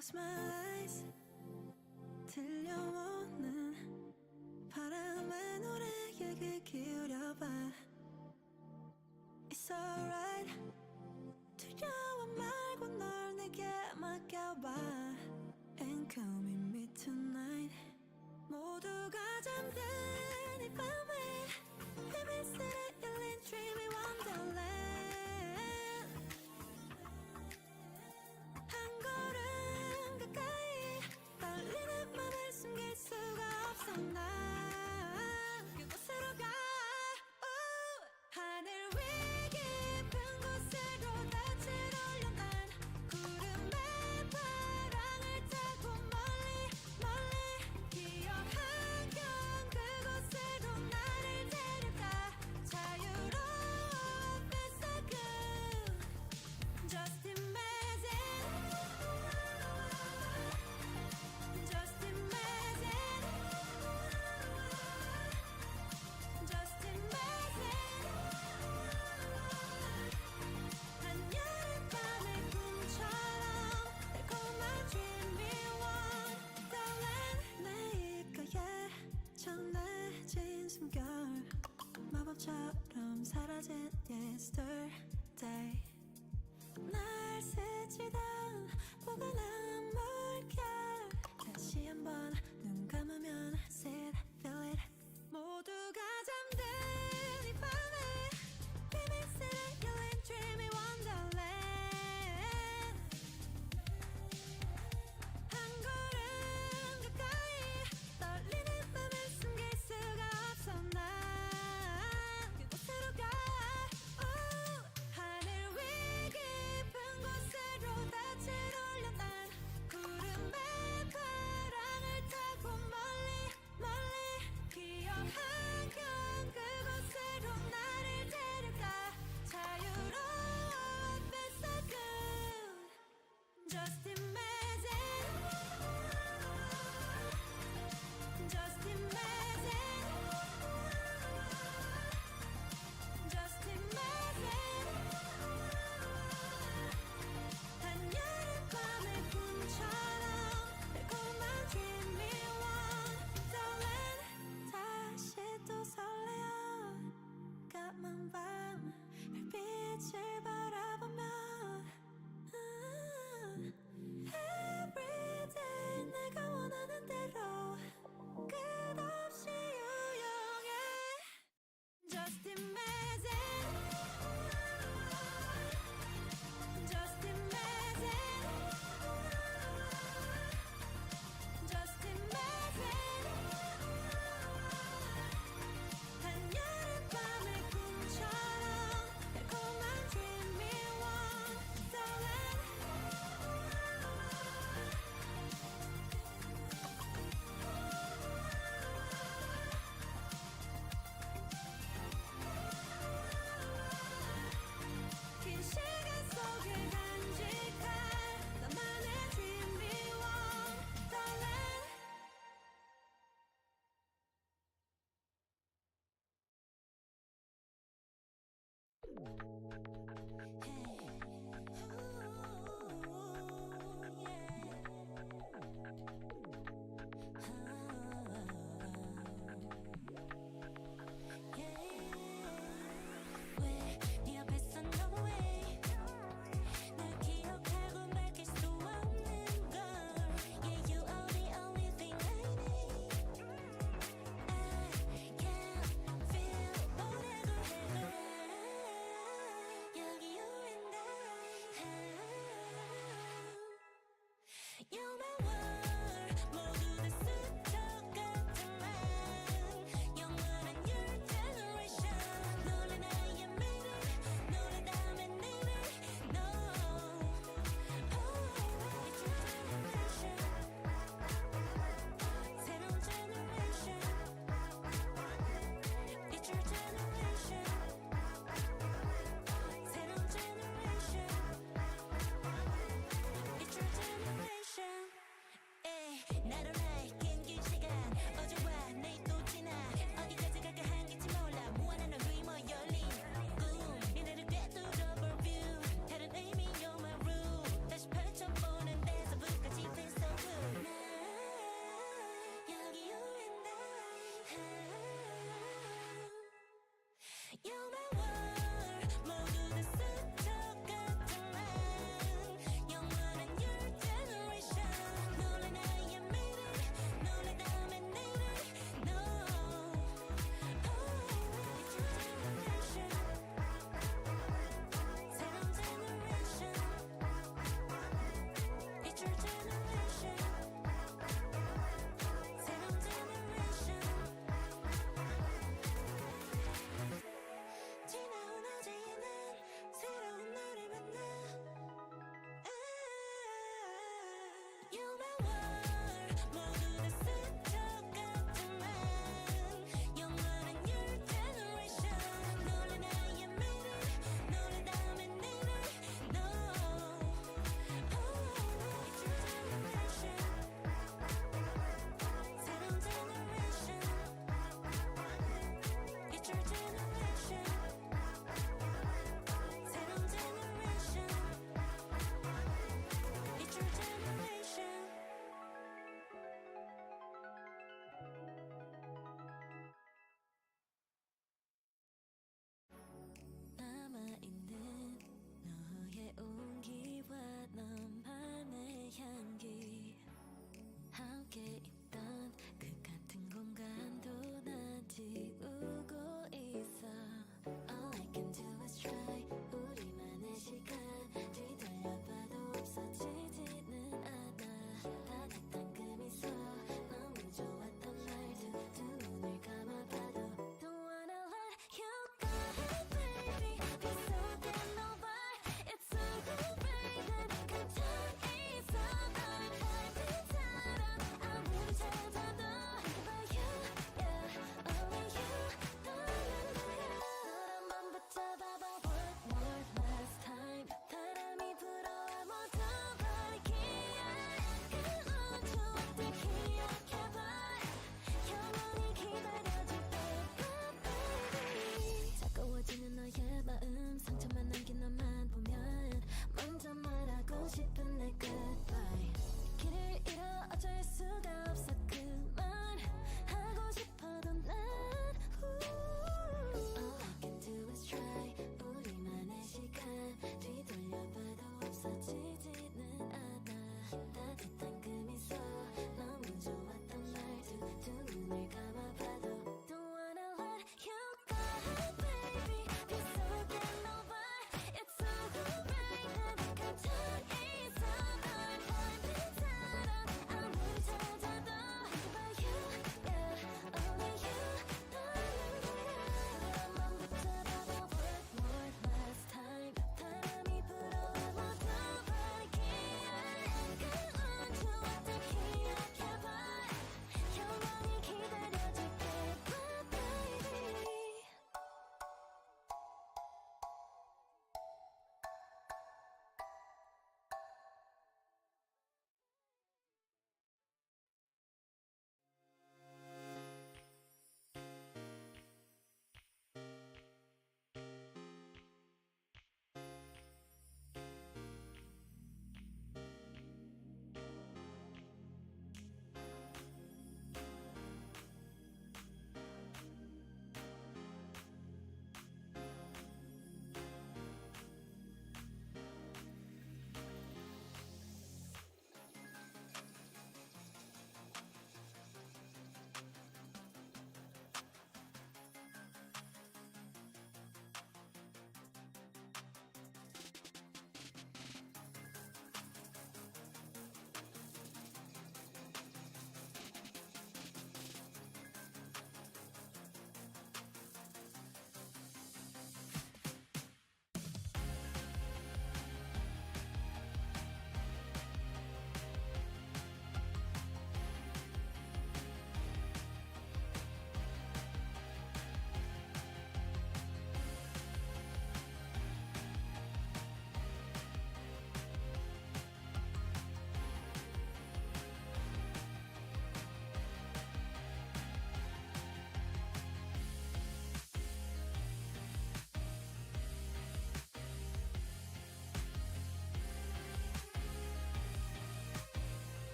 Close my eyes 들려오는 바람의 노래에 귀 기울여봐 It's alright 두려워 말고 널 내게 맡겨봐 And come with me tonight 모두가 잠든 이 밤에 빛을 열린 dreamy wonderland 한 걸음 가까이 떨리는 맘을 숨긴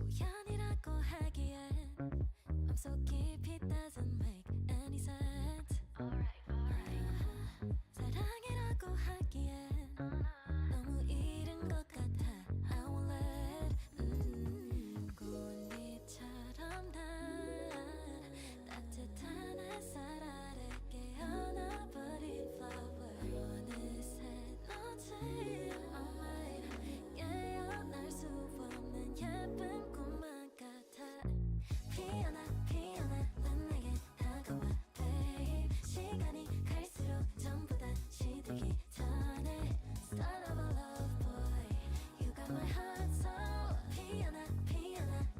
우연이라고 하기엔 맘속 깊이 doesn't make any sense. 사랑이라고 하기엔 너무 이른 것 같아. I won't let 꽃잎처럼 난 따뜻한 햇살 아래 깨어나버린 flower. 어느새 너지 my mind 깨어날 수 없는 예쁜 꿈만 같아. 피어나 난 내게 다가와 babe. 시간이 갈수록 전부 다 시들기 전에 start of a love boy. You got my heart so 피어나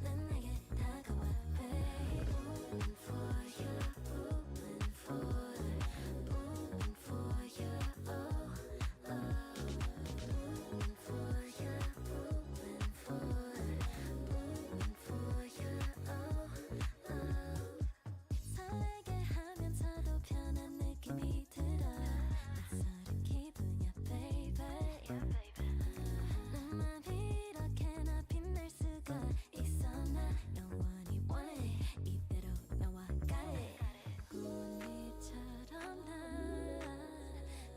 난 내게 다가와 babe. Moving for you, moving for you, moving for you, oh, moving for you, moving for you, oh, 설레게 하면서도 편한 느낌이 들어. 낯설은 기분이야 baby. 내 맘이 이렇게나 빛날 수가 있어. 나 영원히 원해 이대로 나와 가래. 꽃잎처럼 난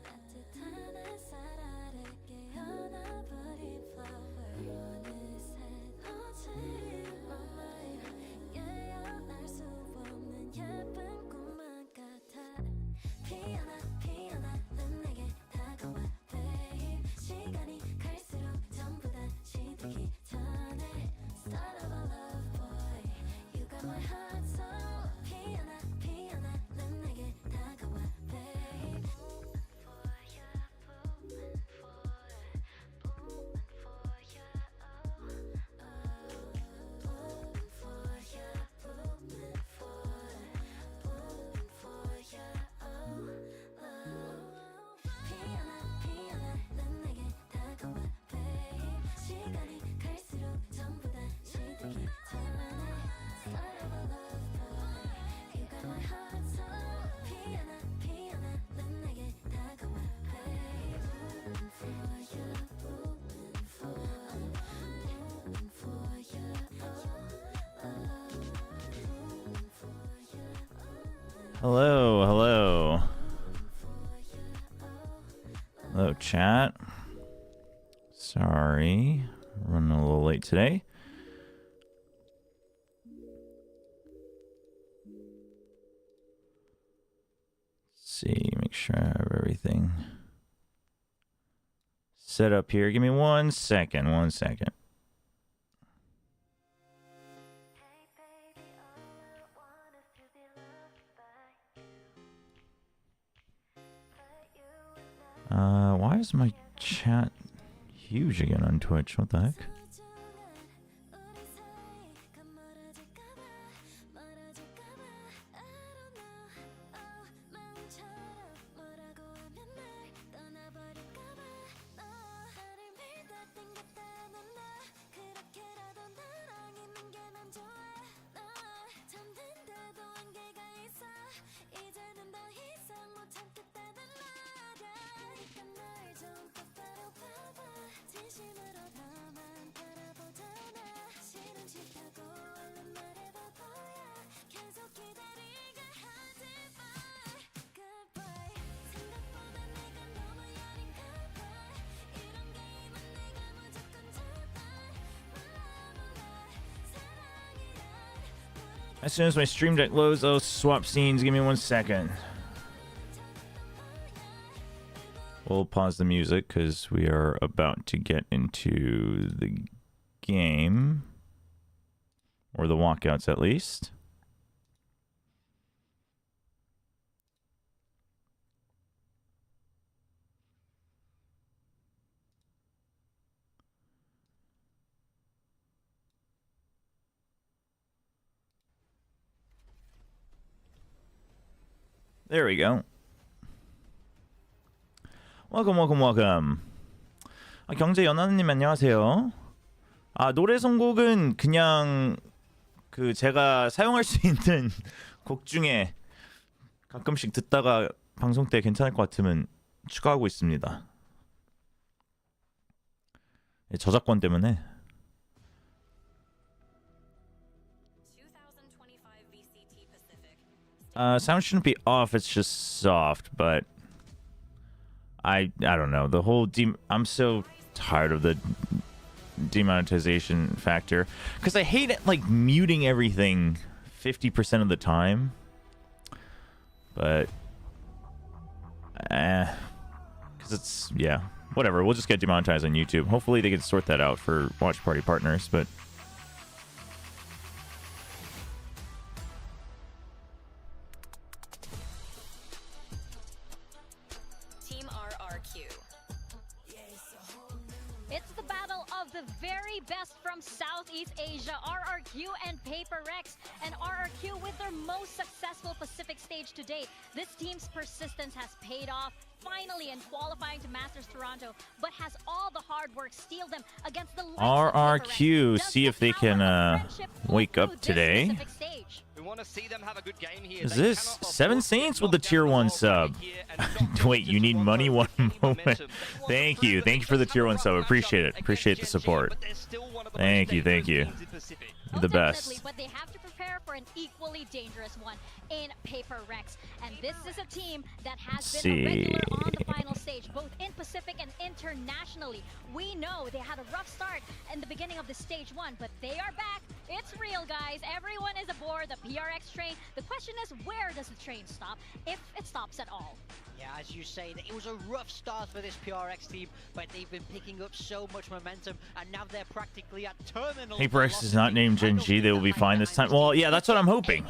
따뜻한 햇살 아래 깨어나버린 flower. 어느새 너지 my mind 깨어날 수 없는 예쁜 꿈만 같아. 피어나 난 내게 다가와 babe. 시간이 갈수록 전부 다 시들기 전에 start of a love boy. You got my heart so 피어나 난 내게 다가와 babe. For you, moving for you, moving for you, moving for you, 피어나 난 내게 다가와 babe. 시간이 갈수록 전부 다 시들기 전에 start of a love boy. You got my heart so 피어나 난 내게 다가와 babe. Moving for you, moving for you, moving for you, moving for you. Hello. Hello, chat. Sorry, running a little late today. Let's see, make sure I have everything set up here. Give me 1 second. Hey baby, all I want is to be loved by you. But you and I Why is my chat huge again on Twitch? What the heck? 소중한 우리 사이가 멀어질까봐 I don't know. 마음처럼 뭐라고 하면 날 떠나버릴까봐 나를 믿어 땡겼다는 나 그렇게라도 나랑 있는 게 난 좋아. 나 잠든데도 한계가 있어. 이제는 더 이상 못 참겠다는 말야. 그러니까 날 좀 똑바로 봐봐. 진심으로 너만 바라보잖아. 싫은 싫다고 얼른 말해봐 보여. 계속 기다리게 하지 마. Goodbye. 생각보다 내가 너무 여린가 봐. 이런 게임은 내가 무조건 잡아. 몰라 사랑이란 모르게 As soon as my stream deck loads, I'll swap scenes. Give me 1 second. We'll pause the music because we are about to get into the game. Or the walkouts, at least. There we go. welcome. 경제 연하님 안녕하세요. 노래 선곡은 그냥 그 제가 사용할 수 있는 곡 중에 가끔씩 듣다가 방송 때 괜찮을 것 같으면 추가하고 있습니다. 저작권 때문에. 2025 VCT Pacific. Sound shouldn't be off. It's just soft, but I don't know. The whole I'm so tired of the demonetization factor because I hate it, like muting everything 50% of the time. But because it's whatever. We'll just get demonetized on YouTube. Hopefully they can sort that out for watch party partners, but. Team RRQ. It's the battle of the very best from Southeast Asia, RRQ and PRX. And RRQ with their most successful Pacific stage to date. This team's persistence has paid off, finally in qualifying to Masters Toronto, but has all the hard work steeled them against the likes of RRQ, PRX. see if they can wake up today. We want to see them have a good game here. Is this Seven Saints with the tier 1 sub? Wait, you need money? One moment. Thank you for the tier 1 sub. Appreciate it. Appreciate the support. Thank you. You're the best. But they have to prepare for an equally dangerous one in PRX. And this is a team that has been a regular on the final stage, both in Pacific and internationally. We know they had a rough start in the beginning of the stage 1, but they are back. It's real, guys. Everyone is aboard the PRX train. The question is, where does the train stop, if it stops at all? Yeah, as you say, it was a rough start for this PRX team, but they've been picking up so much momentum, and now they're practically at terminal. PRX is not named Gen G. They will be fine this time. Well, yeah, that's what I'm hoping.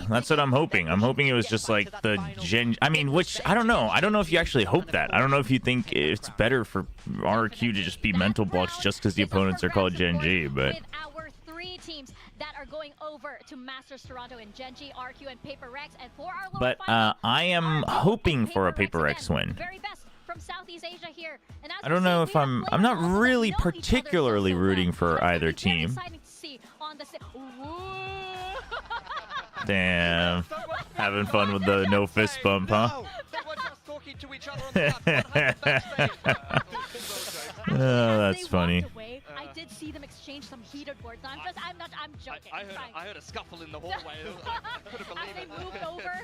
I'm hoping it was just like the Gen. I mean, which I don't know. I don't know if you actually hope that. I don't know if you think it's better for RRQ to just be mental blocks just because the opponents are called Gen G, but. With our 3 teams that are going over to Masters Toronto in Gen G, RQ, and PRX, and for our lower But final, I am hoping for a PRX win. Very best from Southeast Asia here. And as I we don't see, know we if have I'm players not also that really know each other particularly so rooting well. for So it's gonna either be very team. exciting to see on the Damn. Having fun with the no fist bump, huh? No, they were just talking to each other on the backstage. Oh, that's As they funny. walked away, I did see them exchange some heated words. I'm joking. I It's fine. heard a scuffle in the hallway. I couldn't As believe they it. moved over.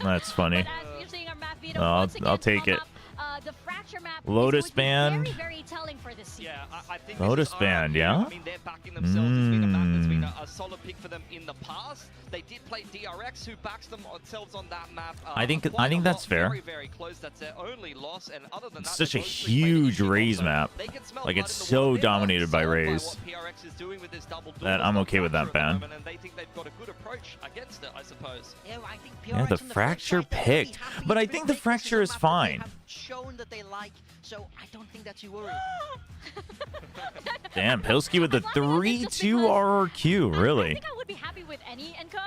That's funny. But as you're seeing our map video, I'll once again take come it. up, the fracture map Lotus is going to be Band. very telling for this series. Yeah, I think Lotus this is Band, RRQ. yeah? I mean, they're backing themselves. It's been a map that's been a solid pick for them in the past. They did play DRX, who backs themselves on that map. I think quite a that's lot. fair. Very, very close. That's their only loss. And other than It's that, such a they've mostly played huge Eagle, Raze so map. they can smell Like, blood it's in the so water. They're not dominated by sold Raze. what PRX is doing with this double That duel I'm on okay with that Fracture at the ban. moment, and they think they've got a good approach against it, I suppose. Yeah, I think Yeah, PRX the on front fracture side, they're really picked. happy But I to think the make this fracture a is map that they fine. have shown that they like, so I don't think they're too worried. Damn, Pilsky with the As long as it's just 3-2 because- RRQ, I really. think I would be happy with any income.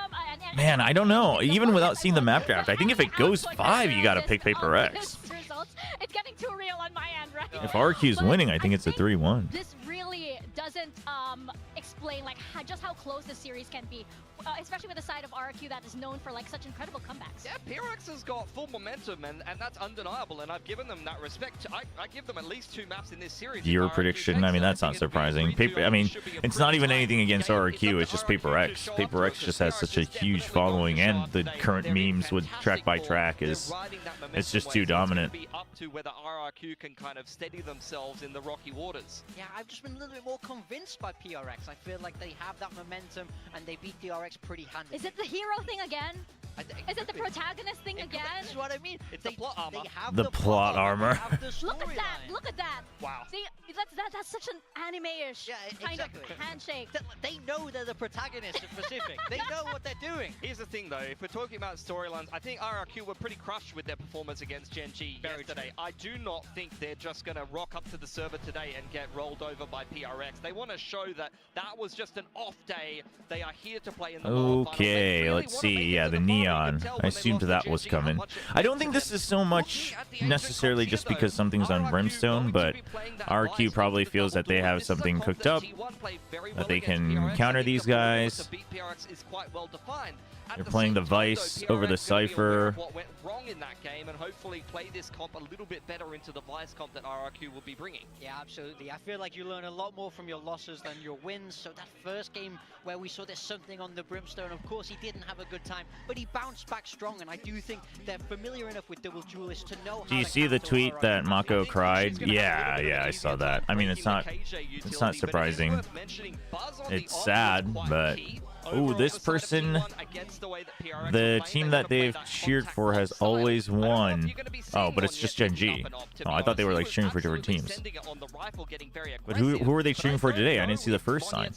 Man, I don't know. Even without seeing the map draft, I think if it goes 5, you gotta pick Paper X. It's getting too real on my end, right? If RRQ's But winning, I think it's a 3-1. This really doesn't explain like just how close the series can be, especially with the side of RRQ that is known for like such incredible comebacks. Yeah, PRX has got full momentum, and that's undeniable, and I've given them that respect. I give them at least 2 maps in this series. Your if RRQ prediction? takes I mean, it. that's not think it'll be a surprising. 3-2. I mean, Should be a it's not pretty even tight anything against game. RRQ. It's up just to Paper RRQ X. to show Paper up X to just it. has PRX such a is huge definitely following, going to and the shine current today. memes with Fantastic track by form. track They're is riding that momentum it's just wave, too so it's gonna dominant. be up to whether RRQ can kind of steady themselves in the rocky waters. Yeah, I've just been a little bit more convinced by PRX. I feel like they have that momentum, and they beat DRX pretty handily. Is it the hero thing again? Is it the could be. protagonist thing It could be. again? This is what I mean. It's the plot armor. They have The plot armor. They have the Look at that! storyline. Look at that! Wow. See, that's such an anime-ish Yeah, kind exactly. of handshake. They know they're the protagonists of Pacific. They know what they're doing. Here's the thing, though. If we're talking about storylines, I think RRQ were pretty crushed with their performance against Gen G yesterday. I do not think they're just going to rock up to the server today and get rolled over by PRX. They want to show that that was just an off day. They are here to play in the world finals. They Okay, really let's wanna make see. it Yeah, to the final. You neon. could tell I when they assumed lost that to was Gen G how coming. much it I don't think meant this to is them. so much Looking at the ancient necessarily comps just here, because though, something's on RRQ Brimstone, going to but be playing that RRQ line probably stake feels with that they the double have duel. This is a something comp cooked that up, T1 played very that well they against can PRX. counter I think these the formula was guys. to beat PRX is quite well defined. They're playing the Vice over the Cypher. What went wrong in that game, and hopefully play this comp a little bit better into the Vice comp that RRQ will be bringing. Yeah, absolutely. I feel like you learn a lot more from your losses than your wins. So that first game where we saw there's something on the Brimstone, of course he didn't have a good time, but he bounced back strong, and I do think they're familiar enough with double duelists to know how Do you to see the counter tweet RRQ. that Mako cried? Yeah, I saw that. I mean, it's not surprising. It's sad, but ooh, this person, the team that they've cheered for has always won. Oh, but it's just Gen G. Oh, I thought they were like cheering for different teams. But who are they cheering for today? I didn't see the first sign.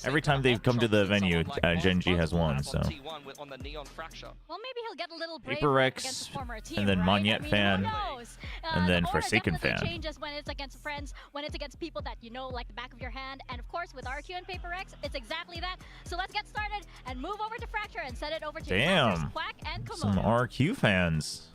Every time they've come to the venue, Gen G has won. So Well, maybe he'll get a little brave PRX, against a former team, and then right? Monyet I mean, fan, who knows? and then The aura Forsaken definitely fan. changes when it's against friends, when it's against people that you know like the back of your hand, and of course with RQ and PRX, it's exactly that. So let's get started and move over to Fracture and send it over to Damn, Quack and Komodo. some RQ fans.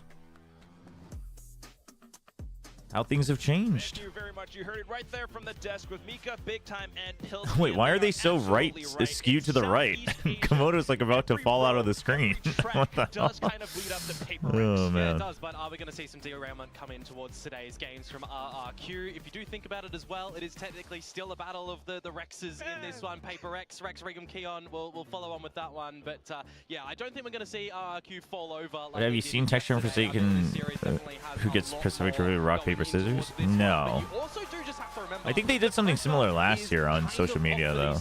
How things have changed. Thank you very much. You heard it right there from the desk with Mika, Big Time, and Pills. Wait, why are they so right, skewed to the right? Komodo's like about to fall out of the screen. What the hell? Does kind of lead up to paper Oh rings. Yeah, it man. does, but are we going to see some derailment come in towards today's games from RRQ? If you do think about it as well, it is technically still a battle of the Rexes in this one. PRX, Rex, Rigum, Keon will follow on with that one, but yeah, I don't think we're going to see RRQ fall over. Like Have you seen Texture and Forsaken, who gets Pacific Trivia Rock, Paper, Scissors? No. I think they did something similar last year on social media, though.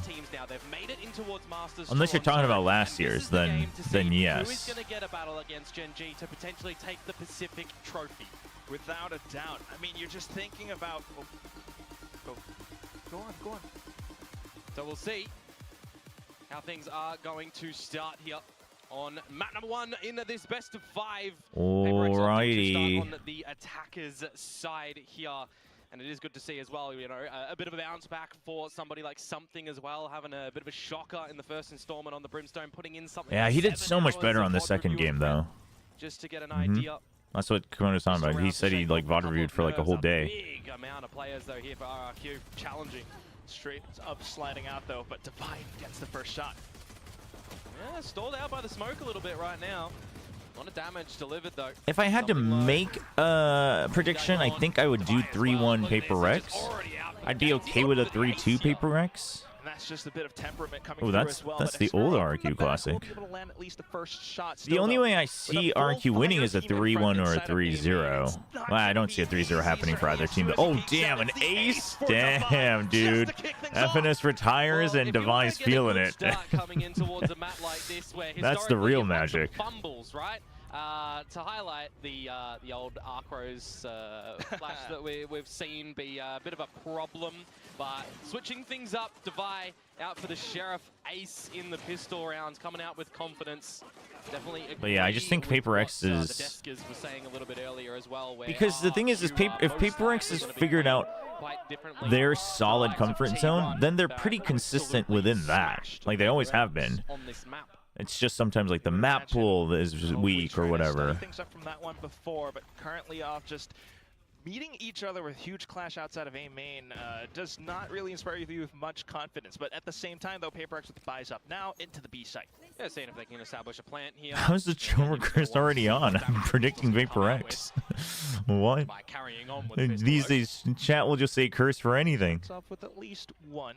Unless you're talking about last year's, then yes. Who is going to get a battle against Gen G to potentially take the Pacific Trophy? Without a doubt. I mean, you're just thinking about... Go on. So we'll see how things are going to start here on map number 1 in this best of 5. Alrighty. On the attackers' side here. And it is good to see as well, you know, a bit of a bounce back for somebody like Something as well, having a bit of a shocker in the first installment on the Brimstone, putting in something. Yeah, like he did 7 so much hours better of on the VOD second review game, prep, though. Just to get an idea. That's what Komodo's talking about. He said he like VOD reviewed for like a whole day. Big amount of players though here for RRQ, challenging. Straight up sliding out, though, but Divine gets the first shot. Yeah, stalled out by the smoke a little bit right now. A lot of damage delivered though. If I had to make a prediction, I think I would do 3-1 PRX. I'd be okay with a 3-2 PRX. And that's just a bit of temperament coming Oh, through that's as well. that's but the old Experiment RQ from the back classic. will be able to land at least the first shot The still, only though. way I With see a full RQ winning is a fire team in 3-1 front or a inside of Amy, 3-0. it's not Well, I gonna don't be see a 3-0 easy happening for either team. for Oh, Game damn, 7. an It's the ace? for Divine, Damn, just dude. to kick things off. FNS retires Well, and if you wanna Divine's get a feeling good it. start coming in towards a map like this, where That's the real historically you've had some magic. Fumbles, right? To highlight the old Arcros flash that we've seen be a bit of a problem, but switching things up, Devi out for the Sheriff, Ace in the pistol rounds, coming out with confidence. Definitely. But yeah, I just think agree with PRX what, is- the Deskers were saying a little bit earlier as well. Where Because the thing is RRQ, if most PRX likely has gonna be figured playing out quite differently. their solid Like comfort T1 zone, then they're that pretty consistent absolutely within that. smashed Like they always have PRX been. on this map. It's just sometimes like the map pool is weak or whatever. Things up from that one before, but currently off just meeting each other with huge clash outside of A main does not really inspire you with much confidence. But at the same time, though, PRX with the buys up now into the B site. Yeah, seeing if they can establish a plant here. How's the Chobra curse already on? I'm predicting PRX. What? By carrying on with These days, chat will just say curse for anything. It's off with at least one.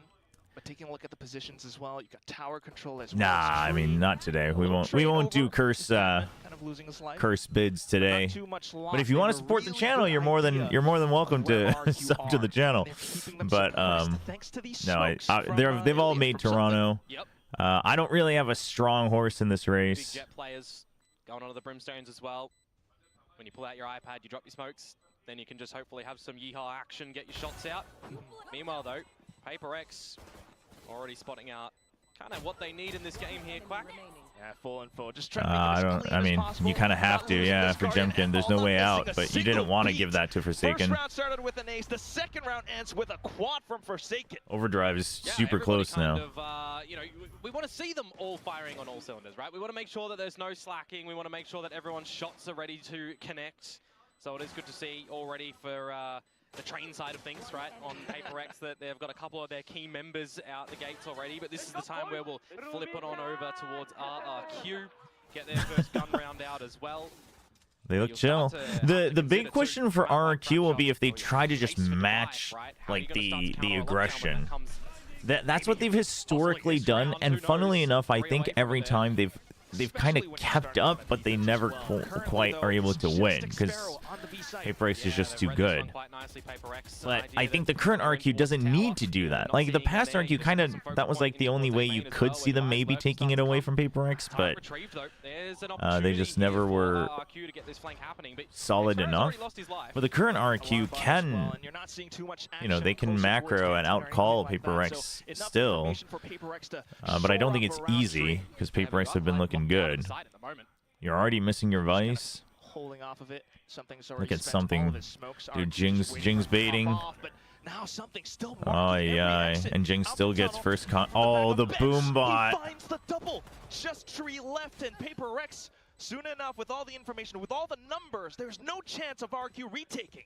But taking a look at the positions as well, you got tower control as well. Nah, I mean not today. We won't do curse kind of losing his life. curse bids today. Not too much loss. But if you They want were to support the really channel, good you're more than idea welcome of where to RRQ sub to the are. channel. They're keeping them But suppressed thanks to these no, smokes from, they've all at least made from Something. Toronto. Yep. I don't really have a strong horse in this Big race. jet players going onto the Brimstones as well. When you pull out your iPad, you drop your smokes. Then you can just hopefully have some yeehaw action, get your shots out. Meanwhile, though, PRX already spotting out kind of what they need in this game here, Quack. Yeah, full and full. Just trying to make it as I clean as mean, possible you kind of have without to, losing yeah, this for Guardian Jemkin. and There's no all way missing out, a but you single didn't want to beat. give that to Forsaken. First round started with an ace. The second round ends with a quad from Forsaken. Overdrive is Yeah, super everybody close kind now. Of, you know, we want to see them all firing on all cylinders, right? We want to make sure that there's no slacking. We want to make sure that everyone's shots are ready to connect. So it is good to see already for train side of things, right? On PRX, that they've got a couple of their key members out the gates already, but this is the time where we'll flip it on over towards RRQ, get their first gun round out as well. They look chill. The big question for RRQ will be if they try to just match like the aggression. That's what they've historically done, and funnily enough, I think every time they've kind of kept up, but they never quite are able to win because PRX is just too good. But I think the current RQ doesn't need to do that. Like the past RQ, kind of that was like the only way you could see them maybe taking it away from PRX, but they just never were solid enough. But the current RQ can, you know, they can macro and outcall PRX still, but I don't think it's easy because PRX have been looking good. You're already missing your Vice. Holding off of it. Look at something. Dude, Jing's baiting. Now something still oh yeah, and Jing still gets first con. Oh, the boom bot. He finds the double. Just 3 left, and PRX soon enough with all the information, with all the numbers, there's no chance of RQ retaking.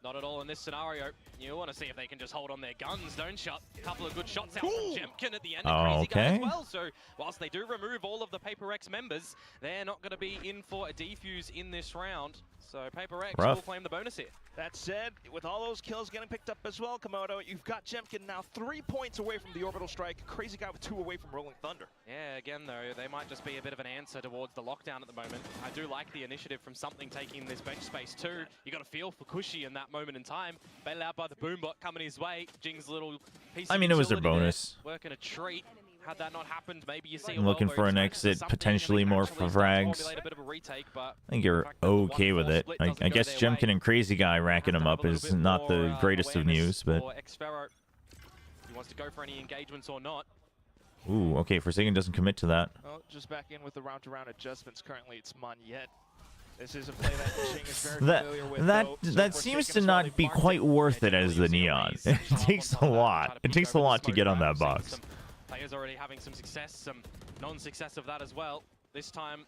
Not at all in this scenario. You want to see if they can just hold on their guns, don't you? A couple of good shots out from Jemkin at the end. Crazy guy as well. So whilst they do remove all of the PRX members, they're not going to be in for a defuse in this round. So PRX will claim the bonus here. That said, with all those kills getting picked up as well, Komodo, you've got Jemkin now 3 points away from the orbital strike. Crazy guy with 2 away from Rolling Thunder. Yeah, again though, they might just be a bit of an answer towards the lockdown at the moment. I do like the initiative from Something taking this bench space too. You got to feel for Cushy in that moment in time. Bailed out by the boombot coming his way. Jing's little piece I mean, it was their utility bonus. There, working a treat. Had that not happened, maybe you see I'm looking for an exit, potentially more for frags. I think you're okay with it. I guess Jemkin and Crazy Guy racking him up is not the greatest of news, but... He wants to go for any engagements or not. Ooh, okay, Forsaken doesn't commit to that. Well, just back in with the round-to-round adjustments. Currently, it's Monyet. This is a play that Jing is very familiar with. That seems to not be quite worth it as the Neon. It takes a lot. It takes a lot to get on that box. Players already having some success, some non-success of that as well. This time,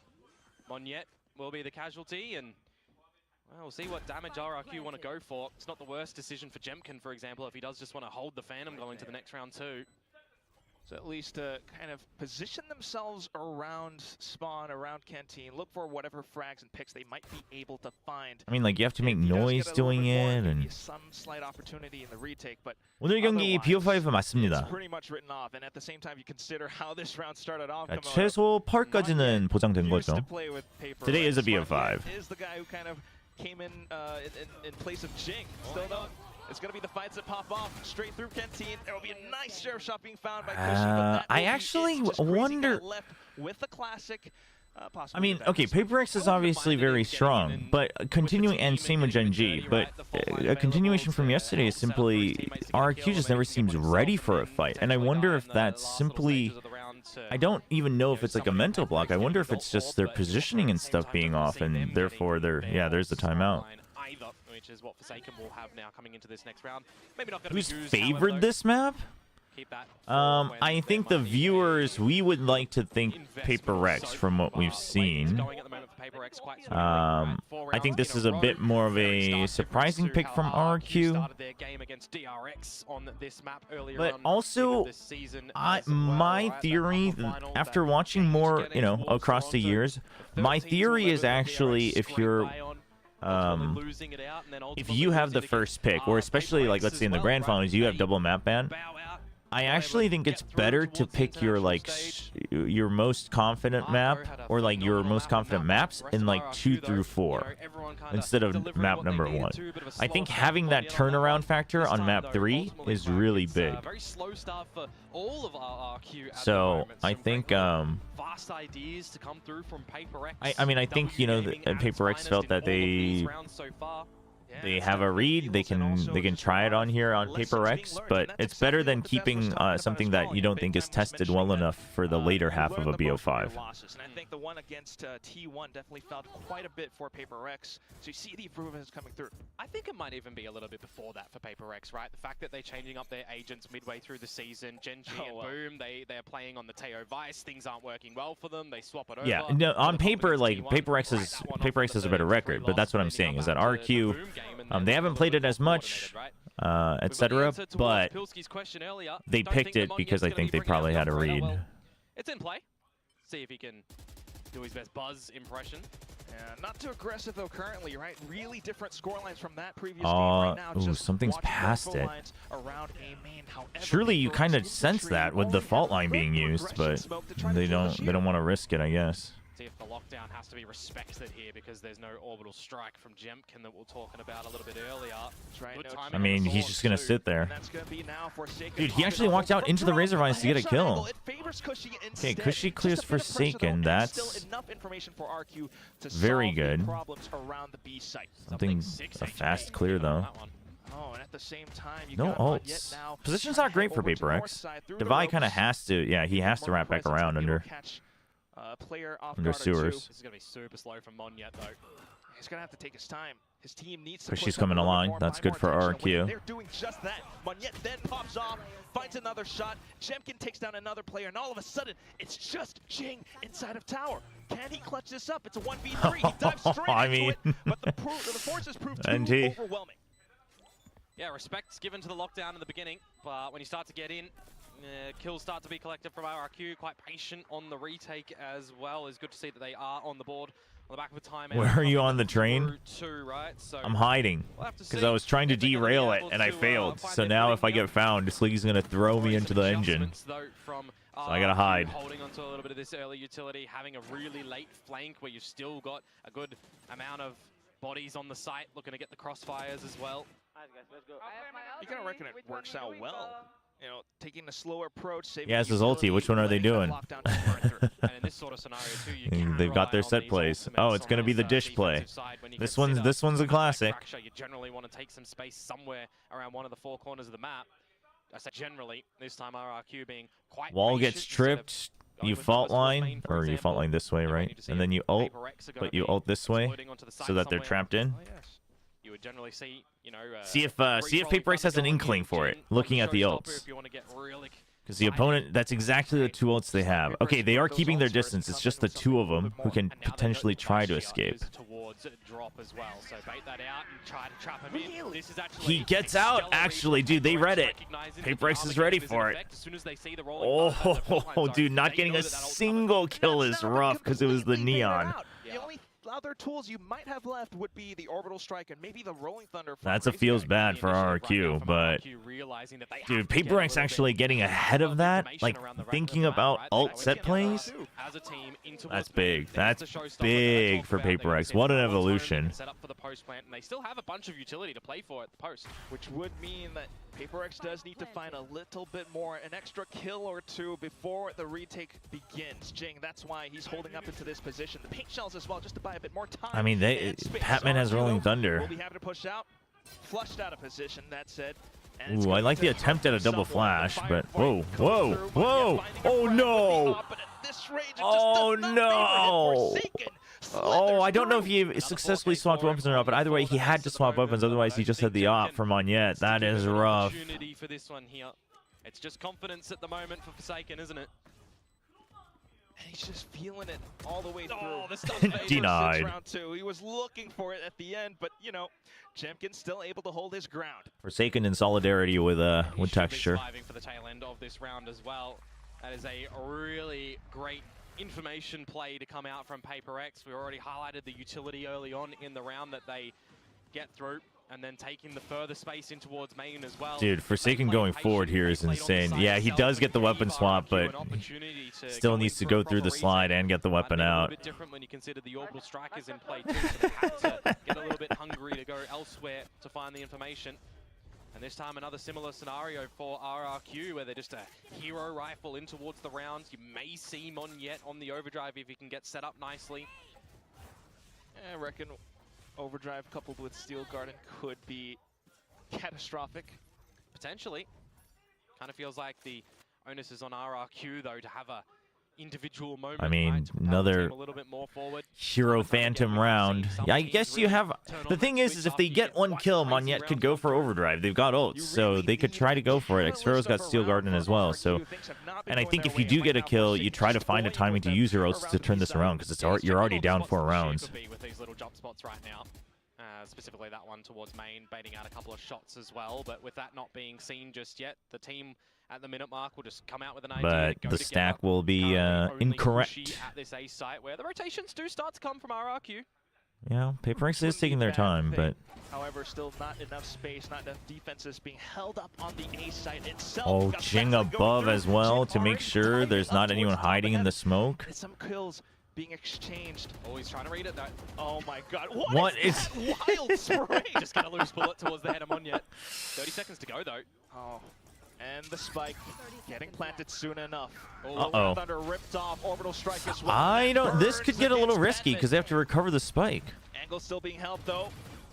Monyet will be the casualty, and well, we'll see what damage RRQ want to go for. It's not the worst decision for Jemkin, for example, if he does just want to hold the Phantom going to the next round too. So at least kind of position themselves around spawn, around Canteen, look for whatever frags and picks they might be able to find. I mean, like, you have to make noise doing it, and... some slight opportunity in the retake, but 오늘 경기 BO5 맞습니다. it's pretty much written off, and at the same time, you consider how this round started off. 최소 8까지는 보장된 거죠. Today is a BO5. Is the guy who kind of came in place of Jing. Still though, it's going to be the fights that pop off straight through Canteen. There will be a nice sheriff shot being found by Cushy, but I actually wonder... left with the classic. I mean, okay, PRX is obviously very strong, but continuing, and same with Gen G, but a continuation from yesterday is simply RRQ just never seems ready for a fight, and I wonder if that's simply... I don't even know if it's like a mental block. I wonder if it's just their positioning and stuff being off, and therefore they're... Yeah, there's the timeout. Which is what Forsaken will have now coming into this next round. Maybe not Who's favored this map? I think the viewers, we would like to think PRX from what we've seen. I think this is a bit more of a surprising pick from RRQ. But also, my theory, after watching more, you know, across the years, my theory is actually if you're... if you have the first pick, or especially like let's say in the grand finals you have double map ban, I actually think it's better to pick your like your most confident map, or like your most confident maps in like 2 through 4 instead of map number 1. I think having that turnaround factor on map 3 is really big. So I think I mean, I think, you know, PRX felt that they have a read, they can try it on here on PRX, but it's better than keeping something that you don't think is tested well enough for the later half of a BO5. And I think the one against T1 definitely felt quite a bit for PRX, so you see the improvements coming through. I think it might even be a little bit before that for PRX, right? The fact that they're changing up their agents midway through the season, Gen G and Boom, they're playing on the Teo Vice, things aren't working well for them, they swap it over. Yeah, no, on paper, like PRX is a better record, but that's what I'm saying, is that RQ and They a haven't little played bit it as more much, coordinated, right? etc. Answer towards But Pilski's question earlier. they Don't picked think it because I Monyet's think gonna they be bringing out probably the had a operator. read. Well, it's in play. See if he can do his best buzz impression. Yeah, not too aggressive though currently, right? Really different scorelines from that previous game right now. Ooh, Just something's watching past those it. lines around A main. However, Surely you PRX kind of infantry sense that with the only fault have line being good used, progression but smoke to try to they kill the don't shield. want to risk it, I guess. See if the lockdown has to be respected here because there's no orbital strike from Jemkin that we were talking about a little bit earlier. That's right, Good no timing I on mean, the he's sword, just gonna too. sit there. And that's gonna be now Forsaken Dude, he popping actually up walked out from into the drone. Razor Vines to get a Headshot kill. angle, it favors Cushy instead. Cushy Just clears a bit of pressure, Forsaken, though, and that's still enough information for RQ to very solve the good. problems around the B site. Something a fast clear though. Oh, and at the same time, you No got ults. Monyet now Position's trying not to great head for over to Paper north X. side through the Divide kind of ropes. has to, yeah, he has to More wrap back presence to around be able under to catch a player off under guard or two. sewers. This is going to be super slow from Monyet, though. He's gonna have to take his time. His team needs to But push she's up coming a little bit along. more, That's buy good more for attention away. RRQ. They're doing just that. Monyet then pops off, finds another shot. Jemkin takes down another player, and all of a sudden, it's just Jing inside of tower. Can he clutch this up? It's a 1v3. He dives straight I into mean, it, but the forces prove too NT. overwhelming. Yeah, respect's given to the lockdown in the beginning, but when you start to get in, kills start to be collected from RRQ. Quite patient on the retake as well. It's good to see that they are on the board on the back of a timeout. Where are you on the train? Right? So I'm hiding we'll have to because see I was trying to if they're gonna be derail it able and I to, failed. find So their now footing if I here. get found, this league's gonna throw me into the engine. Adjustments, though, from So I gotta hide. holding onto a little bit of this early utility, having a really late flank where you've still got a good amount of bodies on the site, looking to get the crossfires as well. You gotta reckon it works out well. You know, taking a slower approach, saving Yeah, it's his ulti. Which one are they doing? And in this sort of scenario too, you can They've got rely their on set these plays. ultimates Oh, it's on gonna be this, the dish play. defensive side when you This consider one's a that classic. Fracture, you generally want to take some space somewhere around one of the four corners of the map. I say generally, this time RRQ being quite Wall patient gets instead of tripped. going You with fault numbers towards line, main, for or you fault example. line this way, You're right? ready to see And then if you ult, Paper X are gonna but you be ult this way exploding onto the so side that they're somewhere. trapped in. Oh, yes. You would generally see, you know, See if free-rolling Paper X has an thunder going inkling in, for it, Jin, looking on at the showstopper ults. if you want to get really Because the opponent, that's exactly the two ults they have. Okay, they are keeping their distance. It's just the two of them who can potentially try to escape. Towards drop as well. So bait that out and try to trap him in. This is actually He gets a out, stellar actually, read. dude. They read it. Recognizing Paper that X the is armor ready game for in it. effect. As soon as they see the rolling path and the fault Oh, lines are, dude, not they getting know a that that ult's single coming. kill is rough because it was the Completely figured neon. out. Yeah. The only other tools you might have left would be the orbital strike and maybe the rolling thunder. From That's a Crazy feels Guy. bad The for initiative right RRQ, now from but RRQ realizing that they have dude, to Paper get a X little actually bit getting ahead of of that, information like around the rest of thinking the map, about right? alt They set get plays. as a team in towards That's main. big. That's That's the showstopper that big they for talk about. Paper They X. can What an set up the zone, they evolution. can set up for the post plant, and they still have a bunch of utility to play for at the post. Which would mean that Paper X does need to find a little bit more, an extra kill or two before the retake begins. Jing, that's why he's holding up into this position. The paint shells as well, just to buy a bit more time. I mean, and space. Patman has RRQ, Rolling though, Thunder. will be having to push out, flushed out of position, that said. And it's Ooh, I gonna like the be attempt at a double someone. The flash, but firefight whoa, comes whoa, through, but whoa! yet finding a Oh frag with the no! op, but at this range, it just Oh does not no! favor him. Forsaken Oh, I don't know if slithers he through. successfully swapped weapons or not, but either way, he had to swap weapons. Otherwise, he just had the op for Monyet. That is rough. Opportunity for this one here. It's just confidence at the moment for Forsaken, isn't it? And he's just feeling it all the way through. Oh, the stun phase. Denied. Round two. He was looking for it at the end, but you know, Jemkin still able to hold his ground. Forsaken in solidarity with He should be Texture. surviving for the tail end of this round as well. That is a really great information play to come out from Paper X. We already highlighted the utility early on in the round that they get through, and then taking the further space in towards main as well. Dude, Forsaken They going played forward patient, here they is played on the insane. side Yeah, he itself does and get the gave weapon swap, RRQ but an opportunity to still go needs in to for go a through the proper slide retake. and get the Might have weapon been a little out. bit different when you consider the orbital strike is in play too, so they had to get a little bit hungry to go elsewhere to find the information. And this time another similar scenario for RRQ where they're just a hero rifle in towards the rounds. You may see Monyet on the overdrive if he can get set up nicely. I reckon overdrive coupled with Steel Garden could be catastrophic. Potentially. Kind of feels like the onus is on RRQ though to have a individual moment. I mean, right, to propel the another team a little bit more forward. Hero Phantom round. Yeah, I guess you have... The thing is if they get one kill, Monyet could go for overdrive. They've got ults, so they could try to go for it. Xfero's got Steel Garden as well, so... And I think if you do get a kill, you try to find a timing to use your ults to turn this around, because you're already down 4 rounds. With these little jump spots right now. specifically that one towards main, baiting out a couple of shots as well. But with that not being seen just yet, the team at the minute mark will just come out with an idea. But the stack will be incorrect. At this A site where the rotations do start to come from RRQ. Yeah, PRX is taking their time, but However, still not enough space, not enough defenses being held up on the A site itself. oh, We've got Jing Spencer going above through. as well Jing to make already sure diving there's up not anyone towards top hiding in of the that. smoke. And some kills being exchanged. Oh, he's trying to read it though. Oh my god, What is is- that wild spray? Just got a loose bullet towards the head of Munyet. 30 seconds to go though. Oh, and the spike getting planted soon enough. Uh-oh. Thunder ripped off, orbital strike as well. I don't. This Burns could get a little against risky because they have to recover the spike. Angle still being helped though.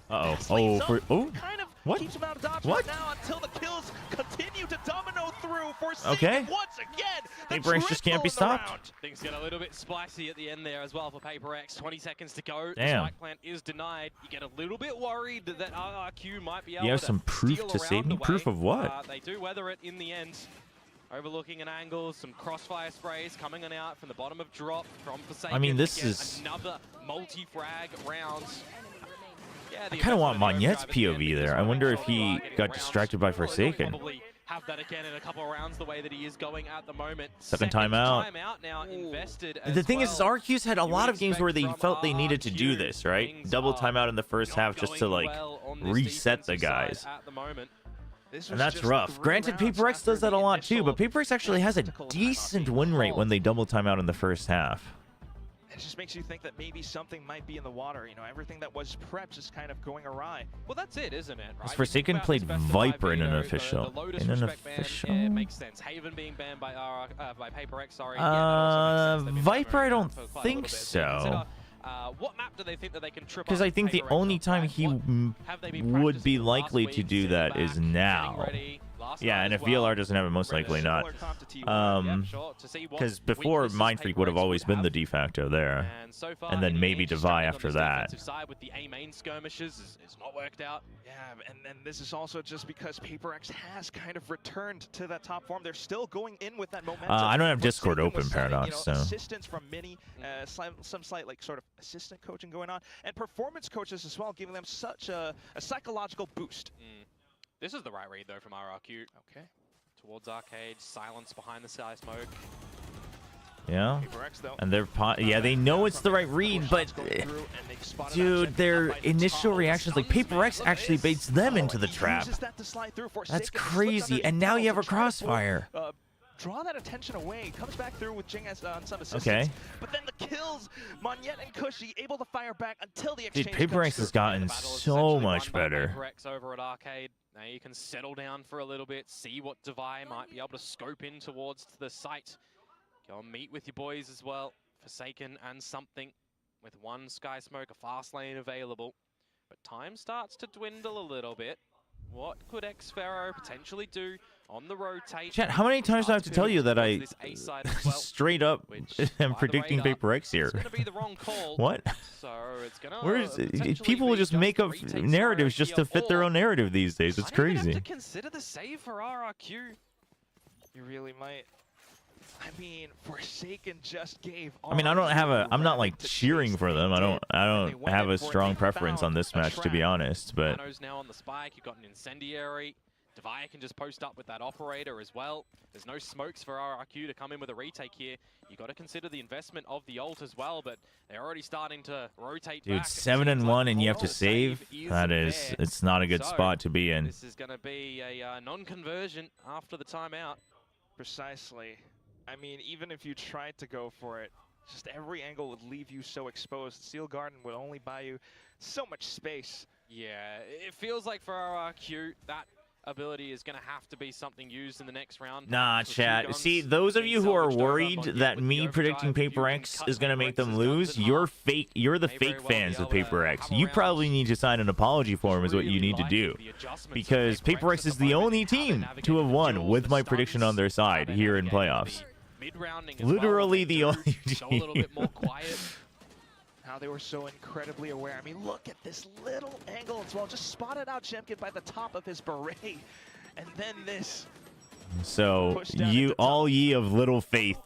Uh-oh. This Oh, leads for up, oh. kind of What? keeps him out of dodge What? right now until the kills continue to domino through for Okay. Satan once again. The PRX just can't be triple in the stopped. round. Things get a little bit spicy at the end there as well for PRX. 20 seconds to go. Damn. The spike plant is denied. You get a little bit worried that RRQ might be able You have to some proof steal to a save round me? away. Proof of what? They do weather it in the end. Overlooking an angle, some crossfire sprays coming on out from the bottom of drop from Forsaken. I mean, this Again, is- another multi-frag round. Yeah, I kind of want Monyet's Monyet's POV there. I wonder if he got distracted by Forsaken. Probably have that again in a couple of rounds the way that he is going at the moment. Second timeout. Timeout now invested The as thing is, well. RQ's had a You lot would of games where they expect felt from they needed to do RRQ, this, right? things Double are timeout in the first not half just to, going like, well on this reset the defensive side guys. at the moment. This And was that's just rough. 3 Granted, rounds PRX after does that a the lot too, but initial PRX actually has a tactical timeout decent being win rate when called. they double timeout in the first half. It just makes you think that maybe something might be in the water. You know, everything that was prepped is kind of going awry. Well, that's it, isn't it? Right? Forsaken You talk about played this best of Viper five in an veto, official. The Lotus In an respect ban, official? yeah, it makes sense. Haven being banned by PRX, sorry. Yeah, that also makes sense. They've been Viper, I banned don't for quite a think little bit. so. Consider, what map do they think that they can trip up? Because I think the PRX only on, time right? he What have they been would be practicing likely last to week, do sitting that back, is getting now. ready? Last Yeah, night and as if VLR well. doesn't have it, most likely not. Similar comp to T1. Yeah, sure, to see what Because before weaknesses Mindfreak would have PRX always been have. the de facto there. And so far, And then any maybe major Devi strategy on after this that. defensive side with the A main skirmishes is not worked out. Yeah, and then this is also just because PRX has kind of returned to that top form. They're still going in with that momentum. I don't have What Discord Satan open, was saying, Paradox, you know, so- assistance from Mini, some slight like sort of assistant coaching going on, and performance coaches as well, giving them such a psychological boost. This is the right read though from RRQ. Okay. Towards Arcade, silence behind the sky smoke. Yeah. PRX though. And they're yeah, they know it's the right read, but dude, their initial reactions, like PRX actually baits them into the trap. That's crazy. And now you have a crossfire. Draw that attention away. Comes back through with Jing as on some assistance. Okay. But then the kills, Monyet and Cushy able to fire back until the Dude, exchange. PRX has gotten so much better. PRX over at Arcade. Now you can settle down for a little bit, see what Devi might be able to scope in towards the site. Go and meet with your boys as well. Forsaken and something with one Sky Smoke, a fast lane available. But time starts to dwindle a little bit. What could Xpharaoh potentially do on the rotate? Chat, how many times do I have to tell you that I This A side as well, straight up which, am by the predicting radar, PRX here? It's going to be the wrong call. What? So it's gonna Where's potentially people will be just make a up retake narratives scenario just to fit their or own narrative these days. It's might even crazy. have to consider the save for RRQ. You really might. I mean, Forsaken just gave. I mean, I don't have a. I'm not like to cheering chase. for them. They I did, don't and they went have in a for it. strong They preference on found this a match, to be trap. honest. But Nano's now on the spike. You've got an incendiary. Devi can just post up with that operator as well. There's no smokes for RRQ to come in with a retake here. You got to consider the investment of the ult as well, but they're already starting to rotate dude, back. It 7 seems and like 1, and you have to the save save. isn't That is, there. it's not a good So, spot to be in. This is going to be a non-conversion after the timeout. Precisely. I mean, even if you tried to go for it, just every angle would leave you so exposed. Steel Garden would only buy you so much space. Yeah, it feels like for RRQ, that ability is going to have to be something used in the next round. Nah, With two chat. guns See, those of being you who are salvaged over worried Monyet that with me the predicting overdrive, if you can PRX cut is gonna make them PRX's lose, guns in you're half, fake. You're the may very fake well fans be of able to PRX. have a You round. probably need to sign an apology form, is what you need to do. Because PRX is the only team to have won with my prediction on their side here in playoffs. Literally the only Go a little team. bit more quiet. How they were so incredibly aware. I mean, look at this little angle as well. Just spotted out Jemkin by the top of his beret. And then this. So, Push down you, at the top. all ye of little faith,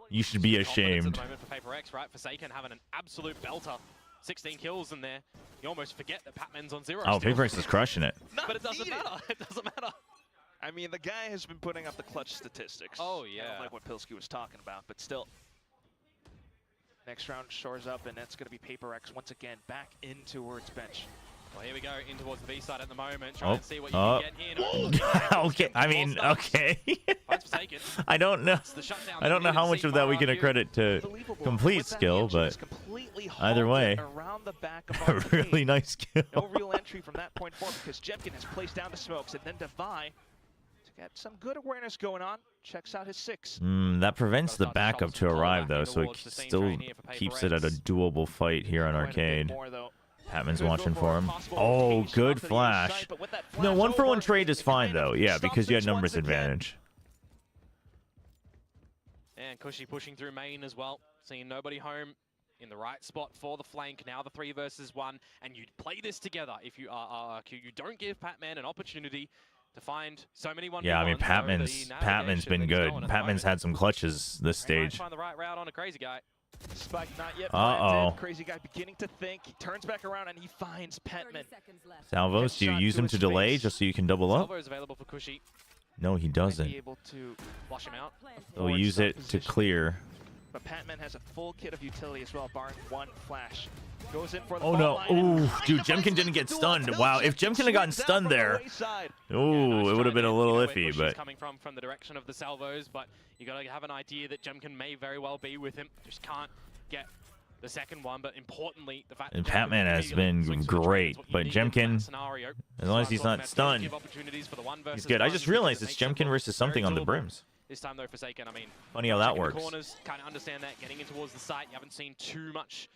you should be Confidence at ashamed. the moment for PRX, right? Forsaken having an absolute belter. 16 kills in there. You almost forget that Patman's on 0. Oh, still. PRX is crushing it. But it doesn't matter. It doesn't matter. I mean, the guy has been putting up the clutch statistics. Oh, Kind yeah. of like what Pilsky was talking about, but still. Next round shores up, and that's going to be PRX once again back in towards bench. Well, here we go, in towards the B side at the moment. Try and see what you oh. can get here. Okay, I mean, okay. Points taken. I don't know. It's the shutdown I don't know needed how to much see of that we can RRQ. accredit to Unbelievable. complete With that skill, engine but is completely either way, halted around the back of a Arcade. really nice skill. No real entry from that point forward because Jemkin has placed down the smokes, and then Devi, to get some good awareness going on, checks out his 6. That prevents the backup to arrive, though, so it still keeps it at a doable fight here on Quite a bit Arcade. more, though. Patman's Could go watching for a for him. possible Oh, rotation good off to the flash. side, but with that No, flash 1-for-1 over, trade is it fine, kind of though. Yeah, stops because you had things numbers once again. advantage. And Cushy pushing through main as well. Seeing nobody home in the right spot for the flank. Now the 3 versus 1. And you play this together if you are RRQ. You don't give Patman an opportunity to find so many 1v1s. Yeah, I mean, so Patman's been good. Patman's had some clutches this stage. Find the right route on a crazy guy. Spike not yet Uh-oh. planted. Crazy guy beginning to think. He turns back around and he finds Petman. Salvos, do you Headshot use to him his to delay face. just so you can double up? Salvo is available for Cushy. No, he Might doesn't. be able to Flush him out. He'll avoid use some it to position. clear. But Patman has a full kit of utility as well, barring 1 flash. Goes in for the Oh ball no! line and Ooh, dude, devices Jemkin didn't get to do stunned. until Wow, if Jemkin Jemkin had gotten swings out stunned from the there, wayside. ooh, it would have been a little iffy. Cushy's But coming from the direction of the salvos, but you got to have an idea that Jemkin may very well be with him. Just can't get the second one, but importantly, the fact And that Jemkin Patman has immediately been swings for the great, trade is what you but need in that Jemkin, scenario. as long as So he's I'm not talking about stunned, give opportunities for the 1 he's versus good. I 1 just because realized it it's makes it Jemkin look versus something very on the doable. brims. This time though, Forsaken, I mean, Funny how that checking the works. corners, kind of understand that, getting in towards the site. You haven't seen too much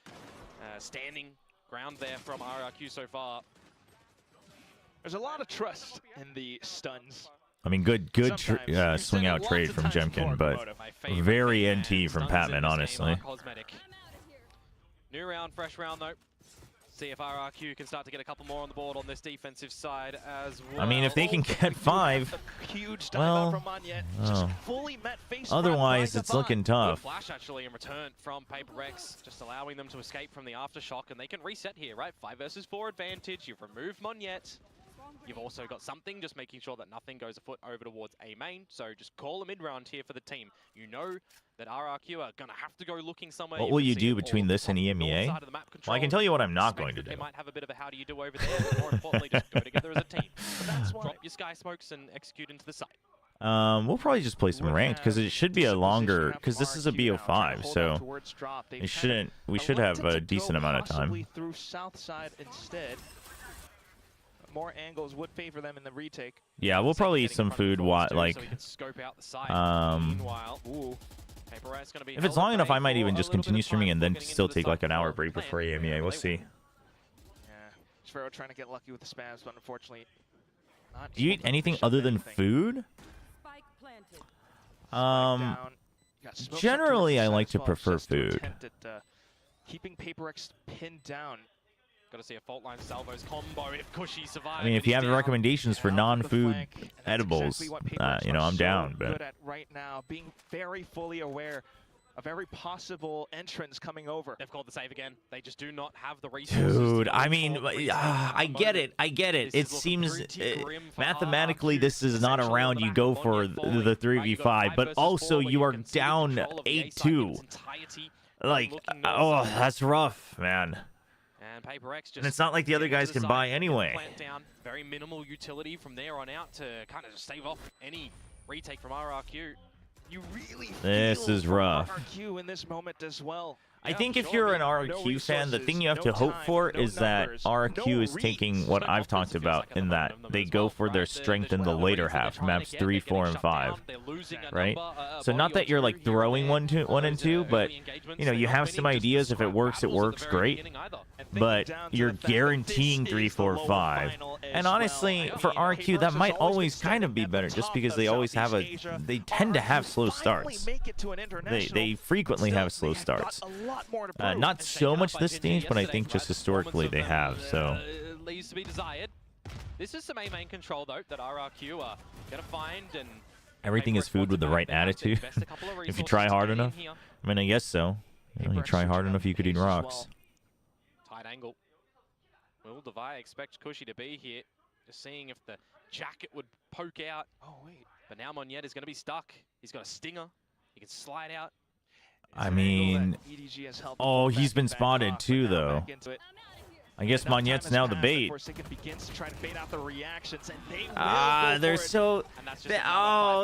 standing ground there from RRQ so far. There's a lot of trust in the stuns. I mean, good Sometimes. You've swing said it out lots trade of from times before, Jemkin, but Komodo. My favorite very thing, NT from stuns in Patman, this game honestly. are cosmetic. New round, fresh round though. See if RRQ can start to get a couple more on the board on this defensive side as well. I mean, if they can Oh, get 5, a huge dive well, out from Monyet. oh. Just fully met face front otherwise by it's Devi. looking Good tough. flash actually in return from PRX, just allowing them to escape from the aftershock, and they can reset here, right? 5 versus 4 advantage. You've removed Monyet. You've also got something, just making sure that nothing goes afoot over towards A main. So just call a mid-round here for the team. You know that RRQ are going to have to go looking somewhere. What will can you see do it all between this and on the north EMEA? side of the map Well, I can control. tell you what I'm not Suspect going to that do. They might have a bit of a how do you do over there, but more importantly, just go together as a team. But that's why Drop your sky smokes and execute into the site. We'll probably just play some ranked because it should be a longer, because this is a BO5, so it shouldn't. We should have a decent amount of time. Possibly through south side instead. More angles would favor them in the retake. Yeah, we'll probably eat some food. Like, so we can scope out the site. um, Meanwhile, PRX gonna be if it's held long at enough, bay I might for even a just little bit continue of streaming time and then before getting still into the take like site an hour for break plan. before EMEA. We'll see. Yeah, Sphero trying to get lucky with the spams, but unfortunately, not Do you able eat to anything finish up other than anything. food? Spike down. Got smokes up generally, towards I the like side to as well, prefer just to food. attempt at, keeping PRX pinned down. Got to see a fault line salvos combo if Cushy survives. I mean, if you have recommendations for Out of the non-food flank, and that's edibles, exactly what PRX you know, are I'm so down. good But at right now, being very fully aware of every possible entrance coming over. They've called the save again. They just do not have the resources. dude, to I go mean, for the retake I at the get moment. it. I get it. This It is looking seems pretty grim for mathematically RRQ. this is not a Essentially, round on the you back go of for Monyet falling, the right? You 3v5, got 5 but versus also 4 where you are can see the down control of the A site in 8-2. its entirety. Like, Looking north oh, side. that's rough, man. And PRX just And it's not like the other getting to guys the can site, buy get the anyway. plant down, very minimal utility from there on out to kind of just stave off any retake from RRQ. You really This feel is for rough. RRQ in this moment as well. I Yeah, think for if sure. you're an No RRQ fan, the thing you have resources, to no hope time, for no is that numbers, RRQ no is taking reads. what So I've offensive talked feels about like at the in that bottom of them they as go well, for right? their The strength in the whatever later reason they're half, trying to maps get, 3, they're 4, getting and shut 5. down, they're losing a Right? number, a So not body or that you're two like here throwing and one there. and two, Those but early engagements, you know, they're you not have some winning just ideas. the If it scrap works, it battles at works the very great. beginning either. And thinking But down to you're the fact that this guaranteeing is 3, the 4, lower 5. final as And well. honestly, I for mean, RQ, that PRX might has always been kind of second be at the better, just top because of they always have Southeast a. Asia. They tend to have RRQ slow finally starts. make it to an international, They frequently but have still, slow they have got starts. a lot more to prove. Not And so shaken much up by this Gingy stage, but I yesterday, think just right? historically they have. Performance So of them, leaves to be desired. This is some A main control though that RRQ are gonna find, and everything is PRX food want with to the right back them, attitude. invest a couple of If you resources try to hard get in enough. here. I mean, I guess so. You know, you PRX try hard switching enough, up you could eat pace as rocks. well. side angle. Will Devi expect Cushy to be here? Just seeing if the jacket would poke out. Oh, wait. But now Monyet is going to be stuck. He's got a stinger. He can slide out. I mean, oh, he's been spotted too, though. I guess Monyet's now the bait. They're so...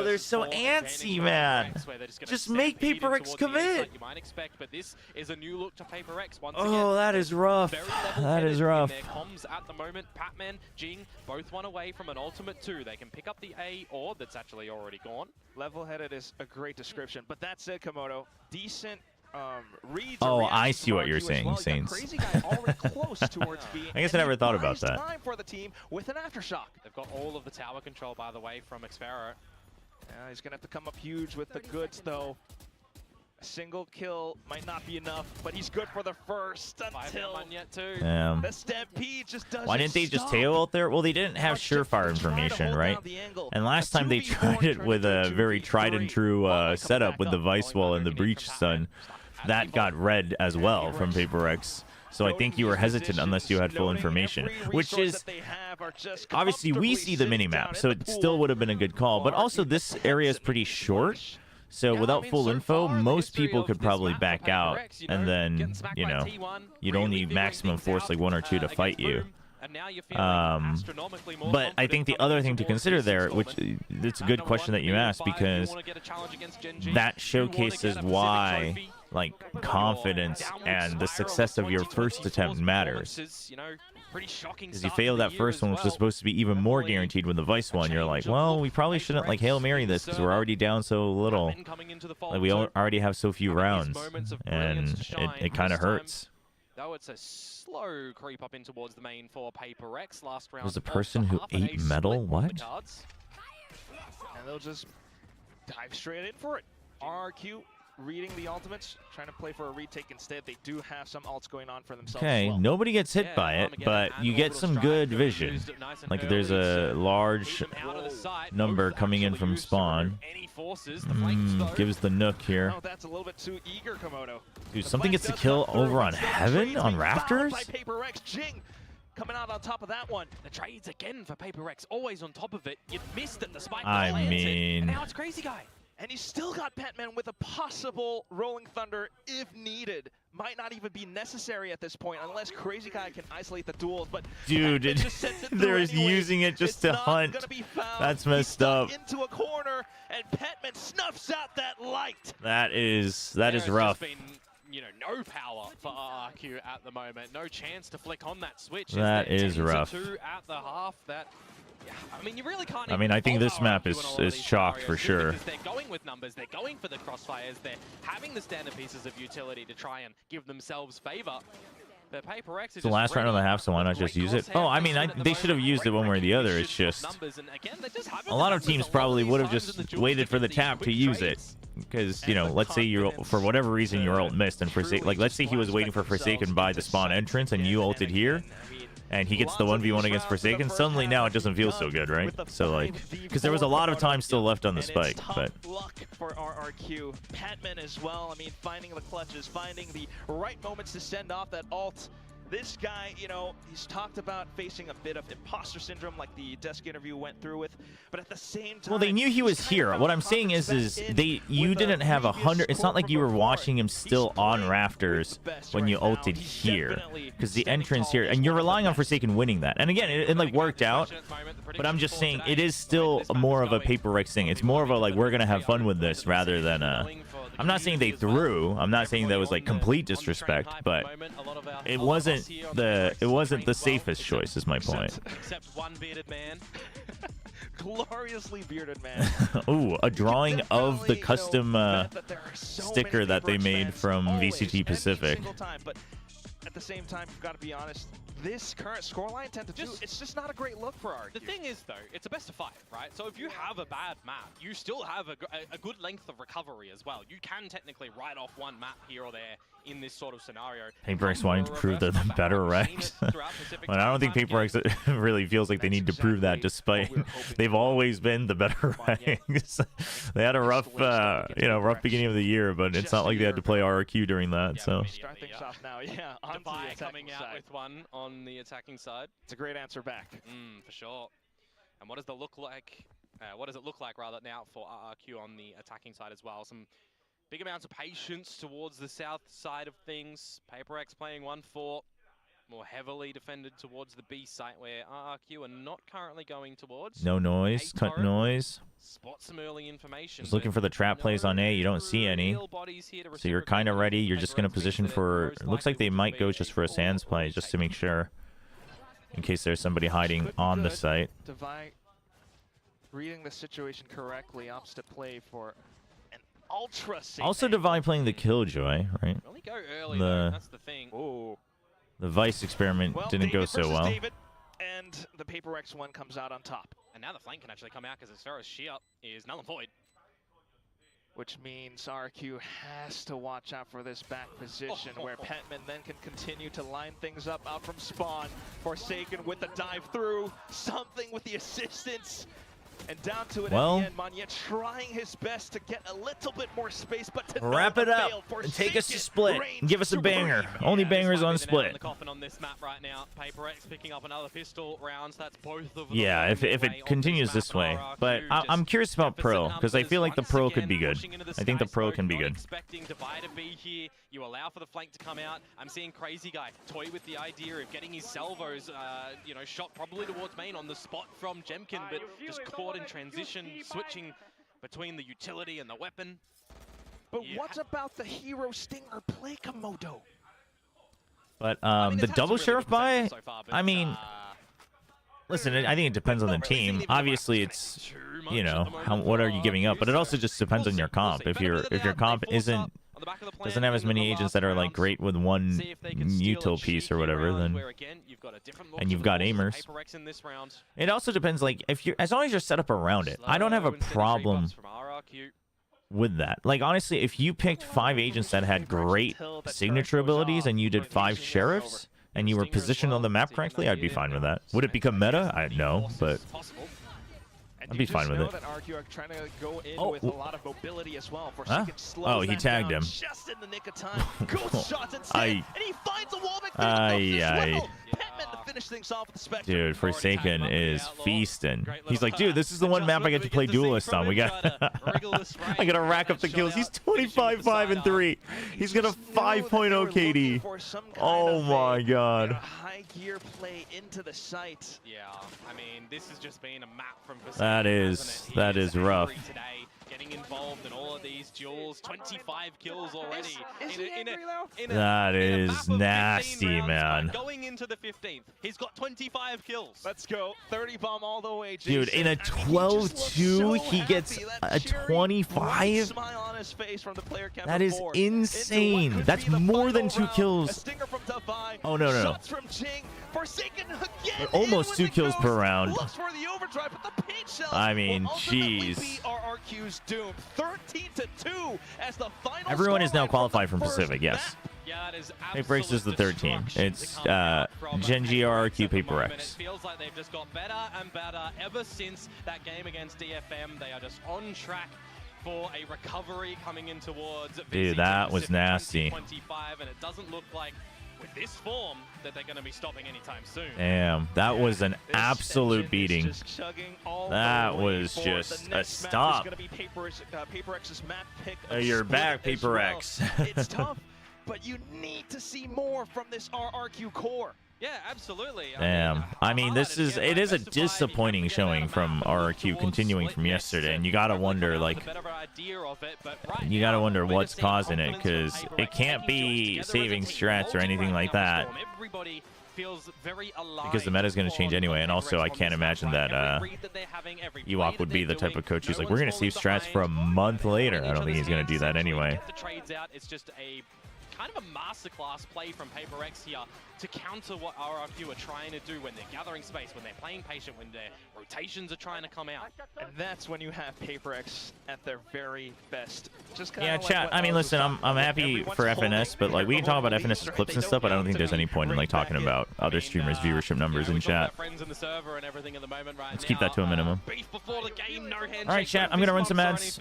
they're so antsy, man. Just make PRX commit. You might expect, but this is a new look to PRX once Oh, again. that is rough. That is rough. Their comms at the moment, Patman, Jing, both one away from an ultimate 2. They can pick up the A orb that's actually already gone. Level-headed is a great description, but that said, Komodo, decent reads. Oh, I see what you're saying, Saints. Crazy guy already close towards B. I guess I never thought about that. Time for the team with an aftershock. They've got all of the tower control, by the way, from Xfero. Yeah, he's gonna have to come up huge with the goods, though. A single kill might not be enough, but he's good for the first until the Stampede just doesn't Why didn't they just stop. tail out there? Well, they didn't have surefire information, right? And last time they tried it with a very tried and true setup with the Vice Wall and the Breach Stun. That got read as well from PRX. So I think you were hesitant unless you had full information, which is obviously we see the minimap, so it still would have been a good call. But also this area is pretty short. So without full info, most people could probably back out, and then, you know, you'd only maximum force like 1 or 2 to fight you. But I think the other thing to consider there, which it's a good question that you asked, because that showcases why, like, confidence and the success of your first attempt matters. Because you failed that first one, which was supposed to be even more guaranteed with the Vice one. You're like, well, we probably shouldn't like Hail Mary this because we're already down so little. Like, we already have so few rounds, and it kind of hurts. Though it's a slow creep up in towards the main for PRX. Last round Was the person who ate metal? What? And they'll just dive straight in for it. RRQ reading the ultimates, trying to play for a retake instead. They do have some ults going on for themselves. Okay, as well. nobody gets hit by it, but you get some good vision. Like, there's a large number coming in from spawn. Gives the Nook here. Oh, that's a little bit too eager, Komodo. Dude, something gets the kill over on Heaven on Rafters? By PRX, Jing coming out on top of that one. The trades again for PRX, always on top of it. You missed it, the spike I lands it, mean... and now it's Crazy Guy. And he's still got Petman with a possible Rolling Thunder if needed. Might not even be necessary at this point unless Crazy Guy can isolate the duels. But dude, they're using it just to hunt. That's messed up. Into a corner, and Petman snuffs out that light. That is rough. Been, you know, no power for RRQ at the moment. No chance to flick on that switch. That is rough. 2 at the half. That. Yeah, I mean, you really can't. I mean, I think this map is chalk for sure. Because they're going with numbers, they're going for the crossfires, they're having the standard pieces of utility to try and give themselves favor. But PRX is it's the last round of the half, so why not just use it? Oh, I mean, they should have used it one way or the other. It's just a lot of teams probably would have just waited for the tap to use it. Because, you know, let's say you're, for whatever reason, your ult missed, and Forsaken, like, let's say he was waiting for Forsaken by the spawn entrance, and you ulted here, and he gets the 1v1 against Forsaken, suddenly now it doesn't feel so good, right? So, like, because there was a lot of time still left on the spike, but... luck for RRQ. Patman as well, I mean, finding the clutches, finding the right moments to send off that ult. This guy, you know, he's talked about facing a bit of imposter syndrome like the desk interview went through with, but at the same time... Well, they knew he was here. What I'm saying is you didn't have 100... It's not like you were watching him still on Rafters when you ulted here, because the entrance here... And you're relying on Forsaken winning that. And again, it like, worked out, but I'm just saying it is still more of a PRX thing. It's more of a, like, we're going to have fun with this rather than... I'm not saying they threw. I'm not saying that was like complete disrespect, but it wasn't the safest choice. Is my point. Except one bearded man. Gloriously bearded man. Ooh, a drawing of the custom sticker that they made from VCT Pacific. But at the same time, you've got to be honest. This current scoreline, 10-2, it's just not a great look for RRQ. The thing is, though, it's a best of 5, right? So if you have a bad map, you still have a good length of recovery as well. You can technically write off one map here or there in this sort of scenario. PRX wanting to prove they're the better Rex. But I don't think PRX really feels like they need to prove that, despite they've always been the better Rex. They had a rough, rough beginning of the year, but it's not like they had to play RRQ during that. So start things off now. Yeah, onto the Defy attacking coming out side. with one on the attacking side. It's a great answer back. For sure. And what does it look like? What does it look like rather now for RRQ on the attacking side as well? Some big amounts of patience towards the south side of things. PRX playing 1-4, more heavily defended towards the B site where RRQ are not currently going towards. No noise. Cut Torrent. noise. Spot some early information. Just looking for the trap plays on A. You don't see any. So you're kind of ready. You're just going to position for... It looks like they might go just for a Sands play, just to make sure. In case there's somebody hiding on the site. Devi reading the situation correctly, opts to play for an ultra safe. Also, Devi playing the Killjoy, right? Only go early, though. That's the thing. Oh. The Vice experiment didn't David go so versus well. David, and the PRX one comes out on top. And now the flank can actually come out because Asfero's shear is null and void. Which means RRQ has to watch out for this back position where Petman then can continue to line things up out from spawn. Forsaken with the dive through, something with the assistance. And down to it Well, at the end, Manya trying his best to get a little bit more space, but to wrap no it up avail. and take us to Forsaken split reigns and give us a banger. supreme. Only Yeah, bangers this might on be the nail in split. the coffin on this map right now. PRX picking up another pistol rounds. That's both of them. Yeah, if it continues this way. But I'm curious about Pro, because I feel like the Pro could be good. I think the Pro can be good. Expecting Divide to be here. You allow for the flank to come out. I'm seeing Crazy Guy toy with the idea of getting his salvos, you know, shot probably towards main on the spot from Jemkin, but just caught in transition, switching between the utility and the weapon. But what about the hero Stinger play, Komodo? But I mean, the they've had double some really sheriff good buy, possessions so far, but, I mean, listen, I think it depends on the team. Obviously, it's, you know, what are you giving up? But it also just depends on your comp. If your comp doesn't have as many agents that are like great with one util piece or whatever, then and you've got aimers. It also depends, like, if you, as long as you're set up around it. I don't have a problem with that. Like, honestly, if you picked 5 agents that had great signature abilities and you did 5 sheriffs and you were positioned on the map correctly, I'd be fine with that. Would it become meta? I know, but I'd be fine with it. That RRQ are trying to go in with a lot of mobility as well. Huh? Oh, he tagged him. Just in the nick of time. Ghost shots instead, and he finds a wallbang as well. Petman to finish things off with the Spectre. Dude, Forsaken is feasting. He's like, dude, this is the one map I get to play duelist on. We got I gotta rack up the kills. He's 25-5-3. He's got a 5.0 KD. Oh my god. High gear play into the site. Yeah, I mean, this has just been a map from That is rough. Today, getting involved in all of these duels, 25 kills already. Is he angry though? That is nasty, man. Going into the 15th, he's got 25 kills. Let's go. 30 bomb all the way, Dude, in a 12-2, he gets a 25? Smile on his face from the player count. That is insane. That's more than 2 kills. Oh, no. Shots from Jing. Forsaken again. Almost 2 kills per round. Looks for the overdrive, but the paint shells I mean, will ultimately jeez. be RRQ's doom. 13-2 as the final. Everyone is now scoreline qualified from from the Pacific, first yes. map. Yeah, that is PRX is the third team. It's Genji, RRQ, PRX. It feels like they've just got better and better ever since that game against DFM. They are just on track for a recovery coming in towards Dude, that was nasty. 2025, and it doesn't look like with this form that they're going to be stopping anytime soon. Damn, that was an This absolute engine is beating. just chugging all That the way was forward. just The a next map stop. is gonna be PRX's map pick of You're Split back, as well. PRX. It's tough, but you need to see more from this RRQ core. Yeah, absolutely. Damn. I mean, it is a disappointing showing from RRQ continuing from yesterday, and you gotta wonder, like, you gotta wonder what's causing it, because it can't be saving strats or anything like that, because the meta's gonna change anyway. And also, I can't imagine that Ewok would be the type of coach who's like, we're gonna save strats for a month later. I don't think he's gonna do that anyway. The trades out. It's just a kind of a masterclass play from PRX here to counter what RRQ are trying to do when they're gathering space, when they're playing patient, when their rotations are trying to come out. And that's when you have PRX at their very best. Just Yeah, chat. I mean, listen, I'm happy for FNS, but like we can talk about FNS's clips and stuff, but I don't think there's any point in like talking about other streamers' viewership numbers in chat. Let's keep that to a minimum. All right, chat. I'm gonna run some ads,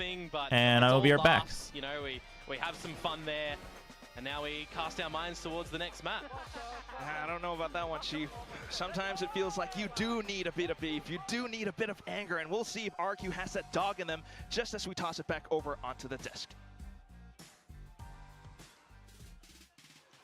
and I will be right back. You know, we have some fun there. And now we cast our minds towards the next map. I don't know about that one, Chief. Sometimes it feels like you do need a bit of beef, you do need a bit of anger, and we'll see if RRQ has that dog in them just as we toss it back over onto the disc.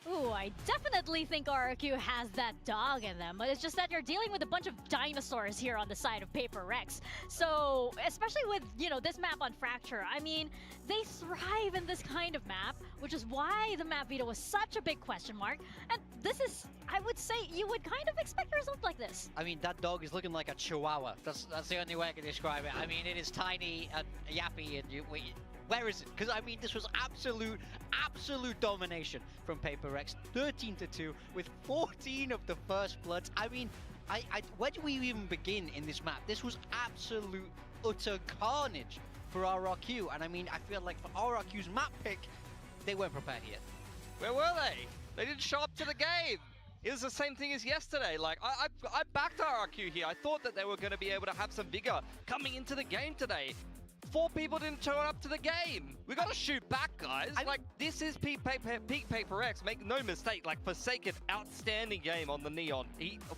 Ooh, I definitely think RRQ has that dog in them, but it's just that you're dealing with a bunch of dinosaurs here on the side of PRX. So, especially with, you know, this map on Fracture, I mean, they thrive in this kind of map, which is why the map veto was such a big question mark. And this is, I would say, you would kind of expect a result like this. I mean, that dog is looking like a chihuahua. That's the only way I can describe it. I mean, it is tiny and yappy, and where is it? Because I mean, this was absolute domination from PRX, 13-2 with 14 of the first bloods. I mean, where do we even begin in this map? This was absolute utter carnage for RRQ, and I mean, I feel like for RRQ's map pick, they weren't prepared yet. Where were they? They didn't show up to the game. It was the same thing as yesterday. Like, I backed RRQ here. I thought that they were going to be able to have some vigor coming into the game today. 4 people didn't turn up to the game. We got to shoot back, guys. Like, this is peak PRX. Make no mistake. Like, Forsaken, outstanding game on the Neon.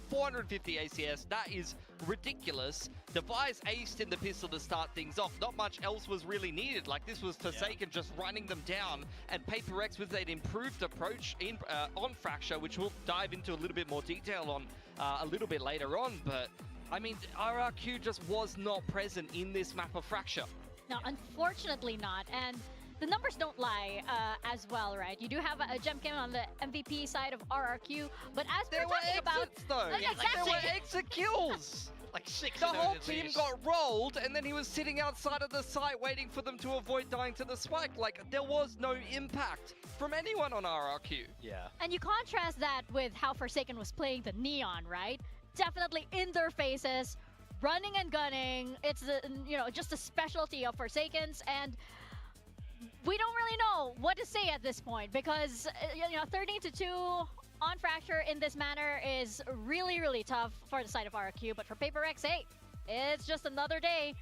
450 ACS. That is ridiculous. Device aced in the pistol to start things off. Not much else was really needed. Like, this was Forsaken just running them down. And PRX with an improved approach in on Fracture, which we'll dive into a little bit more detail on a little bit later on. But I mean, RRQ just was not present in this map of Fracture. No, unfortunately not. And the numbers don't lie as well, right? You do have a gem cam on the MVP side of RRQ, but as we're talking about... though. Yeah, exactly. There were exit kills. Like 6 The of those whole at team least. got rolled, and then he was sitting outside of the site waiting for them to avoid dying to the spike. Like, there was no impact from anyone on RRQ. Yeah. And you contrast that with how Forsaken was playing the Neon, right? Definitely in their faces, running and gunning. It's the, you know, just a specialty of Forsakens, and we don't really know what to say at this point because you know, 13-2 on Fracture in this manner is really, really tough for the side of RRQ. But for PRX, hey, it's just another day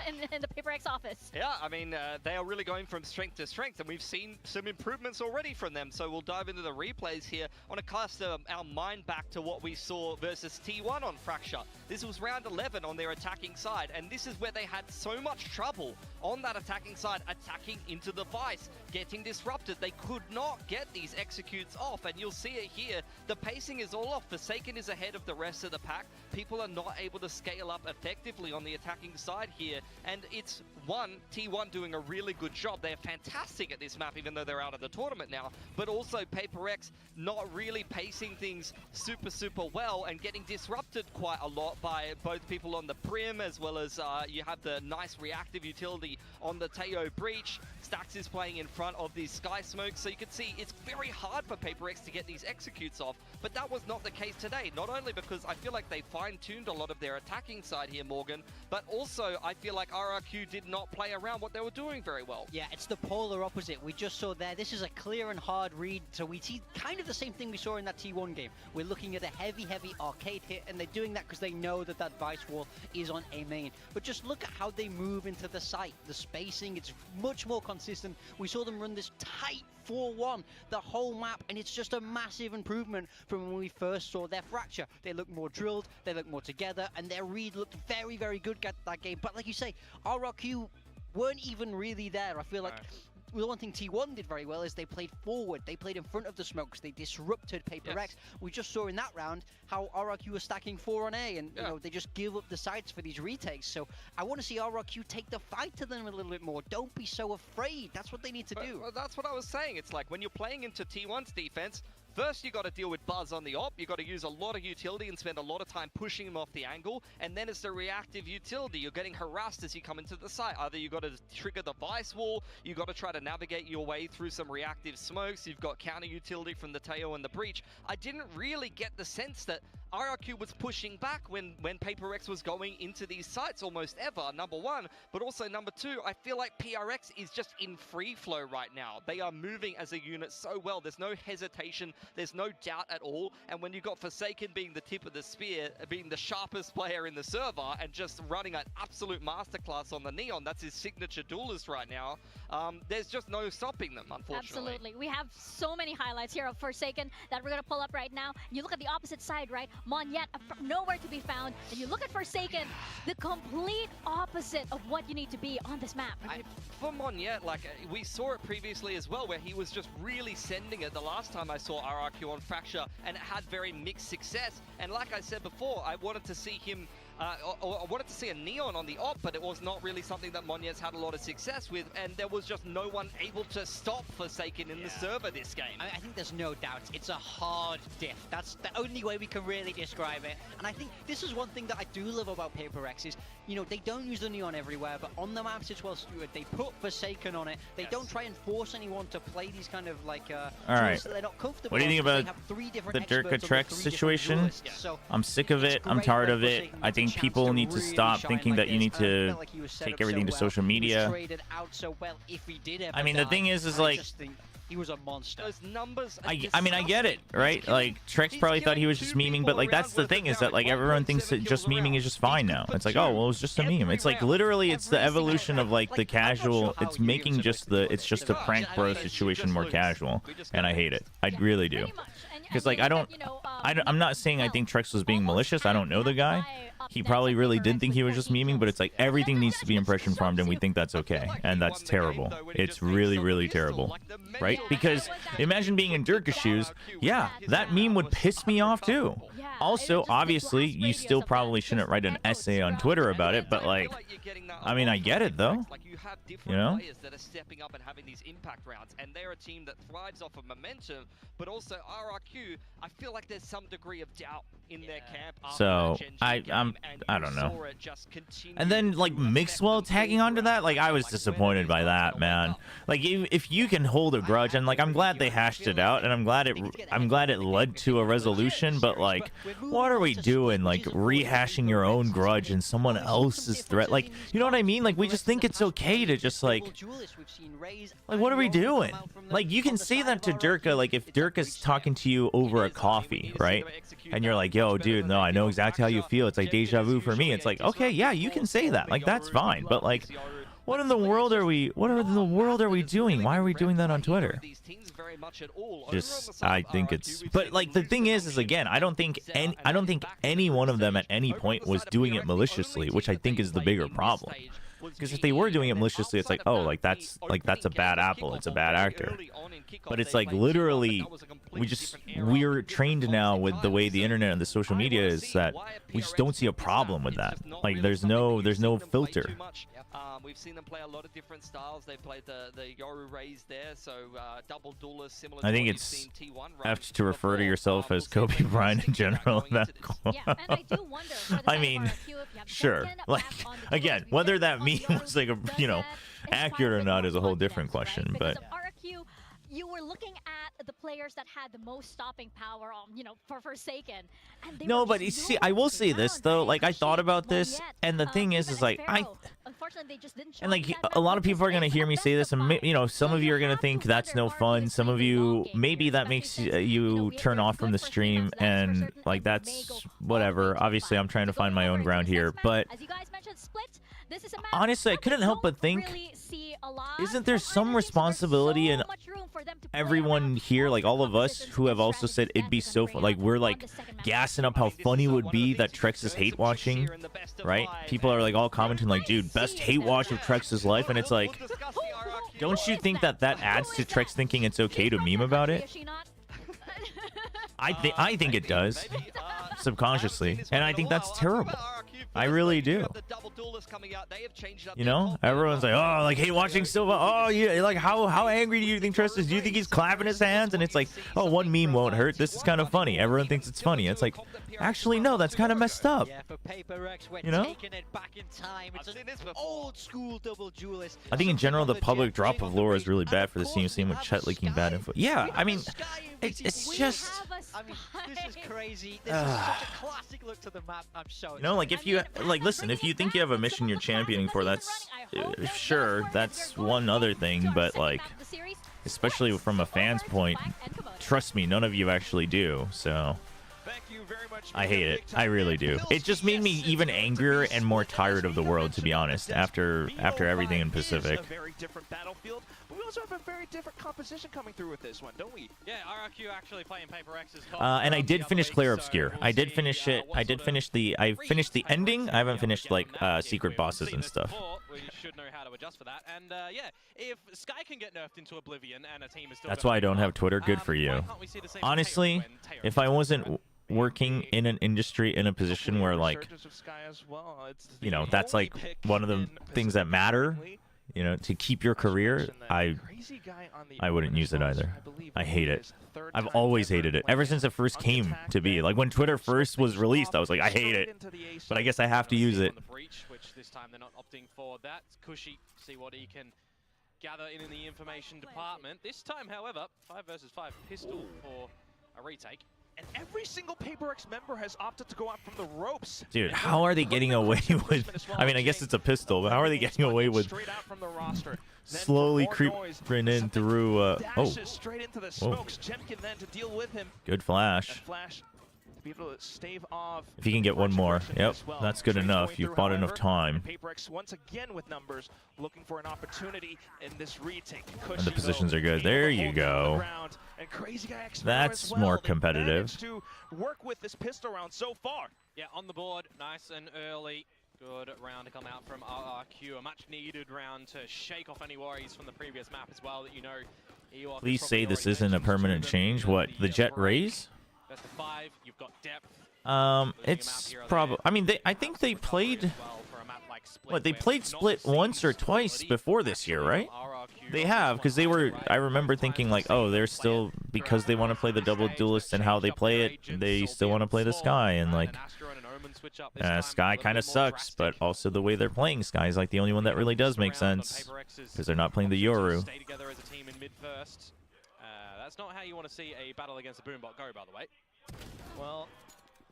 in the PRX office. Yeah, I mean, they are really going from strength to strength, and we've seen some improvements already from them. So we'll dive into the replays here. I want to cast our mind back to what we saw versus T1 on Fracture. This was round 11 on their attacking side, and this is where they had so much trouble on that attacking side, attacking into the Vice, getting disrupted. They could not get these executes off, and you'll see it here. The pacing is all off. Forsaken is ahead of the rest of the pack. People are not able to scale up effectively on the attacking side here, and it's T1 doing a really good job. They're fantastic at this map, even though they're out of the tournament now, but also PRX not really pacing things super well and getting disrupted quite a lot by both people on the Prim, as well as you have the nice reactive utility on the Teo Breach. Stax is playing in front of these Sky Smokes, so you can see it's very hard for PRX to get these executes off, but that was not the case today. Not only because I feel like they fine-tuned a lot of their attacking side here, Morgan, but also I feel like RRQ did not play around what they were doing very well. Yeah, it's the polar opposite. We just saw there, this is a clear and hard read, so we see kind of the same thing we saw in that T1 game. We're looking at a heavy arcade hit, and they're doing that because they know that that Vice wall is on A main. But just look at how they move into the site. The spacing, it's much more consistent. We saw them run this tight 4-1 the whole map, and it's just a massive improvement from when we first saw their Fracture. They look more drilled, they look more together, and their read looked very good at that game. But like you say, RRQ weren't even really there. I feel like the one thing T1 did very well is they played forward. They played in front of the smokes. They disrupted PRX. Yes. We just saw in that round how RRQ was stacking 4 on A, and you know, they just give up the sites for these retakes. So I want to see RRQ take the fight to them a little bit more. Don't be so afraid. That's what they need to do. Well, that's what I was saying. It's like when you're playing into T1's defense, first, you got to deal with Buzz on the op. You got to use a lot of utility and spend a lot of time pushing him off the angle. And then it's the reactive utility. You're getting harassed as you come into the site. Either you got to trigger the Vice wall, you got to try to navigate your way through some reactive smokes. You've got counter utility from the Teo and the Breach. I didn't really get the sense that RRQ was pushing back when PaperX was going into these sites almost ever, number one. But also number two, I feel like PRX is just in free flow right now. They are moving as a unit so well. There's no hesitation. There's no doubt at all. And when you've got Forsaken being the tip of the spear, being the sharpest player in the server, and just running an absolute masterclass on the Neon, that's his signature duelist right now, there's just no stopping them, unfortunately. Absolutely. We have so many highlights here of Forsaken that we're going to pull up right now. You look at the opposite side, right? Monyet, nowhere to be found. And you look at Forsaken, the complete opposite of what you need to be on this map. For Monyet, like, we saw it previously as well, where he was just really sending it the last time I saw RRQ on Fracture, and it had very mixed success. And like I said before, I wanted to see him I wanted to see a Neon on the op, but it was not really something that Monyet's had a lot of success with, and there was just no one able to stop Forsaken in the server this game. I think there's no doubt. It's a hard diff. That's the only way we can really describe it. And I think this is one thing that I do love about PaperX is, you know, they don't use the Neon everywhere, but on the maps it's well suited. They put Forsaken on it. They don't try and force anyone to play these kind of like all right. they're not comfortable. What do you think about the Durka Trex situation? I'm sick of it. I'm tired of it. I think people need to stop thinking that you need to take everything to social media. I mean, the thing is like, he was a monster. Those numbers. I mean, I get it, right? Like, Trex probably thought he was just memeing, but like, that's the thing is that like everyone thinks that just memeing is just fine now. It's like, oh, well, it was just a meme. It's like literally, it's the evolution of like the casual. It's making just the, it's just a prank bro situation more casual, and I hate it. I really do. Because like, I'm not saying I think Trex was being malicious. I don't know the guy. He probably really did think he was just memeing, but it's like everything needs to be impression farmed, and we think that's okay, and that's terrible. It's really, really terrible, right? Because imagine being in Durka's shoes. Yeah, that meme would piss me off too. Also, obviously, you still probably shouldn't write an essay on Twitter about it, but like, I mean, I get it though. You know? Players that are stepping up and having these impact rounds, and they're a team that thrives off of momentum, but also RRQ, I feel like there's some degree of doubt in their camp. So I don't know. And then like Mixwell tagging onto that, like I was disappointed by that, man. Like if you can hold a grudge, and like I'm glad they hashed it out, and I'm glad it led to a resolution, but like what are we doing? Like rehashing your own grudge and someone else's threat, like, you know what I mean? Like we just think it's okay to just like what are we doing? Like you can say that to Durka, like if Durka's talking to you over a coffee, right? And you're like, yo, dude, no, I know exactly how you feel. It's like deja vu for me. It's like, okay, yeah, you can say that. Like that's fine. But like, what in the world are we doing? Why are we doing that on Twitter? Just, I think it's, but like the thing is again, I don't think any one of them at any point was doing it maliciously, which I think is the bigger problem. Because if they were doing it maliciously, it's like, oh, like that's a bad apple, it's a bad actor. But it's like literally, we're trained now with the way the internet and the social media is that we just don't see a problem with that. Like there's no filter. We've seen them play a lot of different styles. They played the Yoru Rays there, so double duelist similar. I think it's apt to refer to yourself as Kobe Bryant in general. I mean, sure. Like again, whether that meme was like a, you know, accurate or not is a whole different question. But you were looking at the players that had the most stopping power on, you know, for Forsaken. And no, but you see, I will say this though, like I thought about this, and the thing is like unfortunately they just didn't show and like a lot of people are gonna hear me say this, and you know, some of you are gonna think that's no fun. Some of you, maybe that makes you turn off from the stream, and like that's whatever. Obviously, I'm trying to find my own ground here, but honestly, I couldn't help but think, isn't there some responsibility in everyone here, like all of us who have also said it'd be so fun, like we're like gassing up how funny it would be that Trex is hate watching, right? People are like all commenting like, dude, best hate watch of Trex's life, and it's like, don't you think that adds to Trex thinking it's okay to meme about it? I think it does, subconsciously, and I think that's terrible. I really do. duelists coming out. They have changed up You know, everyone's like, oh, like, hey, watching Silva. Oh, yeah, like, how angry do you think Trust is? Do you think he's clapping his hands? And it's like, oh, one meme won't hurt. This is kind of funny. Everyone thinks it's funny. It's like, actually, no, that's kind of messed up. Yeah, for PaperX, we're You know? taking it back in time. It's an old school double duelist. I think in general, the public drop of lore is really bad for the team. Same with Chet leaking bad info. Yeah, I mean, it's just. I mean, this is crazy. This is such a classic look to the map. I'm so You know, like if you like, listen, if you think you have a mission you're championing for, that's sure, that's one other thing, but like, especially from a fan's point, trust me, none of you actually do. So I hate it. I really do. It just made me even angrier and more tired of the world, to be honest, after everything in Pacific. A very different battlefield, but we also have a very different composition coming through with this one, don't we? Yeah, RRQ actually playing PaperX's And I did finish Clear Obscure. I did finish it. I finished the ending. I haven't finished like secret bosses and stuff. We should know how to adjust for that. And yeah, if Sky can get nerfed into Oblivion and a team is still That's why I don't have Twitter. Good for you. Honestly, if I wasn't working in an industry in a position where, like, you know, that's like one of the things that matter, you know, to keep your career, I wouldn't use it either. I hate it. I've always hated it ever since it first came to be. Like when Twitter first was released, I was like, I hate it, but I guess I have to use it. Which this time they're not opting for that. Cushy, see what he can gather in the information department. This time, however, 5 versus 5 pistol for a retake. And every single PaperX member has opted to go out from the ropes. Dude, how are they getting away with... I mean, I guess it's a pistol, but how are they getting away with slowly creeping in through... Oh. Straight into the smokes. Jemkin then to deal with him. Good flash. To be able to stave off. If he can get one more. Yep, that's good enough. You've bought enough time. PaperX once again with numbers, looking for an opportunity in this retake. And the positions are good. There you go. And Crazy Guy That's more competitive. To work with this pistol round so far. Yeah, on the board, nice and early. Good round to come out from RRQ. A much needed round to shake off any worries from the previous map as well that you know. Please say this isn't a permanent change. What, the jet raise? Best of 5, you've got depth. It's probably. I mean, I think they played. What, they played Split once or twice before this year, right? They have, because they were. I remember thinking like, oh, they're still, because they want to play the double duelist and how they play it, they still want to play the Sky, and like, Sky kind of sucks, but also the way they're playing Sky is like the only one that really does make sense, because they're not playing the Yoru. Stay together as a team in mid first. That's not how you want to see a battle against a Boombot go, by the way. Well,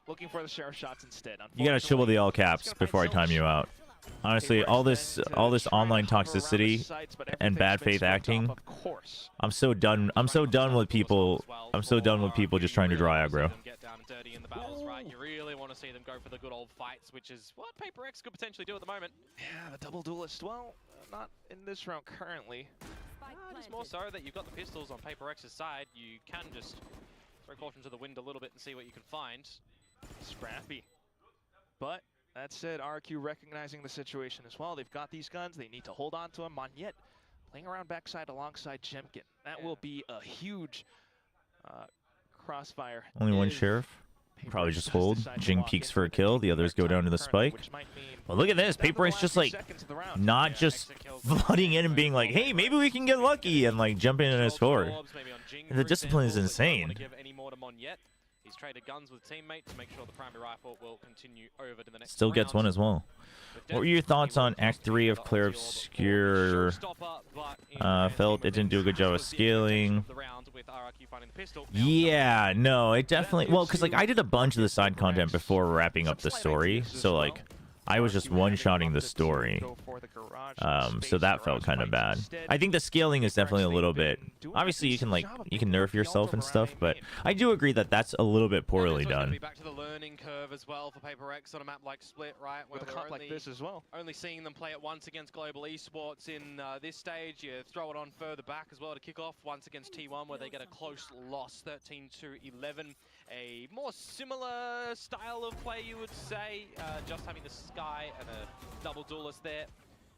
looking for the share shots instead. You gotta chill with the all caps before I time you out. Honestly, all this online toxicity and bad faith acting, I'm so done. I'm so done with people. I'm so done with people just trying to draw aggro. Get down and dirty in the battles, right? You really want to see them go for the good old fights, which is what PaperX could potentially do at the moment. Yeah, the double duelist. Well, not in this round currently. It's more so that you've got the pistols on PaperX's side. You can just throw caution to the wind a little bit and see what you can find. Scrappy. But that said, RRQ recognizing the situation as well. They've got these guns. They need to hold on to them. Monyet playing around backside alongside Jemkin. That will be a huge crossfire. Only one sheriff. Probably just hold. Jing peeks for a kill. The others go down to the spike. Well, look at this. PaperX just like not just flooding in and being like, hey, maybe we can get lucky and like jumping in his forward. The discipline is insane. He's traded guns with teammate to make sure the primary rifle will continue over to the next Still gets one as well. What were your thoughts on Act 3 of Clear Obscure? Felt it didn't do a good job of scaling. Yeah, no, it definitely... Well, because like I did a bunch of the side content before wrapping up the story, so like I was just one-shotting the story. So that felt kind of bad. I think the scaling is definitely a little bit... Obviously, you can nerf yourself and stuff, but I do agree that that's a little bit poorly done. Back to the learning curve as well for PaperX on a map like Split, right? With a comp like this as well. Only seeing them play it once against Global Esports in this stage. You throw it on further back as well to kick off once against T1, where they get a close loss, 13-11. A more similar style of play, you would say, just having the Sky and a double duelist there.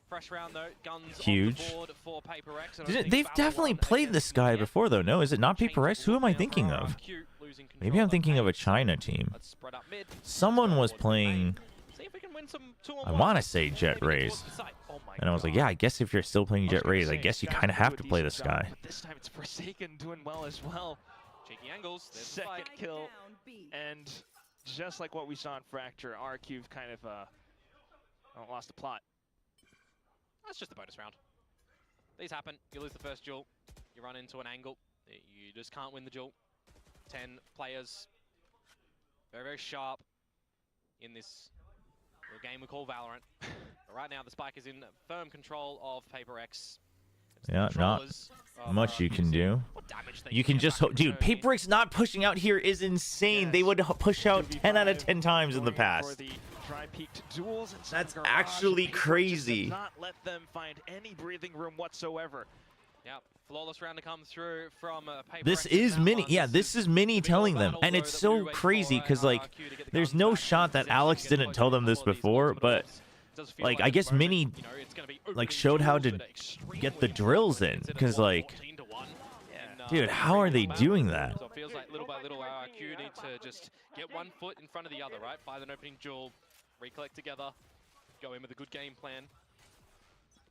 Fresh round though, guns huge. on the board for PaperX. They've definitely played this guy before though, no? Is it not PaperX? Who am I thinking of? Maybe I'm thinking of a China team. Someone was playing... win some 2-on-1. I want to say Jet Rays. Oh my And I was like, God. yeah, I guess if you're still playing I was Jet gonna Rays, I say, guess you Sky kind of will have do to a play the decent job, Sky. but this time it's Forsaken doing well as well. Cheeky angles. There's the Second fight. kill, and just like what we saw in Fracture, RRQ kind of lost the plot. That's just the bonus round. These happen. You lose the first duel. You run into an angle. You just can't win the duel. 10 players. Very, very sharp in this little game we call Valorant. But right now, the Spike is in firm control of PRX. Yeah, not much you can do. You can just hope. Dude, PRX not pushing out here is insane. They would push out 10 out of 10 times in the past. That's actually crazy. Not let them find any breathing room whatsoever. Yep, flawless round to come through from This is Mini. Yeah, this is Mini telling them. And it's so crazy because, like, there's no shot that Alex didn't tell them this before, but, like, I guess Mini, like, showed how to get the drills in. Because, like, dude, how are they doing that? So it feels like little by little RRQ need to just get one foot in front of the other, right? Find an opening duel, recollect together, go in with a good game plan.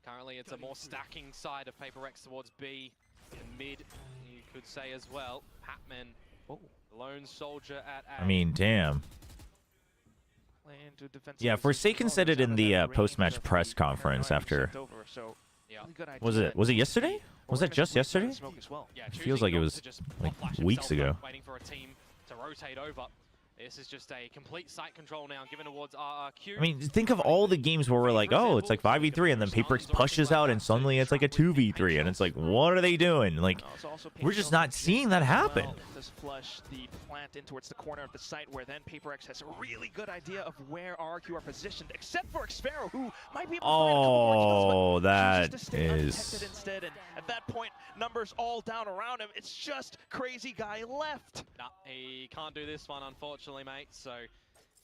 Currently, it's a more stacking side of PRX towards B. In mid, you could say as well. Patman, lone soldier at A. I mean, damn. Yeah, Forsaken said it in the post-match press conference after. Was it yesterday? Was that just yesterday? Yeah, It feels like it was like weeks ago. Waiting for a team to rotate over. This is just a complete site control now given towards RRQ. I mean, think of all the games where we're like, oh, it's like 5v3, and then PRX pushes out, and suddenly it's like a 2v3, and it's like, what are they doing? Like, we're just not seeing that happen. Does flush the plant in towards the corner of the site, where then PRX has a really good idea of where RRQ are positioned, except for Xfero, who might be able to find a couple more kills, but that chooses to stay is. undetected instead. And at that point, numbers all down around him. It's just crazy guy left. Nah, he can't do this one, unfortunately, mate. So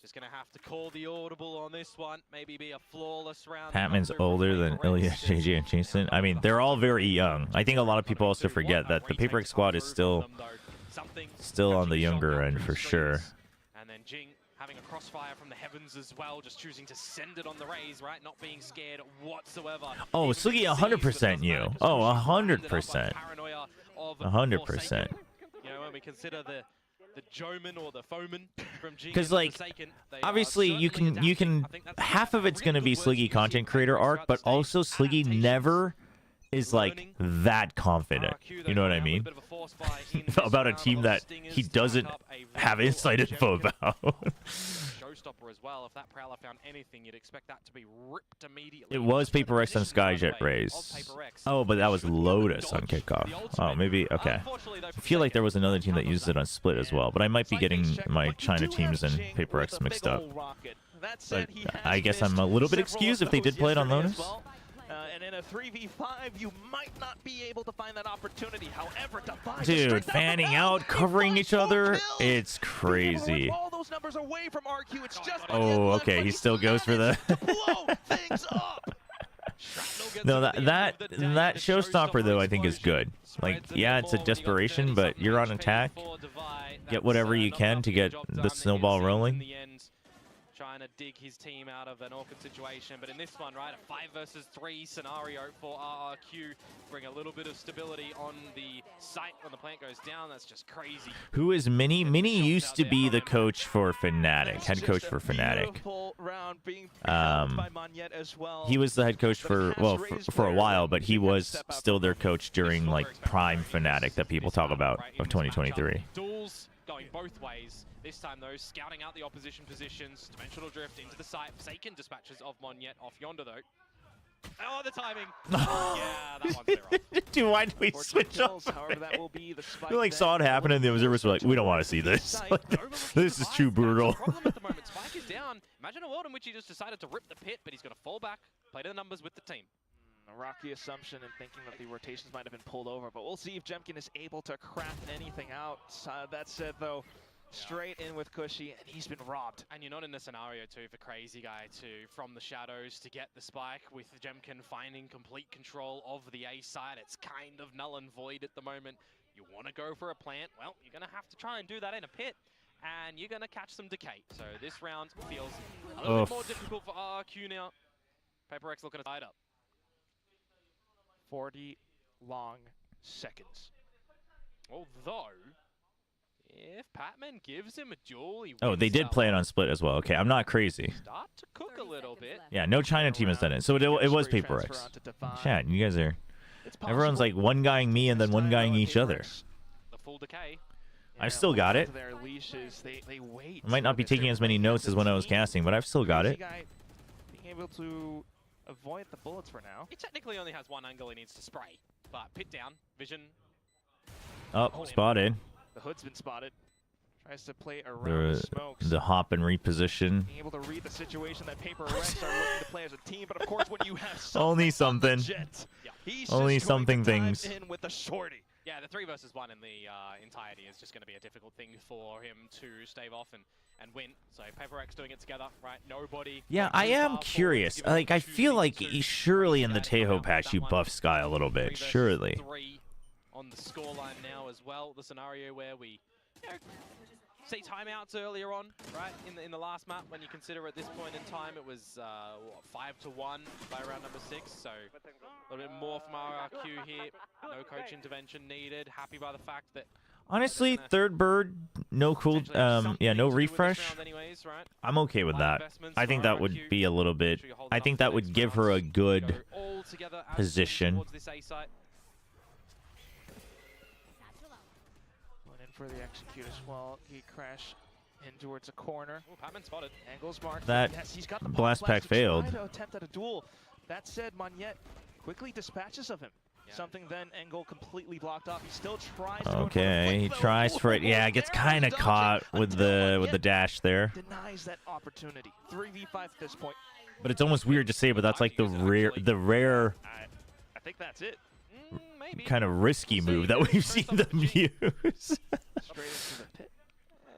just going to have to call the audible on this one. Maybe be a flawless round. Patman's older than Ilya, JJ, and Jason. I mean, they're all very young. I think a lot of people also forget that the PRX squad is still on the younger end for sure. And then Jing having a crossfire from the heavens as well, just choosing to send it on the raise, right? Not being scared whatsoever. Oh, Sugi 100% knew. Oh, 100%. 100%. You know, when we consider the Joman or the Foeman from Jing, because like obviously you can half of it's going to be Sliggy content creator arc, but also Sliggy never is like that confident, you know what I mean, about a team that he doesn't have inside info about. Showstopper as well. If that Prowler found anything, you'd expect that to be ripped immediately. It was PRX on Skyjet Rays. Oh, but that was Lotus on kickoff. Oh, maybe, okay. I feel like there was another team that used it on Split as well, but I might be getting my China teams and PRX mixed up. But I guess I'm a little bit excused if they did play it on Lotus. And in a 3v5, you might not be able to find that opportunity. However, dude, fanning out, covering each other, it's crazy. All those numbers away from RQ. It's just okay, he still goes for the. No, that showstopper though I think is good. Like, yeah, it's a desperation, but you're on attack. Get whatever you can to get the snowball rolling. Trying to dig his team out of an awkward situation, but in this one, right, a 5 versus 3 scenario for RRQ, bring a little bit of stability on the site when the plant goes down. That's just crazy. Who is Mini? Mini used to be the coach for Fnatic, head coach for Fnatic. He was the head coach for, well, for a while, but he was still their coach during like prime Fnatic that people talk about of 2023. Duels going both ways. This time, though, scouting out the opposition positions. Dimensional drift into the site. Forsaken dispatches of Monyet off yonder, though. Oh, the timing. Yeah, that one's there off. Dude, why did we switch off? We like saw it happen, and the observers were like, "We don't want to see this. Like, this is too brutal." Problem at the moment. Spike is down. Imagine a world in which he just decided to rip the pit, but he's going to fall back, play to the numbers with the team. A rocky assumption and thinking that the rotations might have been pulled over, but we'll see if Jemkin is able to craft anything out. That said, though, straight in with Cushy, and he's been robbed. And you're not in the scenario, too, for Crazy Guy to, from the shadows, to get the spike with Jemkin finding complete control of the A side. It's kind of null and void at the moment. You want to go for a plant? Well, you're going to have to try and do that in a pit. and you're going to catch some decay. So this round feels a little bit more difficult for RRQ now. PaperX looking to tie it up. 40 long seconds. Although, if Patman gives him a duel, he Oh, they wins did that play it one. on split as well. Okay, I'm not crazy. Start to cook a little bit. Yeah, no China team has done it. So it was PaperX. Chat, you guys are... Everyone's like one-guying me and then one-guying each other. The full decay. I've still got it. Their leashes, they wait. I might not be taking as many notes as when I was casting, but I've still got it. Being able to avoid the bullets for now. He technically only has one angle he needs to spray, but pit down, vision. Oh, spotted. The hood's been spotted. Tries to play around the smokes. The hop and reposition. Being able to read the situation that PaperX are looking to play as a team, but of course when you have Only something. Jet, he's Only just going something to dive things. in with a shorty. Yeah, the 3 versus 1 in the entirety is just going to be a difficult thing for him to stave off and win. So PaperX doing it together, right? Nobody. Yeah, I am curious. Like, I feel like surely in the Tejo patch you buff Sky a little bit. Surely. 3 on the scoreline now as well. The scenario where we see timeouts earlier on, right? In the last map, when you consider at this point in time, it was what, 5-1 by round number 6. So a little bit more from RRQ here. No coach intervention needed. Happy by the fact that. Honestly, third bird, no cool, yeah, no refresh. Anyways, right? I'm okay with that. I think that would be a little bit. I think that would give her a good position. Towards this A site. Going in for the execute as well. Gate crash in towards a corner. Oh, Patman spotted. Angles marked. That yes, he's got the blast pack to failed. try to attempt at a duel. That said, Monette quickly dispatches of him. Yeah. Something then Engel completely blocked off. He still tries to go Okay, he for the tries for it. Yeah, gets kind of caught with the dash there. Denies that opportunity. 3v5 at this point. But it's almost weird to say, but that's like the rare I think that's it. Maybe. kind of risky move that we've seen them use. Straight into the pit.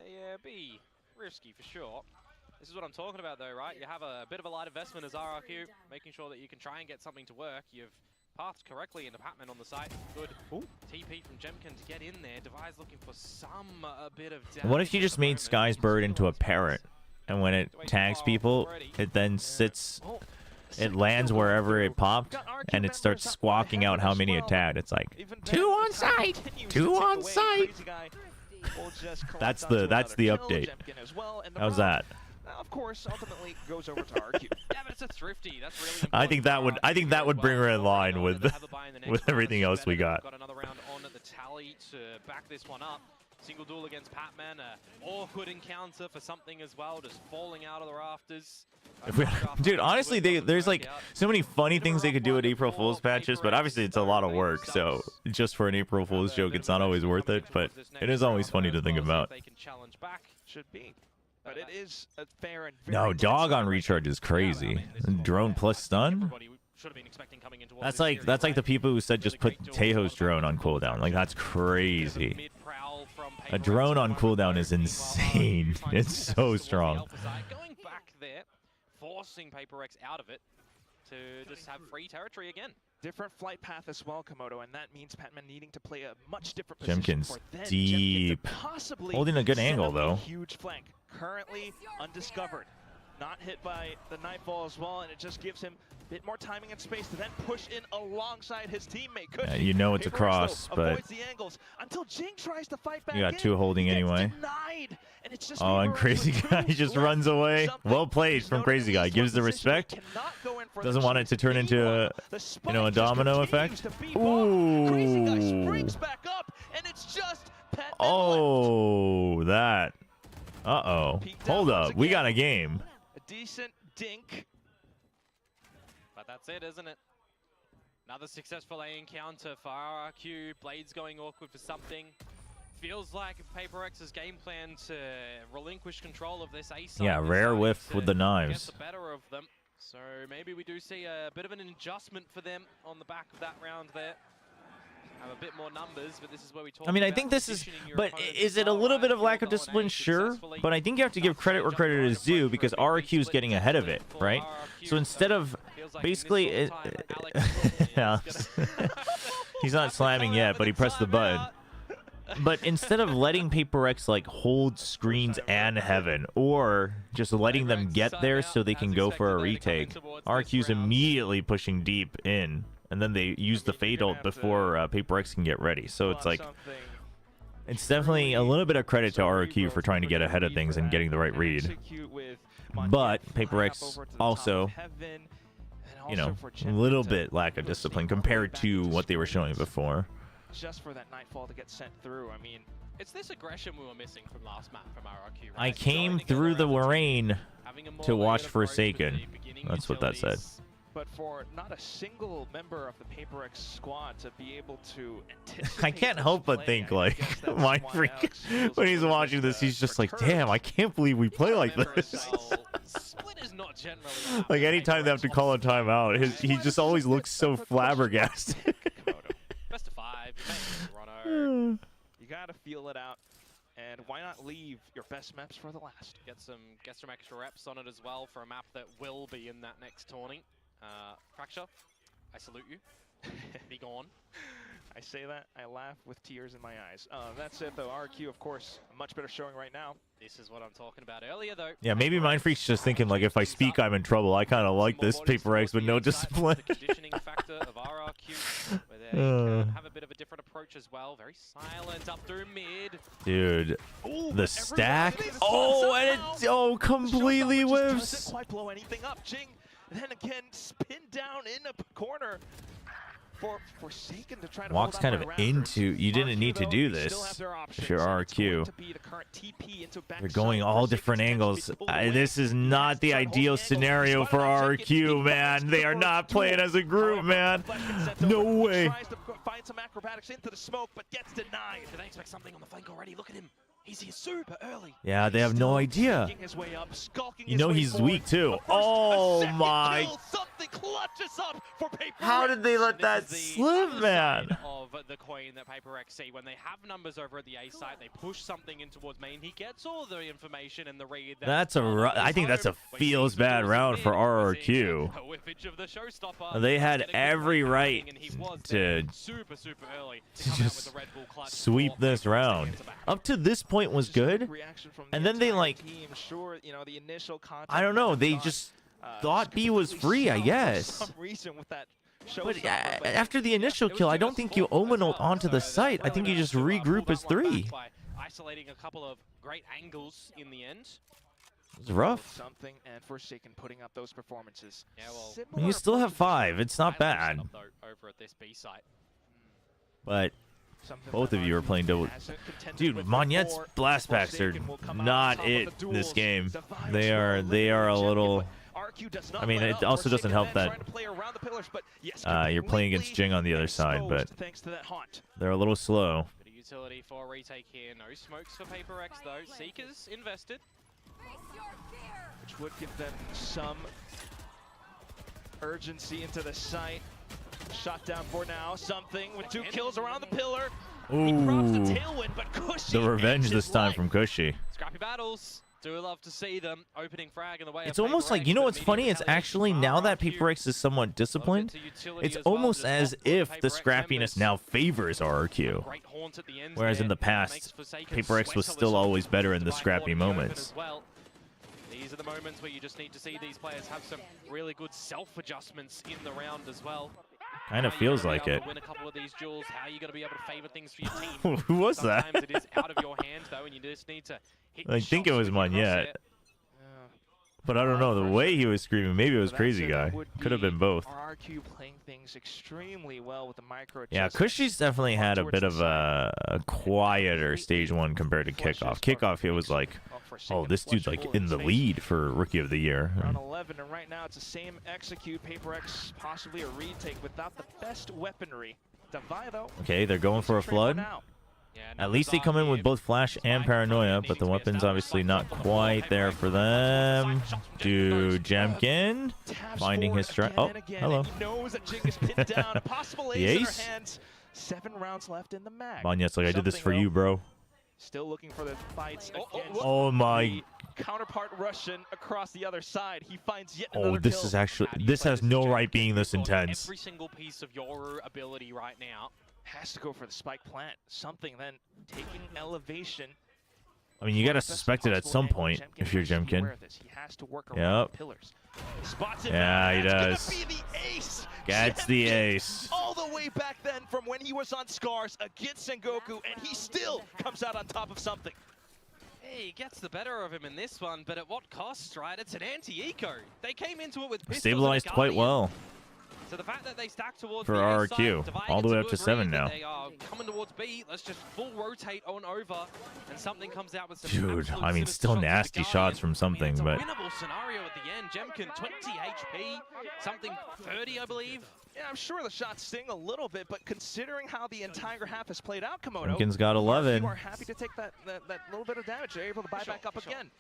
Yeah, be risky for sure. This is what I'm talking about though, right? You have a bit of a light investment as RRQ, making sure that you can try and get something to work. You've pathed correctly into Patman on the site. Good TP from Jemkin to get in there. Devi's looking for some bit of damage. What if you just made Sky's bird into a parrot, and when it tags people, it then sits, it lands wherever it popped, and it starts squawking out how many it tagged. It's like 2 on site, 2 on site. That's the update. How's that? Of course, ultimately goes over to RQ. Yeah, but it's a thrifty. That's really I think that would bring her in line with everything else we got. Got another round on at the tally to back this one up. Single duel against Patman, awkward encounter for something as well, just falling out of the rafters. Dude, honestly, there's like so many funny things they could do with April Fool's patches, but obviously it's a lot of work. So just for an April Fool's joke, it's not always worth it, but it is always funny to think about. They can challenge back. Should be. But it is a fair and No, dog on recharge is crazy. Drone plus stun? That's like the people who said just put Tejo's drone on cooldown. Like, that's crazy. A drone on cooldown is insane. It's so strong. Going back there, forcing PaperX out of it to just have free territory again. Different flight path as well, Komodo, and that means Patman needing to play a much different position. Jemkin's for then deep. Jemkin to possibly Holding a good set angle, up though. A huge flank. Currently undiscovered. Not hit by the Nightfall as well, and it just gives him a bit more timing and space to then push in alongside his teammate. Yeah, you know it's a cross, but the angles until Jing tries to fight back you got 2 holding anyway. Denied, and it's just Oh, and Crazy Guy just runs away. Well played from Crazy Guy. Gives the respect. Doesn't want it to turn into a domino effect. Ooh. Crazy Guy springs back up, and it's just Patman. Oh, that. Uh-oh. Hold up. We got a game. A decent dink. But that's it, isn't it? Another successful A encounter for RRQ. Blades going awkward for something. Feels like PaperX's game plan to relinquish control of this A side. Yeah, rare whiff with the knives. Get the better of them. So maybe we do see a bit of an adjustment for them on the back of that round there. Have a bit more numbers, but this is where we talk. I mean, I think this is, but is it a little bit of lack of discipline? Sure, but I think you have to give credit where credit is due because RRQ is getting ahead of it, right? So instead of basically, yeah, he's not slamming yet, but he pressed the button. But instead of letting PRX like hold screens and heaven, or just letting them get there so they can go for a retake, RRQ's immediately pushing deep in, and then they use the Fade ult before PRX can get ready. So it's like, it's definitely a little bit of credit to RRQ for trying to get ahead of things and getting the right read. But PRX also, you know, a little bit lack of discipline compared to what they were showing before. Just for that Nightfall to get sent through. I mean, it's this aggression we were missing from last map from RRQ. Right? I came through the rain to watch Forsaken. That's what that said. But for not a single member of the PRX squad to be able to anticipate I can't help but think, like, Mind Freak, when he's watching this, he's just like, damn, I can't believe we play like this. Like, anytime they have to call a timeout, he just always looks so flabbergasted. Best of 5, Toronto. You gotta feel it out, and why not leave your best maps for the last? Get some extra reps on it as well for a map that will be in that next tourney. Fracture, I salute you. Be gone. I say that, I laugh with tears in my eyes. That's it though. RRQ, of course, a much better showing right now. This is what I'm talking about earlier though. Yeah, maybe Mind Freak's just thinking, like, if I speak, I'm in trouble. I kind of like this PRX with no discipline. The conditioning factor of RRQ, where they can have a bit of a different approach as well. Very silent up through mid. Dude, the stack. Oh, and it completely whiffs. Doesn't quite blow anything up. Jing, then again, spin down in a corner. For Forsaken to try to Walk's kind of into, you didn't need to do this if you're RRQ. You're going all different angles. This is not the ideal scenario for RRQ, man. They are not playing as a group, man. No way. Tries to find some acrobatics into the smoke, but gets denied. Did they expect something on the flank already? Look at him. He's here super early. Yeah, they have no idea. You know he's weak too. Oh my. How did they let that slip, man? Of the coin that PRX see, when they have numbers over at the A site, they push something in towards main. He gets all the information and the read. That's I think that's a feels bad round for RRQ. They had every right to just sweep this round. Up to this point was good, and then they, like, I don't know, they just thought B was free, I guess. But after the initial kill, I don't think you omen ult onto the site. I think you just regroup as 3. Isolating a couple of great angles in the end. It's rough. Something and Forsaken putting up those performances. Yeah, well, I mean, you still have 5. It's not bad. Over at this B site. But both of you are playing double. Dude, Monyette's blast packs are not it this game. They are a little. I mean, it also doesn't help that you're playing against Jing on the other side, but they're a little slow. Bit of utility for a retake here. No smokes for PRX though. Seekers invested. Which would give them some urgency into the site. Shot down for now. Something with 2 kills around the pillar. Ooh. He drops the tailwind, but Cushy. The revenge this time from Cushy. Scrappy battles. Do love to see them opening frag in the way. It's almost like, you know what's funny? It's actually, now that PRX is somewhat disciplined, it's almost as if the scrappiness now favors RRQ. Whereas in the past, PRX was still always better in the scrappy moments. These are the moments where you just need to see these players have some really good self-adjustments in the round as well. Kind of feels like it. Win a couple of these duels. How are you going to be able to favor things for your team? Who was that? Sometimes it is out of your hands though, and you just need to hit I think it was Monyette. But I don't know, the way he was screaming, maybe it was Crazy Guy. Could have been both. RRQ playing things extremely well with the micro. Yeah, Cushy's definitely had a bit of a quieter stage 1 compared to Kickoff. Kickoff, it was like, oh, this dude's like in the lead for Rookie of the Year. Round 11, and right now it's the same execute. PRX possibly a retake without the best weaponry. Devi, though. Okay, they're going for a flood. At least they come in with both Flash and Paranoia, but the weapon's obviously not quite there for them. Dude, Jemkin finding his strike. Oh, hello. The ace? 7 rounds left in the mag. Monyette's like, I did this for you, bro. Still looking for the fights. Oh my. Counterpart Russian across the other side. He finds yet another this kill. is actually, this has no right being this intense. Every single piece of your ability right now Has to go for the spike plant. Something then taking elevation. I mean, you gotta suspect it at some point if you're Jemkin. He has to work around the pillars. Spots it back. Yeah, he That's does. gonna be the ace. Gets the Jemkin, ace. all the way back then from when he was on Scars against Sengoku, and he still comes out on top of something. He gets the better of him in this one, but at what cost, right? It's an anti-eco. They came into it with pistols. Stabilized and a quite Guardian. well. So the fact that they stack towards For the A RRQ, side, Divide all the way gets up a to good 7 read now. that They are coming towards B. Let's just full rotate on over, and something comes out with some Dude, absolute I mean, sinister still shots with the nasty Guardian. shots from something, it's but a winnable scenario at the end. Jemkin 20 HP, something 30, I believe. Yeah, I'm sure the shots sting a little bit, but considering how the entire half has played out, Komodo, Jemkin's got 11. you are happy to take that little bit of damage. They're able to buy back up again.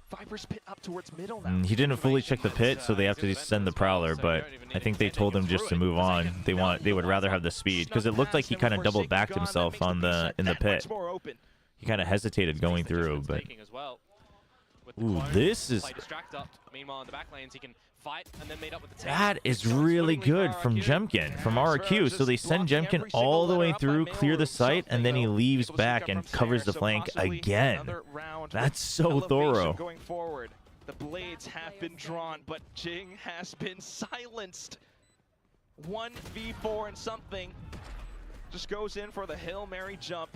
Viper's pit up towards middle now. He didn't fully check the pit, so they have to just send the Prowler, but I think they told him just to move on. They would rather have the speed, because it looked like he kind of double backed himself on in the pit. He kind of hesitated going through, but ooh, this is Meanwhile, in the back lanes, he can fight and then meet up with the that is really good from Jemkin, from RRQ. So they send Jemkin all the way through, clear the site, and then he leaves back and covers the flank again. That's so thorough. Going forward, the blades have been drawn, but Jing has been silenced. 1v4 and something. Just goes in for the Hail Mary jump.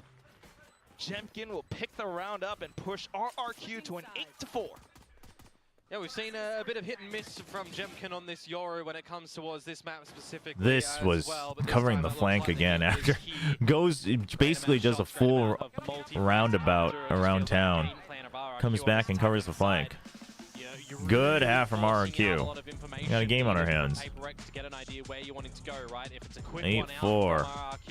Jemkin will pick the round up and push RRQ to an 8-4. Yeah, we've seen a bit of hit and miss from Jemkin on this Yoru when it comes towards this map specifically. This was but covering time the it looks flank like again it after is basically does a full roundabout around town. Comes back and covers the flank. Good half from RRQ. We got a game on our hands. 8-4.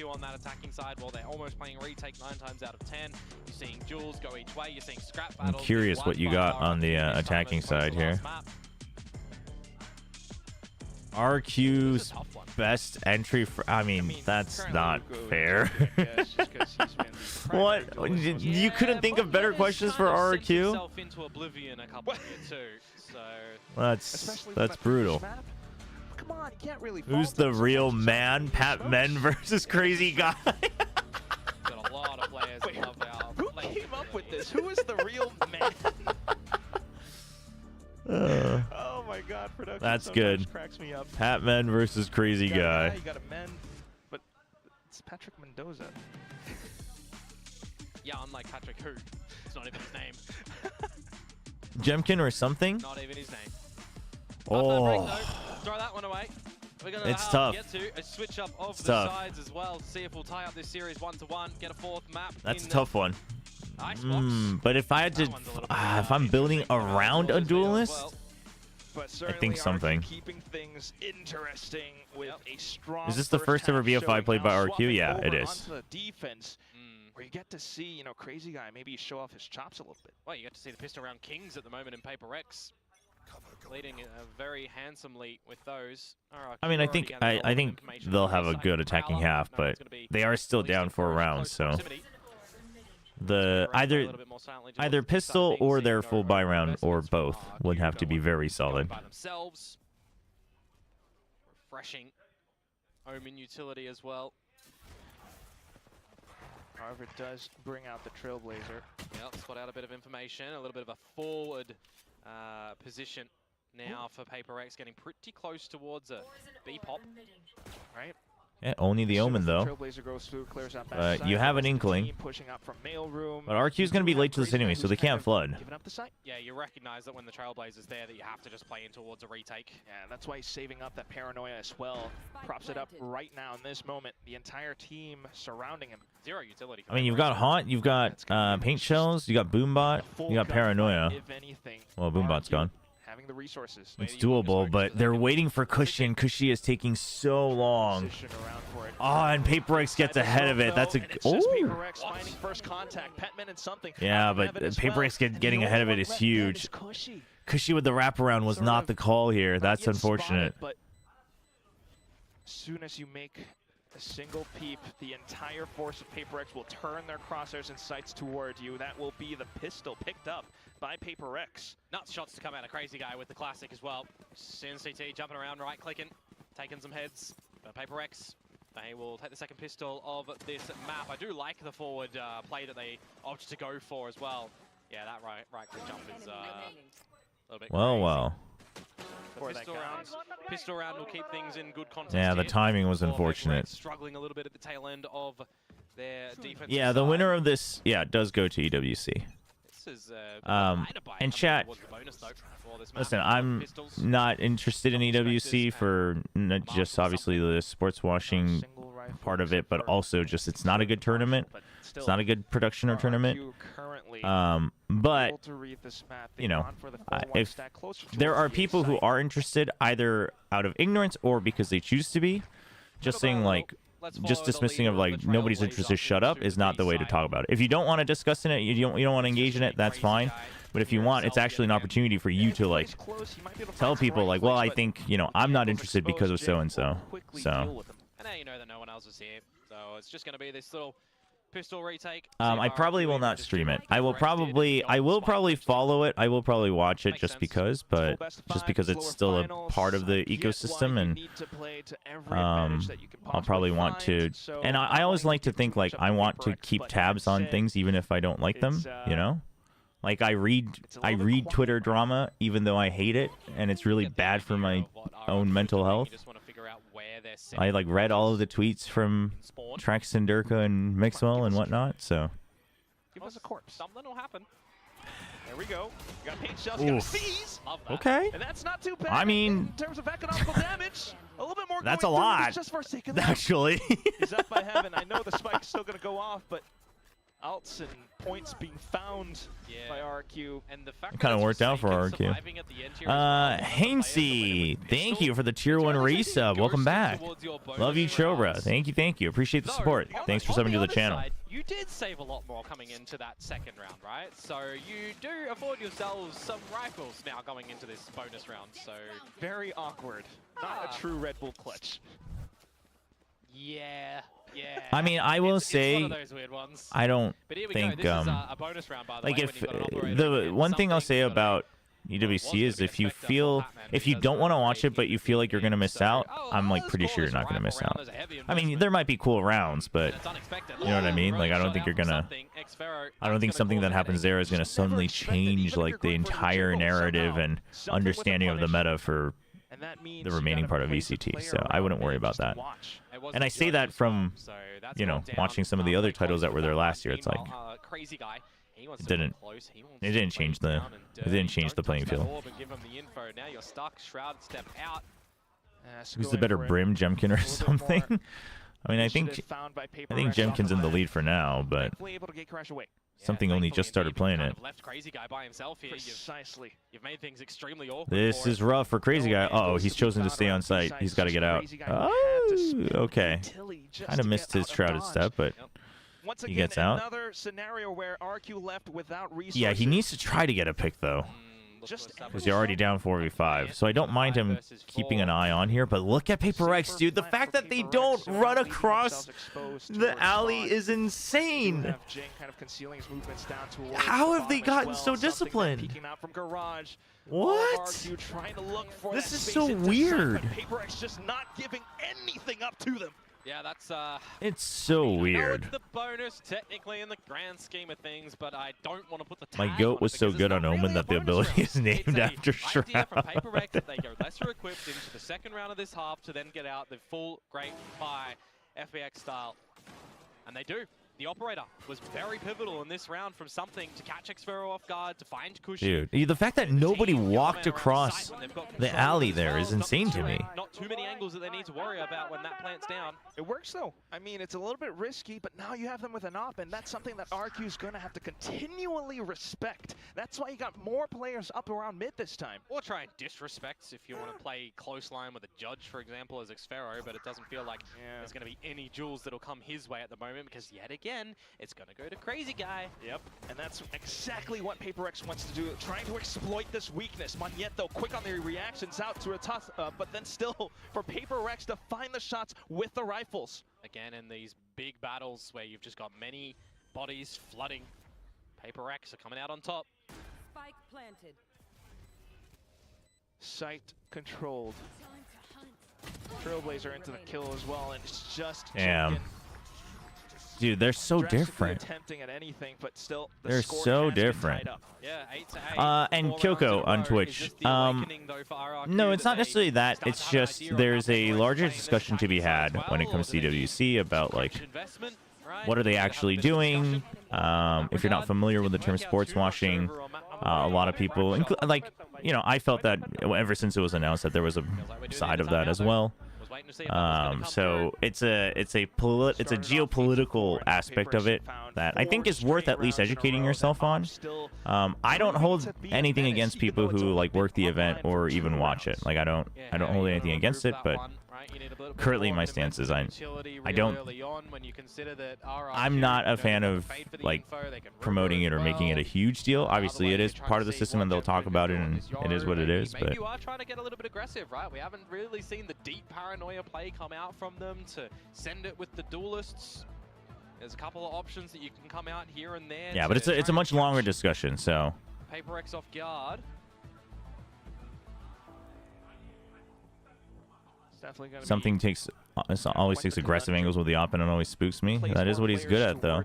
On that attacking side, while they're almost playing retake 9 times out of 10. You're seeing duels go each way. You're seeing scrap I'm battles. curious what you got on the attacking side here. RQ's best entry for, I mean, that's not fair. What? You couldn't think of better questions for RRQ? That's brutal. Come on, you can't really Who's the real man? Pat Men versus Crazy Guy. Got a lot of players that love our Who came up with this? Who is the real man? Oh my god, production That's sometimes good. cracks me up. Pat Men versus Crazy Guy. You got a men, but it's Patrick Mendoza. Yeah, unlike Patrick who. It's not even his name. Jemkin or something? Not even his name. Oh. Throw that one away. We're gonna It's have tough. to get to a switch up of It's the tough. sides as well to see if we'll tie up this series 1-1, get a 4th map. That's in a tough one. the Icebox. But if I had to, if I'm building around a duelist, But I think something. Keeping things interesting with a strong. Is this the first ever half BFI showing. played by Now RQ? swapping Yeah, it over is. onto the defense, where you get to see, you know, Crazy Guy maybe show off his chops a little bit. Well, you get to see the pistol round kings at the moment in PRX. Leading very handsomely with those. I mean, I think they'll have a good attacking half, but they are still down 4 rounds, so the either pistol or their full buy round or both would have to be very solid. By themselves. Refreshing Omen utility as well. However, it does bring out the Trailblazer. Yeah, spot out a bit of information, a little bit of a forward position now for PRX, getting pretty close towards a B-pop. Right? Yeah, only the Omen though. Trailblazer goes through, clears out backside. You have an The inkling. team pushing up from mailroom. But RQ's going to be late to this anyway, so they can't flood. Giving up the site. Yeah, you recognize that when the Trailblazer's there that you have to just play in towards a retake. Yeah, that's why he's saving up that paranoia as well. Props it up right now in this moment. The entire team surrounding him. Zero utility. I mean, you've got Haunt, you've got Paint Shells, you got Boombot, you got Paranoia. If anything, Well, Boombot's gone. having the resources. It's doable, but they're waiting for Cushion. Cushy is taking so long. Position around for it. Oh, and PRX gets ahead of it. That's a... And it's just Oh! PRX finding first contact. Petman and something. Yeah, Have but it as well. PRX And the getting only ahead of one it is left then huge. is Cushy. Cushy with the wraparound was not the call here. That's Not yet unfortunate. spotted, but as soon as you make a single peep, the entire force of PRX will turn their crosshairs and sights toward you. That will be the pistol picked up by PRX. Nuts shots to come out of Crazy Guy with the classic as well. CT jumping around, right clicking, taking some heads. PRX They will take the second pistol of this map. I do like the forward play that they opted to go for as well. Yeah, that right click jump is a little bit Well, crazy. well. Pistol round will keep things in good context. Yeah, the here. timing was For unfortunate. PRX struggling a little bit at the tail end of their defense. Yeah, the winner of this, yeah, does go to EWC. This is, and chat, listen, I'm not interested in EWC for not just obviously the sports washing part of it, but also just it's not a good tournament. It's not a good production or tournament. But you know, if there are people who are interested either out of ignorance or because they choose to be, just saying like, just dismissing of like nobody's interested, shut up is not the way to talk about it. If you don't want to discuss in it, you don't want to engage in it, that's fine. But if you want, it's actually an opportunity for you to like tell people like, well, I think, you know, I'm not interested because of so and so. So. And now you know that no one else is here, so it's just going to be this little pistol retake. I probably will not stream it. I will probably follow it. I will probably watch it just because, but just because it's still a part of the ecosystem, and I'll probably want to. And I always like to think like I want to keep tabs on things even if I don't like them, you know? Like I read Twitter drama even though I hate it, and it's really bad for my own mental health. I like read all of the tweets from Trax and Durka and Mixwell and whatnot, so. Give us a corpse. Something will happen. There we go. You got paint shells, you got C's. Okay. And that's not too bad. I mean, in terms of economical damage, a little bit more. That's a going through lot. just for sake of that. Actually. He's up by heaven. I know the spike's still going to go off, but alts and points being found by RRQ. And the fact kind of worked out for RRQ. Hainsey, thank you for the tier 1 resub. Welcome back. Love you, Chobra. Thank you. Appreciate the support. Thanks for subbing to the channel. You did save a lot more coming into that second round, right? So you do afford yourselves some rifles now going into this bonus round. So very awkward. Not a true Red Bull clutch. Yeah. I mean, I will say, one of those weird ones. I don't think, This is a bonus round, by the like way, if when you've got an the operator one thing I'll say something about EWC is if you feel, if you don't want to watch it but you feel like you're gonna miss out, I'm like pretty sure you're not gonna miss out. I mean, there might be cool rounds, but you know what I mean? Like I don't think you're gonna, I don't think something that happens there is gonna suddenly change like the entire narrative and understanding of the meta for the remaining part of VCT, so I wouldn't worry about that. And I say that from, you know, watching some of the other titles that were there last year. It's like it didn't change the playing field. Who's the better Brim, Jemkin, or something? I mean, I think Jemkin's in the lead for now, but something only just started playing it. Left Crazy Guy by himself here. You've made things extremely awkward. This is rough for Crazy Guy. Oh, he's chosen to stay on site. He's got to get out. Oh, okay. Kind of missed his shrouded step, but he gets out. Yeah, he needs to try to get a pick, though, because you're already down 4v5. So I don't mind him keeping an eye on here, but look at PRX, dude. The fact that they don't run across the alley is insane. How have they gotten so disciplined? What? This is so weird. PRX just not giving anything up to them. Yeah, that's it's so weird. It's the bonus technically in the grand scheme of things, but I don't want to put the tag My goat was so good on Omen that the ability is named after Shroud. Idea from PRX that they go lesser equipped into the second round of this half to then get out the full Great Pie FBX style, and they do. The operator was very pivotal in this round from something to catch Xfero off guard, to find cushion. Dude, the fact that nobody walked across the alley there is insane to me. Not too many angles that they need to worry about when that plant's down. It works though. I mean, it's a little bit risky, but now you have them with an op, and that's something that RRQ is going to have to continually respect. That's why you got more players up around mid this time. Or try and disrespect if you want to play close line with a judge, for example, as Xfero, but it doesn't feel like there's going to be any duels that'll come his way at the moment, because yet again, it's going to go to Crazy Guy. Yep, and that's exactly what PRX wants to do, trying to exploit this weakness. Monyet, though, quick on the reactions out to a toss, but then still for PRX to find the shots with the rifles. Again, in these big battles where you've just got many bodies flooding, PRX are coming out on top. Spike planted. Site controlled. Trailblazer into the kill as well, and it's just Damn. Jemkin Dude, they're so drastically different. attempting at anything, but still the They're score so has been different. tied up. Yeah, 8-8. And 4 Kyoko rounds in a on row. Twitch. Is this the awakening, though, for RRQ No, it's that not they necessarily that. start It's to have an just idea there's around a what larger they're playing discussion to be this practice had as when it well, comes to or do they need CWC about like investment, right? what are they Have a actually bit of doing. discussion. If you're not familiar with the term sports washing, a lot of people, like, you know, I felt that ever since it was announced that there was a side of that as well. So it's a geopolitical aspect of it that I think is worth at least educating yourself on. I don't hold anything against people who like work the event or even watch it. Like I don't hold anything against it, but currently my stance is I'm not a fan of like promoting it or making it a huge deal. Obviously it is part of the system and they'll talk about it and it is what it is, but you are trying to get a little bit aggressive, right? We haven't really seen the deep paranoia play come out from them to send it with the duelists. There's a couple of options that you can come out here and there. yeah, but it's a much longer discussion, so PRX off guard. Definitely gonna something takes always takes aggressive angles with the op and it always spooks me. That is what he's good at though.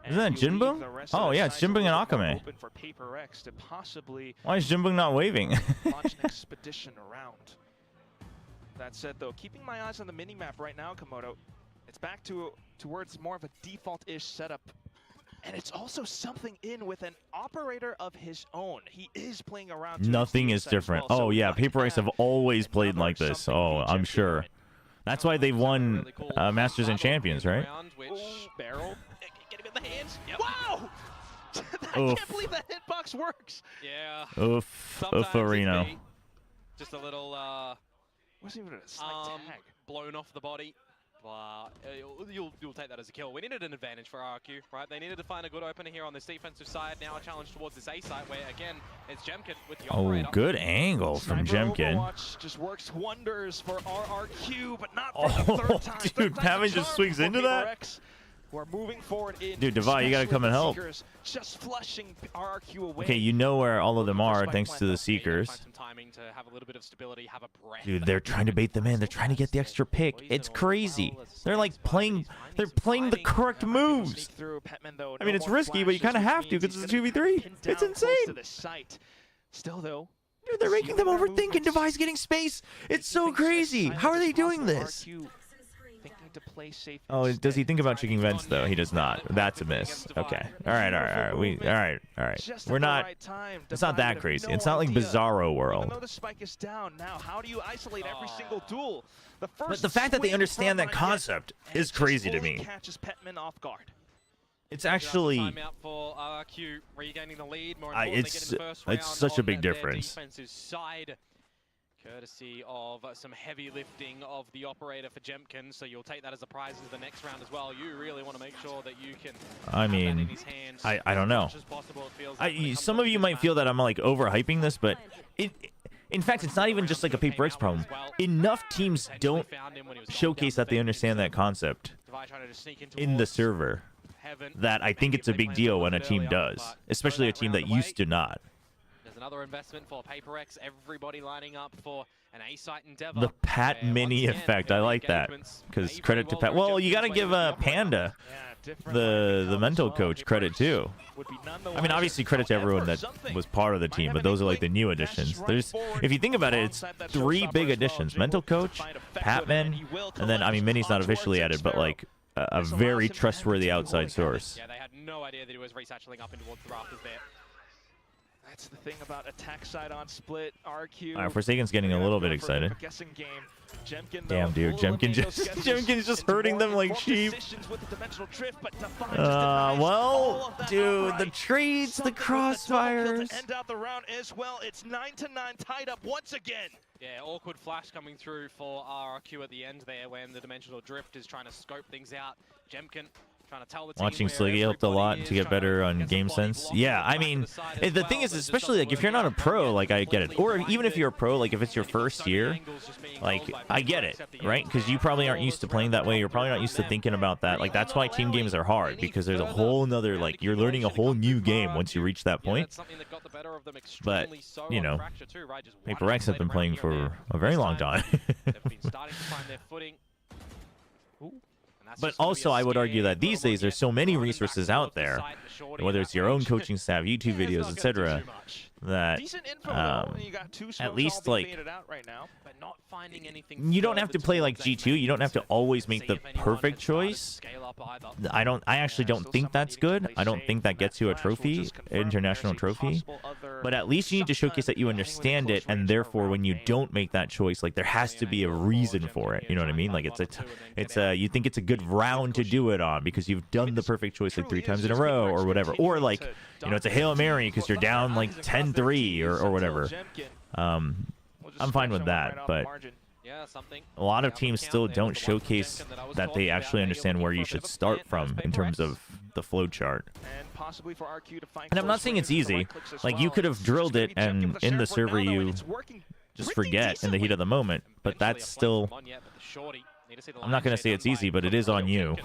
Isn't that Jinbung? Oh yeah, it's Jinbung and Akame. For PRX to possibly Why is Jinbung not waving? launch an expedition around. That said, though, keeping my eyes on the mini-map right now, Komodo, it's back towards more of a default-ish setup. And it's also something in with an operator of his own. He is playing around. Nothing is different. Well, oh yeah, PRX have always played like this. something Oh, I'm sure. That's why they've won Masters and Champions, right? Which barrel. get him in the hands. Yep. Wow! I Oof. can't believe that hitbox works. Yeah. Oof, Sometimes Reno. it be just a little Wasn't even a slight tag. blown off the body. You'll take that as a kill. We needed an advantage for RRQ, right? They needed to find a good opener here on this defensive side. Now a challenge towards this A site where, again, it's Jemkin with the operator. Oh, good angle from Sniper Jemkin. Overwatch just works wonders for RRQ, but not for Oh, the third time. dude, Third time's Pavan the just charm swings for into that? PRX. We're moving forward in. Dude, Devi, you gotta come and help. Seekers just flushing RRQ away. Okay, you know where all of them are Spike thanks plant to the though. Seekers. Find some timing to have a little bit of stability, have a breath. Dude, they're trying to bait them in. They're trying to get the extra pick. It's crazy. They're like playing the correct moves. Sneak through. Petman, though, I mean, no it's more risky, but you flashes, kind of which have to means because he's it's gonna be 2v3. pinned It's down close to insane. the site. Still, though, Dude, they're making them overthink and Devi's getting space. It's so crazy. How are they doing this? Thinking to play safe Oh, does he instead. think about chicken vents though? He does not. That's a miss. Okay. All right. All right. Just We're at the not. right time, It's not Devi that have crazy. no It's not like idea. Bizarro Even World. though the spike is down now, how do you isolate every single duel? The But first the fact that they swing understand from that Ryan concept and is just crazy to fully me. Catches Petman off guard. It's actually. Timeout for RRQ, regaining the lead. More I- importantly, it's- getting the first it's round such a on big their difference. defensive side, courtesy of some heavy lifting of the operator for Jemkin. So you'll take that as a prize into the next round as well. You really want to make sure that you can. I have that in mean, his hands I don't know. as much as possible, it feels like, when it comes Some to of you this might match. feel that I'm like overhyping this, but in fact, it's not even just like a PRX problem. Enough teams don't showcase that they understand that concept in the server that I think it's a big deal when a team does, especially a team that used to not. There's another investment for PRX. Everybody lining up for an A site endeavor. The Pat where, Mini once again, effect, I early like that. engagements Because may credit to very Pat. well Well, learn you got to Jemkin's give way with the Panda different the mental coach credit too. I mean, obviously credit to everyone that was part of the team, but those are like the new additions. There's, if you think about it, it's 3 big additions: mental coach, Patman, and then I mean, Mini's not officially added, but like a very trustworthy outside source. Yeah, they had no idea that he was resatcheling up into towards the rafters there. That's the thing about attack side on split. RQ. All right, Forsaken's getting a little bit excited. Guessing game. Jemkin, Damn, dude, Jemkin Jemkin's just hurting them like sheep. Well, dude, the trades, the crossfires. End out the round as well. It's 9-9 tied up once again. Yeah, awkward flash coming through for RRQ at the end there when the dimensional drift is trying to scope things out. Jemkin trying to tell the team Watching where Sliggy helped a lot everybody to is, get trying better to on get game some body sense. blocking Yeah, back I to the mean, side as the well, thing is, but it especially just like if you're not a pro, like I get it, or even if you're a pro, like if it's your first year, like I get it, right? Because you probably aren't used to playing that way. You're probably not used to thinking about that. Like that's why team games are hard, because there's a whole nother, like you're learning a whole new game once you reach that point. better of them extremely so you on know, Fracture too, right? Just one PRX have been isolated playing round here and for there. a very This long time, time. they've been starting to find their footing. Ooh. And that's But just gonna be also, a I would argue scary that these little days one there's yet. so many Running back resources towards out the there, side, the shorty whether at it's that your own range. coaching staff, YouTube Yeah, it's videos, not gonna do etc., too much. that Decent info though. You got two at smokes least all being like baited out right now. But not finding anything you don't have to further play like towards G2. You don't have to to always make see the if anyone perfect had started to choice. scale up either. I actually don't Still think someone that's needing to good. play I don't safe, think that and gets you a Flash will trophy, just confirm international there's a trophy. possible other But at least you need to showcase that you shotgun ending with a understand it, close and range therefore when you around don't make that choice, like there has to be a reason for it. You know what I mean? Like it's a you think it's a good round to do it on because you've done the perfect choice like 3 times in a row or whatever, or like you know it's a Hail Mary because you're down like 10-3 or whatever. I'm fine with that, but Yeah, something. a lot of Yeah, teams count still there don't was the one from showcase Jemkin that I was that talking they about, actually maybe understand looking where for you a bit should of a start plant. from There's in terms PRX. of the flow chart. And possibly for RQ to find And I'm not close saying it's range with the easy. right clicks as Like you well. could have It's drilled gonna it be Jemkin and with a in the share server for Nano, and you it's working just pretty forget in the heat of the moment. But Eventually, that's a flank still from Monyet, but the shorty. Need to see the I'm not line gonna change say done it's easy, by but it is on you.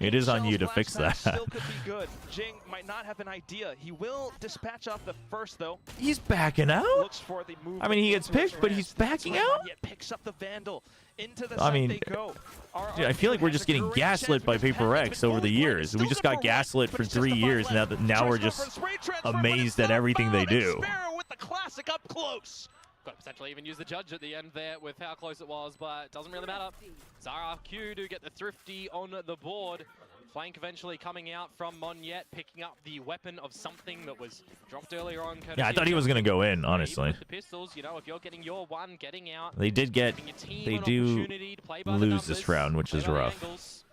It is on you to fix Shell's that. still could be good. Jing might not have an idea. He will dispatch off the first though. He's backing out? Looks for the move. I mean, he gets picked, but he's backing out? Yet picks up the Vandal. Into the I side mean, they go. Dude, I feel like we're just getting gaslit by PaperX over the years. We just got gaslit for 3 years. Now we're just amazed at everything they do. With the classic up close. Got to potentially even use the judge at the end there with how close it was, but it doesn't really matter. RRQ do get the thrifty on the board. Flank eventually coming out from Monyet, picking up the weapon of something that was dropped earlier on. Yeah, I thought he was gonna go in, honestly. With the pistols, you know, if you're getting your one, getting out. They did get, giving your team they an do opportunity to play by the lose this numbers, round, which play is by the rough. angles.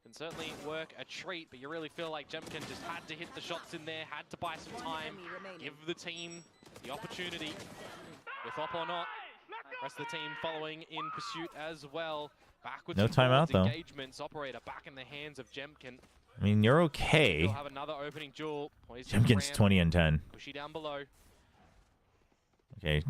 Can certainly work a treat, but you really feel like Jemkin just had to hit the shots in there, had to buy some time, give the team the opportunity, with op or not. Rest of the team following in pursuit as well. Backwards No and timeout, forwards though. engagements, operator back in the hands of Jemkin. I mean, you're okay. He'll have another opening duel. Poised to Jemkin's Ram. 20 and 10. Pushy down below. Okay.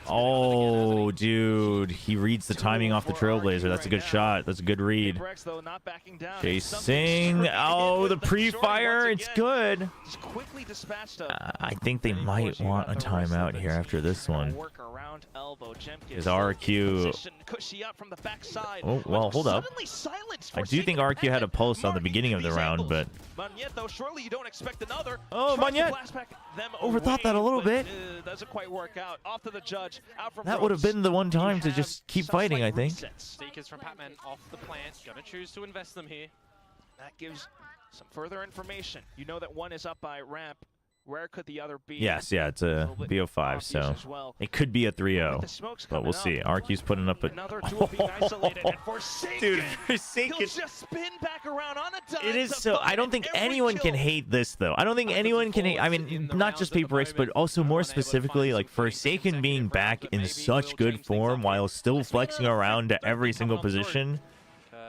Oh, dude. He reads the timing off the Trailblazer. That's a good shot. That's a good read. PaperX, though, not backing down. Chasing. Oh, the pre-fire. It's good. Just quickly dispatched I think they might want a timeout here after this one. Work around elbow. Is RRQ. Cushy up from the backside. Oh, well, hold up. Suddenly silenced I for do think Sacred RRQ had a Pennant. pulse on the Marking beginning of the these round, angles. but Monyet, though, surely you don't expect another. Oh, Tries to Monyet blast back them overthought that a away, little but, bit. Doesn't quite work out. Off to the judge. Out from that would have ropes. been the one time to You just have keep some fighting, slight I think. resets. Seekers from Patman off the plant. Gonna choose to invest them here. That gives some further information. You know that one is up by ramp. Where could the other be? Yes, yeah, it's a little bit BO5, obvious so as well. it could be a With the 3-0, smokes but we'll coming see. up, RQ's putting up a... another duel being isolated, and Forsaken, Dude, he'll Forsaken... just spin back around on a dime. It is to so... find I don't think every anyone can kill. hate this, though. I don't think anyone can hate... I mean, not just PaperX, but also more specifically, like, Forsaken being back in such good form while still flexing around to every single position.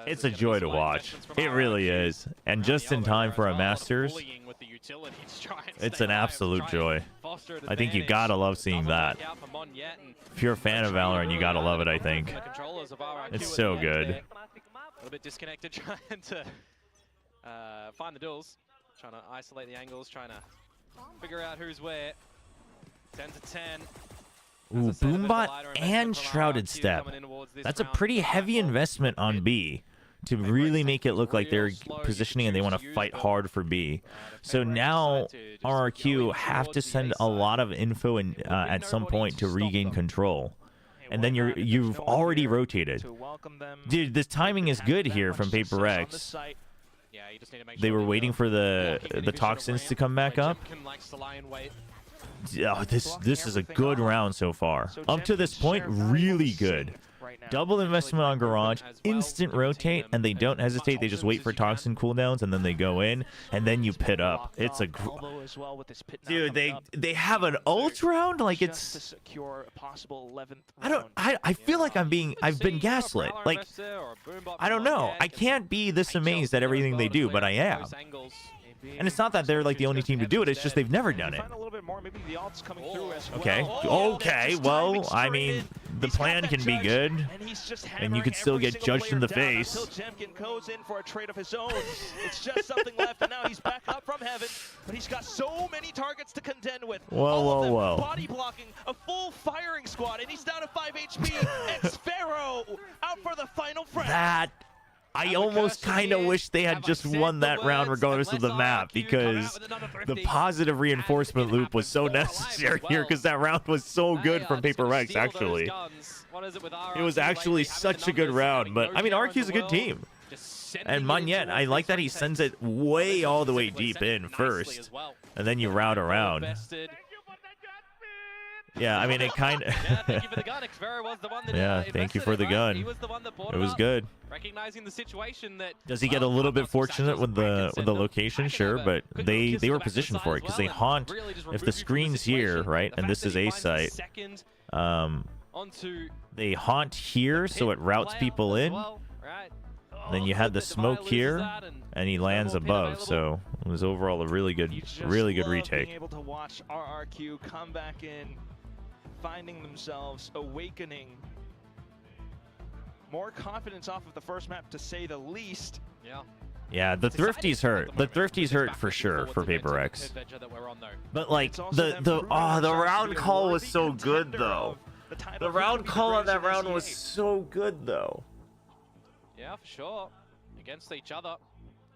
It's a joy to watch. It really is. And just in time for a Masters, it's an absolute joy. I think you gotta love seeing that. If you're a fan of Valorant, you gotta love it, I think. It's so good. A little bit disconnected, trying to find the duels, trying to isolate the angles, trying to figure out who's where. 10 to 10. Ooh, Boombot and Shrouded Step. That's a pretty heavy investment on B to really make it look like they're positioning and they want to fight hard for B. So now RRQ have to send a lot of info in, at some point to regain control. And then you've already rotated. Dude, this timing is good here from PaperX. They were waiting for the toxins to come back up. Oh, this is a good round so far. Up to this point, really good. Double investment on Garage, instant rotate, and they don't hesitate. They just wait for toxin cooldowns, and then they go in, and then you pit up. It's a... Dude, they have an ult round? Like, it's... I feel like I've been gaslit. Like, I don't know. I can't be this amazed at everything they do, but I am. And it's not that they're like the only team to do it. It's just they've never done it. Find a little bit more. Maybe the ult's coming through as Okay. well. Okay. Just Well, timing I straight mean, in. the He's got plan that can be judge, good, and he's just and you could still hammering get every judged in the single player face. down until Jemkin goes in for a trade of his own. It's just something left, and now he's back up from heaven. But he's got so many targets to contend with. Whoa, All of them whoa. body blocking, a full firing squad, and he's down to 5 HP. And Sparrow out for the final frag. That I almost kind of wish they had just won that round regardless of the map, because the positive reinforcement loop was so necessary here, because that round was so good from PRX, actually. It was actually such a good round, but I mean, RRQ's a good team. And Magnet, I like that he sends it way all the way deep in first, and then you route around. Yeah, I mean, it kind of... Yeah, thank you for the gun. It was good. Recognizing the situation that Does he get a little bit fortunate with the location? Sure, but they were positioned for it, because they haunt. If the screen's here, right, and this is A site, they haunt here, so it routes people in. Then you had the smoke here, and he lands above. So it was overall a really good retake. Being able to watch RRQ come back in, finding themselves, awakening. More confidence off of the first map, to say the least. Yeah, the Thrifty's hurt. The Thrifty's hurt for sure for PRX. But like the round call was so good though. The round call on that round was so good though. Yeah, for sure. Against each other.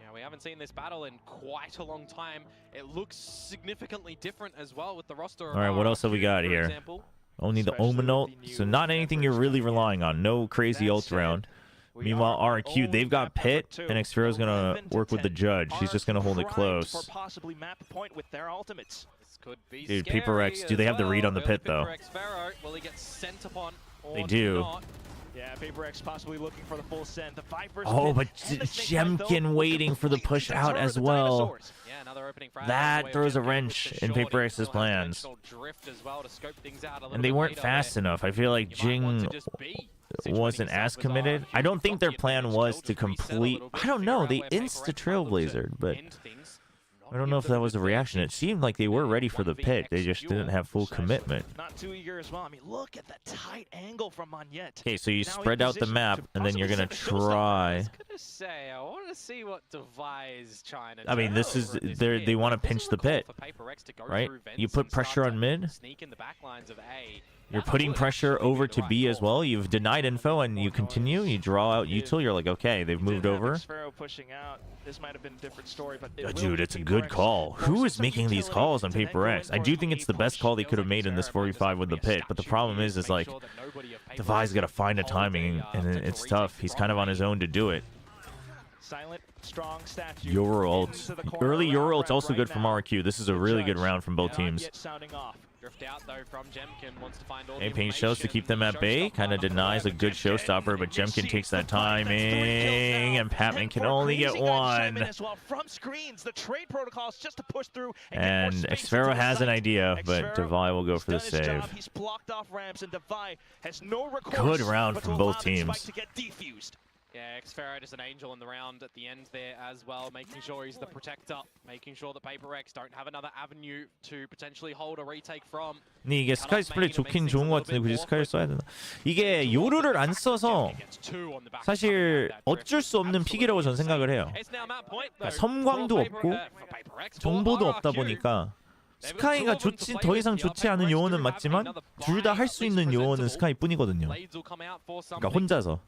Yeah, we haven't seen this battle in quite a long time. It looks significantly different as well with the roster. All right, what else have we got here? Only the Omen ult, so not anything you're really relying on. No crazy ult round. Meanwhile, RRQ, they've got Pit, and Xfero's gonna work with the Judge. He's just gonna hold it close. Dude, PRX, do they have the read on the Pit though? They do. Yeah, PRX possibly looking for the full send. The Viper's oh, but Jemkin waiting for the push out as well. That throws a wrench in PRX's plans. And they weren't fast enough. I feel like Jing wasn't as committed. I don't think their plan was to complete... I don't know. They insta-trailblazered, but... I don't know if that was a reaction. It seemed like they were ready for the Pit. They just didn't have full commitment. Not too eager as well. I mean, look at the tight angle from Magnet. Okay, so you spread out the map, and then you're gonna try. I want to see what Devi's trying to do. I mean, this is they want to pinch the Pit, right? You put pressure on mid. You're putting pressure over to B as well. You've denied info, and you continue. You draw out util. You're like, okay, they've moved over. Pushing out. This might have been a different story, but dude, it's a good call. Who is making these calls on PRX? I do think it's the best call they could have made in this 45 with the Pit, but the problem is like, Devi's got to find a timing, and it's tough. He's kind of on his own to do it. Silent, strong statue. Euro ult. Early Euro ult's also good from RRQ. This is a really good round from both teams. Pain shows to keep them at bay. Kind of denies a good showstopper, but Jemkin takes that timing, and Patman can only get one. And Xfero has an idea, but Devi will go for the save. Good round from both teams. Yeah, Xfero just an angel in the round at the end there as well, making sure he's the protector, making sure that PRX don't have another avenue to potentially hold a retake from. 근데 이게 스카이 스프레이 좋긴 좋은 것 같은데 굳이 스카이를 써야 되나? 이게 요루를 안 써서 사실 어쩔 수 없는 픽이라고 저는 생각을 해요. 그러니까 섬광도 없고 정보도 없다 보니까 스카이가 더 이상 좋지 않은 요원은 맞지만 둘 다 할 수 있는 요원은 스카이뿐이거든요. 그러니까 혼자서.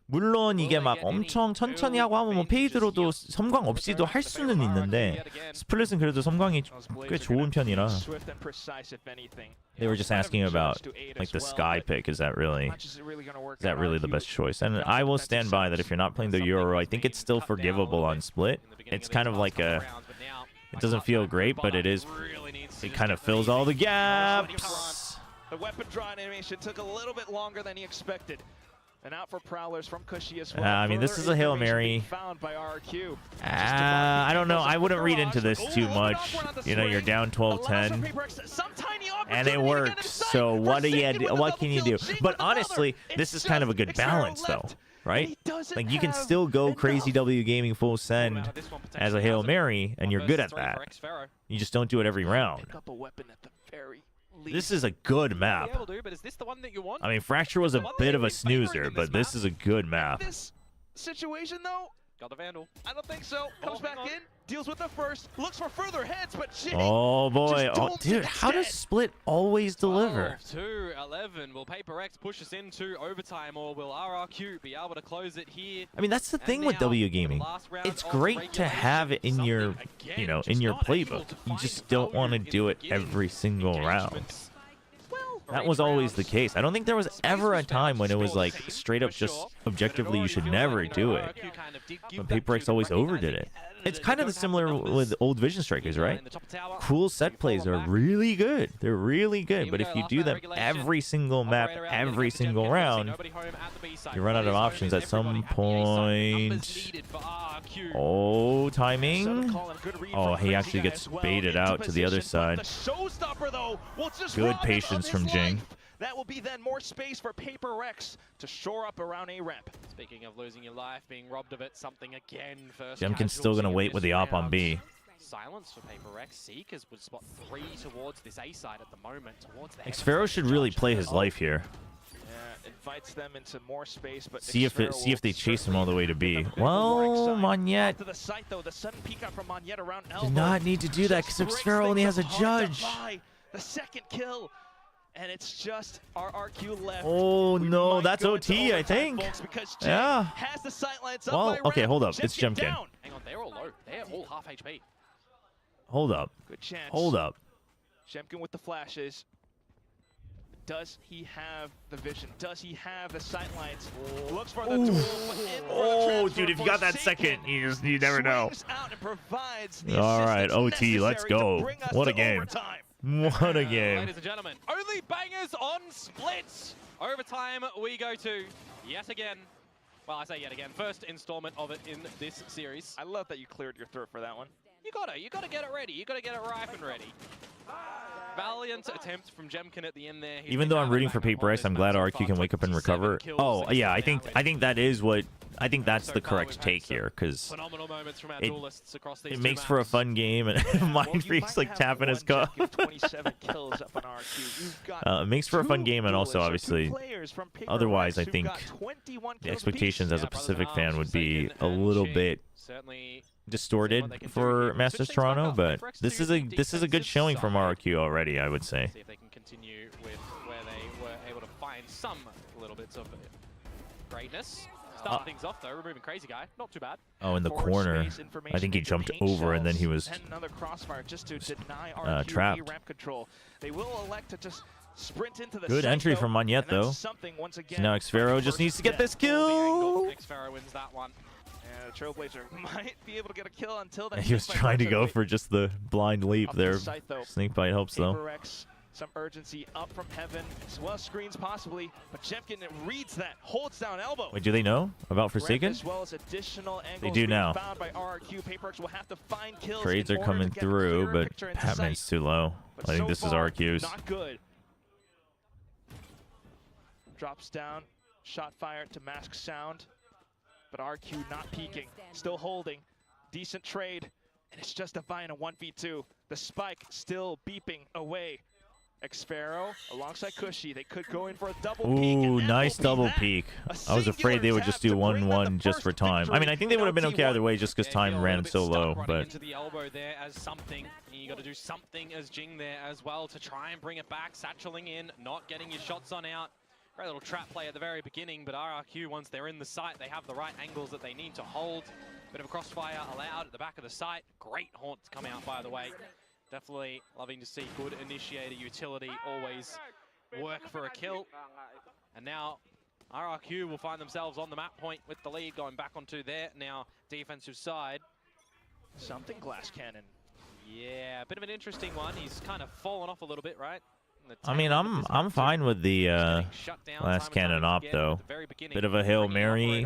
물론 이게 막 엄청 천천히 하고 하면 뭐 페이드로도 섬광 없이도 할 수는 있는데 스플릿은 그래도 섬광이 꽤 좋은 편이라. They were just asking about like the Sky pick. Is that really the best choice? And I will stand by that if you're not playing the Euro, I think it's still forgivable on split. It's kind of like a, it doesn't feel great, but it is. It kind of fills all the gaps. The weapon draw animation took a little bit longer than he expected. And out for Prowlers from Cushy as well. I mean, this is a Hail Mary. I don't know. I wouldn't read into this too much. You know, you're down 12-10. And it works. So what can you do? But honestly, this is kind of a good balance, though. right? He doesn't Like you can have still go enough. crazy W gaming full send Now, this one as a potentially Hail has it. Mary, and 1 you're good versus at 3 for that. Xfero. You just don't do it every round. Pick up a weapon at the very least. This is a good map. Be able to, but is this the one that you want? I mean, Fracture was a bit of a snoozer, but this is a good map. This situation, though, Got the Vandal. I don't think so. Comes Oh, back hang on. in, deals with the first, looks for further heads, but shit. Oh boy, Just oh don't dude, get how does dead. Split always deliver? 12-11. Will PaperX push us into overtime, or will RRQ be able to close it here? I mean, that's the And thing with now, W for the gaming. last round It's of great to have it in your, regulation, something, you know, again, in your just not able playbook. to You find just don't value want to in do the it beginning every single round. engagements. That was always the case. I don't think there was ever a time when it was like straight up just objectively you should never do it. But PaperX always overdid it. It's kind of the similar with old Vision Strikers, right? Cool set plays are really good. They're really good. But if you do them every single map, every single round, you run out of options at some point. Oh, timing. Oh, he actually gets baited out to the other side. The showstopper, though, will just Good rob him patience of from his Jing. life. That will be then more space for PaperX to shore up around a ramp. Speaking of losing your life, being robbed of it, something again first. Jemkin's still going to wait with the op on B. Silence for PaperX. Seekers would spot 3 towards this A side at the moment. Towards the Xfero should really play his life here. Yeah, invites them into more space, but See if they chase him all the way to B. Well, To Monette the site, though, the sudden peek out from Monette around did elbow. not need to do that because Just breaks Xfero only things has a apart to judge. buy the second kill. And it's just RRQ left. Oh We no, might that's go into OT, I overtime, think. folks, because Jim Yeah. has the sightlines up Well, by okay, ramp. hold up. It's Jemkin Jemkin. down. Hang on, they're all low. They're all half HP. Hold up. Good chance. Hold up. Jemkin with the flashes. Does he have the vision? Does he have the sightlines? Looks for the duel, but in for the Oh, transfer. dude, if you got that Forsaken second, you never know. swings out and provides the All right, assistance OT, let's necessary to go. bring us What a to game. overtime. What a game. Ladies and gentlemen, only bangers on splits. Overtime we go to yet again. Well, I say yet again. First installment of it in this series. I love that you cleared your throat for that one. You gotta get it ready. You gotta get it ripe and ready. Valiant attempt from Jemkin at the end there. He's Even been though I'm having rooting a for back on PaperX, this I'm map glad so RQ far, can wake up and 27 recover. kills, Oh, 6 yeah, I down think that is what I think that's So the far correct we've had take some here because phenomenal moments from our it- duelists across these it two makes for a maps. fun game and Mind Freak's like tapping his cup. 27 kills up on RQ. You've got It makes for a fun two game and also duelists, or two obviously players from PaperX otherwise I who've think got 21 the kills expectations as a Yeah, brothers Pacific in fan arms, would be Forsaken a and little Jing. bit Certainly distorted they can do for here. Masters Switch things back Toronto, up. but PaperX this do is a the this is a good defensive showing from side. RQ already, I would say. See if they can continue with where they were able to find some little bits of greatness. Starting things off though, removing Crazy Guy, not too bad. Oh, in the Forward corner. space information I think he into jumped paint over and then shells, he was and another crossfire just to deny RQ trapped. ramp control. They will elect to just sprint into the Good site, entry though, from Monette, and that's though. something once So again. now Xfero just needs to get this kill. Xfero wins that one. And Trailblazer might be able to get a kill until then. He was trying to go for just the blind leap Up the there. site, though. Snake bite helps though. PaperX, some urgency up from heaven, as well as screens possibly, but Jemkin reads that, holds down elbow. Wait, do they know about Ramp Forsaken? As well as additional angles do being now. found by RRQ. PaperX will have to find kills Trades in are order coming to get a through, clearer but picture in Batman's sight. too low. But I think so this is far, RQ's. Not good. Drops down, shot fire to mask sound, but RQ not peeking, still holding. Decent trade, and it's just a Vine a 1v2. The spike still beeping away. Xfero alongside Cushy. They could go in for a double peek. and Ooh, that nice will be double that. peek. A I was afraid they would singular just do tap to bring them 1-1 the just for first time. I mean, I think they victory would have been in okay either OT1. way just because Yeah, time feel a ran little bit so stuck low. running But into the elbow there as something. You got to do something as Jing there as well to try and bring it back. Satcheling in, not getting your shots on out. Great little trap play at the very beginning, but RRQ, once they're in the site, they have the right angles that they need to hold. Bit of a crossfire allowed at the back of the site. Great haunt to come out, by the way. Definitely loving to see good initiator utility always work for a kill. And now RRQ will find themselves on the map point with the lead going back onto their now defensive side. Something glass cannon. Yeah, a bit of an interesting one. He's kind of fallen off a little bit, right? I mean, I'm fine with the last cannon op though. Bit of a Hail Mary.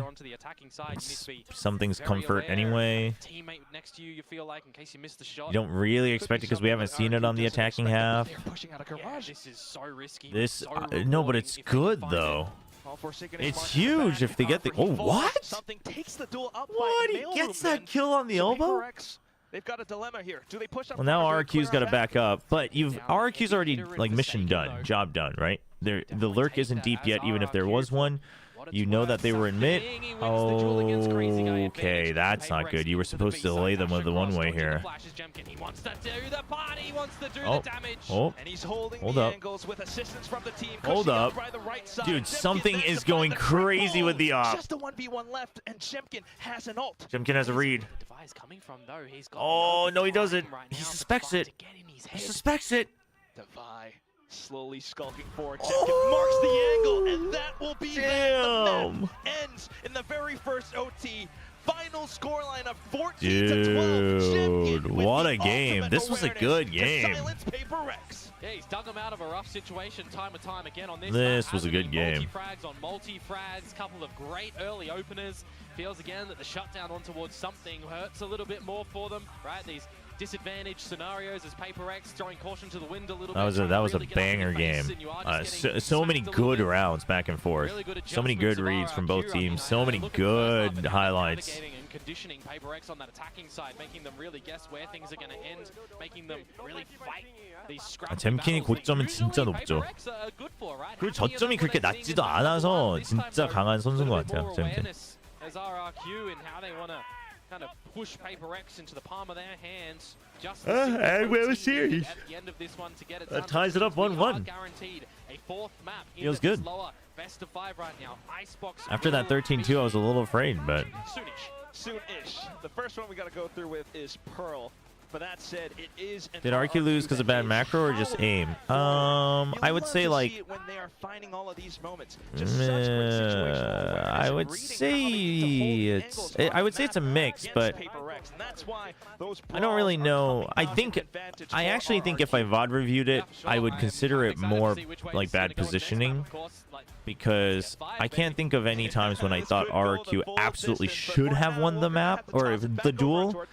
Something's comfort anyway. Teammate next to you, you feel like, in case you missed the shot. You don't really expect it because we haven't seen it on the attacking half. They're pushing out a garage. This is so risky. This so no, but rewarding it's if they can good find it. though. All Forsaken It's is huge back if they get the. after he Oh, falls. what? Something takes the duel up What? by He mailroom gets that then. kill on the So elbow? PRX, they've got a dilemma here. Do they push up? Well, now forward, RRQ's clear got to our back up, but Now, RRQ's already hitter in like mission Forsaken, done, though. job done, right? The Definitely lurk take isn't that deep as yet, even if there RRQ was one. What it's You know worth. that they were in mid. Something, he wins the duel against Crazy Guy. Okay, Advantage that's for not PRX good. You were into the supposed to B-side, delay them dash with the across, one-way dodging the here. flashes, Jemkin. He wants to do the party, he wants to do Oh, the damage. oh, And he's holding hold the up. angles with assistance from the team. Hold Pushing up. by the right side. Dude, Jemkin something there is to find going the crazy with the triple. op. Just a 1v1 left, and Jemkin has an ult. Jemkin has a read. Device coming from though. He's got Oh, no, he doesn't. time right He now for suspects Devi it. to get in his He head. suspects it. Devi slowly skulking forward. Jemkin marks the angle, and that will be that. The Damn. match ends in the very first OT. Final scoreline of 14-12. Jemkin Dude, with what the a game. ultimate This was a awareness good to game. silence PRX. Yeah, he's dug him out of a rough situation time and time again on this. This map, was a hasn't good he? game. Multi-frags on multi-frags, couple of great early openers. Feels again that the shutdown on towards something hurts a little bit more for them, right? These disadvantaged scenarios as PRX throwing caution to the wind a little bit. That was a banger game. So many good rounds back and forth. So many good reads from both teams. So many good highlights. And conditioning PRX on that attacking side, making them really guess where things are going to end, making them really fight these scrappy 잼킨이 battles that 고점은 usually 진짜 높죠. PRX are good for, right? 그리고 Happier 저점이 than what 그렇게 they've seen 낮지도 in round 않아서 one. This time, 진짜 though, 강한 선수인 것 a little bit 같아요, more 잼킨. awareness as RRQ and how they want to kind of push PRX into the palm of their hands. Just And we have a series. at the end of this one to get it That done. ties it up We are 1-1. guaranteed a fourth map in Feels the good. slower best of 5 right now. Icebox After that 13-2, I was a little afraid, but Soonish. Soon-ish. The first one we got to go through with is Pearl. But that said, it is an did RQ lose because of bad macro or just aim? I would say like when they are finding all of these moments. Just such great situational awareness I and would reading how say they need to hold it's angles on I would the say it's a map mix, against but PRX, and that's why those I don't really brawls are know. coming I out think as an advantage I for actually think if I RRQ. VOD reviewed it, I would consider it more like bad Positioning, positioning because I can't think of any times when I thought RRQ absolutely should have won the map or the duel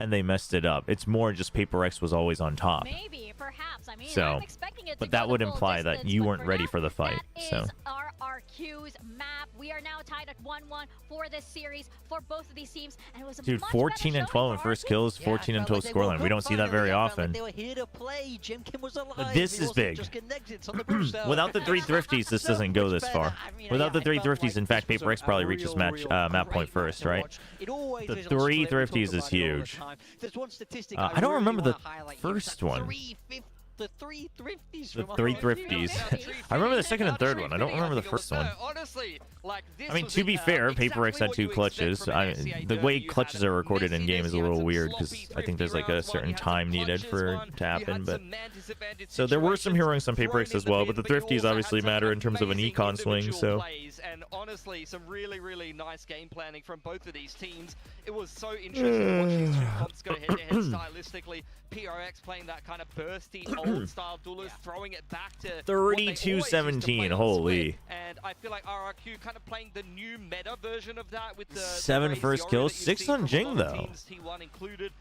and they messed it up. It's more just PRX was always on top. Maybe, perhaps. I mean, So, I'm expecting it to but go that the would full imply that distance, you but weren't ready now, for the fight, That so. is RRQ's map. We are now tied at 1-1 for this series for both of these teams, and it was a Dude, much 14 better and 12 in showing first for RRQ. kills, 14 and 12 scoreline. We don't see that very often. They were here to play. Jemkin was alive. But this He is wasn't big. just connected. It's on the brimstone. Without the 3 thrifties, this doesn't go this far. Without the 3 thrifties, in fact, PRX probably reaches map point first, right? The 3 thrifties is huge. I don't remember the first one. The 3 thrifties. The from 3 RRQ. thrifties. I remember the second and third one. I don't remember the first one. Honestly, like this I mean, was to be fair, exactly PRX had what 2 you expect clutches. from an NCAA The way derby. You clutches had are recorded in game is a messiness, you little had weird some because sloppy I think there's like a rounds, certain you had some time needed clutches for won, to happen. you had But some man-disadvantaged so there were some situations heroes on thrown PRX as in well, bin, but the but you thrifties also obviously had some matter in terms of an amazing econ swing. individual So plays, and honestly, some really nice game planning from both of these teams. It was so interesting watching these two comps go head-to-head stylistically. PRX playing that kind of bursty, old-style duelist, throwing it back to 32-17, holy. And I feel like RRQ kind of playing the new meta version of that with the 7 crazy first aura kills, that you've 6 seen on from a Jing, lot of though. teams, T1 included.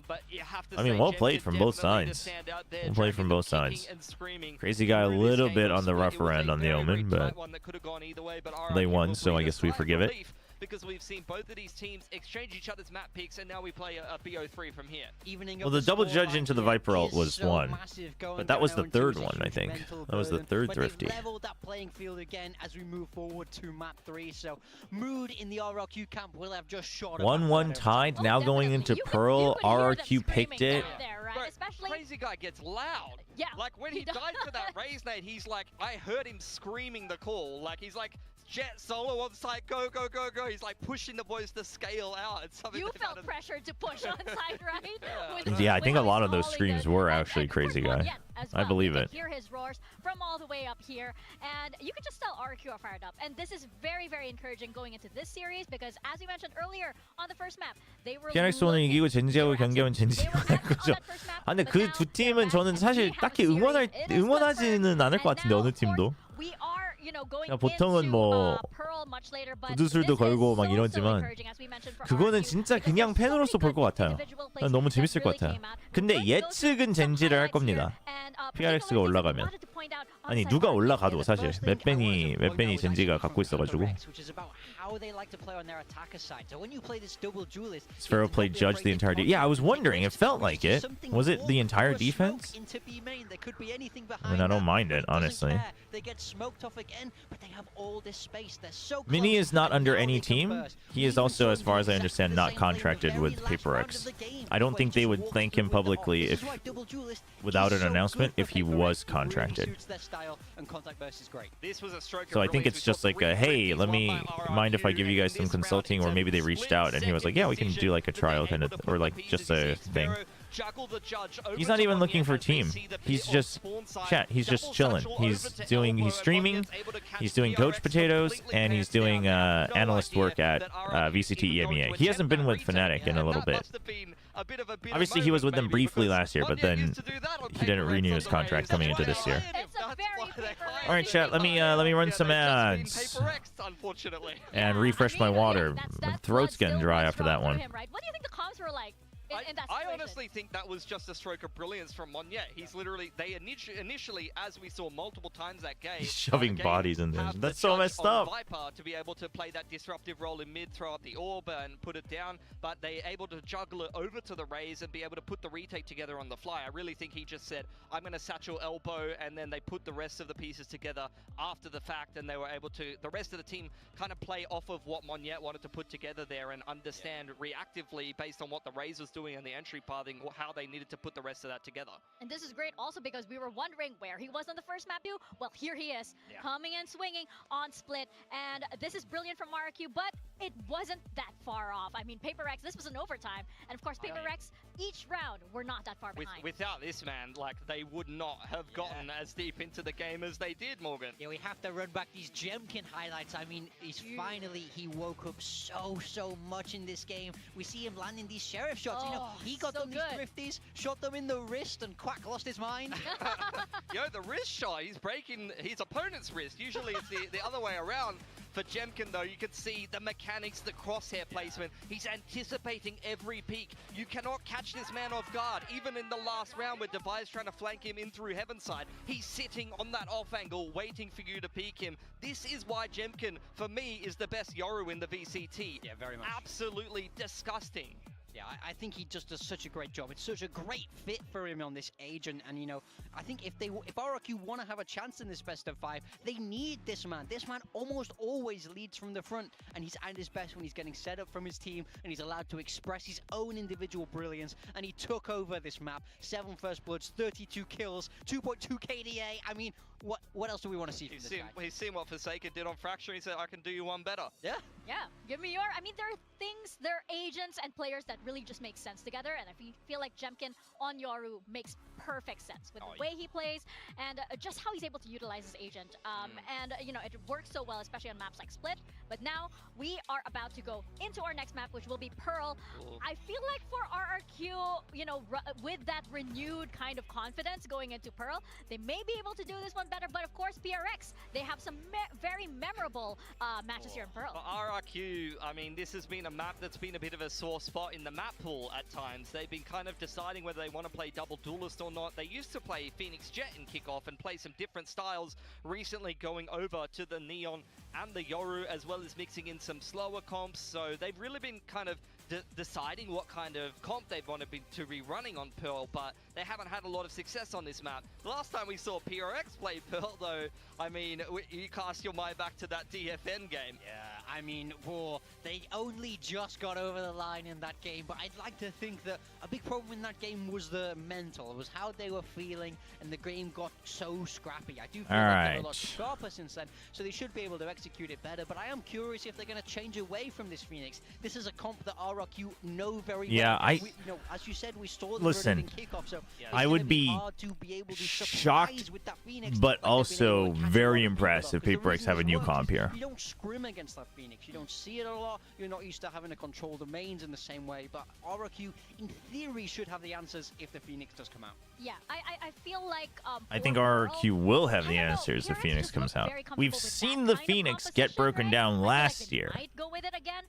But you have to I mean, say well Jemkin played from both definitely the sides. standout there, Well played dragging from them, both kicking sides. and screaming Crazy guy a through this little game bit was on the sweet. It rougher was a end on the very, very Omen, tight but one that could have gone either way, but they RRQ won, will so I breathe a guess we sigh of forgive it. relief because we've seen both of these teams exchange each other's map picks, and now we play a BO3 from here. Well, the double judge into the Viper ult was one, but that was the third one, I think. That was the third thrifty. Leveled that playing field again as we move forward to map 3. So mood in the RRQ camp will have just shot. 1-1 tied, now going into Pearl. RRQ picked it. But Especially, Crazy Guy gets loud. Yeah, Like when he died to that Raise nade, he's like, I heard him screaming the call. Like he's like, Jet solo on site, go. He's like pushing the boys to scale out. It's something you that felt kind of- pressured to push on site, right? Yeah, I think a lot of those With streams Molly were and actually of Crazy course, Guy. Jet as I well. believe You it. can hear his roars from all the way up here, and you can just tell RRQ are fired up. And this is very encouraging going into this series because, as we mentioned earlier on the first map, they were PRX 오늘 looking- 이기고 젠지하고 they were 경기하면 active. 젠지가 They were 할 active 거죠. on that first map, 아, 근데 but 그 now 두 they're 팀은 back, 저는 and 사실 we have a 딱히 series. It is 응원하지는 confirmed. 않을 것 같은데, And 어느 now, of 팀도. course, we are, going 그냥 보통은 into, 뭐 Pearl much later, but 구두술도 this is 걸고 막 so 이러지만 encouraging, as we mentioned, for 그거는 RRQ, 진짜 because 그냥 there's so 팬으로서 many 볼 것 good 같아요. individual plays 난 너무 that 재밌을 것 really 같아요. came out. 근데 But those are 예측은 some 젠지를 할 highlights here, 겁니다. and, PRX가 particular things that we 올라가면. wanted to point out 아니 누가 올라가도 사실 몇 벤이 젠지가 갖고 있어가지고. Sphero played judge the entire yeah, I was wondering, it felt like it. Was it the entire defense? I mean, I don't mind it, honestly. Mini is not under any team. He is also, as far as I understand, not contracted with PRX. I don't think they would thank him publicly if without an announcement if he was contracted. So I think it's just like a, hey, let me mind if I give you guys some consulting, or maybe they reached out and he was like, yeah, we can do like a trial kind of, or like just a thing. He's not even looking for a team. He's just he's just chilling. He's streaming, he's doing coach potatoes, and he's doing analyst work at VCT EMEA. He hasn't been with Fnatic in a little bit. Obviously he was with them briefly last year, but then he didn't renew his contract coming into this year. All right, chat, let me run some ads and refresh my water. My throat's getting dry after that one. What do you think the comms were like? I honestly think that was just a stroke of brilliance from Monye. He's literally, they initially, as we saw multiple times that game, he's shoving bodies in there. That's so messed up. Viper to be able to play that disruptive role in mid, throw out the orb and put it down, but they able to juggle it over to the Raze and be able to put the retake together on the fly. I really think he just said, I'm going to satchel elbow, and then they put the rest of the pieces together after the fact, and they were able to, the rest of the team kind of play off of what Monye wanted to put together there and understand reactively based on what the Raze was doing and the entry pathing, how they needed to put the rest of that together. And this is great also because we were wondering where he was on the first map too. Well, here he is, coming and swinging on split, and this is brilliant from RRQ, but it wasn't that far off. I mean, PRX, this was an overtime, and of course PRX, each round, were not that far behind. Without this man, like, they would not have gotten as deep into the game as they did, Morgan. Yeah, we have to run back these Jemkin highlights. I mean, he woke up so much in this game. We see him landing these sheriff shots. You know, he got them these thrifties, shot them in the wrist, and Quack lost his mind. Yo, the wrist shot, he's breaking his opponent's wrist. Usually it's the other way around. For Jemkin, though, you can see the mechanics, the crosshair placement. He's anticipating every peek. You cannot catch this man off guard. Even in the last round where Device trying to flank him in through Heavenside, he's sitting on that off angle, waiting for you to peek him. This is why Jemkin, for me, is the best Yoru in the VCT. Yeah, very much. Absolutely disgusting. Yeah, I think he just does such a great job. It's such a great fit for him on this age, and you know, I think if RRQ want to have a chance in this best of 5, they need this man. This man almost always leads from the front, and he's at his best when he's getting set up from his team, and he's allowed to express his own individual brilliance, and he took over this map. 7 first bloods, 32 kills, 2.2 KDA. I mean, what else do we want to see from this guy? He's seen what Forsaken did on Fracture. He said, I can do you one better. Yeah. Yeah, give me your... I mean, there are things, there are agents and players that really just make sense together, and I feel like Jemkin on Yoru makes perfect sense with the way he plays and just how he's able to utilize his agent. And, you know, it works so well, especially on maps like Split. But now we are about to go into our next map, which will be Pearl. I feel like for RRQ, you know, with that renewed kind of confidence going into Pearl, they may be able to do this one better. But of course, PRX, they have some very memorable matches here in Pearl. For RRQ, I mean, this has been a map that's been a bit of a sore spot in the map pool at times. They've been kind of deciding whether they want to play double duelist or not. They used to play Phoenix Jet in kickoff and play some different styles, recently going over to the Neon and the Yoru, as well as mixing in some slower comps. So they've really been kind of deciding what kind of comp they want to be running on Pearl, but they haven't had a lot of success on this map. The last time we saw PRX play Pearl, though, I mean, you cast your mind back to that DFN game. Yeah, I mean, they only just got over the line in that game, but I'd like to think that a big problem in that game was the mental. It was how they were feeling, and the game got so scrappy. I do feel like they're a lot sharper since then, so they should be able to execute it better, but I am curious if they're going to change away from this Phoenix. This is a comp that RRQ know very well. You know, as you said, we saw the in kickoff, so I would be shocked, with that Phoenix, but also very impressed if PRX have a new comp here. You don't scrim against that Phoenix. You don't see it a lot. You're not used to having to control the mains in the same way, but RRQ, in theory, should have the answers if the Phoenix does come out. Yeah, I feel like... I think RRQ will have the answers if Phoenix comes out. We've seen the Phoenix get broken down last year,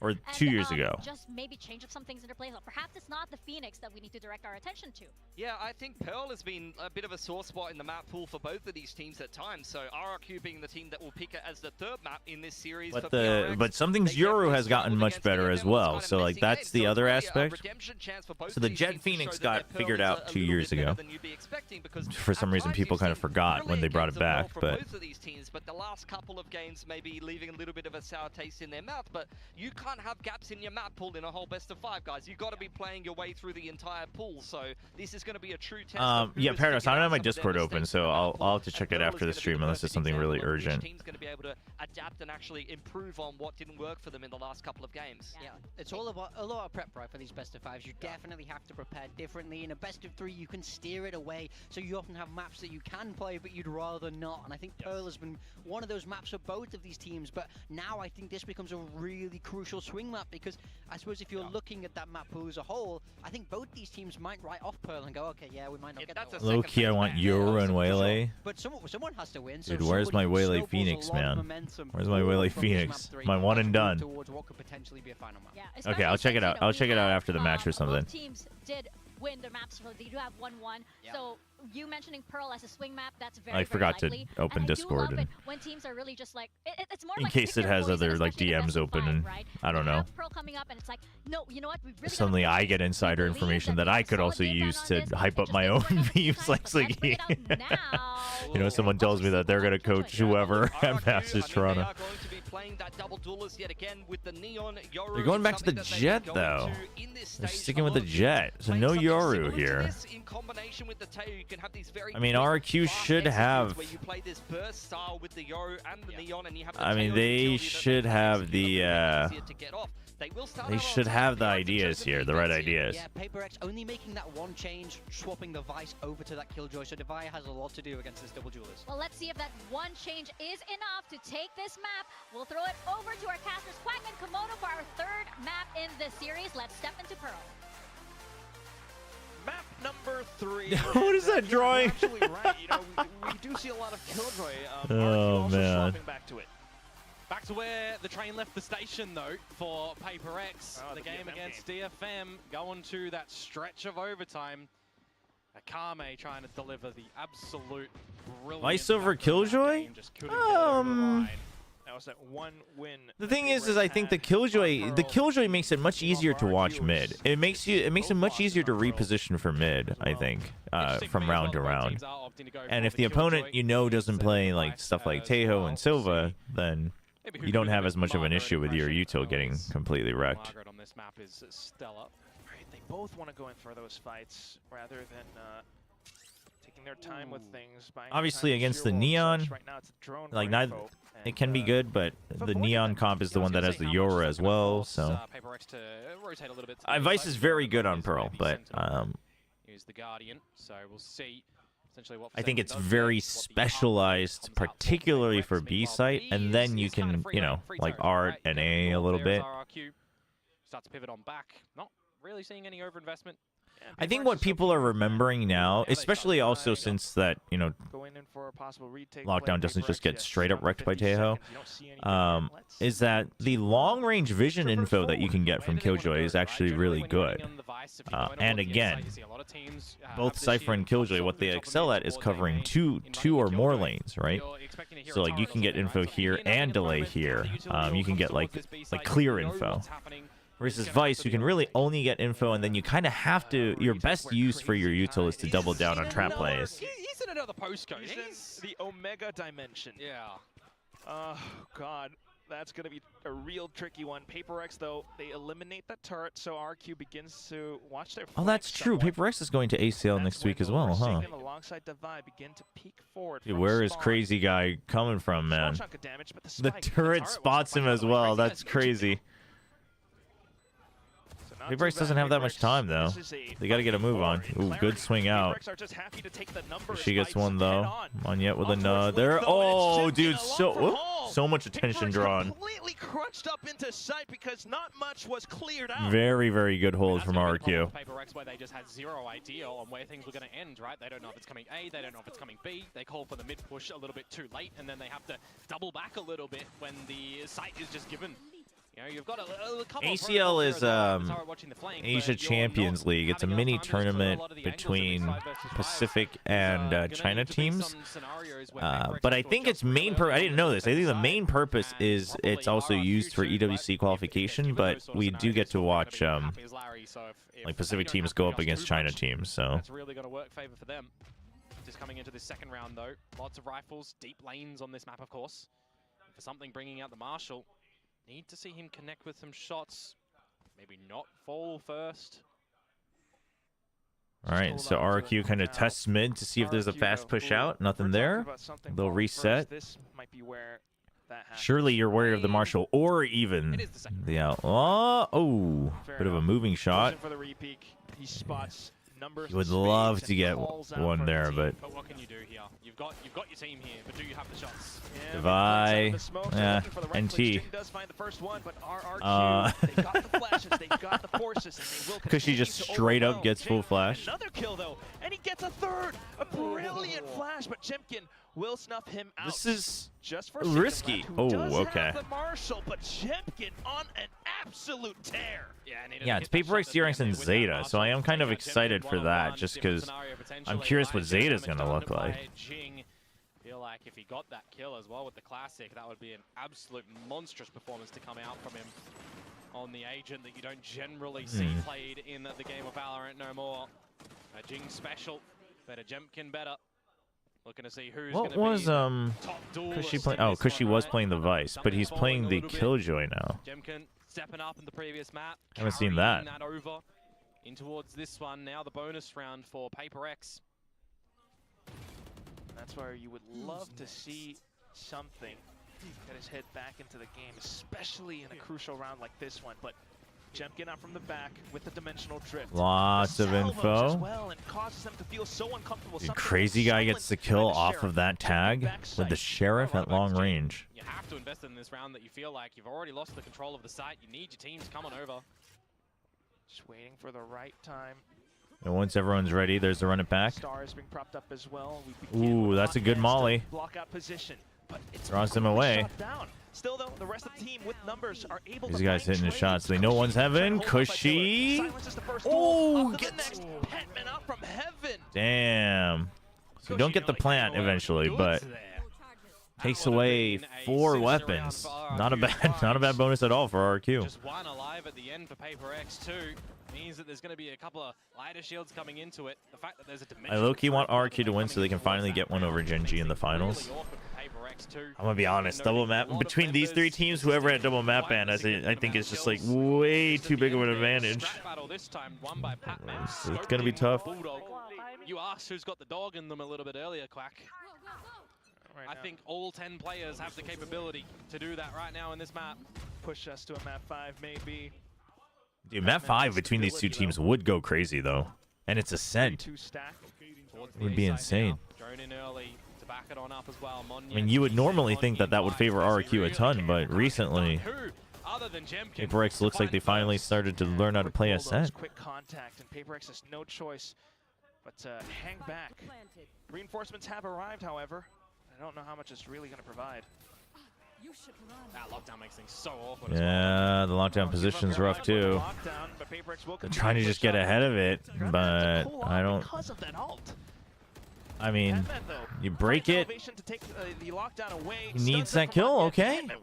or 2 years ago. Just maybe change up some things in their play. So perhaps it's not the Phoenix that we need to direct our attention to. Yeah, I think Pearl has been a bit of a sore spot in the map pool for both of these teams at times. So RRQ being the team that will pick it as the third map in this series. But for PRX, but something's Yoru has gotten much better as well. So like that's the other aspect. So the Jet Phoenix got figured out 2 years ago. For some reason, people kind of forgot when they brought it back. But both of these teams, but the last couple of games maybe leaving a little bit of a sour taste in their mouth. But you can't have gaps in your map pool in a whole best of 5, guys. You've got to be playing your way through the entire pool. So this is going to be a true test. Yeah, Paradox. I don't have my Discord open, so I'll have to check it after the stream unless it's something really urgent. Team's going to be able to adapt and actually improve on what didn't work for them in the last couple of games. Yeah, it's all about a lot of prep, right, for these best of 5s. You definitely have to prepare differently. In a best of 3, you can steer it away, so you often have maps that you can play, but you'd rather not. And I think Pearl has been one of those maps for both of these teams, but now I think this becomes a really crucial swing map, because I suppose if you're looking at that map pool as a whole, I think both these teams might write off Pearl and go, okay, yeah, we might not get that. Low key, I want Yoru and Waylay. But someone has to win. Dude, where's my Waylay Phoenix, man? Where's my Waylay Phoenix? My one and done. What could potentially be a final map. Yeah, Okay, I'll check it out. I'll check it out after the match or something. Both teams did win their maps, so they do have 1-1. Yeah. So you mentioning Pearl as a swing map, that's very, I forgot very likely. to open Discord I do love and it when teams are really just like, it's more in like case it has other like DMs open and right? I don't You know. have Pearl coming up and it's like, no, you know what? We really Suddenly gotta I get insider believe information that that we I have could solid also game plan use on to this. hype It up just my didn't own work out for memes time, like but let's bring Sliggy. it out now. You know, someone tells me that they're gonna coach whoever at Masters Toronto. They are going to be playing that double duelist yet again with the Neon Yoru. They're going back to the Something that they Jet can go though. to in this They're stage sticking with the alone. Jet, so Playing no something Yoru similar to here. this in combination with the Teo, you can have these very I mean, quick, RRQ fast should executes have. where you play this burst style with the Yoru and the Neon, and you have the I mean, Teo they utility that should can have execute the. a little bit easier to get off. They will start They out on should top. have the They have to ideas choose here, the defense right ideas. Yeah, PaperX only making that one change, swapping the Vice over to that Killjoy, so Devi has a lot to do against this double duelist. Well, let's see if that one change is enough to take this map. We'll throw it over to our casters, Quack and Komodo, for our third map in the series. Let's step into Pearl. Map number 3. What is that drawing? You're actually right. You know, we do see a lot of Killjoy. Oh, RRQ also man. swapping back to it. Back to where the train left the station, though, for PaperX. Oh, the game DFM against DFM going to that stretch of overtime. Akame trying to deliver the absolute brilliant. Vice over map of that Killjoy? game, just couldn't get it over the line. That was that one win. The that thing they is were I think the had Killjoy, on the Pearl. Killjoy makes it much easier to watch mid. It makes it both much easier to losses on Pearl reposition for mid. I think Interesting from for me as round well to that both round. teams are opting to go And for if the Killjoy opponent you know doesn't instead play of like Vice stuff like as Tejo well. and Silva, We'll see then maybe who you can don't do have the as much of an Margaret issue with your impression. util getting completely wrecked. Margaret on this map is stellar. Right, they both want to go in for those fights rather than taking their time with things. buying Obviously, time with against your the wall. Neon, Such right now, it's a drone like for not, info, it can be and, good, but the Neon comp is the one that has the Yoru as well. So PaperX to rotate a little bit. Vice is very good on Pearl, but Use the Guardian, so we'll see. I think it's very specialized, particularly for B site, and then you can, you know, like Art and A a little bit. Start to pivot on back. Not really seeing any overinvestment. I think what people are remembering now, especially also since that, you know, going in for a possible retake Lockdown doesn't just get straight up wrecked by 50 Tejo, seconds, you don't see anything. Let's is that the long-range vision info that you can get from Killjoy is actually really good. And again, both Cypher and Killjoy, what they excel at is covering two or more lanes, right? So like you can get info here and delay here. You can get like clear info. Versus Vice, you can really only get info, and then you kind of have to. Your best use for your util is to double down on trap plays. He's in another postcode. He's in the Omega dimension. Yeah. Oh, God. That's going to be a real tricky one. PaperX, though, they eliminate that turret, so RQ begins to watch their Oh, that's flanks true. somewhat. PaperX is going to ACL That's next when week as the well, huh? Forsaken alongside Devi begin to peek forward. Dude, from where is spawn. Crazy Guy coming from, Small man? chunk of damage, but the The spike. turret was spots him spiked as by the way. well. Crazy That's has no crazy. chicken. So not too PaperX bad. doesn't have that much PaperX, time, though. this is a They got to get a move on. fight-forward Ooh, clarity. good swing out. PaperX are just happy to take the number of She gets spikes one, though. head-on. On yet with Onto her another. flank, though, and it's Oh, chipped dude, in along for home. so much attention PaperX drawn. completely crunched up into sight because not much was cleared out. Very, very good hold That's from gonna be the problem RQ. with PaperX, where they just had zero idea on where things were going to end, right? They don't know if it's coming A, they don't know if it's coming B. They call for the mid push a little bit too late, and then they have to double back a little bit when the site is just given. You know, you've got a couple ACL of is watching the flank, Asia but you're Champions not League. It's a having mini enough time to explore a tournament lot of the angles in between these 5 versus 5s. Pacific and Gonna China need to be teams. some scenarios where PaperX But I actually think its just main really I didn't know this. I think the side, main purpose and is probably it's also RRQ used for too, right? EWC If qualification, given but those sort of we do get scenarios, to you're not watch gonna be happy as Larry, so if like they Pacific don't teams have go to up adjust against too China much, teams. So that's really going to work favor for them. Just coming into this second round though, lots of rifles, deep lanes on this map, of course. For something bringing out the Marshal, need to see him connect with some shots. Maybe not fall first. all right, so RRQ kind of tests mid to see if there's a fast push out. Nothing there. They'll reset. This might be where that happens. Surely you're wary of the Marshal or even It is the second. the Outlaw. Oh, Fair bit of a enough. moving shot. Pushing for the repeat. He spots numbers. You would of love spades to and get calls out one for the there, team. but But what can you do here? You've got your team here, but do you have the shots? Yeah, Divide. the smoke, they're looking for the right NT. place. Jing does find the first one, but RRQ, they got the flashes, they got the forces, and they will Because she continue just to straight up overwhelm gets full Jing. flash. Another kill though, and he gets a third. A brilliant flash, but Jemkin will snuff him out. This is just for risky. Who Oh, does okay. have the Marshal, but Jemkin on an absolute tear. Yeah, it's PRX, TRX, and Zeta, so I am kind of excited for that, just because I'm curious what Zeta's going to look like. Feel like if he got that kill as well with the classic, that would be an absolute monstrous performance to come out from him on the agent that you don't generally see played in the game of Valorant no more. A Jing special, better Jemkin better. Looking to see who's What gonna was be top duelist Cause she in playing? Oh, this cause she one, was right? playing the Vice, but he's Something playing falling the a little bit. Killjoy now. Jemkin stepping up in the previous map. Haven't seen carrying that. over in towards this one. Now the bonus round for PaperX. That's where you would love to see something get his head back into the game, especially in a crucial round like this one. But Jemkin out from the back with the dimensional drift. Lots The of salvos info. as well, and causes them to feel so uncomfortable. The Something crazy guy silent gets the by kill the off Sheriff. of that tag Backside. with the Sheriff at long range. You have to invest in this round that you feel like you've already lost the control of the site. You need your teams coming over. Just waiting for the right time. And once everyone's ready, there's the run it back. Star is being propped up as well. We begin Ooh, with that's a good Hotman's molly. block out position, but it's Draws them quickly away. shot down. Still though, the rest of the team with numbers are able These to guys find hitting the trades. shots. They know one's heaven. Cushy. Silences the first Oh, duel. Off to the gets- next. Petman up from heaven. Damn. So you don't get the plant eventually, but takes That would have away been a 4 sinister weapons. round for Not a RRQ. not a bad bonus at all for RRQ. Just one alive at the end for PaperX too. Means that there's going to be a couple of lighter shields coming into it. The fact that there's a I low-key want RRQ to win so they can finally get one over Gen G in the finals. I'm gonna be honest, double map between these 3 teams, whoever had double map ban, I think it's just like way too big of an advantage. It's gonna be tough. You asked who's got the dog in them a little bit earlier, Quack. I think all 10 players have the capability to do that right now in this map. Push us to a map 5 maybe. Dude, map 5 between these 2 teams would go crazy though, and it's Ascent. 2 stack. It would be insane. Drone in early to back it on up as well. I mean, you would normally think that that would favor RRQ a ton, but recently, PaperX looks like they finally started to learn how to play Ascent. Quick contact, and PaperX has no choice but to hang back. Reinforcements have arrived, however. I don't know how much it's really going to provide. That lockdown makes things so awkward. Yeah, the lockdown position's rough too. They're trying to just get ahead of it, but I don't. I mean, you break it. He needs that kill, okay. Makes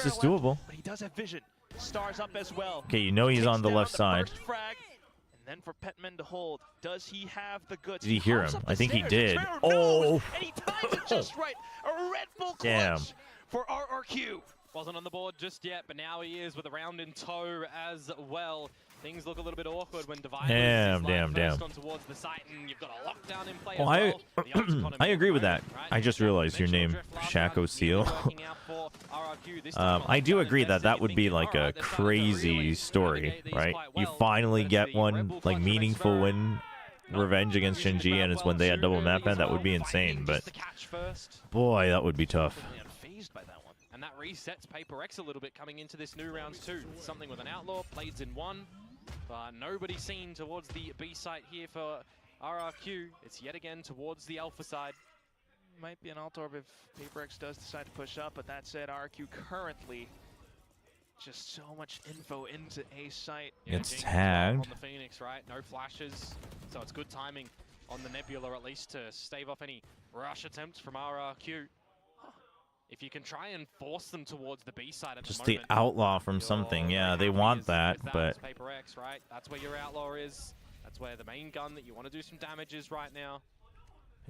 this doable. But he does have vision. Stars up as well. Okay, you know he's on the left side. And then for Petman to hold, does he have the goods? Did he hear Hops him? up I the think he stairs. did. Trevor Oh. knows, and he times it just right. A Red Bull clutch Damn. for RRQ. Wasn't on the board just yet, but now he is with a round in tow as well. Things look a little bit awkward when Divine Damn. first on towards the site, and you've got a lockdown in play Oh, as well. The ult's economy I agree with that. right? I just realized your name, Dimensional drift last Shaco round, Seal. working out for RRQ. This time I do lockdown agree that that invested, would be thinking, like a "Alright, they're starting to crazy really story, navigate these right? quite You well." finally But get the Red one Bull like clutch meaningful remains win, revenge against Gen G, and it's when they had double map ban. That would be insane, but boy, that would be tough. Unfazed by that one. And that resets PaperX a little bit coming into this new rounds too. Something with an outlaw, Blades in 1. But nobody seen towards the B site here for RRQ. It's yet again towards the alpha side. Might be an alt orb if PaperX does decide to push up, but that said, RRQ currently Just so much info into A site. Gets Jing tagged. on the Phoenix, right? No flashes, so it's good timing on the Nebula at least to stave off any rush attempts from RRQ. If you can try and force them towards the B side at Just the the moment, outlaw from you're something. Yeah, very they happy want is that, with but as Paper X, right? That's where your outlaw is. That's where the main gun that you want to do some damage is right now.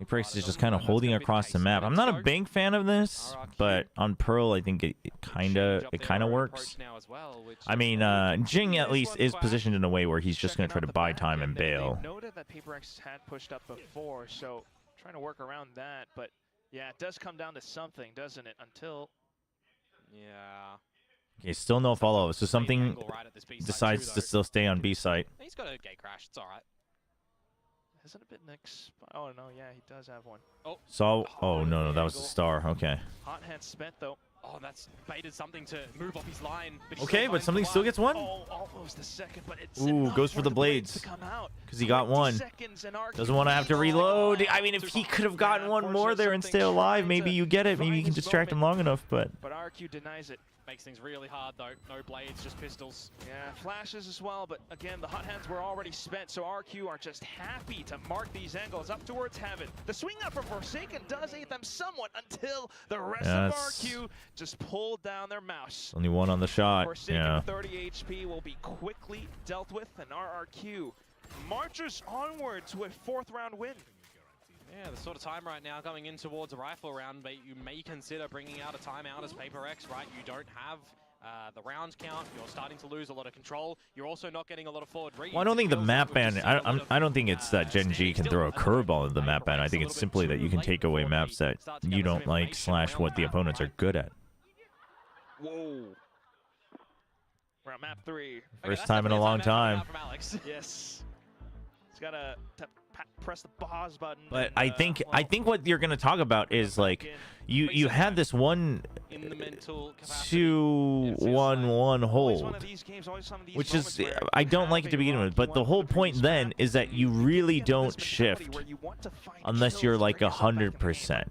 PRX is just kind of holding across the map. I'm not a big fan of this, but on Pearl, I think it kind of works. Now as well, which I mean, Jing at least is positioned in a way where he's just going to try to buy time and bail. They noted that Paper X had pushed up before, so trying to work around that. But yeah, it does come down to something, doesn't it? Until yeah. Okay, still no follow. So something decides to still stay on B site. He's got a gate crash. It's all right. Hasn't it been next? Oh no, yeah, he does have one. Oh, So, oh no, that was the star. Okay. Hot hand spent though. oh, that's baited something to move off his line. But Okay, but something still gets one. Oh, almost a second, but it's Ooh, enough goes for the blades. to come out. Because he got one. Doesn't want to have to reload. I mean, if he could have gotten one more there and stay alive, maybe you get it. Maybe you can distract him long enough, but RRQ denies it. Makes things really hard though. No blades, just pistols. Yeah, flashes as well, but again, the hot hands were already spent, so RRQ are just happy to mark these angles up towards heaven. The swing up from Forsaken does aid them somewhat until the rest of RRQ just pulled down their mouse. only one on the shot. Forsaken Yeah. 30 HP will be quickly dealt with, and RRQ marches onward to a 4th round win. Yeah, the sort of time right now going in towards a rifle round, but you may consider bringing out a timeout as Paper X, right? You don't have the round count. You're starting to lose a lot of control. You're also not getting a lot of forward reads. Well, I don't think the map ban. I don't think it's that Gen G can throw a curveball at the map ban. I think it's simply that you can take away maps that you don't like / what the opponents are good at. Whoa. We're on map 3. First time in a long time. Yes. He's got to press the pause button. But and, I think what you're gonna talk about is like you had this 1-2-1-1 hold, which is I don't like it to begin with. But the whole point then is that you really don't shift unless you're like 100%.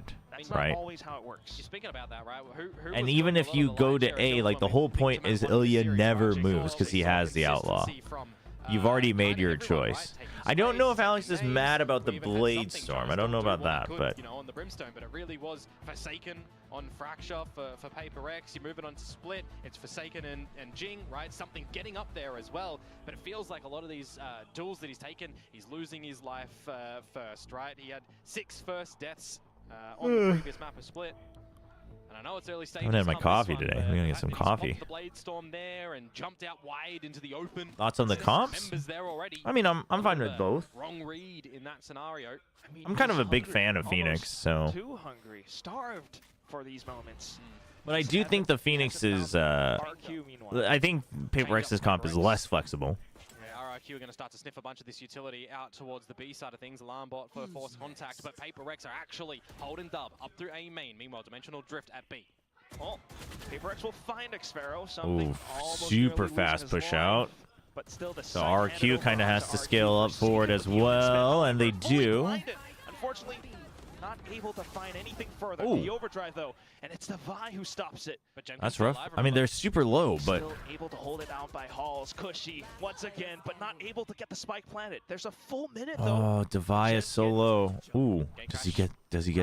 Right. You're speaking about that, right? Who And was even going if a you lot of go the to line A, share like the still whole from point Big is Mac Ilya series never matching moves well, because he but has the outlaw. consistency from, You've already made kind of your everyone, right? choice. Taking I don't know if space, Alex is taking mad names. about the We even had Blade something Storm. trying I to don't know still about do what that, he but could, you know, on the Brimstone, but it really was Forsaken on Fracture for Paper X. You move it on to Split. It's Forsaken and Jing, right? Something getting up there as well. But it feels like a lot of these duels that he's taken, he's losing his life first, right? He had 6 first deaths on the previous map of Split. And I know it's early stages. I haven't had my on this coffee one, today. but We're gonna the get some fact that he's popped coffee. The Blade Storm there and jumped out wide into the open. Thoughts on the comps? Members there already. I mean, I'm fine with both. Wrong read in that scenario. I mean, I'm kind of he's a big hungry, fan of Phoenix, so. Too hungry, starved for these moments. But I do think the Phoenix is. RRQ, meanwhile. I think Paper X's comp is less flexible. Yeah, RRQ are going to start to sniff a bunch of this utility out towards the B side of things. Alarm bot for force contact, but Paper X are actually holding dub up through A main. Meanwhile, Dimensional Drift at B. Oh, Paper X will find Xfero. Something Ooh, almost super nearly fast losing his push life, out. But still the So side handed RRQ over kind of has onto to scale RRQ. up forward as Forsaken with the well, spin, and they fully do. blinded. Unfortunately, not able to find anything further. Ooh. The overdrive though, and it's the Vi who stops it. But Jenkins That's still rough. alive, I mean, they're remember? super low, but Still able to hold it out by Halls. Cushy once again, but not able to get the spike planted. There's a full minute though. oh, Devi is so low. Ooh, does he get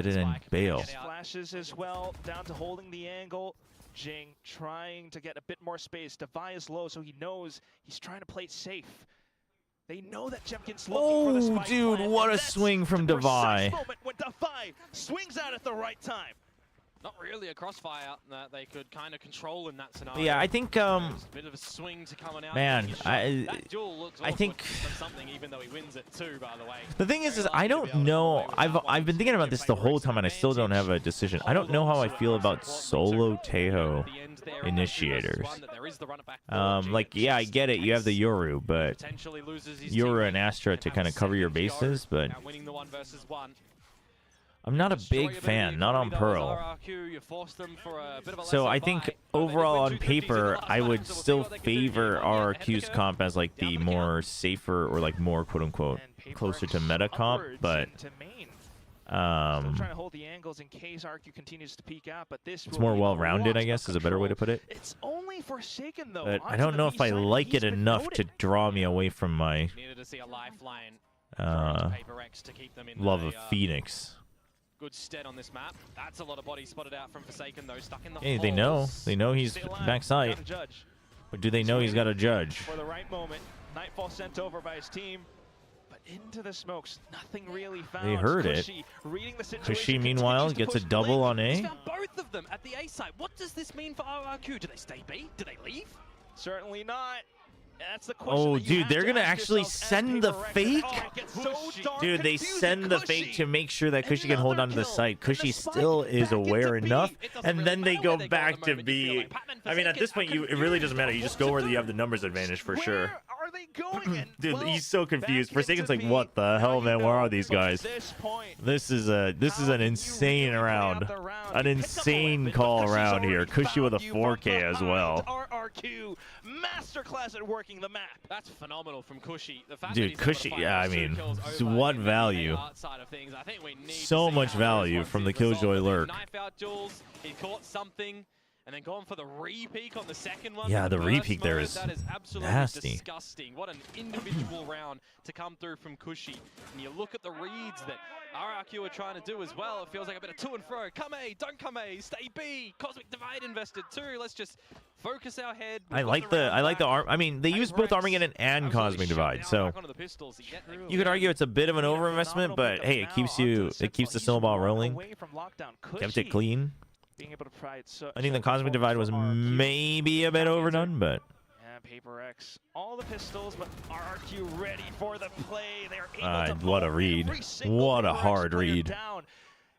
it in bail? Flashes as well, down to holding the angle. Jing trying to get a bit more space. Devi is low, so he knows he's trying to play it safe. They know that Jemkin's looking for the Oh, spike dude, plant, what and a that's swing from the precise Devi. moment when Devi swings out at the right time. Not really a crossfire that they could kind of control in that scenario. Yeah, I think It was a bit of a swing to coming out. man, getting a shot. That duel looks I awkward think- from something, even though he wins it too, by the way. the thing is Very I lucky to don't be able to know. get away with that I've been thinking about this the whole time, and I still don't have a decision. I don't know how I feel about solo Tejo initiators. Like, yeah, I get it. You have the Yoru, but Yoru and Astra to kind of cover your bases, but I'm not a big fan, not on Pearl. So I think overall on paper, I would still favor RRQ's comp as like the more safer or like more quote unquote And Paper closer to X meta comp, upwards but into main. Still trying to hold the angles in case RRQ continues to peek out, but this It's more well-rounded, I guess, is a better way to put it. It's only Forsaken though. But I don't know if I like it enough to draw me away from my Needed to see a lifeline. PaperX to keep them in love of Phoenix. Good stead on this map. That's a lot of bodies spotted out from Forsaken though, stuck in the Hey, they know. holes. They know he's backside. But do they know he's got a judge? For the right moment, Nightfall sent over by his team, but into the smokes, nothing really found. They heard it. Reading the situation, Kushi, meanwhile, gets a double on A. He's found both of them at the A site. What does this mean for RRQ? Do they stay B? Do they leave? Certainly not. That's the question. Oh, that you dude, have they're to going to ask actually yourself as send the PaperX. fake? Oh, it gets so darn Dude, they confusing. send the fake to make sure that Kushi can hold on to the Another site. kill, and Kushi the spike still is back into aware B. enough, It doesn't and really then they matter go where they go at back the to moment. You feel B. like Patman, I mean, at this point, it really doesn't matter. You just go where you have the numbers advantage for sure. Where are they going? And, Dude, well, he's so confused. back Forsaken's into like, B. what the Now hell, you man? Where know, are these but at guys? this point, This is how an can you insane really play out round. the round? An You picked up a insane weapon, call but Kushi's around here. already Kushi with a found you from 4K as well. behind. RRQ, masterclass at working the map. That's phenomenal from Kushi. The fact Dude, that he's able to Kushi, find yeah, I those two mean, kills it's over what in the value. art side of things. I think we need So to see much how value this from one the is resolved. Killjoy These lurk. Knife out duels. He caught something and then gone for the re-peek on the second one. Yeah, From the burst re-peek there mode. is that is absolutely nasty. disgusting. What an individual round to come through from Kushi. And you look at the reads that RRQ are trying to do as well. It feels like a bit of to and fro. Come A, don't come A, stay B. Cosmic Divide invested too. Let's just focus our head. I like the arm. I mean, they use both Armageddon and Cosmic Divide, so you could argue it's a bit of an overinvestment, but hey, it keeps the snowball rolling. Kept it clean. Being able to provide I think the Cosmic Divide was maybe a bit overdone, but yeah, PaperX, all the pistols, but RRQ ready for the play. They are able to what a hold read. every single What a PaperX hard player read. down,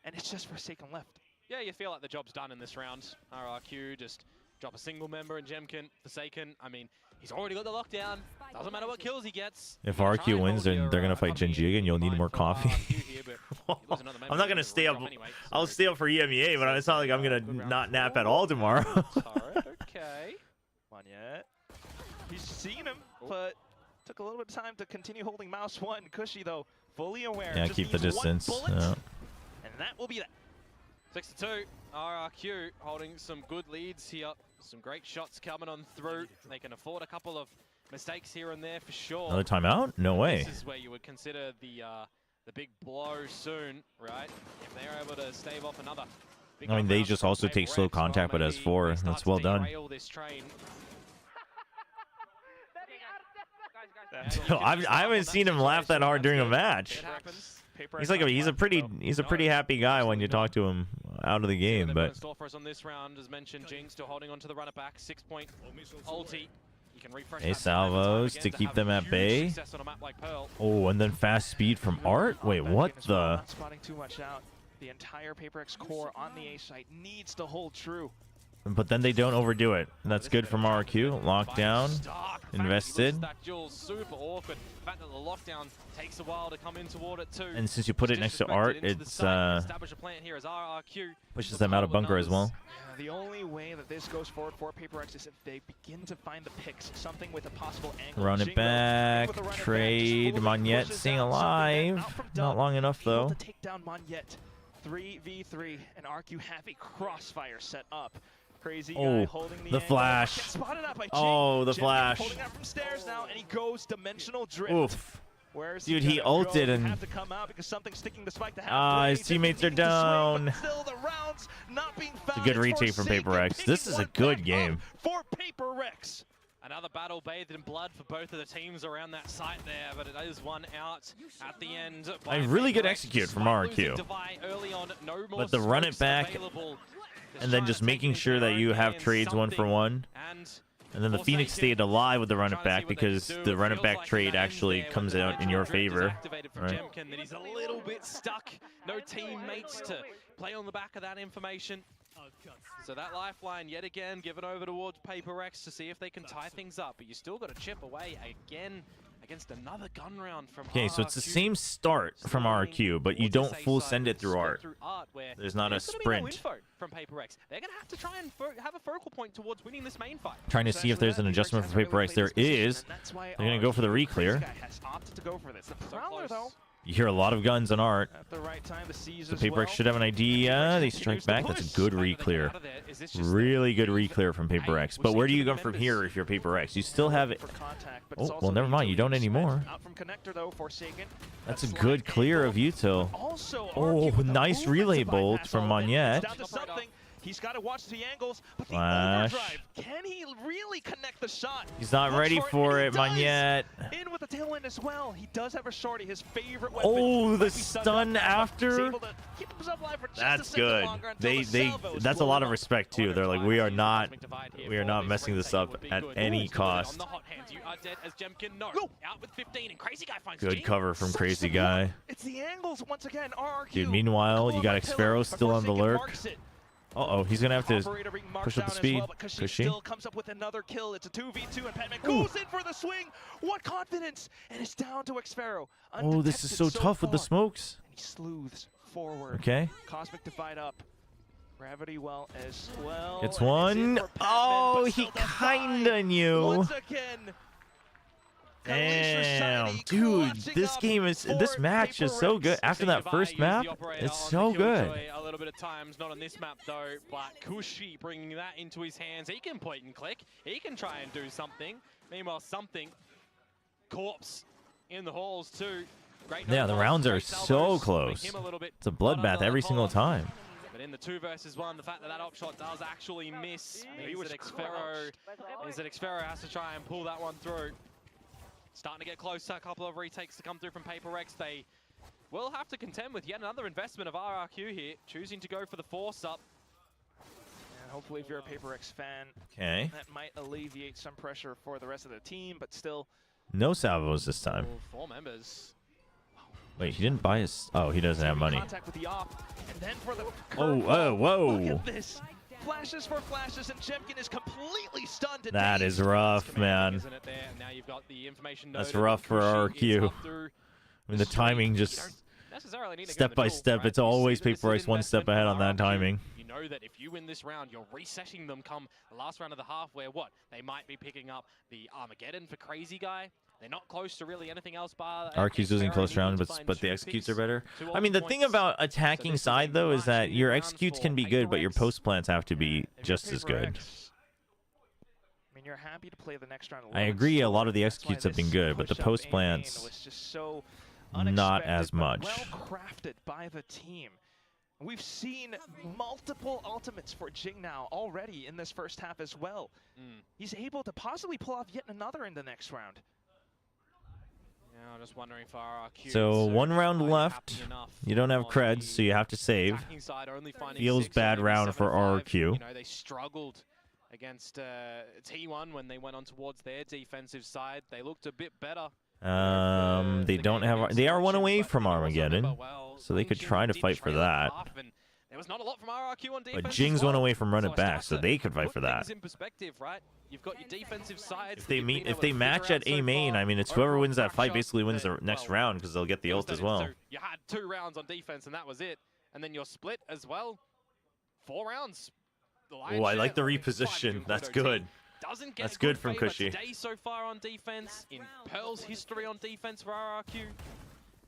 and it's just Forsaken left. Yeah, you feel like the job's done in this round. RRQ just drop a single member in Jemkin, Forsaken. I mean, he's already got the lockdown. Doesn't matter what kills he gets. if RQ wins, then they're gonna fight Genji again. You'll need more coffee. I'm not gonna stay up. I'll stay up for EMEA, but it's not like I'm gonna not nap at all tomorrow. Okay. Come on yet. He's seen him, but took a little bit of time to continue holding mouse one. Kushi though, fully aware. Yeah, just keep the needs one distance. bullet, Yeah. and that will be that. 6-2. RRQ holding some good leads here. Some great shots coming on through. They can afford a couple of mistakes here and there for sure. Another timeout? No way. This is where you would consider the big blow soon, right? If they're able to stave off another. Big I mean, they round just from also take slow PaperX, contact, but as maybe 4. they start That's to well done. derail this train. I haven't seen him laugh that hard during a match. It happens. He's like he's a pretty happy guy when you talk to him out of the game, but in store for us on this round, as mentioned, Jing still holding on to the runner back. 6-point ulti. You can refresh Hey, that salvos again to keep have them at huge bay. success on a map like Pearl. oh, and then fast speed from Art. Wait, Back what in as well, the? Not spotting too much out. The entire PaperX core on the A site needs to hold true. But then they don't overdo it. That's good from RQ. Lockdown. Stark. The fact that he Invested. loses that duel's super awkward. The fact that the lockdown takes a while to come in toward it too. And since you put it next to Art, it's establish a plant here as RRQ pushes them out of bunker as well. Yeah, the only way that this goes forward for PaperX is if they begin to find the picks, something with a possible angle. Run it Jingo, back. with a run it back, Trade. just Monyet pushes staying out something alive. out from Not Dub, long enough able though. to take down Monyet. 3v3, and RQ have a crossfire set up. Crazy guy holding the angle. flash. Gets spotted out by Oh, the Jin flash. holding out from stairs now, and he goes dimensional drift. Oof. Where's Dude, he ulted and have to come out because something's sticking the spike to halfway. his teammates are Needs to swing, down. but still the rounds not being found. It's a good retake from Forsaken PaperX. picking This is a one good back game. up for PaperX. Another battle bathed in blood for both of the teams around that site there, but it is one out at the end. A really good execute from RQ. But the run it back and then just making sure that you have trades 1-for-1. And then the Phoenix stayed alive with the run it back because the run it back trade actually comes out in your favor. Right? That he's a little bit stuck. No teammates to play on the back of that information. So that lifeline yet again given over towards PaperX to see if they can tie things up. But you still got to chip away again against another gun round from Okay, so it's the RRQ. same start from RQ, but you don't full send it through Art. There's not a There's gonna be no sprint. info from PaperX. They're going to have to try and have a focal point towards winning this main fight. Trying to see if there's an adjustment for PaperX. There is. They're going to go for the re-clear. This guy has opted to go for this. The Prowler, though, You hear a lot of guns on Art. At the right time, the C's So as PRX well. should have an idea. They strike back. That's a good re-clear. Really good re-clear from PRX. But where do you go from here if you're PRX? You still have it. For contact, but Oh, it's well, also never the mind. You don't utility anymore. spent out from connector, though, Forsaken. That's a That good slight clear angle, of Util. also Oh, RRQ with the nice movement relay to bolt bypass from all of it. Monette. Down to something. He's got to watch the angles, but the Flash. overdrive, can he really connect the shot? He's not Looks ready for and it, he does. Monette. In with the tailwind as well. He does have a shorty, his favorite weapon. Oh, Might the be stunned stun up, but he's after. able to keep himself alive for just a That's second good. longer until They the salvos that's a blow lot of up. respect too. They're like, we are not messing this up at any cost. Good cover from Such Crazy support. Guy. It's the angles once again. RRQ. Dude, meanwhile, you got Xfero still on the lurk. Marks it. Uh-oh, he's gonna have to Operator being marked push up the down as speed. well, but Kushi Kushi. still comes up with another kill. It's a 2v2, and Patman goes in for the swing. What confidence! And it's down to Xfero. Oh, this is so tough with the far. smokes. And he sleuths forward. Okay. Cosmic Divide up. Gravity well as well. Gets and it's in one. for Patman, Oh, but he still Divide kinda knew. Once again. Damn, dude, this game is, this match is so good. After that first map, it's so good. A little bit of times, not on this map though, but Kushi bringing that into his hands. He can point and click. He can try and do something. Meanwhile, something. Corpse in the halls too. Great. Yeah, the rounds are so close. It's a bloodbath every single time. But in the 2 versus 1, the fact that that op shot does actually miss means that Xfero has to try and pull that one through. Starting to get closer, a couple of retakes to come through from PRX. They will have to contend with yet another investment of RRQ here, choosing to go for the force up. And hopefully if you're a PRX fan, Okay. that might alleviate some pressure for the rest of the team, but still. No salvos this time. 4 members. Wait, he didn't buy his. Oh, he doesn't have money. Contact with the op, and then for the Oh, curveball. whoa. Look at this. Flashes for flashes, and Jemkin is completely stunned. and That dazed. is rough, man. Isn't it there? Now you've got the information That's noted. rough for Kushi is RRQ. up through I mean, the timing just necessarily need to go step for by the duel, step. right? It's You see always that this is PRX one step investment ahead for on that RRQ. timing. You know that if you win this round, you're resetting them come the last round of the half where what? They might be picking up the Armageddon for Crazy Guy. They're not close to really anything else bar RQ's losing close round, but the executes are better. I mean, the thing about attacking side, though, is that your executes can be good, but your post plants have to be just as good. I mean, you're happy to play the next round. I agree, a lot of the executes have been good, but the post plants, was just so not as unexpected, but much. Well crafted by the team. We've seen multiple ultimates for Jing now already in this first half as well. He's able to possibly pull off yet another in the next round. Yeah, I'm just wondering for RRQ. So, one round quite left. happy enough You don't have on creds, the so you have to save. attacking side, only finding Feels 6, bad only round for 7-5. RRQ. You know, they struggled against T1 when they went on towards their defensive side. They looked a bit better. They don't have. They are one away from Armageddon, so they could try to fight for that. There was not a lot from RRQ on defense. But Jing's one away from run it back, so they could fight for that. In perspective, right? You've got your defensive side. If they match at A main, I mean, it's whoever wins that fight basically wins the next round because they'll get the ult as well. You had 2 rounds on defense, and that was it. And then you're split as well. 4 rounds. Oh, I like the reposition. That's good. Doesn't get That's a good from favor Kushi. today so far on defense in Pearl's history on defense for RRQ.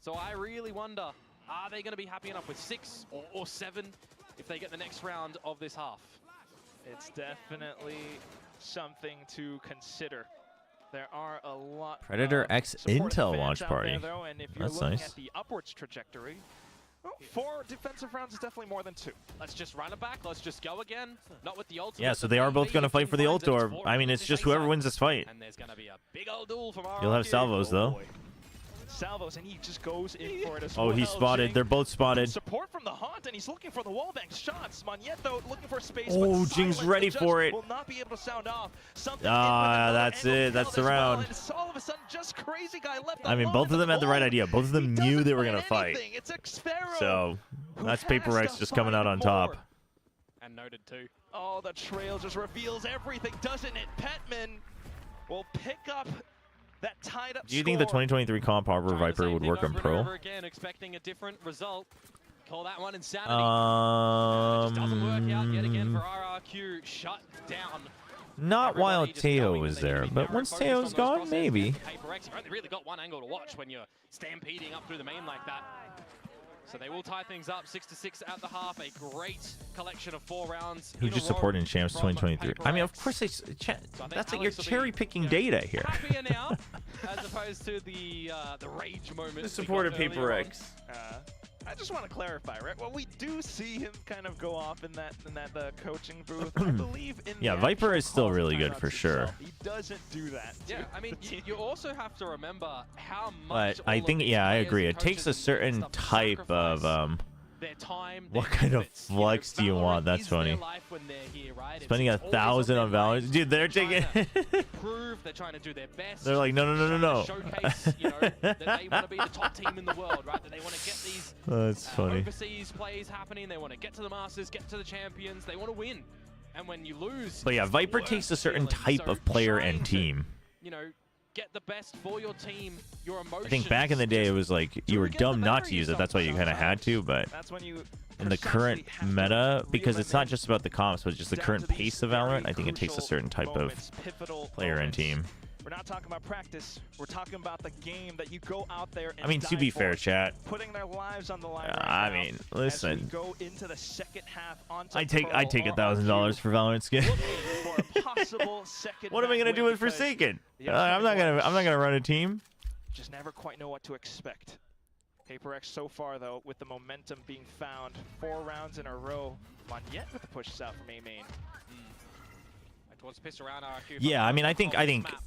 So I really wonder, are they going to be happy enough with 6 or 7 if they get the next round of this half? It's definitely something to consider. There are a lot Predator of X supportive Intel fans launch out party. there, though, and if you're That's looking nice. at the upwards trajectory, well, 4 defensive rounds is definitely more than 2. Let's just run it back. Let's just go again. Not with the ultimate. Yeah, so they are both going to fight for the ult, or I mean, it's just whoever wins this fight. And there's going to be a big old duel from RRQ. You'll have salvos though. Boy. Salvos, and he just goes in for it as Oh, well. he's spotted. Jing. They're both spotted. Support from the Haunt, and he's looking for the wallbang shots. Monette, though, looking for space. Oh, but Jing's Silence, ready the judge, for it. Will not be able to sound off. Something Ah, that's it. That's the round. And it's all of a sudden, just Crazy Guy left I mean, alone both of them had the right hole. idea. Both of them He knew doesn't they were going to find fight. anything. It's Xfero, So who that's has PRX to just coming out on find top. more. And noted too. Oh, the trail just reveals everything, doesn't it? Petman will pick up that tied up Do you think the score. 2023 comp Harbor Trying the Viper same would thing work on over and Pro? over again, expecting a different result. Call that one insanity. Just doesn't work out yet again for RRQ. Shut down. Not while Everybody just Teo knowing was that they need there, to be but narrow once focused Teo's on those gone, crosshairs maybe. against PRX. You've only really got one angle to watch when you're stampeding up through the main like that. So they will tie things up 6-6 at the half. A great collection of 4 rounds. Who just supported in Champs 2023? I mean, of course they. That's like you're cherry picking data here. Happier now, as opposed to the rage moment. Who supported PRX? I just want to clarify, right? Well, we do see him kind of go off in that coaching booth. I believe in Yeah, the Viper actual is still calls really timeouts good for sure. himself. He doesn't do that. Yeah, I mean, you also have to remember how But much. I think, yeah, I agree. It takes a certain type of their time. What kind of flex do you want? That's funny. Spending 1,000 on Valorant, dude. They're taking. Prove they're trying to do their best. They're like, no. Showcase, you know, that they want to be the top team in the world, right? That they want to get these That's funny. overseas plays happening. They want to get to the Masters, get to the Champions. They want to win. And when you lose, But yeah, it's the Viper worst takes a certain feeling. type So of player trying and to, team. you know, get the best for your team, your emotions. I think back in the day, it was like you were dumb not to use it. That's why you kind of had to. But That's when you in the current meta, because it's not just about the comps, but just the current pace of Valorant, I think it takes a certain type of player and team. We're not talking about practice. We're talking about the game that you go out there and I mean, to die be for, fair, chat. putting their lives on the line. I right mean, now as we listen. go into the second half onto I take Pearl, $1,000 for Valorant skin. looking for a possible second What am I half gonna do win with because Forsaken? the I'm not upcoming gonna run a team. just never quite know what to expect. PRX so far though, with the momentum being found, 4 rounds in a row. Monyet with the pushes out from A main. Towards the pistol round, RRQ. Yeah, I mean, I think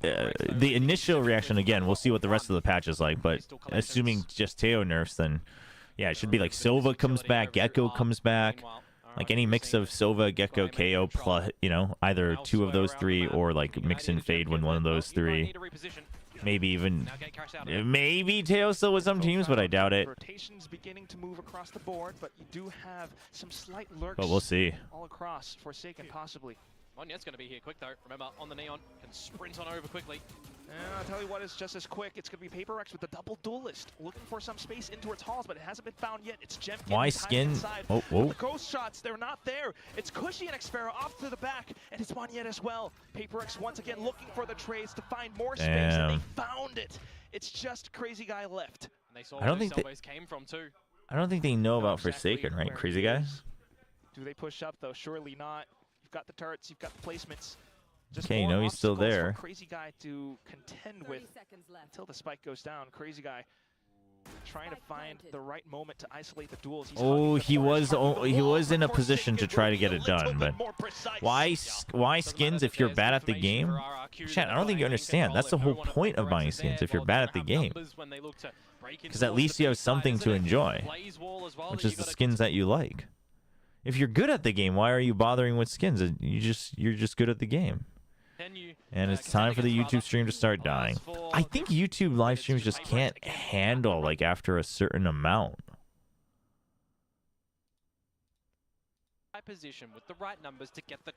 the initial reaction, again, we'll see what the rest of the patch is like, but assuming just Teo nerfs, then yeah, it should be like Silva comes back, Gecko comes back, like any mix of Silva, Gecko, KO plus, you know, either 2 of those 3 or like mix and fade when one of those 3. Maybe even maybe Teo still with some teams, but I doubt it. Rotations beginning to move across the board, but you do have some slight lurks. But we'll see. All across, Forsaken possibly. Monyet's going to be here quick, though. Remember, on the Neon, can sprint on over quickly. And I'll tell you what is just as quick. It's going to be PRX with the double duelist, looking for some space in towards halls, but it hasn't been found yet. It's Gem. Why skin? Oh, whoa. The ghost shots, they're not there. It's Cushy and Xfera off to the back, and it's Monyet as well. PRX once again looking for the trades to find more space, and they found it. It's just Crazy Guy left. And they saw I don't where think Selvos came from, too. I don't think they know about Exactly Forsaken, right? where Crazy he guy. is. Do they push up though? Surely not. You've got the turrets, you've got the placements. Just Okay, more no, he's still obstacles for there. Crazy Guy to contend with until the spike goes down. Crazy Guy trying to find the right moment to isolate the duels. He's Oh, hugging the corners, trying to he wall, was in a but position to Forsaken try to will get be it a little done, bit but more precise. why skins if you're bad at the game? Chat, I don't think you understand. That's the whole point of buying skins if you're bad at the game. Because at least you have something to enjoy, which is the skins that you like. If you're good at the game, why are you bothering with skins? You're just good at the game. And it's time for the YouTube stream to start dying. I think YouTube live streams just can't handle like after a certain amount. Position with the right numbers to get the.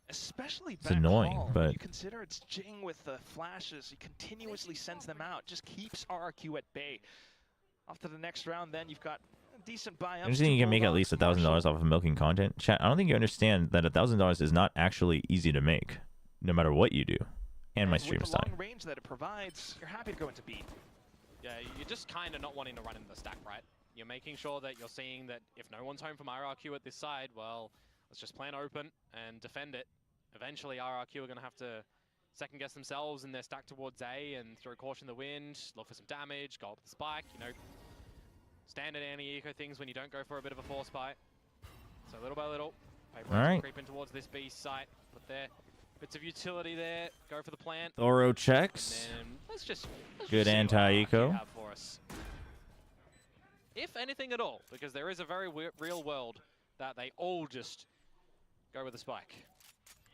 Especially It's back annoying, hall. but You consider it's Jing with the flashes. He continuously sends them out. Just keeps RRQ at bay. Off to the next round, then you've got a decent buy-up. I just think you can make at least $1,000 off of milking content. Chat, I don't think you understand that $1,000 is not actually easy to make, no matter what you do. And my stream with is the dying. long range that it provides, you're happy to go into beat. Yeah, you're just kind of not wanting to run in the stack, right? You're making sure that you're seeing that if no one's home from RRQ at this side, well, let's just plan open and defend it. Eventually, RRQ are going to have to second guess themselves in their stack towards A and throw caution to the wind, look for some damage, go up with the spike, you know, standard anti-eco things when you don't go for a bit of a force bite. So little by little, PRX creeping towards this B site, put their bits of utility there, go for the plant. Thorough checks. And let's just Good see what anti-eco. RRQ have for us. If anything at all, because there is a very real world that they all just go with the spike.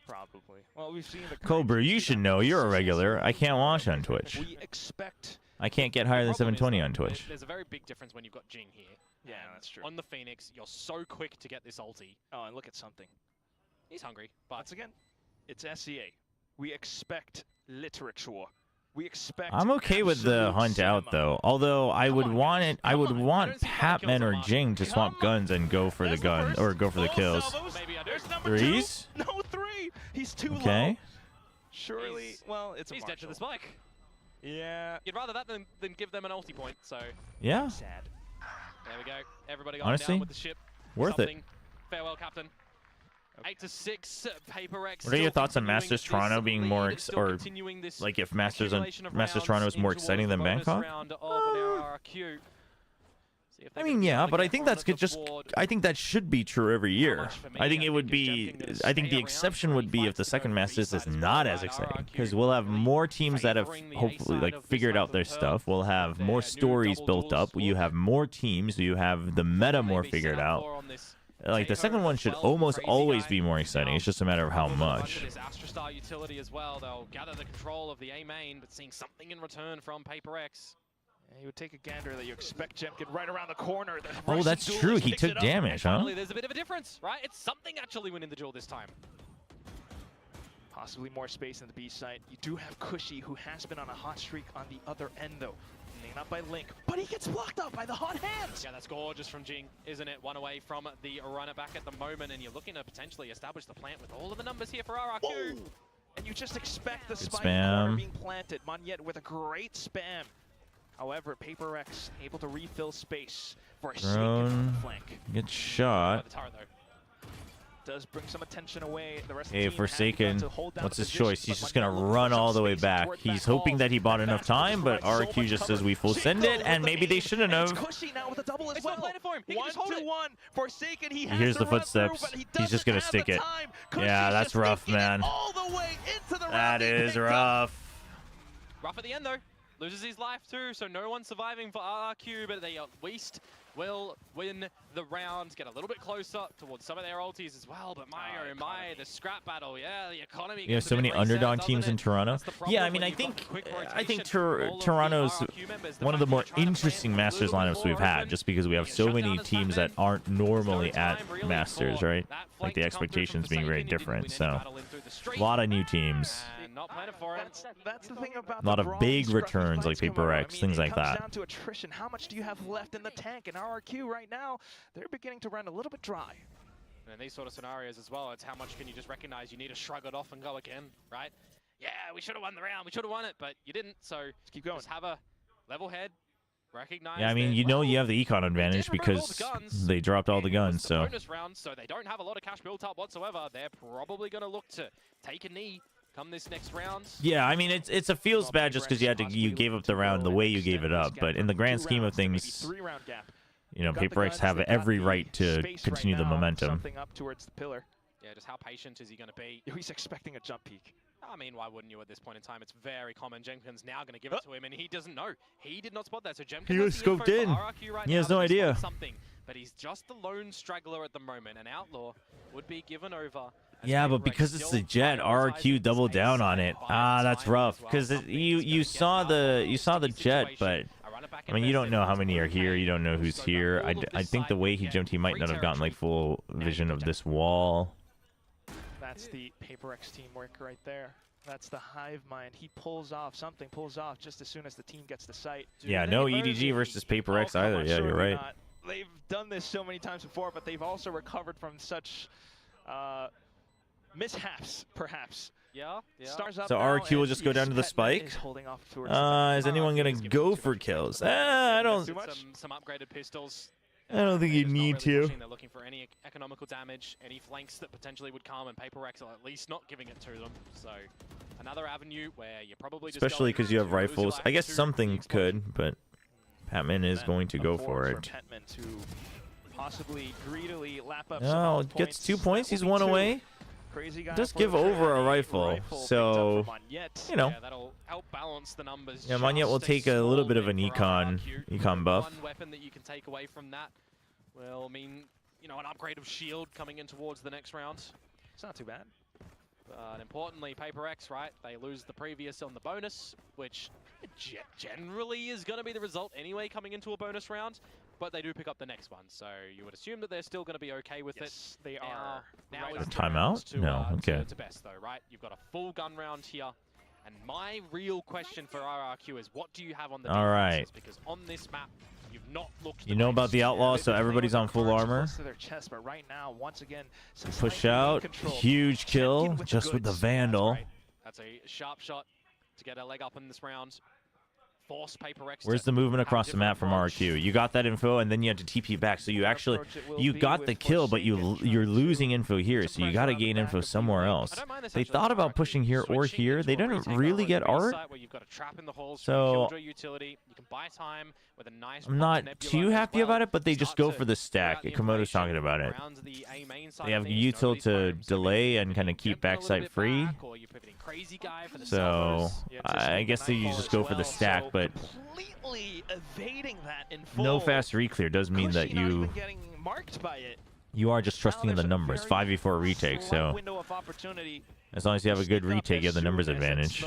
Probably. Well, we've seen the Chobra, you should know. You're a regular. I can't watch on Twitch. We expect. I can't get higher than The problem is, 720 though, on Twitch. There's a very big difference when you've got Jing here. Yeah, and that's true. On the Phoenix, you're so quick to get this ulti. Oh, and look at something. He's hungry, but Once again, it's SEA. We expect literature. We expect. I'm okay with the absolute hunt out cinema. though. Although I would want it. I would Come on. I want don't see 5 kills Patman or on Jing to swap guns and go for the There's gun first. or go for the Oh, kills. Salvos. Maybe I do. There's number Threes? 2. No, 3. He's too Okay. low. Surely, well, it's a he's dead to the Marshall. spike. Yeah. You'd rather that than give them an ulti point, so Yeah, Sad. there we go. Everybody going Honestly, down with the ship. worth it. Something. Farewell, Captain. 8-6, PRX. What are your still thoughts on continuing Masters this Toronto being lead, more still or continuing this like if Masters accumulation of Masters rounds Toronto is more in towards exciting the than bonus Bangkok? round of an RRQ. See if they I can mean, be yeah, able to but I get think on that's the just board. I think that should be true every year. much for me, I think I it would think be if Jemkin gonna I think stay the around exception for would any be if fights the to go second for Masters B-side is as well, not right? as exciting RRQ because we'll have really more teams that have favouring the hopefully A-side like of this figured side out of their the stuff. We'll have their more new stories double built duels up. You squad. have more teams. You have the meta more Maybe set figured up out. for on this Like the Takeover second one as should well, almost Crazy always Guy. be more exciting. Now, It's just a matter of how moving on to much. This Astra Star utility as well. They'll gather the control of the A main, but seeing something in return from PaperX. Yeah, you would take a gander that you expect Jemkin right around the corner. The Oh, Russian that's duelist true. He picks took it up. damage, huh? Finally, there's a bit of a difference, right? It's something actually winning the duel this time. Possibly more space in the B site. You do have Cushy, who has been on a hot streak on the other end, though. Named up by Link, but he gets blocked up by the hot hands. Yeah, that's gorgeous from Jing, isn't it? One away from the runner back at the moment, and you're looking to potentially establish the plant with all of the numbers here for RRQ. Whoa. And you just expect the Good spike spam. corner being planted. Monyet with a great spam. However, PaperX able to refill space for a second on the flank. Get shot. The turret, though. Does bring some attention away. The rest of Hey, the team has Forsaken, begun to hold down what's the his position, choice? He's but just Monyet gonna looking for run some all the way space back. toward He's back hoping balls. that he bought And enough Fast time, but provides so RRQ much just cover. says we full Jing send goes it, with and the maybe they bait, shouldn't and have. It's Cushy now with a double as It's well. not planted for him. He can just hold it. 1-2-1. Forsaken, he has Here's to the run through, footsteps. but he He's just doesn't gonna have stick the it. time. Yeah, Cushy's that's just rough, thinking it man. all the way into the That round. He is picked up. rough. Rough at the end, though. Loses his life, too, so no one surviving for RRQ, but they at least will win the round, get a little bit closer towards some of their ultis as well, but my oh my, the scrap battle, yeah, the economy. You have gets a so bit many reset, underdog doesn't teams in it? Toronto. That's the problem Yeah, I when mean, I you've got think the quick I think rotation. All of the Toronto's RRQ members, one of the fact more that you're trying to interesting plant a Masters little bit lineups we've more had, open, just because we have you so shut many down his teams that back aren't normally no at time, really, Masters, for right? that Like flank the to come through expectations from being very Forsaken. He didn't different, win any so battle in through the a street. lot of new teams. And not planning for it. That's the thing about A lot the of brawly, big scruffy returns like fights come Paper out. X, things like It comes that. down to attrition. How much do you have left in the tank? And RRQ right now, they're beginning to run a little bit dry. And in these sort of scenarios as well, it's how much can you just recognize you need to shrug it off and go again, right? Yeah, we should have won the round, we should have won it, but you didn't, so Let's keep going. just have a level head, recognize Yeah, I mean, that, you know well, you have the econ they advantage did remove all because the guns, they dropped all the and it was guns, the so. bonus round, so they don't have a lot of cash built up whatsoever. They're probably going to look to take a knee come this next round. Yeah, I mean, it's a feels bad just because you gave up the round the way you gave it up, but in the grand scheme of things, 3-round gap. you know, Got the Paper X guns, have they got every the right to space continue right the now, momentum. Something up towards the pillar. Yeah, just how patient is he going to be? He's expecting a jump peek. I mean, why wouldn't you at this point in time? It's very common. Jemkin's now going to give it to him, and he doesn't know. He did not spot that, so Jemkin He has was the info scoped for in. RRQ right He now has to no respond idea. Something, but he's just the lone straggler at the moment. An outlaw would be given over. as Yeah, but PaperX because it's still the Jet, prioritizing RRQ this doubled down on A it. side Ah, by that's design rough as well. because Something's you gonna saw get out. the Sticky Jet, but situation. A runner back I mean, you don't know how invested. many are here. You don't know We'll who's scope out here. all of I this think the side way and he get jumped, he might free not have gotten like territory. full Now you vision can of jump. this wall. That's the Paper X teamwork right there. That's the hive mind. He pulls off something, pulls off just as soon as the team gets to sight. Yeah, Do no they EDG merge? versus Paper X Oh, come either. on, Yeah, you're surely right. not. They've done this so many times before, but they've also recovered from such mishaps, perhaps. Yeah, yeah. Stars up So now, RRQ will and just go down to the yes, Petnet spike? is holding off towards the Is anyone gonna RRQ is go giving for too much kills? credit. I don't. Too much? Some upgraded pistols. I don't think you They're just not need really to. pushing. They're looking for any economical damage, any flanks that potentially would come, and Paper X are at least not giving it to them. So another avenue where you're probably just Especially because you have going to lose your rifles. life I guess to the something explosion. could, but Patman is Then going to a go four for it. Petman to possibly greedily lap up some No, health gets points. 2 points. That He's will be 1 two. away. Crazy guy Does for give the over a trade. rifle, picked up so, from Monyet. you know. Yeah, that'll help balance the numbers. Yeah, Monyet will just take a little small bit of an bit for econ RRQ. buff. One weapon that you can take away from that will mean, you know, an upgrade of shield coming in towards the next round. It's not too bad. But importantly, Paper X, right? They lose the previous on the bonus, which generally is going to be the result anyway coming into a bonus round. But they do pick up the next one, so you would assume that they're still going to be okay with Yes, it. they are. Now right is on the Timeout? rounds to, No, okay. to best though, right? You've got a full gun round here. And my real question for RRQ is, what do you have on the All right. defenses? Because on this map, you've not looked You the know about the greatest. Outlaws, so everybody's on full armor. To their chest, but right now, once again, some Push slight out. control. Huge kill Jemkin with the just with the goods. Vandal. Right. That's a sharp shot to get a leg up in this round. force PaperX. Where's the movement across the map from RRQ? You got that info, and then you had to TP back. So you actually, you got the kill, but you're losing info here. So you got to gain info somewhere else. They thought about pushing here or here. They didn't really get art. So I'm not too happy about it, but they just go for the stack. Komodo's talking about it. They have util to delay and kind of keep backside free. So I guess they just go for the stack, but no fast reclear does mean that you are just trusting in the numbers. 5v4 retake, so as long as you have a good retake, you have the numbers advantage.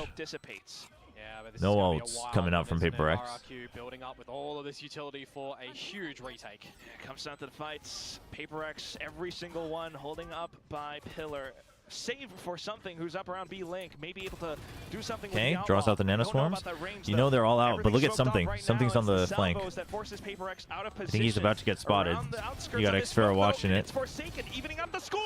No ults coming out from PaperX. RRQ building up with all of this utility for a huge retake. It comes down to the fights. PaperX, every single one holding up by Pillar. Save for something who's up around B Link, maybe able to do something. Okay, draws out the nanoswarms. You know they're all out, but look at something. Something's on the flank. I think he's about to get spotted. You got Xfera watching it.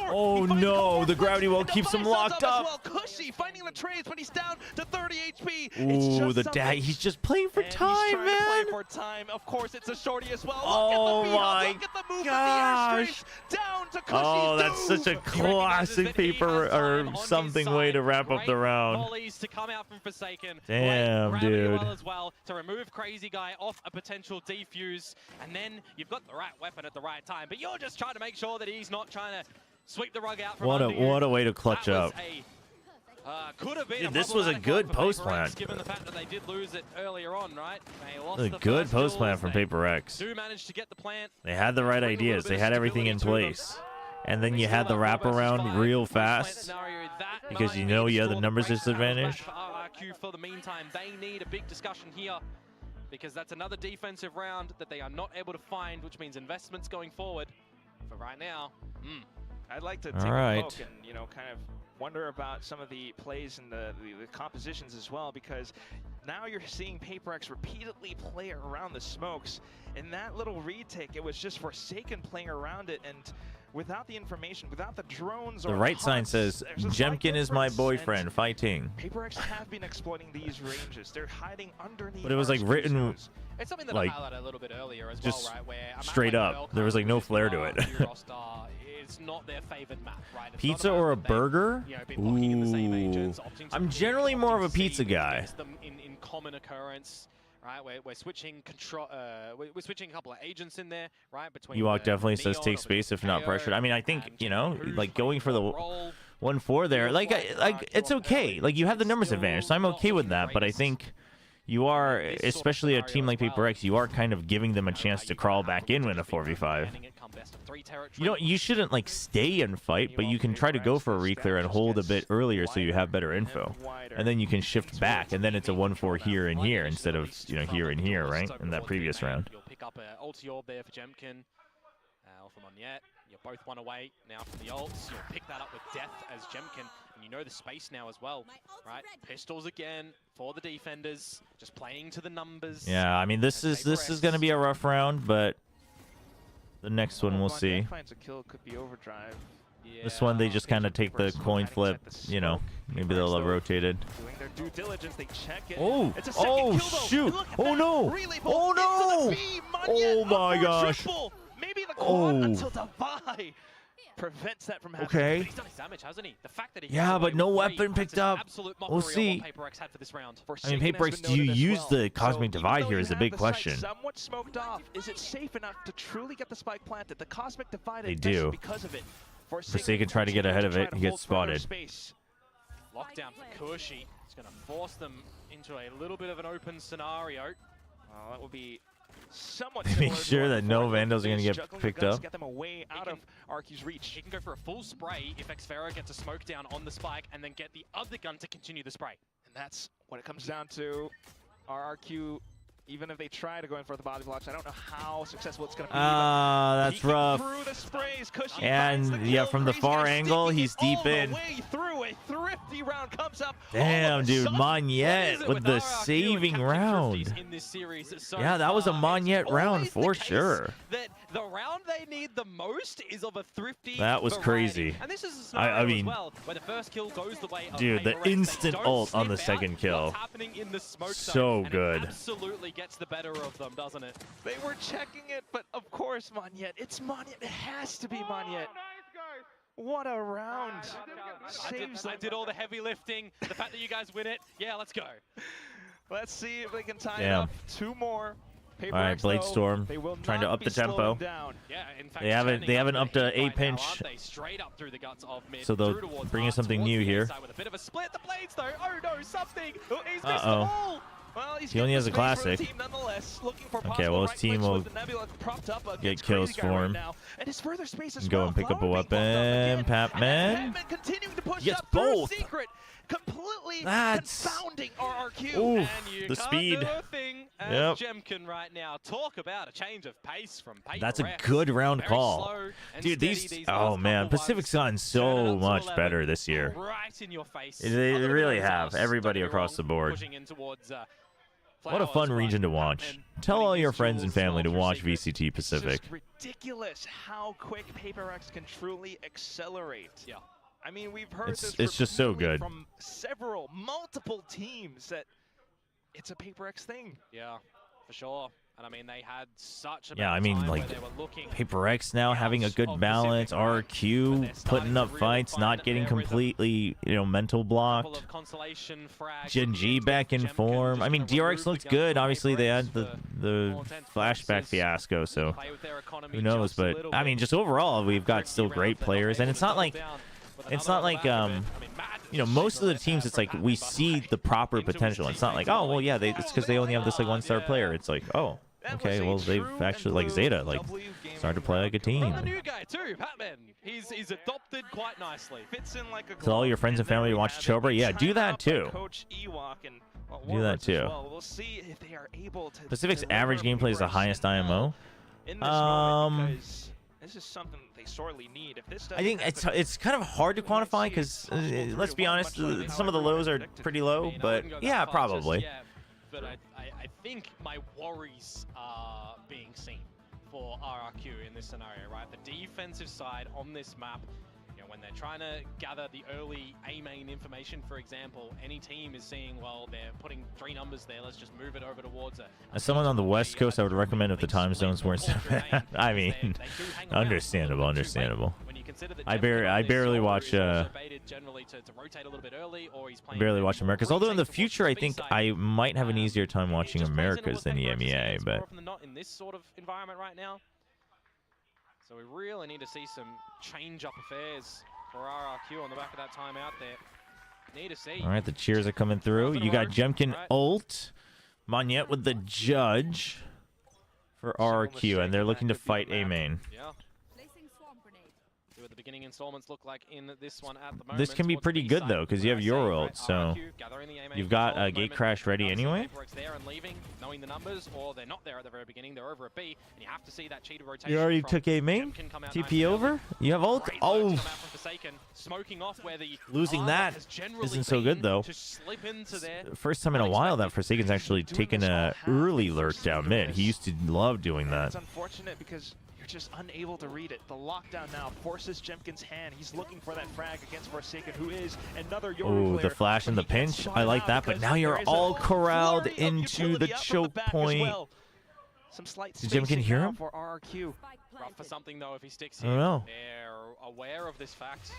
Oh no, the gravity well keeps him locked up. Cushy finding the trades, but he's down to 30 HP. Ooh, the dag. He's just playing for time, man. For time. Of course, it's a shorty as well. Oh my gosh. Down to Cushy's Oh, that's such a classic paper or something way to wrap up the round. To come out from Forsaken. Damn, dude. Well as well to remove Crazy Guy off a potential defuse, and then you've got the right weapon at the right time, but you're just trying to make sure that he's not trying to sweep the rug out from under you. What a way to clutch up. Could have been Dude, this was a good post plant. Given the fact that they did lose it earlier on, right? They lost A good post plant from PaperX. Do manage to get the plant. They had the right ideas. They had everything in place. And then you had the wraparound real fast because you know you have the numbers disadvantage. RRQ for the meantime, they need a big discussion here because that's another defensive round that they are not able to find, which means investments going forward. For right now, I'd like to take a look and kind of wonder about some of the plays and the compositions as well, because now you're seeing PaperX repeatedly play around the smokes. In that little retake, it was just Forsaken playing around it, and without the information, without the drones, the right sign says, Jemkin is my boyfriend, fighting. PaperX have been exploiting these ranges. They're hiding underneath. But it was like written, it's something that like, I highlighted a little bit earlier as just well, right? Where straight up. There was like no flair to it. It's not their favored map, right? It's pizza or a burger? Ooh. I'm generally more of a pizza guy. In common occurrence. Right, we're switching control. We're switching a couple of agents in there, right? Between Ewok definitely says take space if not pressured. I mean, I think like going for the 1-4 there, like it's okay. Like you have the numbers advantage, so I'm okay with that. But I think you are, especially a team like PaperX, you are kind of giving them a chance to crawl back in with a 4v5. You shouldn't like stay and fight, but you can try to go for a reclear and hold a bit earlier so you have better info, and then you can shift back, and then it's a 1-4 here and here instead of here and here, right? In that previous round. You'll pick up an ulti orb there for Jemkin. From on yet, you're both one away now from the ults. You'll pick that up with Death as Jemkin, and you know the space now as well, right? Pistols again for the defenders, just playing to the numbers. Yeah, I mean this is going to be a rough round, but the next one we'll see. Finds a kill, could be overdrive. Yeah, this one they just kind of take the coin flip, maybe they'll have rotated. Doing their due diligence, they check it. Oh, it's a second kill, shoot! Oh no! Oh no! Oh my gosh! Maybe the quad until Davai prevents that from happening. Okay. But he's done his damage, hasn't he? The fact that he but no weapon picked up. We'll see. Had for this round. I mean, PaperX, do you use the Cosmic Divide here is a big question. Somewhat smoked off. Is it safe enough to truly get the spike planted? The Cosmic Divide they do. Because of it. Forsaken try to get ahead of it. He gets spotted. Lockdown for Kurshi. It's going to force them into a little bit of an open scenario. Well, that will be somewhat make sure that no Vandals are going to get picked up. Get them away out of RQ's reach. He can go for a full spray if Xfera gets a smoke down on the spike and then get the other gun to continue the spray. And that's what it comes down to. RRQ, even if they try to go in for the body blocks, I don't know how successful it's going to be. That's rough. Through the sprays, and yeah, from the far angle, he's deep in. Through a thrifty RRQ round comes up. Damn, dude, What Monyet is it with the RRQ and saving captain round. trophies in this series so Yeah, that was a far? Monyet It's round always for the case sure. That the round they need the most is of a thrifty That was variety. crazy. And this is a I scenario mean, as well, where the first kill goes the way of dude, the PRX. They instant don't ult on the sniff out second kill. what's happening in the smoke So zone, and good. It absolutely gets the better of them, doesn't it? They were checking it, but of course Monyet. It's Monyet. It has to be Monyet. What a round. Saves I did all the heavy lifting. The fact that you guys win it, yeah, let's go. Let's see if they can tie it Damn. up. 2 more. All right, Blade Storm trying to up the tempo. Yeah, in fact, They haven't upped to A pinch, straight up through the guts of mid, so they'll through towards bring in Arts, something towards new the here. inside with a bit of a split. The Blades though. Oh no, something. Oh, he's missed the Uh-oh. ball. Well, he's He only getting has the a space for the classic. team nonetheless, looking for Okay, possible well, his right team clicks will with the Nebula propped up get against kills Crazy Guy for right him. now. And his further space as Go well. and pick up a Flower being popped up weapon, again. Papman. And Papman continuing to push Gets up through both. Secret, completely That's- confounding RRQ. Ooh, And you the can't speed. do a thing as Yep. Jemkin right now. Talk about a change of pace from PRX. That's a good round Very call. slow and Dude, steady these, last oh man, couple Pacific ones. Sun's Turn it so up to much 11. better this year. Right in your face. They A little bit really of have, South, everybody don't get me across wrong, the board. pushing in towards, What a Flowers, fun but region to watch. Batman Tell getting all his your friends and jewels family to through watch Secret. VCT Pacific. It's just ridiculous how quick PRX can truly accelerate. Yeah. I mean, we've heard It's- this it's just so repeatedly good. from multiple teams that it's a PRX thing. Yeah, for sure. And I mean, they had such a Yeah, I bad mean, time where like, they were looking PRX now having a out good of balance, Pacific, right? But RRQ they're starting putting to up really fights, find not getting their rhythm. completely, mental couple blocked. of consolation frags. Gen G back in Jemkin form. just I mean, gonna remove DRX the looked gun good. from Obviously, they PRX had the for all intents and flashback purposes. fiasco, so Play with their economy who knows? just a But little I mean, bit. just overall, we've got Tricky still rounds, great they're not players, and able it's to not double like down with it's another not like back of it. I mean, Mad most of the just teams, it's like we see the proper potential. It's not like, oh well, yeah, it's because they only have this like 1-star player. It's like, oh, okay, well they've actually like Zeta like started to play like a team. And the new guy too, Patman. He's adopted quite nicely. Fits in like a Tell all your friends and family to watch Chobra. Yeah, do that too. Coach Ewok and Do that too. We'll see if they are able to Pacific's deliver average gameplay is the PRX highest now IMO. in this moment, because this is something they sorely need. If this I think doesn't it's kind of hard to quantify because let's be honest, some of the lows are pretty low, but yeah, probably. But I think my worries are being seen for RRQ in this scenario, right? The defensive side on this map, when they're trying to gather the early A main information, for example, any team is seeing, well, they're putting 3 numbers there, let's just move it over towards As someone on the West Coast, I would recommend if the time zones weren't so bad. I mean, understandable. I barely watch barely watch Americas. Although in the future, I think I might have an easier time watching Americas than EMEA. But not in this sort of environment right now. So we really need to see some change-up affairs for RRQ on the back of that timeout there. Need to see. all right, the cheers are coming through. You got Jemkin ult, Monyet with the judge for RRQ, and they're looking to fight A main. Yeah. See what the beginning installments look like in this one at the moment. This can be Towards pretty the good side, though, because you have right, your right, ult, so RRQ gathering the A main you've got control a at the gate moment. crash ready Can't see anyway. PRX there and leaving, knowing the numbers, or they're not there at the very beginning. They're over at B, and you have to see that cheetah rotation. You already from took A main? Jemkin come out TP nicely early. over? You have ult? Great work to Oh, come out from Forsaken, smoking off where the losing armor that has generally isn't so good been though. to slip into there. First time in a while that Forsaken's actually taken a early lurk down mid. He used to love doing that. It's unfortunate because you're just unable to read it. The lockdown now forces Jemkin's hand. He's looking for that frag against Forsaken, who is another Yoru Oh, the player, flash and the but he gets pinch. I spotted like out that, but because now you're there is a all corralled flurry of into the utility up from choke back as point. well. Some slight Did Jemkin spacing hear now him? for RRQ. Rough for something though if he sticks I here. don't know. They're aware of this fact.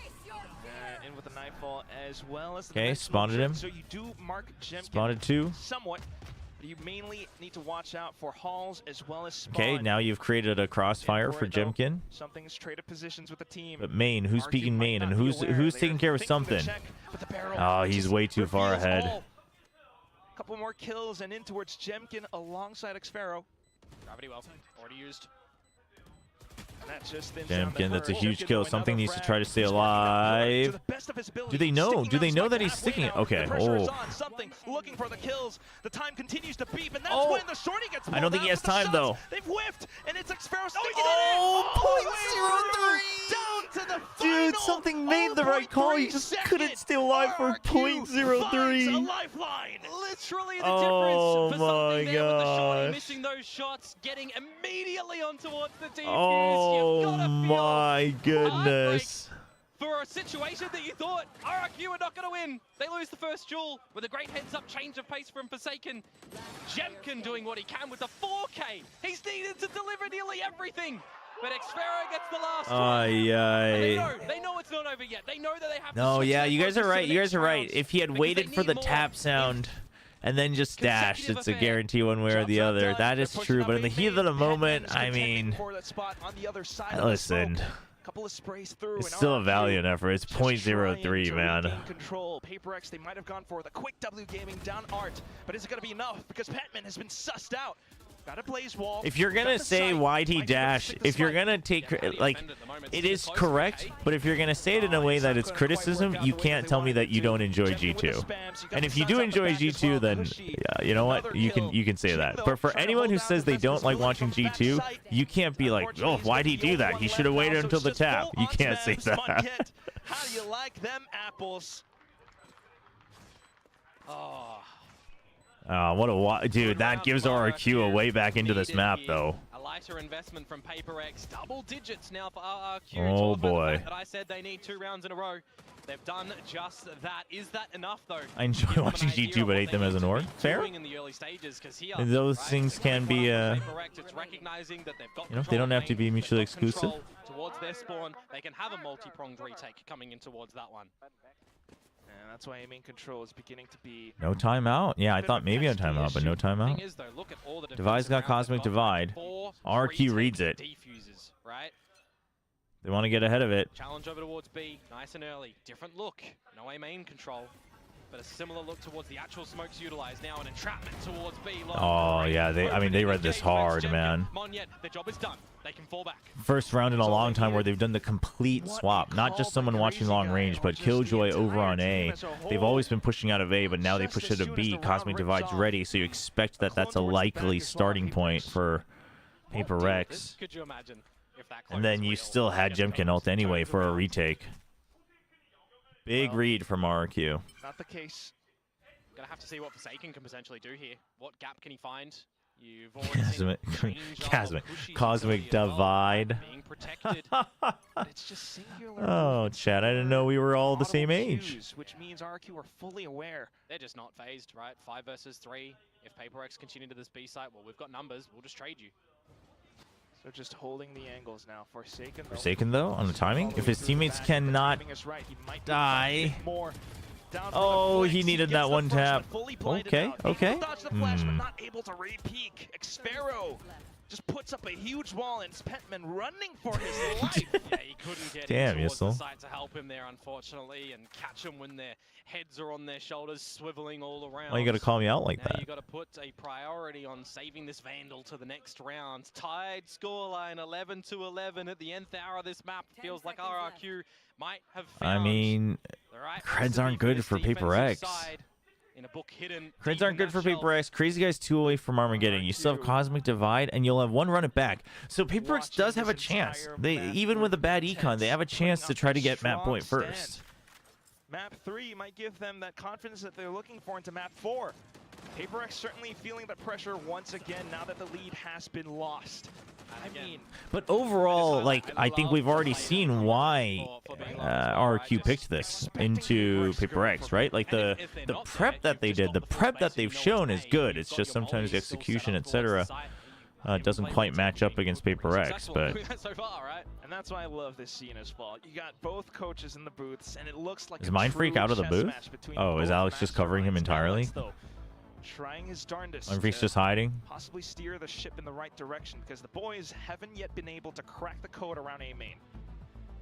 In with the nightfall as well as the Okay, next spotted motion. him. So you do mark Jemkin Spotted 2. somewhat, but you mainly need to watch out for Halls as well as Spawn. Okay, now you've created a crossfire for Jemkin. Something is traded positions with the team. But main, who's RRQ peeking might main, and not be who's aware. taking They're care of thinking to something? check, but the barrel Oh, he's just way too far reveals ahead. all. Couple more kills and in towards Jemkin alongside Xfero. Gravity well, already used. And that just thins down the Jemkin, that's a herd. huge Jemkin, kill. though, Something another needs to frag. try to stay He's working out to alive. the best of his ability. Do they know? Sticking Do out they know Spike that he's halfway sticking it? now. Okay. The pressure is Oh. on. Something looking for the kills. The time continues to beep, and that's Oh. when the shorty gets I don't think he has pulled out, time, but the though. shots, they've whiffed, and it's Xfero sticking Oh, it in. All the way 0.03. down to the Dude, final something made the right call. You just couldn't stay alive for RRQ finds a .03. lifeline. Literally the Oh difference for something my there with the shorty gosh. missing those shots, getting immediately on towards the defuse. Oh You've gotta my goodness. for a situation that you thought RRQ were not going to win. They lose the first duel with a great heads-up change of pace from Forsaken. Jemkin doing what he can with the 4K. He's needed to deliver nearly everything. But Xfero gets the last one. And they know it's not over yet. They know that they have to No, switch yeah, their you guys are focus to right. the You next guys are right. rounds If he had because waited they for the need tap more. sound and then just dashed, consecutive it's a affair. guarantee one way or the Jobs other. undone. That They're is pushing true, up but in the A heat of the main. moment, Petman's I contending mean, for that spot on the other side of the listen, smoke. Couple of sprays through, it's and still a RRQ valiant effort. It's just trying .03, to man. regain control. PRX, they might have gone for the quick W gaming down Art, but is it going to be enough? Because Petman has been sussed out. Got a blaze wall. If you're gonna say why'd he dash, if you're gonna take like, it is correct, but if you're gonna say it in a way that it's criticism, you can't tell me that you don't enjoy G2. And if you do enjoy G2, then you know what, you can say that. But for anyone who says they don't like watching G2, you can't be like, oh, why'd he do that? He should have waited until the tap. You can't say that. How do you like them apples? Oh. What a dude! That gives RRQ a way back into this map, though. A lighter investment from PRX, double digits now for RRQ. Oh told by the boy! fact that I said they need 2 rounds in a row. They've done just that. Is that enough, though? I enjoy watching G2, but hate them as an org. Fair. In the early stages, here, And those things can be, PRX, it's recognizing that they've got you know, they don't have to be control, mutually they've got exclusive. control towards their spawn. They can have a multi-pronged retake coming in towards that one. And that's why aiming control is beginning to be... No timeout. Yeah, I thought maybe a timeout, but no timeout. Thing is, though, look at all the Divide's got Cosmic Divide. RRQ reads it. Defuses, right? They want to get ahead of it. Challenge over towards B, nice and early. Different look, no aim main control, but a similar look towards the actual smokes utilized now. An entrapment towards B. Oh yeah, they read this hard, man. Monyet, their job is done. They can fall back. First round in a long time where they've done the complete swap. Not just someone watching long range, but Killjoy over on A. They've always been pushing out of A, but now they push it to B. Cosmic Divide's ready, so you expect that that's a likely starting point for PRX. Could you imagine if that? And then you still had Jemkin ult anyway for a retake. Big read from RRQ. Not the case. Gonna have to see what Forsaken can potentially do here. What gap can he find? You've already Cosmic Divide. Being protected. It's just singular. Oh, Chad, I didn't know we were all the same age. Cues, which means RRQ are fully aware. They're just not phased, right? 5 versus 3. If PRX continue to this B site, well, we've got numbers. We'll just trade you. So just holding the angles now. Forsaken, though, on the timing. If his teammates cannot die. Oh, he needed that one tap. Okay, okay. Not able to re-peek. Xfero just puts up a huge wall, and it's Petman running for his life. Yeah, he couldn't get Damn, towards the Yissel. site to help him there, unfortunately, and catch them when their heads are on their shoulders, swiveling all around. Why you gotta call me out like Now that? you got to put a priority on saving this Vandal to the next round. Tied scoreline 11-11 at the nth hour of this map. Feels like RRQ might have found I mean, the right creds recipe aren't good this for defensive PRX. side in a book hidden Creds deep aren't in good that for shell. PRX. Crazy Guy's 2 away from Armageddon. You still have Cosmic Divide, and you'll have 1 run it back. So PRX does have a chance. They even with a bad econ, they have a chance to try to get map point first. Map 3 might give them that confidence that they're looking for into map 4. PRX certainly feeling the pressure once again now that the lead has been lost. I mean, But overall, like, I think we've already seen why RRQ picked this into PRX, right? Like, the prep that they did, the prep that they've shown is good. It's just sometimes the execution, etc., doesn't quite match up against PRX, but... So far, right? and that's why I love this scene as well. You got both coaches in the booths, and it looks like Is a Mindfreak true out of the chess booth? match between Oh, is both Alex just covering him masterminds. entirely? Alex, though, trying his darndest Mindfreak's to just hiding? possibly steer the ship in the right direction, because the boys haven't yet been able to crack the code around A main.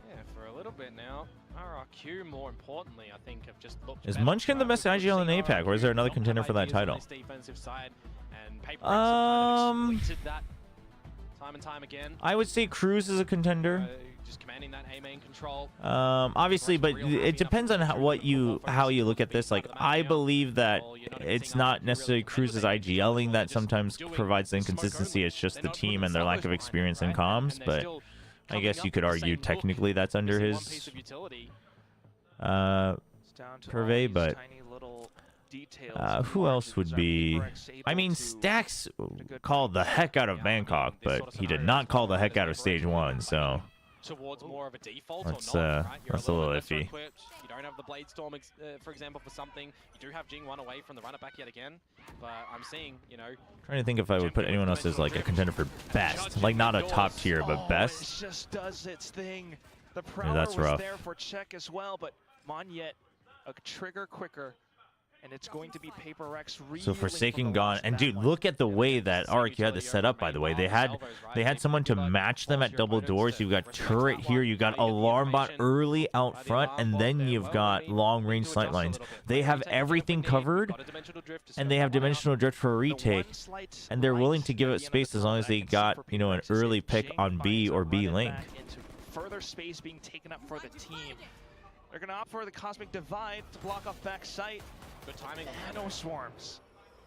Yeah, for a little bit now. RRQ, more importantly, I think, have just looked Is better. Munchkin the best We've IGL in seen APAC, or is there RRQ another not contender have for that ideas on title? this defensive side, and PRX have kind of exploited that time and time again. I would say Cruz is a contender. Just commanding that A main control. Obviously, but it depends on how you look at this. Like, I believe that it's not necessarily Cruz's IGLing that sometimes provides the inconsistency. It's just the team and their lack of experience in comms. But I guess you could argue technically that's under his purvey, but who else would be? I mean, Stacks called the heck out of Bangkok, but he did not call the heck out of Stage 1, so towards more of a default that's or not, right? that's a little iffy. Equipped. You don't have the Blade Storm, for example, for something. You do have Jing 1 away from the runner back yet again, but I'm seeing, you know, Trying to think if I would put anyone else as like a contender for best, like not a top tier, but best. It just does its thing. The Yeah, Prowler that's was rough. there for check as well, but Monyet a trigger quicker, and it's going to be PRX. So Forsaken gone, and dude, look at the way that RRQ had this set up. By the way, they had someone to match them at double doors. You've got turret here, you got alarm bot early out front, and then you've got long range sight lines. They have everything covered, and they have dimensional drift for a retake, and they're willing to give it space as long as they got, you know, an early pick on B or B link. Further space being taken up for the team. They're going to opt for the Cosmic Divide to block off back sight. good timing. Nano Swarms.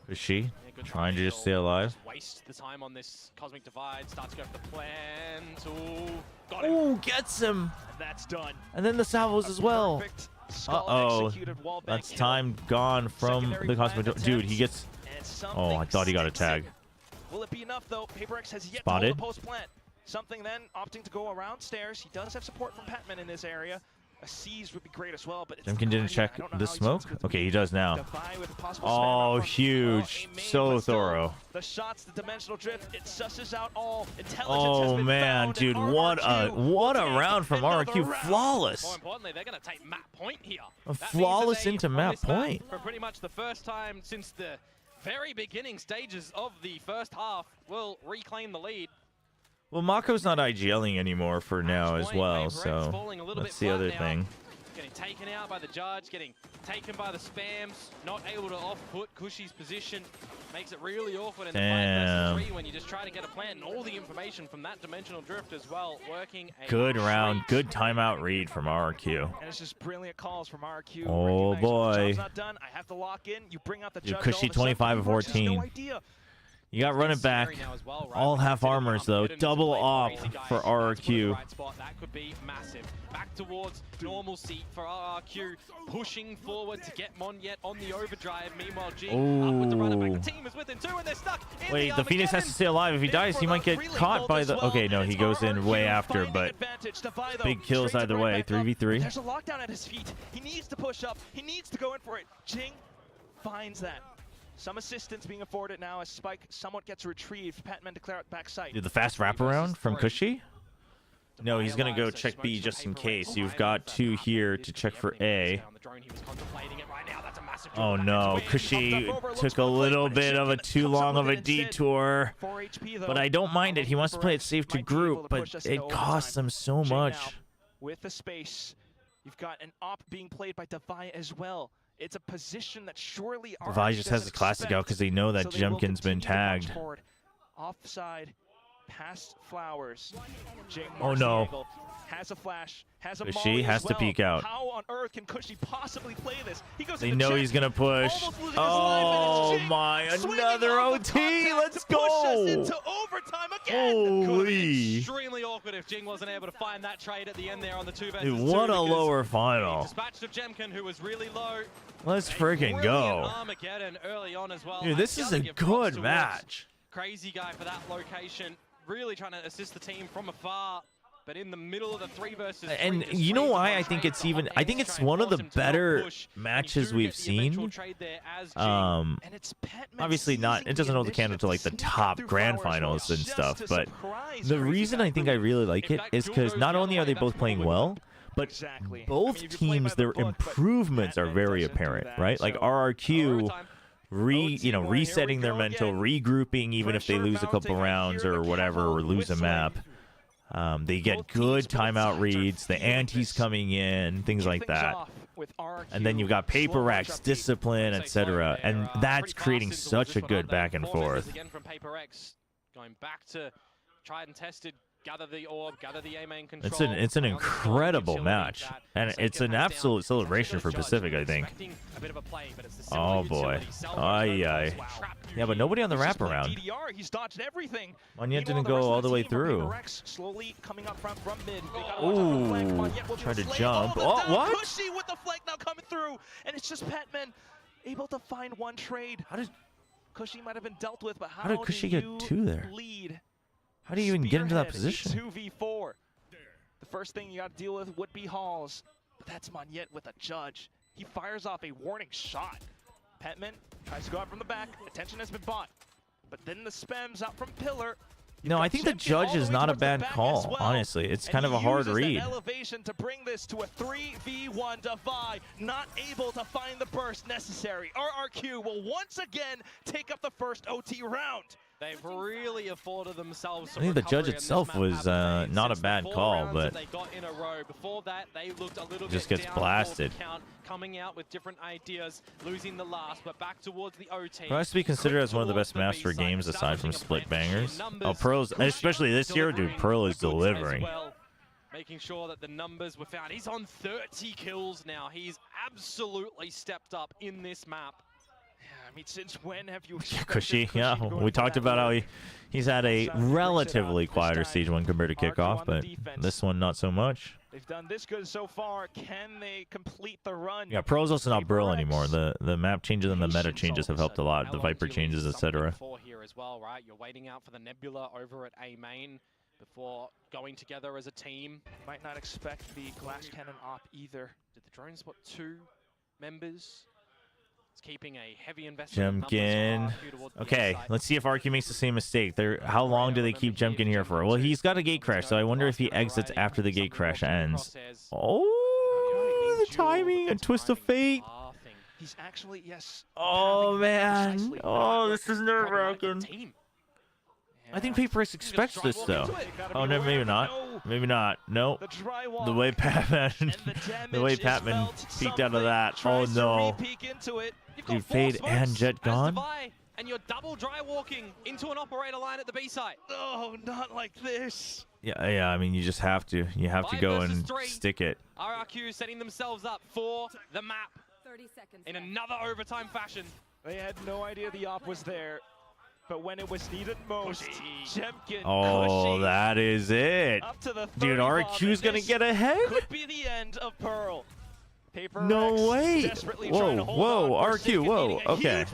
Is she Yeah, good trying to timing. just stay alive? Just waste the time on this Cosmic Divide. Starts to go for the plant. Ooh, got him. Ooh, gets him! And that's done. And then the salvos as well. Perfect skull Uh-oh, executed wall bank that's kill. time gone from Secondary the Cosmic. plant Dude, he attempts, gets. and Oh, I thought he got a something tag. sticks. Will it be enough though? PRX has yet Spotted. to hold the post plant. Something then opting to go around stairs. He does have support from Patman in this area. A seize would be great as well, but it's Jemkin didn't Divide. check I don't know the how he's smoke. supposed to Okay, he does now. Divide with a possible Oh, spam out from, huge. Aiming, So but still, thorough. The shots, the dimensional drift, it susses out all. Intelligence has Oh been man, found, dude, and what RRQ a will round from take RRQ. another round. Flawless. More importantly, they're going to take map point here. A That means flawless that they, into on map this map, point. For pretty much the first time since the very beginning stages of the first half, will reclaim the lead. Well, Mako's not IGLing anymore for now as well, so that's the other thing. Getting taken out by the judge, getting taken by the spams, not able to off-put Cushy's position. Makes it really awkward in the 5 vs 3 when you just try to get a plant, and all the information from that dimensional drift as well working. Good round, good timeout read from RRQ. And it's just brilliant calls from RRQ. Oh, Recognizing boy. The job's not done. I have to lock in. You bring out the Dude, judge. Cushy all of a sudden, 25 of PRX has 14. No idea. You got running back. All half armors though. Double op for RRQ. That could be massive. Back towards normalcy for RRQ, pushing forward to get Monyet on the overdrive. Meanwhile, Jing up with the runner back. The team is within two, and they're stuck. In Wait, the Phoenix has to stay alive. If he dies, he might get caught by the. Okay, no, he goes in way after, but big kills either way. 3v3. There's a lockdown at his feet. He needs to push up. He needs to go in for it. Jing finds that. Some assistance being afforded now as Spike somewhat gets retrieved. Patman declare out backside. Did the fast wraparound from Cushy? No, he's gonna go check B just in case. You've got two here to check for A. Oh no, Cushy took a little bit of a too long of a detour. 4 HP though. But I don't mind it. He wants to play it safe to group, but it costs him so Jing much. now with the space. You've got an op being played by Devi as well. It's a position that surely Devi just has the classic out because they know that Jemkin's been tagged. Offside, past Flowers. Jing Oh, no. Marciago has a flash, has a She molly has as to well. peek out. How on earth can Cushy possibly play this? He goes They into know check, he's gonna push. almost losing his life, and Oh it's Jing my, swinging another off the OT. contact Let's to push us go. into overtime again. Holy. Extremely awkward if Jing wasn't able to find that trade at the end there on the 2 vs 2. Dude, what a because lower he final. dispatched of Jemkin, who was really low. Let's A friggin' brilliant go. Armageddon early on as well. Dude, this I is gotta a give props good towards match. Crazy guy for that location, really trying to assist the team from afar, but in the middle of the 3 vs 3. And just you know waiting why for I a think trade it's to even, hop I in think to it's try and one of force the him to not better push. And you matches do we've get the eventual seen. trade there as Jing. And it's Patman Obviously not, it doesn't hold the candle to like the top grand finals and stuff, but the reason I think I really like it is because not only are they both playing well, but both teams, their improvements are very apparent, right? Like RRQ, resetting their mental, regrouping even if they lose a couple rounds or whatever, or lose a map. They get good timeout reads, the antis coming in, things like that. And then you've got PRX, discipline, etc. And that's creating such a good back and forth. Again from PRX, going back to tried and tested gather the orb, gather the A main control. It's an incredible match, and it's an absolute celebration for Pacific, I think. Oh boy, aye. Yeah, but nobody on the wraparound. He's dodged everything. Monyet didn't go all the way through. Slowly coming up front from mid. Ooh, tried to jump. Oh, what? Cushy with the flank now coming through, and it's just Petman able to find one trade. How did Cushy might have been dealt with, but how did Cushy get two there? Lead? How do you even get into that Spearhead, position? 2v4. The first thing you got to deal with would be Halls, but that's Monyet with a judge. He fires off a warning shot. Petman tries to go out from the back. Attention has been bought, but then the spams out from Pillar. No, I think the judge is not a bad call. Honestly, it's kind of a hard read. Elevation to bring this to a 3v1 divide. Not able to find the burst necessary. RRQ will once again take up the first OT round. They've really afforded themselves some I think the judge recovery in this itself map, was haven't they? not a Since bad the 4 call, rounds but that they got in a row. Before that, they looked a little just bit gets down for the blasted. count, coming out with different ideas, losing the last, but back towards the OT. It has to be considered as one of the best master games aside from Split Bangers. Oh, Pearl's, especially this year, dude, Pearl is delivering. Making sure that the numbers were found. He's on 30 kills now. He's absolutely stepped up in this map. I mean, since when have you Cushy, yeah. We talked about how he's had a relatively quieter Siege 1 compared to Kickoff, but this one not so much. They've done this good so far. Can they complete the run? Yeah, Pro's also not Burl anymore. The map changes and the meta changes have helped a lot. The Viper changes, etc. Here as well, right? You're waiting out for the Nebula over at A main before going together as a team. Might not expect the glass cannon op either. Did the drones spot 2 members? Keeping a heavy investment. Jemkin. Okay, let's see if RQ makes the same mistake. How long do they keep Jemkin here for? Well, he's got a gate crash, so I wonder if he exits after the gate crash ends. Oh, the timing, a twist of fate. He's actually, yes. Oh, man. Oh, this is nerve-wracking. I think PRX expects this, though. Oh, no, maybe not. Maybe not. Nope. The way Patman peeked out of that. Oh, no. Dude, Fade and Jet gone? And you're double dry walking into an operator line at the B site. Oh, not like this. Yeah, I mean, you just have to. You have to go and stick it. RRQ setting themselves up for the map 30 seconds in another overtime fashion. They had no idea the op was there. But when it was needed most, Jemkin, oh, that is it. Up to the dude, RQ's going to get ahead? Could be the end of Pearl. No way. Whoa, RQ, whoa, okay.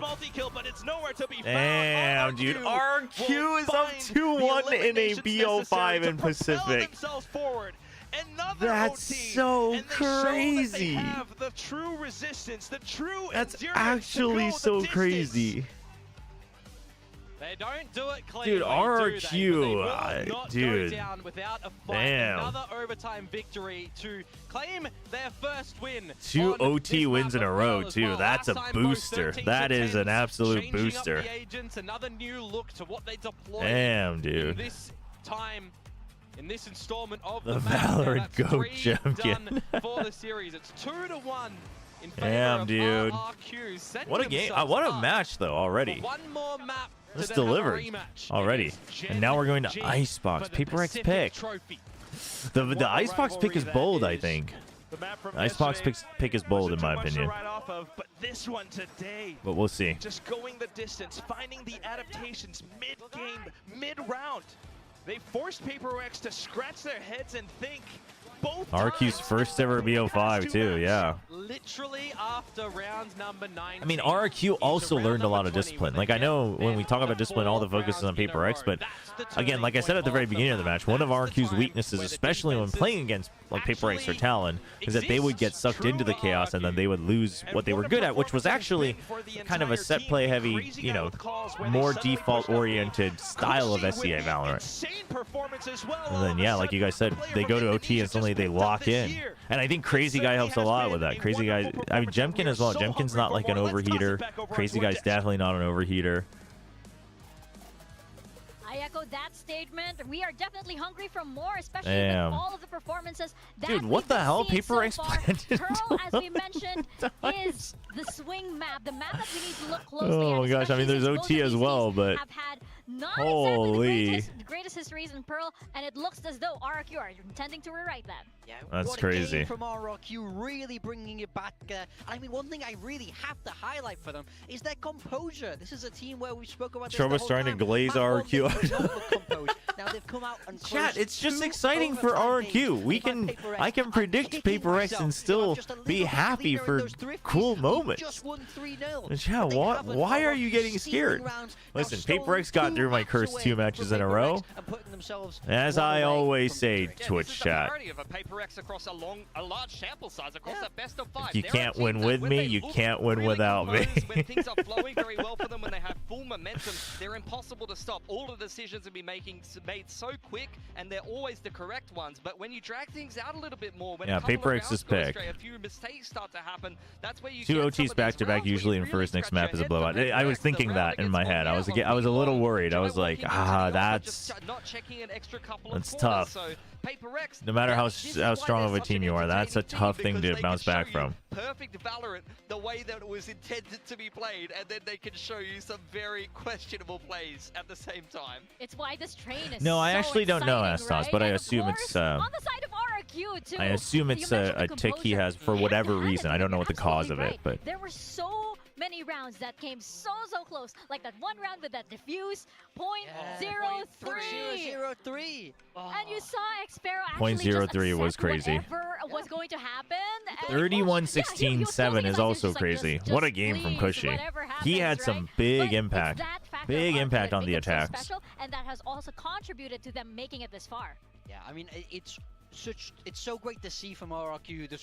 Damn, dude, RQ is up 2-1 in a BO5 in Pacific. That's so crazy. That's actually so crazy. They don't do it cleanly, dude, RRQ, dude, down without a fight. Damn. Another overtime victory to claim their first win. 2 OT wins in a row, too. That's a booster. That is an absolute booster. Agents, another new look to what they deploy. Damn, dude. This time, in this installment of the Valorant GOAT Jemkin. For the series, it's 2-1. Damn, dude. What a game. What a match, though, already. One more map. This delivered already. And now we're going to Icebox. PRX pick. The Icebox pick is bold, I think. The Icebox pick is bold, in my opinion. But this one today, but we'll see. Just going the distance, finding the adaptations mid-game, mid-round. They forced PRX to scratch their heads and think. RQ's first ever BO5 too, yeah. Literally after round number 9. I mean, RRQ also learned a lot of discipline. Like, I know when we talk about discipline, all the focus is on PRX, but again, like I said at the very beginning of the match, one of RRQ's weaknesses, especially when playing against like PRX or Talon, is that they would get sucked into the chaos and then they would lose what they were good at, which was actually kind of a set play heavy, you know, more default oriented style of SEA Valorant. And then, yeah, like you guys said, they go to OT and suddenly they lock in. And I think Crazy Guy helps a lot with that. Crazy Guy, I mean, Jemkin as well. Jemkin's not like an overheater. Crazy Guy's definitely not an overheater. I echo that statement. We are definitely hungry for more, especially with all of the performances that dude, what the hell? PRX planted. Pearl, as we mentioned, is the swing map, the map that we need to look closely at. Oh my gosh, I mean, there's OT as well, but have had Not Holy. exactly the greatest histories in Pearl, and it looks as though RRQ are intending to rewrite that. Yeah, That's what a crazy. game from RRQ, really bringing it back. I mean, one thing I really have to highlight for them is their composure. This is a team where we spoke about this Chobra's the whole starting to time. glaze Map one, RRQ they out. did not look composed. Now they've come out and Chat, closed it's just 2 exciting for overtime RRQ. games. We If I'm can, Paper X, I can I'm predict kicking Paper X myself. and If I'm still just a little be bit happy cleaner in for those thrifties, cool we moments. just won 3-0. Yeah, But they what? haven't. Why are RRQ you getting stealing scared? rounds, now Listen, stolen Paper X got 2 through my maps cursed away 2 from matches in a Paper row. X and putting themselves As one I away always from say, victory. Twitch this is chat. the priority of a Paper X across a large sample size, across Yeah. a best of 5. You They're a can't team win that with when me, they you look can't win really without me. composed, when things are flowing very well for them, when they have full momentum, they're impossible to stop. All the decisions have been made so quick, and they're always the correct ones. But when you drag things out a little bit more, when Yeah, a couple Paper of X's rounds go pick. astray, a few mistakes start to happen, that's where you 2 get some OTs of these back-to-back rounds where usually you in first really next scratch map your is a head. blowout. For Paper I was X, the thinking round that in against my head. I was Montreal, a little Leon, worried. I Joe was like, walking into the offer, that's just not checking an extra couple that's of corners. tough. So Paper X, No matter how this is how why strong they're of a such team an you are, that's a entertaining tough team, thing because to they bounce can back show you from. perfect Valorant the way that it was intended to be played, and then they can show you some very questionable plays at the same time. It's why this train is No, I so actually don't know, exciting, Astos, right? but I And of assume course, it's, on the side of RRQ too. I assume You it's mentioned a the tick he composure. has for It whatever had to reason. I be, don't know what the cause of absolutely it, but right. There were so many rounds that came so close, like that one round with that diffuse .03. 0.003. And you saw Xpero actually .03 just was accept crazy. whatever was going to happen. And 31-16-7 is also crazy. What a game from Cushy. He had some big impact. Big impact on the attacks. Special, and that has also contributed to them making it this far. Yeah, I mean, it's so great to see from RRQ the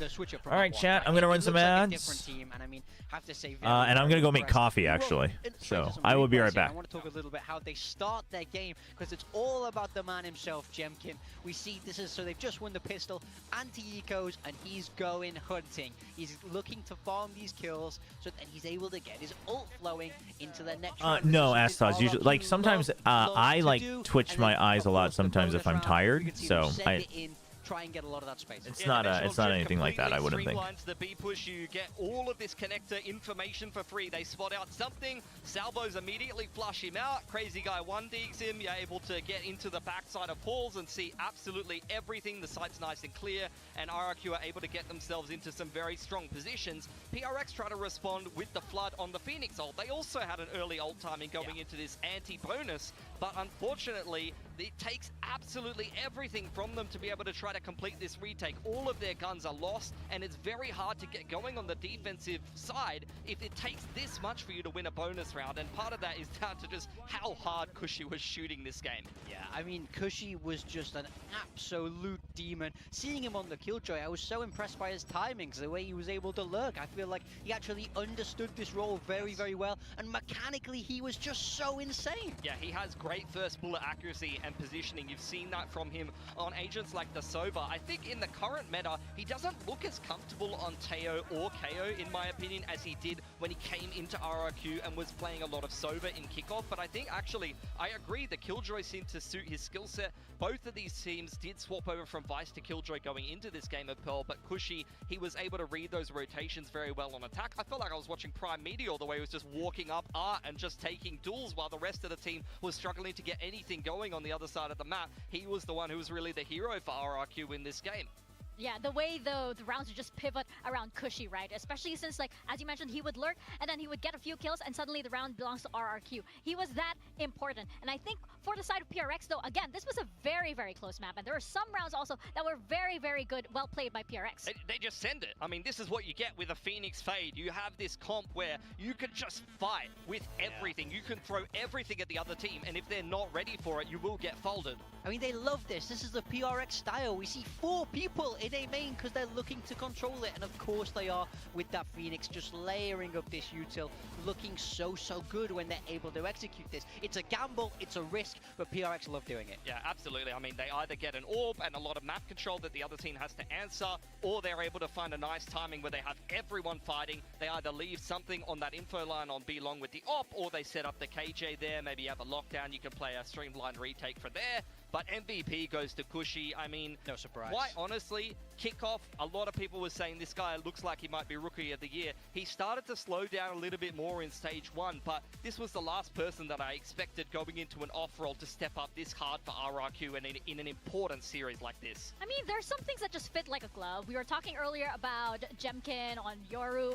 switch up from All right, map one, chat, I'm gonna It run some looks like a ads. different team, and I mean, have to say, And I'm very gonna go make impressed. coffee, You wrote actually. in- So, some I will be right replays here. back. I want to talk a little bit how they start their game, because it's all about the man himself, Jemkin. We see this is, so they've just won the pistol, anti-ecos, and he's going hunting. He's looking to farm these kills so that he's able to get his ult flowing into the next round. No, This is something Astos, usually, RRQ like, sometimes, love I, to like, do, twitch and my then, eyes a of lot course, the sometimes if bonus I'm round, tired, you can see so them send I- it in, try and get a lot of that space. It's Yeah, not the it's not National anything like that, I completely wouldn't think. streamlines the B push. You get all of this connector information for free. They spot out something. Salvos immediately flush him out. Crazy Guy 1-digs him. You're able to get into the backside of Halls and see absolutely everything. The site's nice and clear, and RRQ are able to get themselves into some very strong positions. PRX try to respond with the Flood on the Phoenix ult. They also had an early ult timing going into this anti-bonus, but unfortunately, it takes absolutely everything from them to be able to try to complete this retake. All of their guns are lost, and it's very hard to get going on the defensive side if it takes this much for you to win a bonus round, and part of that is down to just how hard Cushy was shooting this game. Yeah, I mean, Cushy was just an absolute demon. Seeing him on the Killjoy, I was so impressed by his timings, the way he was able to lurk. I feel like he actually understood this role very, very well, and mechanically, he was just so insane. Yeah, he has great first bullet accuracy and positioning. You've seen that from him on agents like the Sova. I think in the current meta, he doesn't look as comfortable on Teo or KO, in my opinion, as he did when he came into RRQ and was playing a lot of Sova in kickoff. But I think actually, I agree, the Killjoy seemed to suit his skill set. Both of these teams did swap over from Vice to Killjoy going into this game of Pearl, but Cushy, he was able to read those rotations very well on attack. I felt like I was watching Prime Meteor the way he was just walking up art and just taking duels while the rest of the team was struggling to get anything going on the other side of the map. He was the one who was really the hero for RRQ in this game. Yeah, the way the rounds would just pivot around Cushy, right? Especially since, like, as you mentioned, he would lurk, and then he would get a few kills, and suddenly the round belongs to RRQ. He was that important. And I think for the side of PRX, though, again, this was a very, very close map, and there were some rounds also that were very, very good, well played by PRX. They just send it. I mean, this is what you get with a Phoenix Fade. You have this comp where you can just fight with everything. You can throw everything at the other team, and if they're not ready for it, you will get folded. I mean, they love this. This is the PRX style. We see 4 people in a main because they're looking to control it, and of course they are with that Phoenix, just layering up this util, looking so good when they're able to execute this. It's a gamble, it's a risk, but PRX love doing it. Yeah, absolutely. I mean, they either get an orb and a lot of map control that the other team has to answer, or they're able to find a nice timing where they have everyone fighting. They either leave something on that info line on B long with the op, or they set up the KJ there. Maybe you have a lockdown, you can play a streamlined retake for there. But MVP goes to Cushy. I mean, No surprise. quite honestly, kickoff, a lot of people were saying this guy looks like he might be Rookie of the Year. He started to slow down a little bit more in stage 1, but this was the last person that I expected going into an off-roll to step up this hard for RRQ and in an important series like this. I mean, there's some things that just fit like a glove. We were talking earlier about Jemkin on Yoru,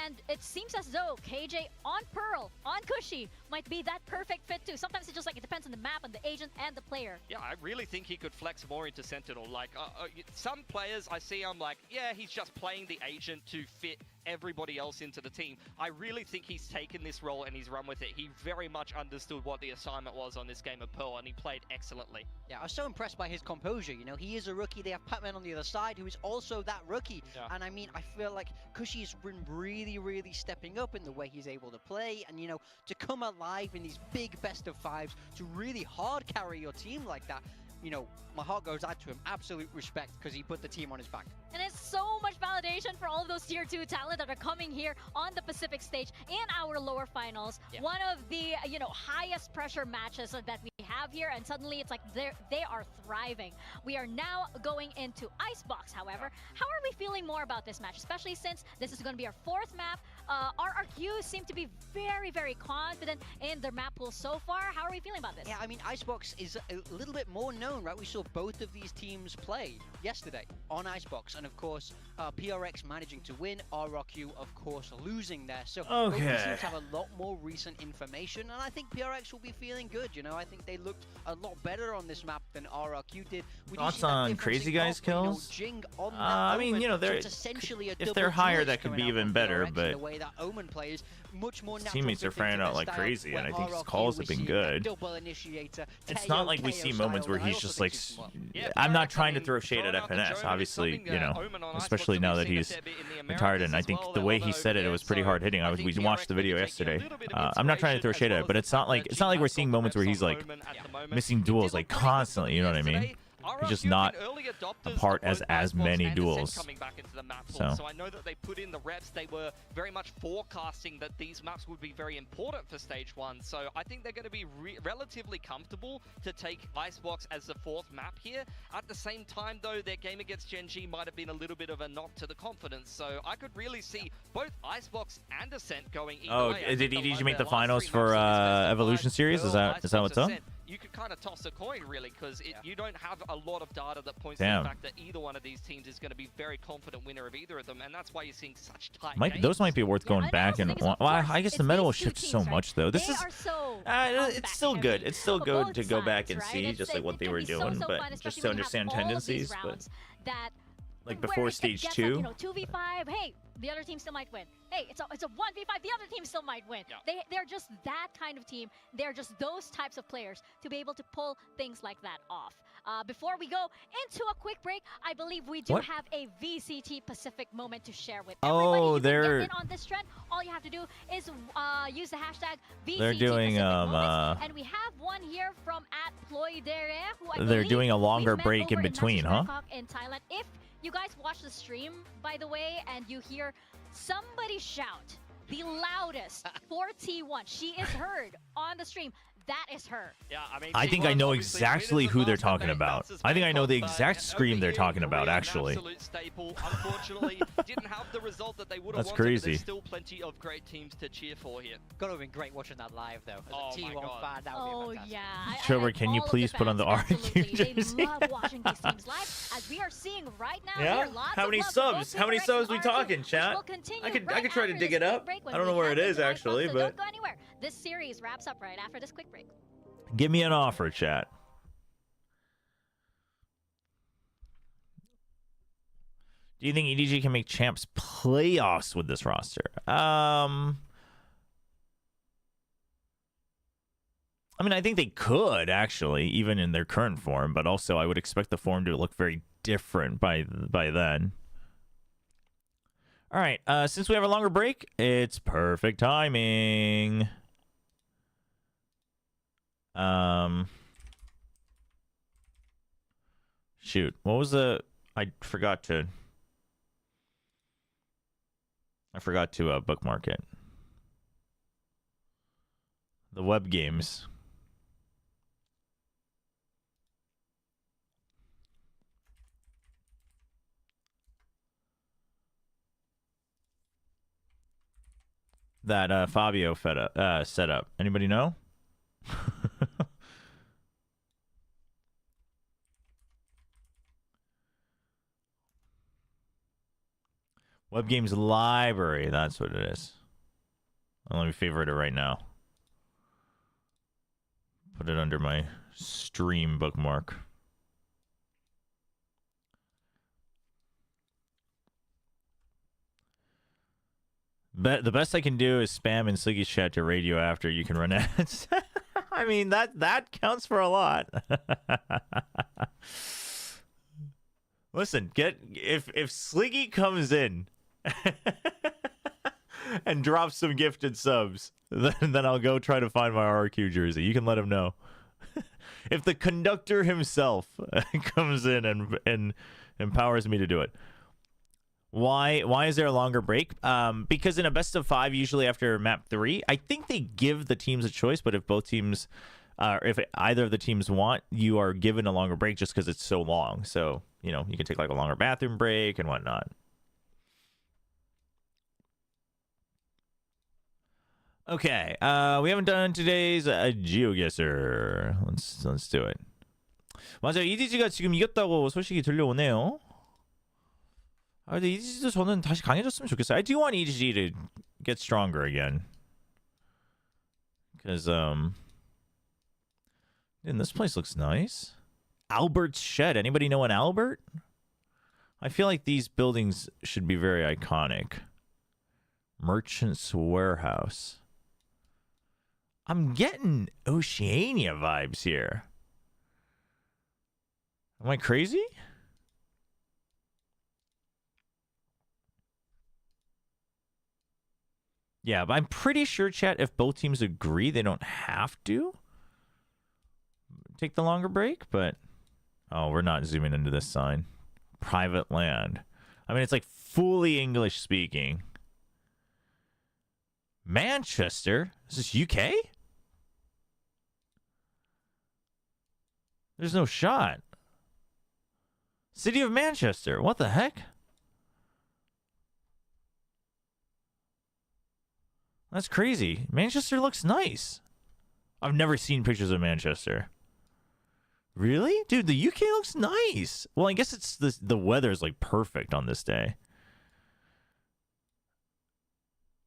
and it seems as though KJ on Pearl, on Cushy, might be that perfect fit too. Sometimes it's just like it depends on the map and the agent and the player. Yeah, I really think he could flex more into Sentinel. Like, some players I see, I'm like, yeah, he's just playing the agent to fit everybody else into the team. I really think he's taken this role and he's run with it. He very much understood what the assignment was on this game of Pearl, and he played excellently. Yeah, I was so impressed by his composure. You know, he is a rookie. They have Patman on the other side, who is also that rookie. Yeah. And I mean, I feel like Cushy's been really, really stepping up in the way he's able to play. And, you know, to come alive in these big best of fives, to really hard carry your team like that, you know, my heart goes out to him. Absolute respect, because he put the team on his back. And it's so much validation for all of those tier 2 talent that are coming here on the Pacific stage in our lower finals. Yeah. One of the, you know, highest pressure matches that we have here, and suddenly it's like they are thriving. We are now going into Icebox, however. How are we feeling more about this match, especially since this is going to be our 4th map? RRQ seem to be very, very confident in their map pool so far. How are we feeling about this? Yeah, I mean, Icebox is a little bit more known, right? We saw both of these teams play yesterday on Icebox, and of course, PRX managing to win, RRQ, of course, losing there. So both these teams have a lot more recent information, and I think PRX will be feeling good. You know, I think they looked a lot better on this map than RRQ did. We do Thoughts see that on difference Crazy in Guys comp, you know, kills? Jing on that I mean, Omen, you know, so they're, it's essentially a if double they're higher, duelist that could be coming out even from better, PRX in but the way that Omen plays, much more his natural teammates are fit into firing their out like style, crazy, and where I think his RRQ calls we have been see that good. double initiator, It's Teo, not like we Teo see style moments where that I he's also just think like, suits him well. Yeah, I'm not PRX, trying to I mean, throw shade at throwing out the FNS. Joan, Obviously, something, you know, Omen on especially Icebox now that that we've he's seen a fair bit in the retired, and I Americas think as well. the They're way on he said it, it was pretty OBS, hard hitting. so I We think watched the PRX video may be taking a yesterday. little bit of I'm not trying to throw inspiration shade at as it, but well it's as the not fact like that it's not Jing like we're has seeing got the moments where reps he's on like Omen at the moment. missing He duels did like look great with constantly. You know what I mean? yesterday. He's just RRQ not been early adopters a part of as both as Icebox many and Ascent duels. coming back into the map pool. So So I know that they put in the reps. They were very much forecasting that these maps would be very important for stage 1. So I think they're going to be relatively comfortable to take Icebox as the 4th map here. At the same time, though, their game against Gen G might have been a little bit of a knock to the confidence. So I could really see both Icebox and Ascent going either Oh, way. I did think you make the last finals 3 for maps in this best of Evolution 5, series? Is Pearl, that Icebox, what's up? Ascent, you could kind of toss a coin, really, because you don't have a lot of data that points Damn. to the fact that either one of these teams is going to be very confident winner of either of them, and that's why you're seeing such tight games. Those might be worth Yeah, going and back also and the thing is, of well, course, I guess it's the meta will these two shift teams, so right? much though. This They is are so it's still comeback good. heavy. It's still good to Both go back sides, and right? see just like what It they can were be so, doing, so but fun, just especially to when you have understand all of these tendencies. But rounds that like where before it stage gets 2, like, you know, 2v5, hey, the other team still might win. Hey, it's a 1v5, the other team still might win. Yeah. They're just that kind of team. They're just those types of players to be able to pull things like that off. Before we go into a quick break, I believe we do What? have a VCT Pacific moment to share with Oh, everybody. You can they're- get in on this trend. All you have to do is use the hashtag VCT They're doing, Pacific um, moments. And we have one here from @Ploydere, who I They're believe doing a longer we've met break in over between, Natsus huh? Bangkok in Thailand. If you guys watch the stream, by the way, and you hear somebody shout the loudest for T1, she is heard on the stream. That is her. Yeah, I mean, I think I T1 know obviously exactly winners who of they're last talking debate, about. bounces I think I know the back, exact but scream they're over talking here, about, Korea, an actually. absolute staple. Unfortunately, didn't have the result that they would have That's wanted, crazy. but there's still plenty of great teams to cheer for here. Gotta have been great watching that live, though. As Oh a my T1 God. fan, that would Oh be fantastic. yeah. Chobra, can you all of please put on the fans, RRQ absolutely, jersey? They love watching these teams live, as we are seeing right now. Yeah? Here, lots How of many love for subs? both How many PRX subs we and RRQ, talking, which chat? will continue I could right try to after dig this it up. quick break when I don't know we where head it is, into Icebox, actually, so but- don't go anywhere. This series wraps up right after this quick break. Give me an offer, chat. Do you think EDG can make champs playoffs with this roster? I mean, I think they could actually, even in their current form, but also I would expect the form to look very different by then. All right, since we have a longer break, it's perfect timing. Shoot, what was the? I forgot to bookmark it. The web games. that Fabio set up? Anybody know? Web Games Library, that's what it is. Let me favorite it right now. Put it under my stream bookmark. The best I can do is spam in Sliggy's chat to radio after you can run ads. I mean, that counts for a lot. Listen, if Sliggy comes in and drops some gifted subs, then I'll go try to find my RRQ jersey. You can let him know. If the conductor himself comes in and empowers me to do it. Why is there a longer break? Because in a best of 5, usually after map 3, I think they give the teams a choice, but if both teams, if either of the teams want, you are given a longer break just because it's so long. So, you know, you can take like a longer bathroom break and whatnot. Okay, we haven't done today's GeoGuessr. Let's do it. 맞아요, EDG가 지금 이겼다고 소식이 들려오네요. 근데 EDG도 저는 다시 강해졌으면 좋겠어요. I do want EDG to get stronger again. Because, and this place looks nice. Albert's Shed. Anybody know an Albert? I feel like these buildings should be very iconic. Merchant's Warehouse. I'm getting Oceania vibes here. Am I crazy? Yeah, but I'm pretty sure, chat, if both teams agree, they don't have to take the longer break, but... Oh, we're not zooming into this sign. Private land. I mean, it's like fully English speaking. Manchester? Is this UK? There's no shot. City of Manchester. What the heck? That's crazy. Manchester looks nice. I've never seen pictures of Manchester. Really? Dude, the UK looks nice. Well, I guess it's the weather's like perfect on this day.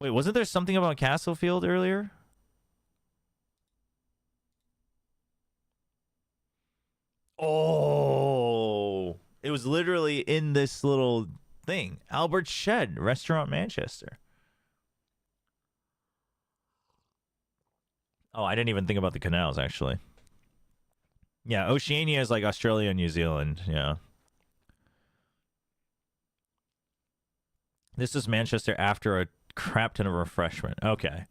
Wait, wasn't there something about Castlefield earlier? Oh, it was literally in this little thing. Albert's Shed, Restaurant Manchester. Oh, I didn't even think about the canals, actually. Yeah, Oceania is like Australia and New Zealand. Yeah. This is Manchester after a crap ton of refreshment. Okay.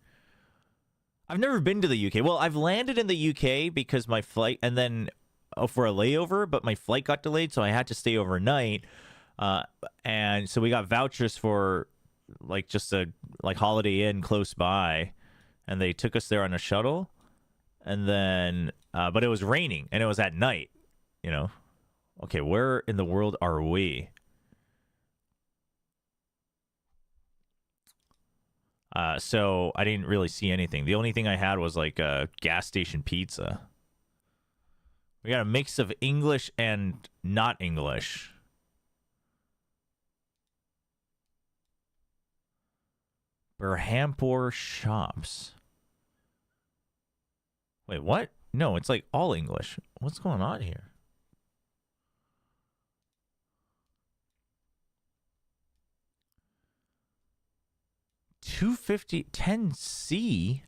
I've never been to the UK. Well, I've landed in the UK because my flight, and then for a layover, but my flight got delayed, so I had to stay overnight. And so we got vouchers for like just a like Holiday Inn close by, and they took us there on a shuttle. And then, but it was raining, and it was at night, you know. Okay, where in the world are we? So I didn't really see anything. The only thing I had was like a gas station pizza. We got a mix of English and not English. Berhampore Shops. Wait, what? No, it's like all English. What's going on here? $250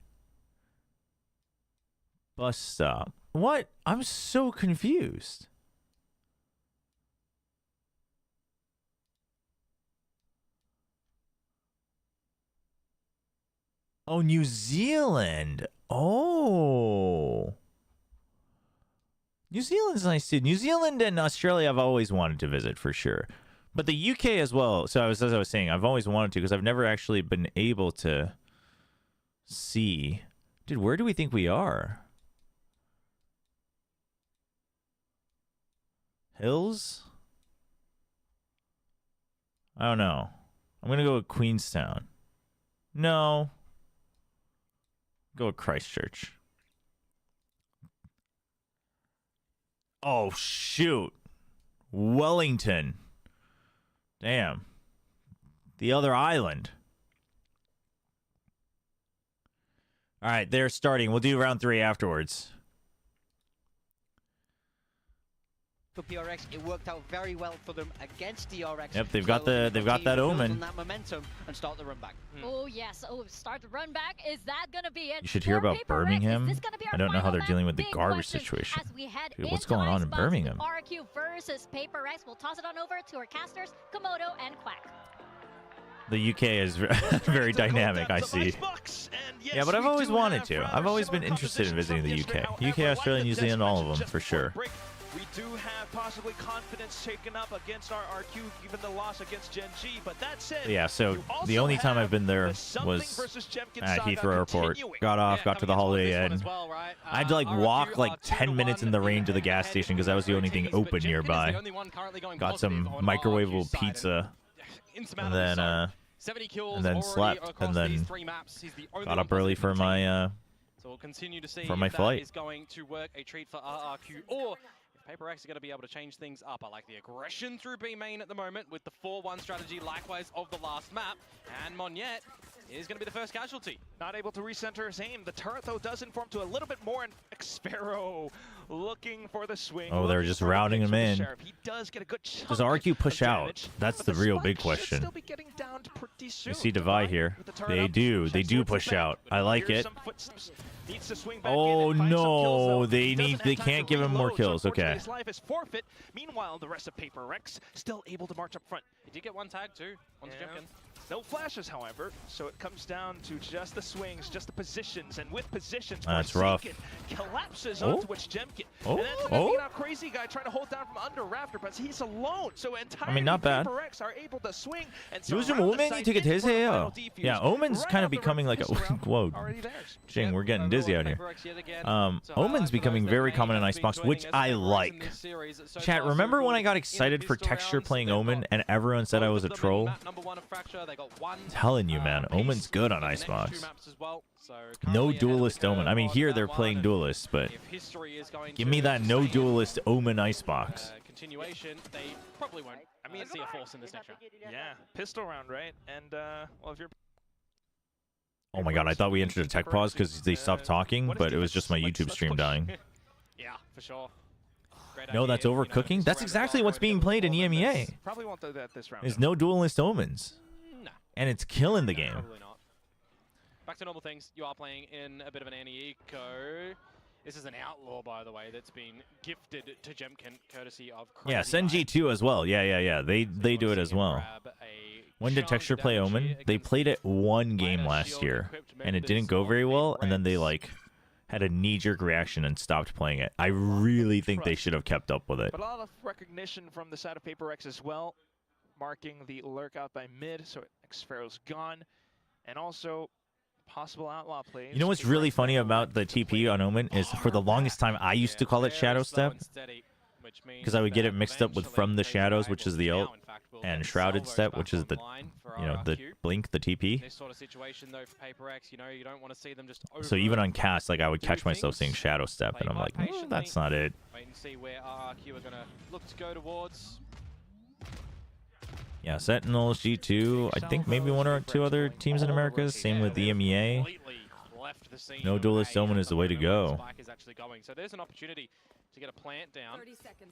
bus stop. What? I'm so confused. Oh, New Zealand. Oh. New Zealand's nice too. New Zealand and Australia I've always wanted to visit for sure. But the UK as well. So as I was saying, I've always wanted to because I've never actually been able to see. Dude, where do we think we are? Hills? I don't know. I'm going to go with Queenstown. No. Go with Christchurch. Oh, shoot. Wellington. Damn. The other island. All right, they're starting. We'll do round 3 afterwards. For PRX, it worked out very well for them against DRX. Yep, they've got that omen. That momentum and start the run back. Oh yes, oh start the run back. Is that gonna be it? You should hear for about PRX? Birmingham. Is this gonna be our I don't know how final they're map? dealing with the Big garbage question situation. As we head Dude, what's into going on in Icebox, Birmingham? RRQ versus PaperX. We'll toss it on over to our casters, Komodo and Quack. The UK is very dynamic, I see. Yeah, but I've always wanted to. I've always been interested in visiting the UK. UK, Australia, New Zealand, all of them, for sure. We do have possibly confidence taken up against RRQ, given the loss against Gen G, but that said, Yeah, so the only time I've been there was at Heathrow Airport. Got off, got to the Holiday Inn. I had to like walk like 10 minutes in the rain to the gas station because that was the only thing open nearby. Got some microwavable pizza, and then slept, and then got up early for my So we'll continue to see for my if flight. that is going to work a treat for RRQ, or if PaperX are going to be able to change things up. I like the aggression through B main at the moment with the 4-1 strategy, likewise of the last map. And Monyet is going to be the first casualty. Not able to recenter his aim. The turret, though, does inform to a little bit more, and Xpharaoh looking for the swing. Oh, they're just routing him in. He does get a good chunk Does RQ push of out? damage, That's but the real spike big should question. still be getting down pretty soon. You see Devi here. With the turret They up, do. They checks do towards the push back. out. I like Here's it. some footsteps. Needs to swing back in Oh and find some kills, no, though. they He doesn't have time can't to give him more reload, so kills. unfortunately Okay. his life is forfeit. Meanwhile, the rest of PaperX still able to march up front. He did get one tag too. Onto Yeah. Jemkin. No flashes, however, so it comes down to just the swings, just the positions, and with positions, That's rough. Forsaken collapses Oh. onto which Jemkin. Oh. And that's Oh. a crazy guy trying to hold down from under Rafter, but he's alone. So entirely not bad. PaperX are able to swing and 요즘 surround the 오맨이 site 되게 in for the 대세해요. final defuse. Yeah, Omen's Right kind of off the becoming like a rip, this round whoa. already theirs. Jing, we're getting dizzy out here. PaperX yet again. So Omen's for becoming those that very may common in have been Icebox, which joining us, I PaperX in like. this series so Chat, far remember so when I good got in the excited for pistol texture rounds. playing They've Omen got and everyone said I both was a of them in troll? map number 1 of Fracture. They got one, Telling you, man, piece Omen's good on in the next Icebox. 2 maps as well. So No currently ahead of the duelist curve Omen. I mean, on here that they're one, playing and duelist, but if history is going give to me that no sustain duelist Omen Icebox. continuation, they probably won't see a force in this next round. Yeah, pistol round, right? And, well, if you're Oh my god, I thought we entered a tech pause because they stopped talking, but it was just my YouTube stream dying. Yeah, for sure. Great No, idea, that's overcooking? That's exactly what's being played in EMEA. probably won't do that this round. There's no duelist Omens. No, And it's killing the game. probably not. Back to normal things. You are playing in a bit of an anti-eco. This is an outlaw, by the way, that's been gifted to Jemkin, courtesy of Yeah, Crazy Eye. Senji 2 as well. Yeah. They do it as well. When did Texture play Omen? They played it one game last year, and it didn't go very well, and then they, like, had a knee-jerk reaction and stopped playing it. I really think they should have kept up with it. But a lot of recognition from the side of PaperX as well, marking the lurk out by mid, so Xpharaoh's gone. And also, possible outlaw plays. You know what's really funny about the TP on Omen is for the longest time I used to call it Shadow Step, because I would get it mixed up with From the Shadows, which is the ult, and Shrouded Step, which is the, you know, the blink, the TP. This sort of situation, though, for PaperX, you know, you don't want to see them just So even on cast, like, I would catch myself saying Shadow Step, and I'm like, that's not it. Wait and see where RRQ are going to look to go towards. Yeah, Sentinels, G2, I think maybe one or two other teams in America. Same with the EMEA. Completely left the scene No duelist away Omen is the way to at the moment go. where the spike is actually going. So there's an opportunity to get a plant down,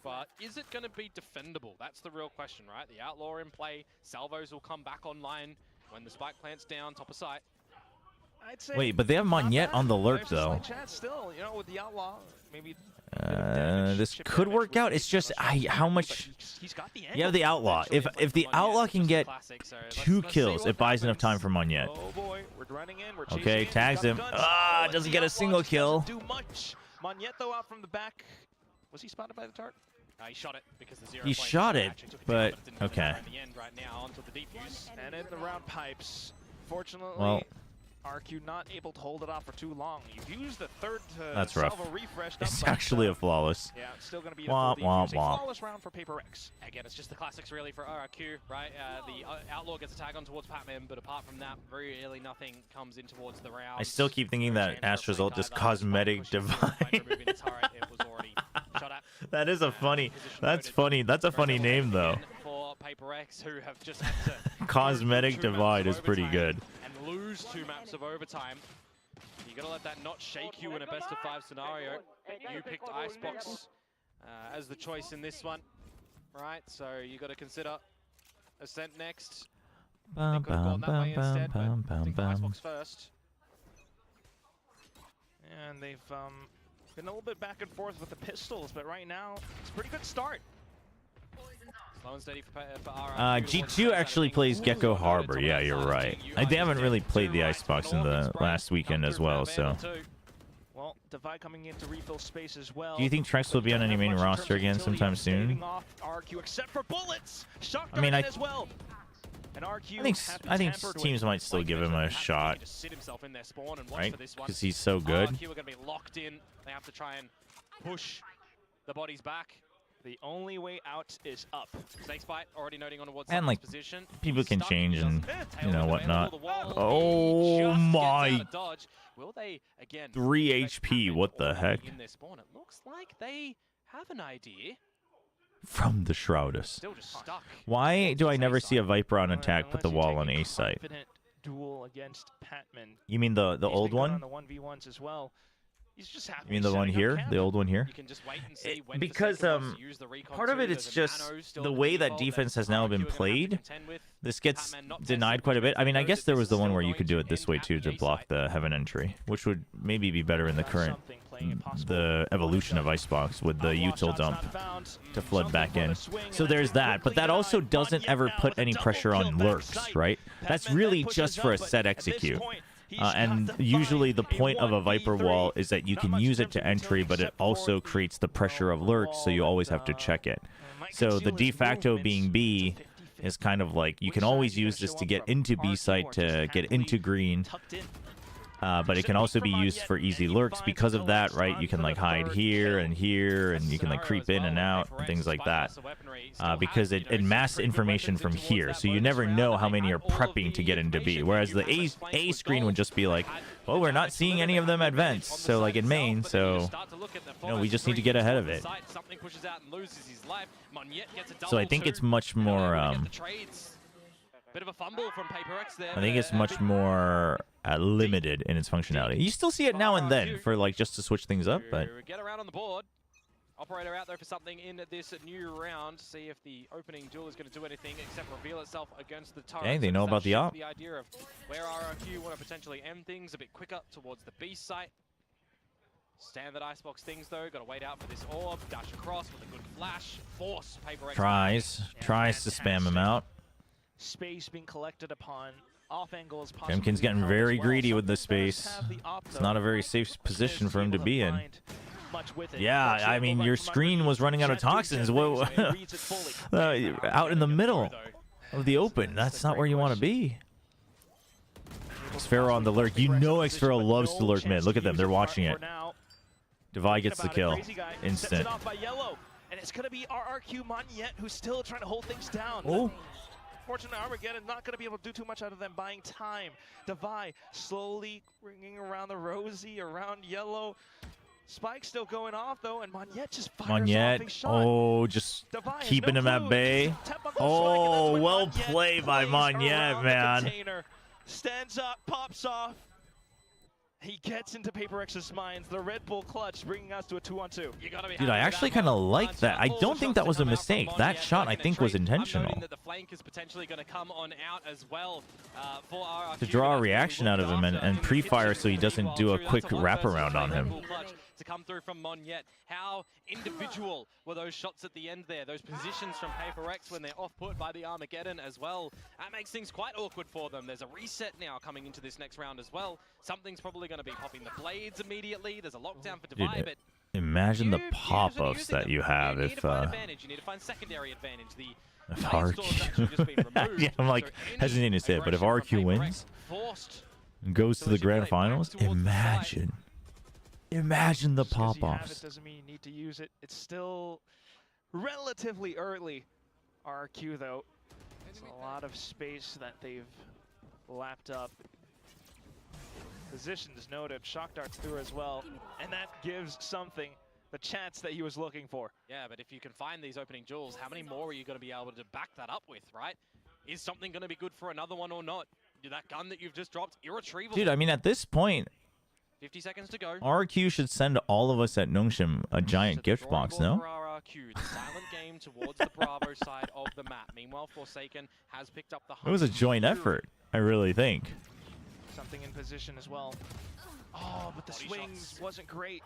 but is it going to be defendable? That's the real question, right? The Outlaw in play, Salvos will come back online when the spike plant's down, top of sight. I'd say Wait, but they have not Monyet bad. on the lurk, There's a slight though. chance still, you know, with the outlaw, maybe. This could work out. It's just how much. He's got the You have the Outlaw. If the Outlaw can get Classic, so let's 2 see kills, what it buys enough time happens. for Monyet. Oh boy, we're running in. We're Okay, chasing in, tags we've him. got guns. Ah, Oh, doesn't the get a outlaw single just kill. doesn't do much. Monyet though out from the back. Was he spotted by the Tart? He shot it because the zero He flame shot it, actually took it but down, it didn't okay. matter in the end right now onto the defuse. And in the round pipes. Fortunately, Well, RRQ not able to hold it off for too long. You've used the third to That's rough. salvo refresh. It's actually a flawless. Yeah, it's still going to be Womp, a womp, womp. flawless round for PRX. Again, it's just the classics really for RRQ, right? The Outlaw gets a tag on towards Patman, but apart from that, very early nothing comes in towards the round. I still keep thinking that Astra's ult is cosmetic divide. That is a funny. That's funny. That's a funny name though. For PRX, who have just had to Cosmetic divide is pretty good. and lose 2 maps of overtime. You gotta let that not shake you in a best of 5 scenario. You picked Icebox as the choice in this one, right? So you got to consider Ascent next. They could have gone that way instead, but I think Icebox first. And they've been a little bit back and forth with the pistols, but right now it's a pretty good start. Slow and steady for RRQ. G2 actually plays Gecko Harbor. Yeah, you're right. They haven't really played the Icebox in the last weekend as well, so. Well, Divide coming in to refill space as well. Do you think Trex will be on any main roster again sometime soon? RRQ, except for bullets. I mean, I as well. And RRQ I think teams might still give him a shot, right? Because he's so good. RRQ are going to be locked in. They have to try and push the bodies back. The only way out is up. Snakespite already noting on what's And like position. people can change and you know whatnot. He Oh just gets my! out of dodge. Will they again 3 HP. What the heck? in their spawn? It looks like they have an idea. From the Shroudus. Still just stuck. Why do I never see a Viper on attack put the wall on A site? Duel against Patman. You mean the old one? On the 1v1s as well. He's just happy You mean the one here? The old one here? You can just wait and see when Because part of it, it's just the way that defense has now been played. This gets denied quite a bit. I mean, I guess there was the one where you could do it this way too to block the heaven entry, which would maybe be better in the current, the evolution of Icebox with the util dump to flood back in. So there's that, but that also doesn't ever put any pressure on lurks, right? That's really just for a set execute. And usually the point of a Viper wall is that you can use it to entry, but it also creates the pressure of lurks, so you always have to check it. So the de facto being B is kind of like, you can always use this to get into B site, to get into green, but it can also be used for easy lurks because of that, right? You can like hide here, and you can like creep in and out, and things like that. Because it masks information from here, so you never know how many are prepping to get into B. Whereas the A screen would just be like, well, we're not seeing any of them advance, so like in main, so we just need to get ahead of it. So I think it's much more. Bit of a fumble from PRX there. I think it's much more limited in its functionality. You still see it now and then for like just to switch things up, but get around on the board. Operator out there for something in this new round. See if the opening duel is going to do anything except reveal itself against the turret. Hey, they know about the op. The idea of where RRQ want to potentially end things a bit quicker towards the B site. Standard Icebox things though. Got to wait out for this orb. Dash across with a good flash. Force PRX. Tries to spam him out. Space being collected upon off angles. Jemkin's getting very greedy with the space. It's not a very safe position for him to be in. Yeah, I mean, your screen was running out of toxins. Whoa. Out in the middle of the open. That's not where you want to be. Xfero on the lurk. You know Xfero loves to lurk mid. Look at them. They're watching it. Divide gets the kill. Instant. And it's going to be RRQ Monyet who's still trying to hold things down. Oh. Fortunately, Armageddon not going to be able to do too much out of them, buying time. Divide slowly ringing around the Rosie, around Yellow. Spike still going off, though, and Monyet just fires off a shot. Oh, just keeping him at bay. Oh, well played by Monyet, man. Stands up, pops off. He gets into PRX's minds. The Red Bull clutch, bringing us to a 2-on-2. Dude, I actually kind of like that. I don't think that was a mistake. That shot, I think, was intentional. The flank is potentially going to come on out as well for RRQ. To draw a reaction out of him and pre-fire so he doesn't do a quick wraparound on him. To come through from Monyet. How individual were those shots at the end there? Those positions from PRX when they're off-put by the Armageddon as well. That makes things quite awkward for them. There's a reset now coming into this next round as well. Something's probably going to be popping the blades immediately. There's a lockdown for Divide, but imagine the pop-ups that you have if you need to find secondary advantage. RRQ. Yeah, I'm like hesitating to say it, but if RRQ wins, forced Goes to the So grand as you play back finals. towards the side. Imagine the Just 'cause you have pop-offs. it doesn't mean you need to use it. It's still relatively early. RRQ though, it's a lot of space that they've lapped up. Positions noted, shock darts through as well, and that gives something the chance that he was looking for. Yeah, but if you can find these opening jewels, how many more are you going to be able to back that up with, right? Is something going to be good for another one or not? That gun that you've just dropped, irretrievable. Dude, I mean, at this point, 50 seconds to go. RRQ should send all of us at Nongshim a giant To the gift drawing box, board no? for RRQ, the silent game towards the Bravo side of the map. Meanwhile, Forsaken has picked up the It was a 100. joint effort, I really think. Something in position as well. Oh, but the Body swings shots. wasn't great.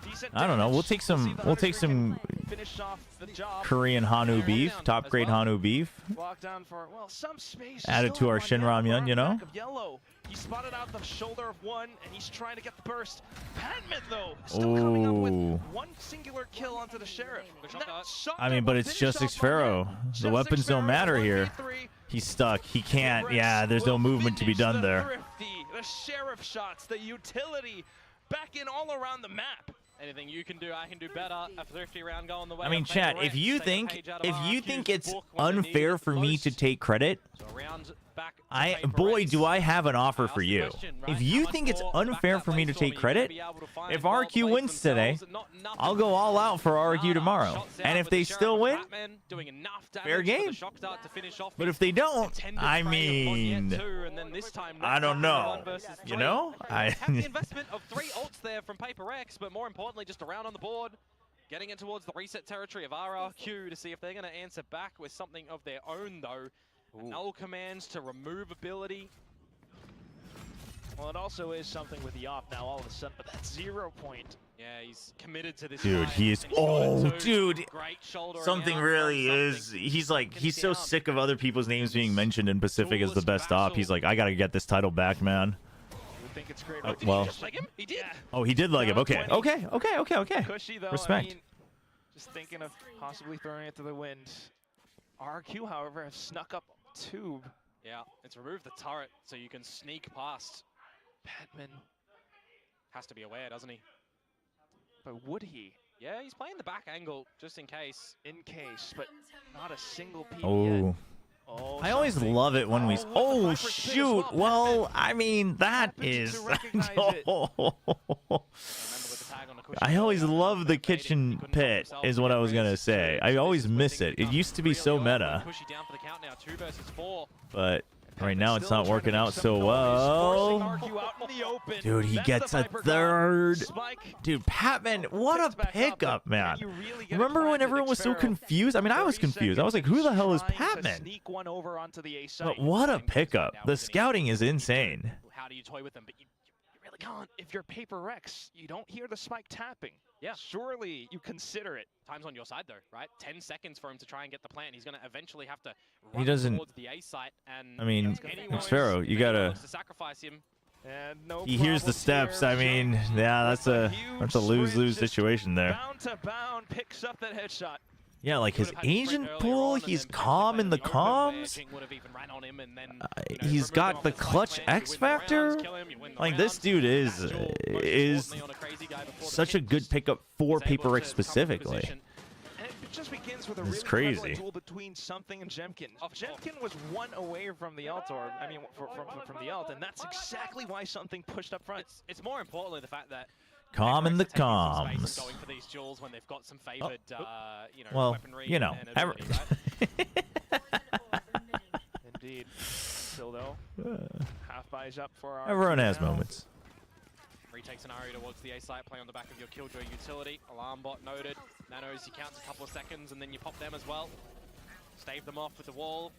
Decent I don't know. damage. We'll take See some. if the We'll take Hunter some can finish off the job. Korean Hanu beef, top grade Hanu beef. Walk down for, well, some space. Added Still to our on Shin yellow, Ramyun, you know? back of yellow. He spotted out the shoulder of one, and he's trying to get the burst. Patman, though, still coming up with Ooh. one singular kill onto the Sheriff. Good And shot, that guys. shot I mean, that but will it's finish just off my Xpharaoh. man. The Just weapons don't Xpharaoh, matter here. 1v3. He's stuck. He can't. PRX Yeah, there's no will movement to be finish done the there. Thrifty, the Sheriff shots, the utility, back in all around the map. Anything you can do, I can do better. A thrifty round going the way. I mean, of chat, PRX. if you Take a think page out of RRQ's it's book when they need unfair it for me to most. take credit, So round back to boy, PRX. do I have an offer Ask for the you. question, right? If How you much think it's more back unfair that for me to brainstorming take you're credit, gonna be able to find if while the RRQ plays wins today, themselves, not enough I'll to go move all out for RRQ Nada. tomorrow. Shots And out if with they the still Sheriff win, and Batman doing enough damage fair for the game. shock dart to finish off But his if they don't, intended I prey upon mean, yet two, and then this time I don't know. 1 versus You 3. know, Have the investment of 3 ults there from PRX, but more importantly, just around on the board, getting it towards the reset territory of RRQ to see if they're going to answer back with something of their own, though. Null commands to remove ability. Well, it also is something with the op now all of a sudden, but that's 0 point. Yeah, he's committed to this. Dude, fight, he is. and he's got Oh, it too. dude. Great shouldering Something out really from is. something. He's like, he's so down. sick of other people's names being mentioned in Pacific as the best op. He's like, I gotta get this title back, man. You would think it's great. Oh, but did well. he just Like him? He did. Yeah. Oh, he did like him. Down Okay, 20. okay. Cushy though. Respect. I mean, just thinking of possibly throwing it to the wind. RRQ, however, have snuck up tube. Yeah, it's removed the turret so you can sneak past. Patman, Has to be aware, doesn't he? but would he? Yeah, he's playing the back angle just in case. In case, but not a single peek Oh. yet. Oh, I always something. love it when we. Oh, Oh, with the Viper's pit as shoot. well, Well, I mean, that happened is. to recognize it. Remember with the tag on the cushion I always earlier, love the he kitchen couldn't help pit, himself is to what get I was gonna raised. say. So I this always is when miss things it. It become used to be really so open. meta, Cushy down for the count now, 2 versus 4. but right now it's Still not trying to working make out some so noise, well. forcing RQ out in the open. Dude, he That's gets the a Viper third. gone. Spike Dude, Patman, what picks a back up, pickup, but man. can you really get it Remember when planted? everyone was so Xpharaoh, confused? I mean, I was 30 confused. I was like, seconds, who the hell is trying to Patman? sneak one over onto the A But site. what a Same goes pickup. down The with an scouting is insane. How do you toy with them? But you really can't. If you're PRX, you don't hear the spike tapping. Yeah. Surely you consider it. Time's on your side, though, right? 10 seconds for him to try and get the plant. He's going to eventually have to He run doesn't- towards the A site. And I mean, anyone- Xpharaoh, you anyone gotta. looks to sacrifice him. And no He hears the problems steps. here. I mean, yeah, that's a Huge lose-lose sprint, just situation there. Bound to bound, picks up that headshot. Yeah, like his Could've had the sprint agent earlier pool, on and he's then calm in the potentially played open where comms. Jing would've even ran on him and then, He's removed got him the off his clutch side plans, X you win the rounds, factor. kill him, you win the Like, this rounds. dude is Actual, most importantly on a crazy guy before the such a pick, good just pickup for is able to PRX come into specifically. position. And it just begins with a It's really crazy. prevalent duel between Something and Jemkin. Jemkin was one away from the ult, or I mean, from the ult, and that's exactly why Something pushed up front. It's more importantly the fact that Calm in the PRX are taking some space comms. and going for these duels when they've got some favored, you know, Well, weaponry you know, and ability, right? Indeed. Still though, half buys up for our Everyone has now. moments. Retake scenario towards the A site, play on the back of your Killjoy utility. Alarm bot noted. Nanos, you count a couple of seconds and then you pop them as well. Stave them off with the wall.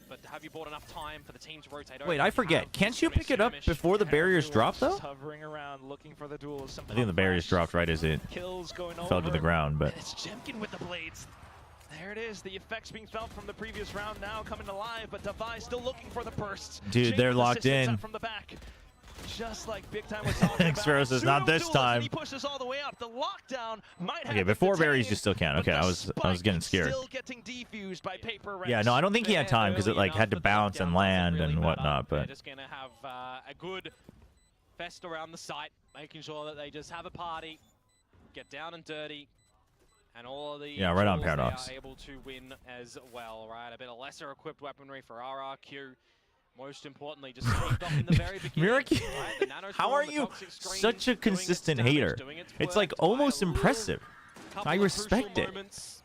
But have you bought enough time for the team to rotate over? Wait, I forget. Can't you pick it up before the barriers drop, though? Everyone's hovering around looking for the duels. I think the barriers dropped right as it Kills going fell to the over. ground, but And it's Jemkin with the blades. There it is. The effects being felt from the previous round now coming alive, but Devi still looking for the burst. Dude, Jake they're with locked assistance in. up from the back. just like Big Time was talking about. Xferos says, not this time. He pushes all the way up. The lockdown might have Okay, before berries, you still can. Okay, I was getting scared. Still getting defused by PaperX. Yeah, no, I don't think he had time because it like had to bounce and land and whatnot. They're But just gonna have a good fest around the site, making sure that they just have a party, get down and dirty, and all of the right on tools Paradox. they are able to win as well, right? A bit of lesser equipped weaponry for RRQ. Most importantly, just saved up in the very beginning. Miraki, right? The Nano how Storm, are the you Toxic Screen, such a doing its consistent damage, hater? doing its It's work like by a almost little impressive. couple I of respect crucial it. moments.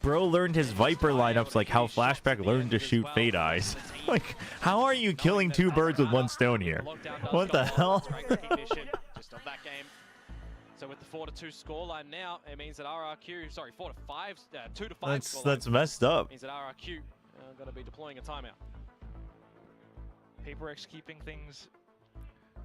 Bro learned his Viper lineups like how Flashback learned to shoot Fade Eyes. Like, how are you killing two birds with one stone here? What the hell? Just of that game. So with the 4-2 scoreline now, it means that RRQ, sorry, 4-5, 2-5 scoreline. That's messed up. Means that RRQ going to be deploying a timeout. PaperX keeping things.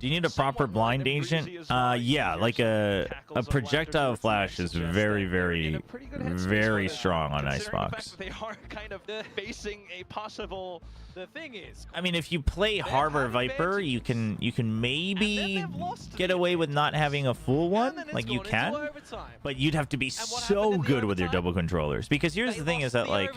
Do you need a proper blind agent? Yeah, like a projectile flash is very, very strong on Icebox. They are kind of facing a possible. The thing is, I mean, if you play Harbor Viper, you can maybe get away with not having a full one, like you can, but you'd have to be so good with your double controllers. Because here's the thing: is that like,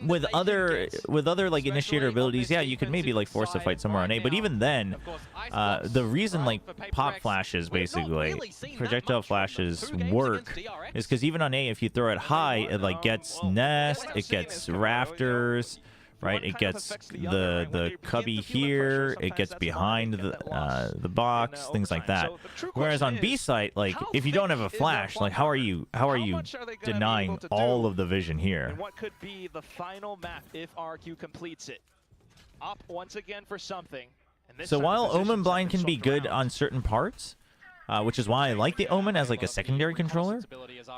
with other like initiator abilities, yeah, you could maybe like force a fight somewhere on A. But even then, the reason like pop flashes basically projectile flashes work is because even on A, if you throw it high, it like gets nest, it gets rafters. Right, it gets the cubby here, it gets behind the box, things like that. Whereas on B site, like if you don't have a flash, like how are you denying all of the vision here? And what could be the final map if RQ completes it? Up once again for something. So while Omen Blind can be good on certain parts, which is why I like the Omen as like a secondary controller,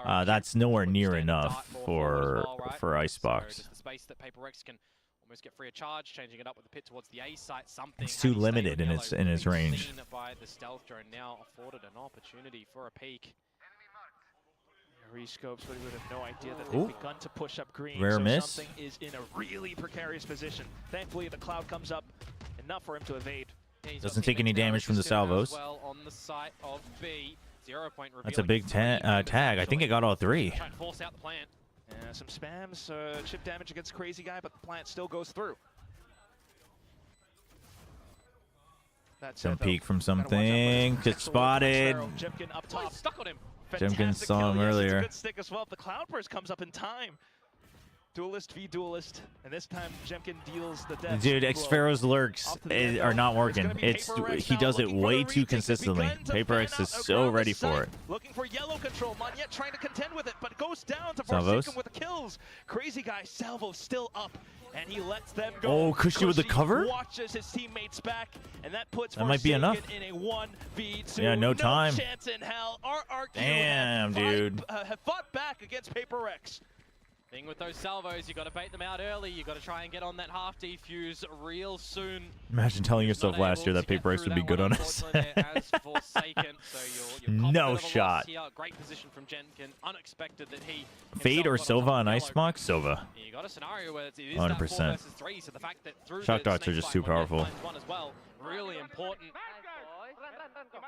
that's nowhere near enough for Icebox. Space that PaperX can almost get free of charge, changing it up with the pit towards the A site. Something it's too limited in its range. By the stealth drone now afforded an opportunity for a peek. Rescopes, but he would have no idea that they've begun to push up green. Rare so miss. Something is in a really precarious position. Thankfully, the cloud comes up enough for him to evade. Doesn't take any damage from the salvos. Well on the site of B. 0 point That's a big tag. I think it got all three. Trying to force out the plant. Some spams, chip damage against Crazy Guy, but the plant still goes through. That's Some peek from something. Gets spotted. Jemkin up top. Stuck on him. Jemkin saw him earlier. It's a good stick as well. The Cloudburst comes up in time. Duelist v Duelist, and this time Jemkin deals the death. Dude, Xferos lurks are not working. He does it way too consistently. PaperX is so ready for it. Looking for yellow control. Monyet trying to contend with it, but it goes down to Salvos Forsaken with the kills. Crazy Guy Salvo still up, and he lets them go. Oh, Cushy with the cover? Watches his teammates back, and that puts that might be enough. in a 1v2. Yeah, no time. Chance in hell. RRQ Damn, dude. have fought back against PaperX. Thing with those salvos, you got to bait them out early. You got to try and get on that half defuse real soon. Imagine telling yourself last year that PaperX would be good on us. No shot. Great position from Jemkin. Unexpected that he Fade or Sova on Icebox? Sova. You got a scenario where it is 100%. that 4 versus 3, so the fact that through Shock the darts are snake just fight, too powerful. finds one as well, really important.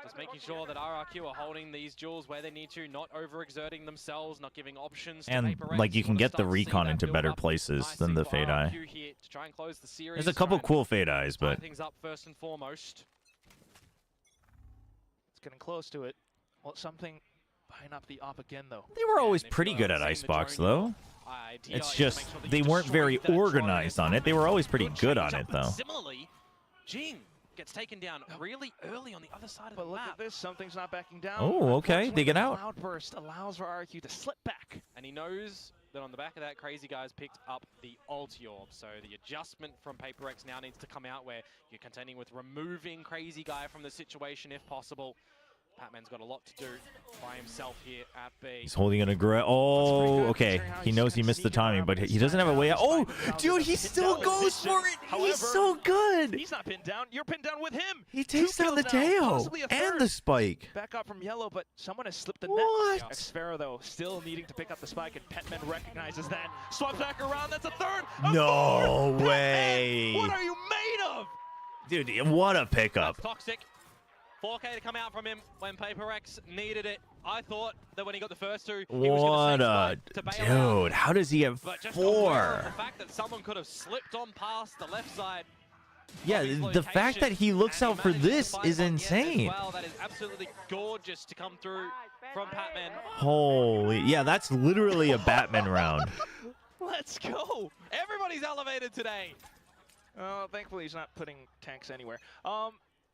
Just making sure that RRQ are holding these duels where they need to, not overexerting themselves, not giving options to And PaperX. like you can get the recon into better places than the Fade Eye. There's a couple cool Fade Eyes, but things up first and foremost. It's getting close to it. Well, something behind up the op again, though. they were always pretty good at Icebox, though. It's just they weren't very organized on it. They were always pretty good on it, though. Similarly, Jing gets taken down really early on the other side of the But look map. at this, something's not backing down. Oh, okay, they get out. Cloudburst allows for RRQ to slip back. And he knows that on the back of that, Crazy Guy's picked up the ulti orb. So the adjustment from PaperX now needs to come out where you're contending with removing Crazy Guy from the situation if possible. Patman's got a lot to do by himself here at B. He's holding an aggressive. Oh, okay. He knows he missed the timing, but he doesn't have a way out. Oh, dude, he still goes for it. He's so good. He's not pinned down. You're pinned down with him. He takes down the kills now, Teo possibly a and third. the spike. Back up from yellow, but someone has slipped the What? net. Xfero, though, still needing to pick up the spike, and Petman recognizes that. Swaps back around. That's a third. A No fourth. way. Petman, what are you made of? Dude, what a pickup. That's toxic. 4K to come out from him when PaperX needed it. I thought that when he got the first two, he was What going a to bail out. dude. How does he have But just aware of 4? the fact that someone could have slipped on past the left side. Yeah, of his the fact that location, he looks and out for managed to this find is one yet as insane. well. That is absolutely gorgeous to come through from Patman. Holy, yeah, that's literally a Batman round. Let's go. Everybody's elevated today. Oh, thankfully he's not putting tanks anywhere.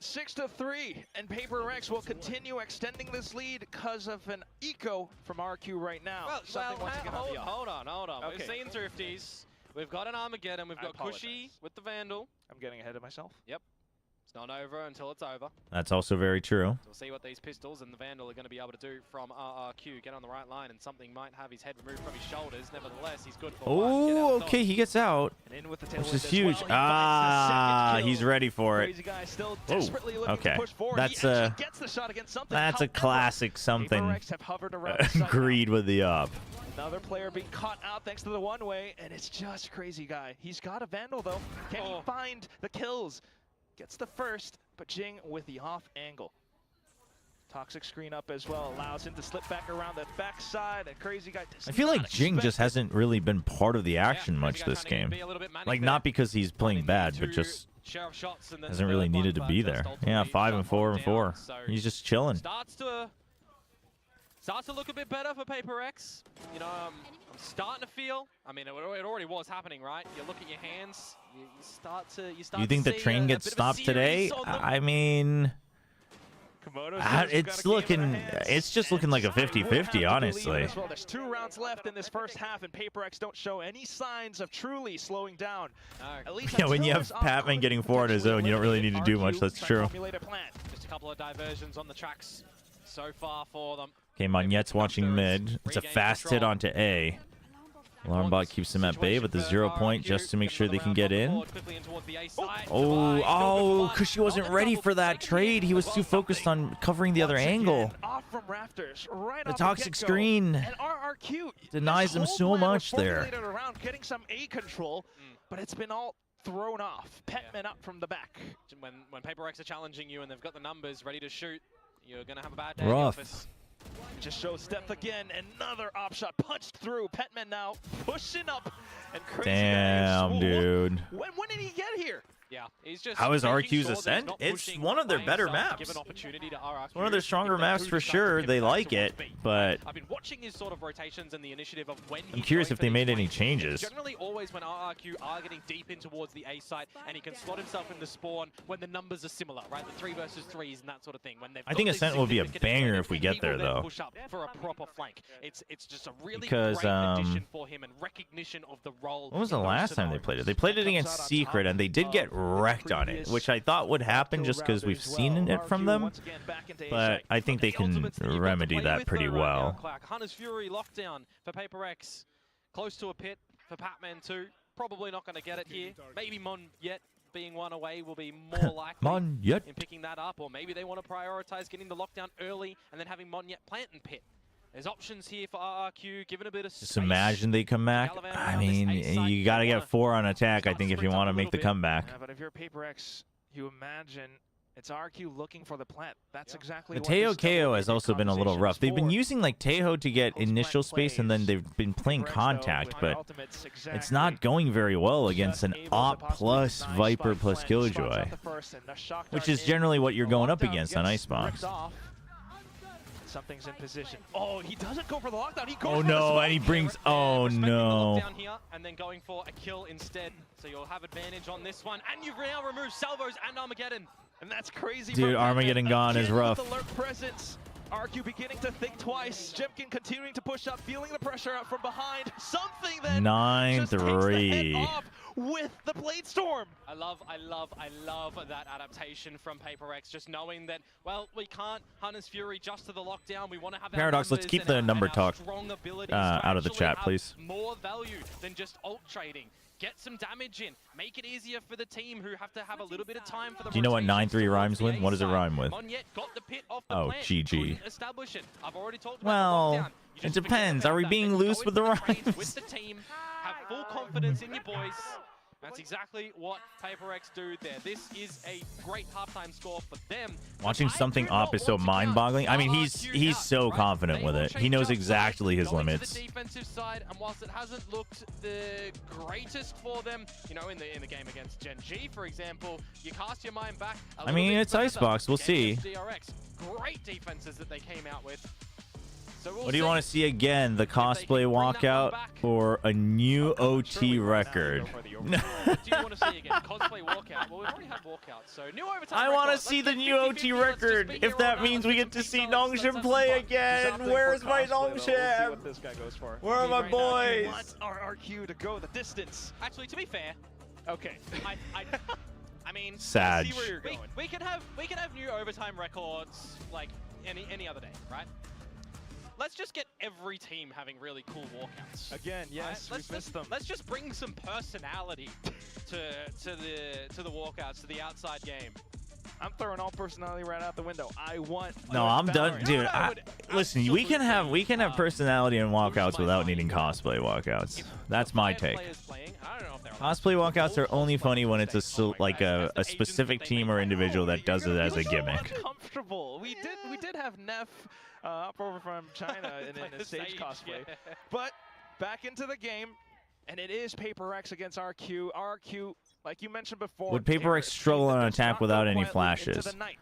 6-3, and PRX will continue extending this lead because of an eco from RRQ right now. Well, once again on the up. hold on. Okay. We've seen Thrifties. We've got an Armageddon. We've I got apologize. Cushy with the Vandal. I'm getting ahead of myself. It's not over until it's over. That's also very true. We'll see what these pistols and the Vandal are going to be able to do from RRQ. Get on the right line, and something might have his head removed from his shoulders. Nevertheless, he's good for one. Get Oh, out okay, he gets out, And in with the which tailwind is as huge. well. He finds the Ah, second kill. he's ready for it. Crazy guy still desperately looking okay. to push forward. That's he actually a- gets the shot against something. That's a However, classic something. PRX have hovered around the site now. Agreed with the up. Another player being caught out thanks to the one-way, and it's just crazy guy. He's got a Vandal though. Can he find the kills? Gets the first, but Jing with the off angle. Toxic screen up as well, allows him to slip back around the backside. A crazy guy does I feel like not Jing expect just it. hasn't really been part of the action Yeah, much Crazy Guy this trying to game. be a little bit manic Like, there. not because he's playing Finding bad, the but two just sheriff shots and then hasn't the really third needed to one, be but there. just Yeah, ultimately 5 and shut 4 one and 4. down. So He's just chilling. starts to look a bit better for PaperX. You know, I'm starting to feel. I mean, it already was happening, right? You look at your hands. You start to. You think the see train a gets bit of a stopped today? series on them. I mean, Komodo says we've got it's a game in our looking, hands, it's just and looking like a Zai will have 50-50, the lead honestly. as well. There's 2 rounds left in this first half, and PaperX don't show any signs of truly slowing down. At least Yeah, when you until have this Patman could getting 4 on his own, you don't really need to do much. RRQ That's try to true. formulate a plan. Just a couple of diversions on the tracks so far for them. Okay, Monette's watching mid. It's a fast hit onto A. Alarmbot keeps him at bay with the 0 point just to make sure they can get in. Oh, Cushy wasn't ready for that trade. He was too focused on covering the other Once again, angle. Off from rafters, right The off toxic get-go. screen And RRQ denies this them whole so plan was much there. formulated around getting some A control, but it's been all thrown off. Petman up from the back. When PaperX are challenging you and they've got the numbers ready to shoot, you're going to have a bad day in the Rough. office. Just shows depth again. Another op shot punched through. Petman now pushing up. And crazy Damn, guy. dude. When did he get here? Yeah, he's just How is making RQ's sure that he's Ascent? not It's pushing one of their by better himself to give maps. an opportunity to RRQ. One of their stronger If they maps do for decide to sure. give They back like to it, 1B. but I've been watching his sort of rotations and the initiative of when I'm he's curious going if they for made these any flanks. changes. Generally, always when RRQ are getting deep in towards the A site and he can slot himself in the spawn when the numbers are similar, right? The 3 versus 3s and that sort of thing. When they've I think got this Ascent will be a significant banger advantage, if we he get will there, then though. push up for a proper flank. It's just a really Because, great addition for him and recognition of the role. when was the in those last time they played it? They played it Comes against out on Secret, top and they did get of the wrecked on it, previous which I thought would happen just because we've seen it from them. But I think they can remedy that pretty well. Hunter's Fury lockdown for PaperX. Close to a pit for Patman 2. Probably not going to get it here. Maybe Monette being one away will be more likely Monette. in picking that up. Or maybe they want to prioritize getting the lockdown early and then having Monette plant and pit. There's options here for RRQ, given a bit of Just space. imagine they come back. I mean, you got to get 4 on attack, I think, if you want to make the comeback. Yeah, but if you're PaperX, you imagine it's RQ looking for the plant. That's exactly The what this Teo KO double has major also been a little conversation rough. is They've been for. using like Tejo to get Post-plant initial space, and then plays. they've been playing PaperX, though, contact, with but ultimates it's exactly not going very well against an just able to Op possibly plus deny Viper spot plus plant, spots out Killjoy, the first, and the shock which dart is in. generally what you're The going up lockdown against on gets Icebox. ripped off. Something's in position. Oh, he doesn't go for the lockdown. He goes Oh for the no, smoke. and he brings. Yeah, Oh respecting the no. lockdown here and then going for a kill instead. So you'll have advantage on this one. And you've now removed Salvos and Armageddon. And that's crazy. Dude, from Armageddon Petman. gone is Again with rough. the lurk presence. RQ beginning to think twice. Jemkin continuing to push up, feeling the pressure out from behind. Something then just takes the 9-3. head off with the Blade Storm. I love that adaptation from PaperX. Just knowing that, well, we can't Hunter's Fury just to the lockdown. We want to have Paradox, our let's keep numbers the and number our talk strong abilities out of the to chat, actually please. have more value than just ult trading. Get some damage in. Make it easier for the team who have to have a little bit of time for the Do you know what rotations 9-3 towards rhymes the with? A What does it side. rhyme with? Monette got the pit off the Oh, plant. GG. Couldn't establish it. I've already talked about Well, the lockdown. You it just forget depends. about Are we that. being Then loose go with into the trades rhymes? with the team. Have full confidence in your boys. That's exactly what PaperX do there. This is a great halftime score for them. Watching I something do not up is so want to count mind-boggling. I mean, RRQ he's out, so right? confident They with will it. He change knows up exactly his going to limits. the defensive side, and whilst it hasn't looked the greatest for them, you know, in the game against Gen G, for example, you cast your mind back. I mean, it's Icebox. We'll see. DRX, great defenses that they came out with. So we'll What do you see. want to see again? The If they can cosplay bring that one walkout back. or a new I'm sure OT we will now record? go for the What do you want to see again? Cosplay walkout. Well, we've already had walkout, so new overtime. I want to record. see Let's the get new 50-50. OT Let's just record. be If here all that night. means Let's we do get some to see peak dollars. Let's Nongshim have play some fun. again. Something Where's for my cosplay, though. We'll see Nongshim? what this guy goes for. Where are my Right now, he boys? wants RRQ to go the distance. Actually, to be fair, Okay. I mean, Sag. See where you're going. we can have new overtime records like any other day, right? Let's just get every team having really cool walkouts. Again, yes, Let's we've missed them. Let's just bring some personality to the walkouts, to the outside game. I'm throwing all personality right out the window. I want. No, I'm done, Valorant. dude. I would Listen, we can have absolutely, personality in walkouts my without mind. needing cosplay walkouts. If That's the my five take. players playing, I don't know if they're Cosplay walkouts are only funny when it's like as the a agents specific that they team make or like, individual that does it as a So gimmick. uncomfortable. We did have Neff up over from China in Play a the stage Sage, cosplay, yeah. but back into the game, and it is PaperX against RRQ. RRQ, like you mentioned before, Would PaperX Garrett, struggle team on that an does attack not without go any quietly into flashes? the night.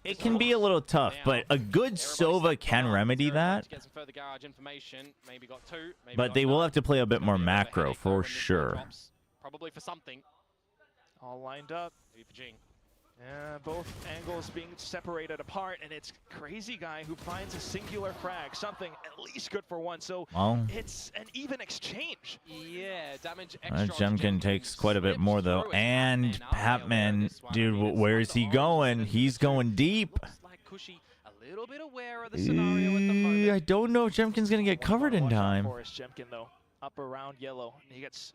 It can be a little tough, but a good Sova can remedy that. Get some further garage information. Maybe got two. Maybe But got they will none. have to play a bit more Maybe a bit of a macro headache though for when this ball sure. drops. Probably for something. All lined up. Maybe for Jing. Yeah, both angles being separated apart, and it's Crazy Guy who finds a singular frag, something at least good for one. So Well, it's an even exchange. Yeah, damage extra. Jemkin takes quite a bit more though, and Patman, dude, where is he going? He's going deep. Looks like Cushy a little bit aware of the scenario at the moment. I don't know if Jemkin's gonna get covered in Watch out time. for us, Jemkin, though, up around yellow. He gets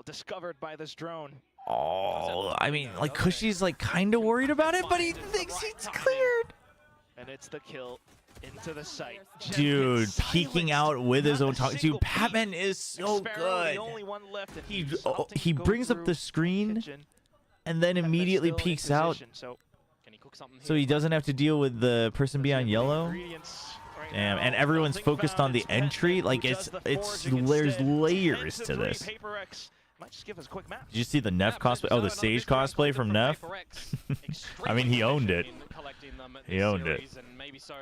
discovered by this drone. Oh, I mean, like Cushy's like kind of worried about it, but he thinks he's cleared. And it's the kill into the site. Dude, Jemkin peeking silenced. out with his Not own a talk. single Dude, Patman peek. is so Sparrow, good. the only one left, and He he's opting he to go brings up through the screen kitchen, and then and they're immediately still in peeks out, position, so Can he cook something so here? he doesn't have to deal with the person behind yellow. ingredients right Damn, now. and everyone's Nothing focused found. on the It's Patman entry. who Like does the it's foraging there's instead. layers 10 to three, this. PaperX might just give us a quick map. Did you see the Neff cosplay? Oh, the Sage cosplay from Neff. I mean, he owned it. He owned it. And maybe so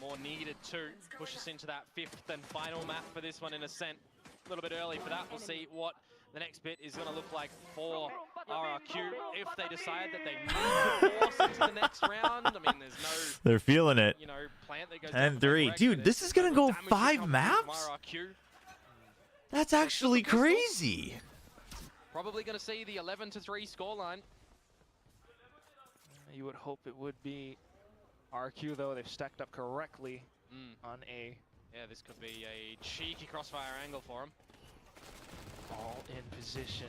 more needed to push us into that fifth and final map for this one in Ascent. A little bit early for that. We'll see what the next bit is going to look like for RRQ if they decide that they need to force into the next round. I mean, there's no, They're feeling it. you know, plant that goes And down three. PaperX, Dude, but this it's is gonna go damage that 5 comes from maps? RRQ. That's actually crazy. Probably going to see the 11-3 scoreline. You would hope it would be RQ, though. They've stacked up correctly on A. Yeah, this could be a cheeky crossfire angle for him. All in position.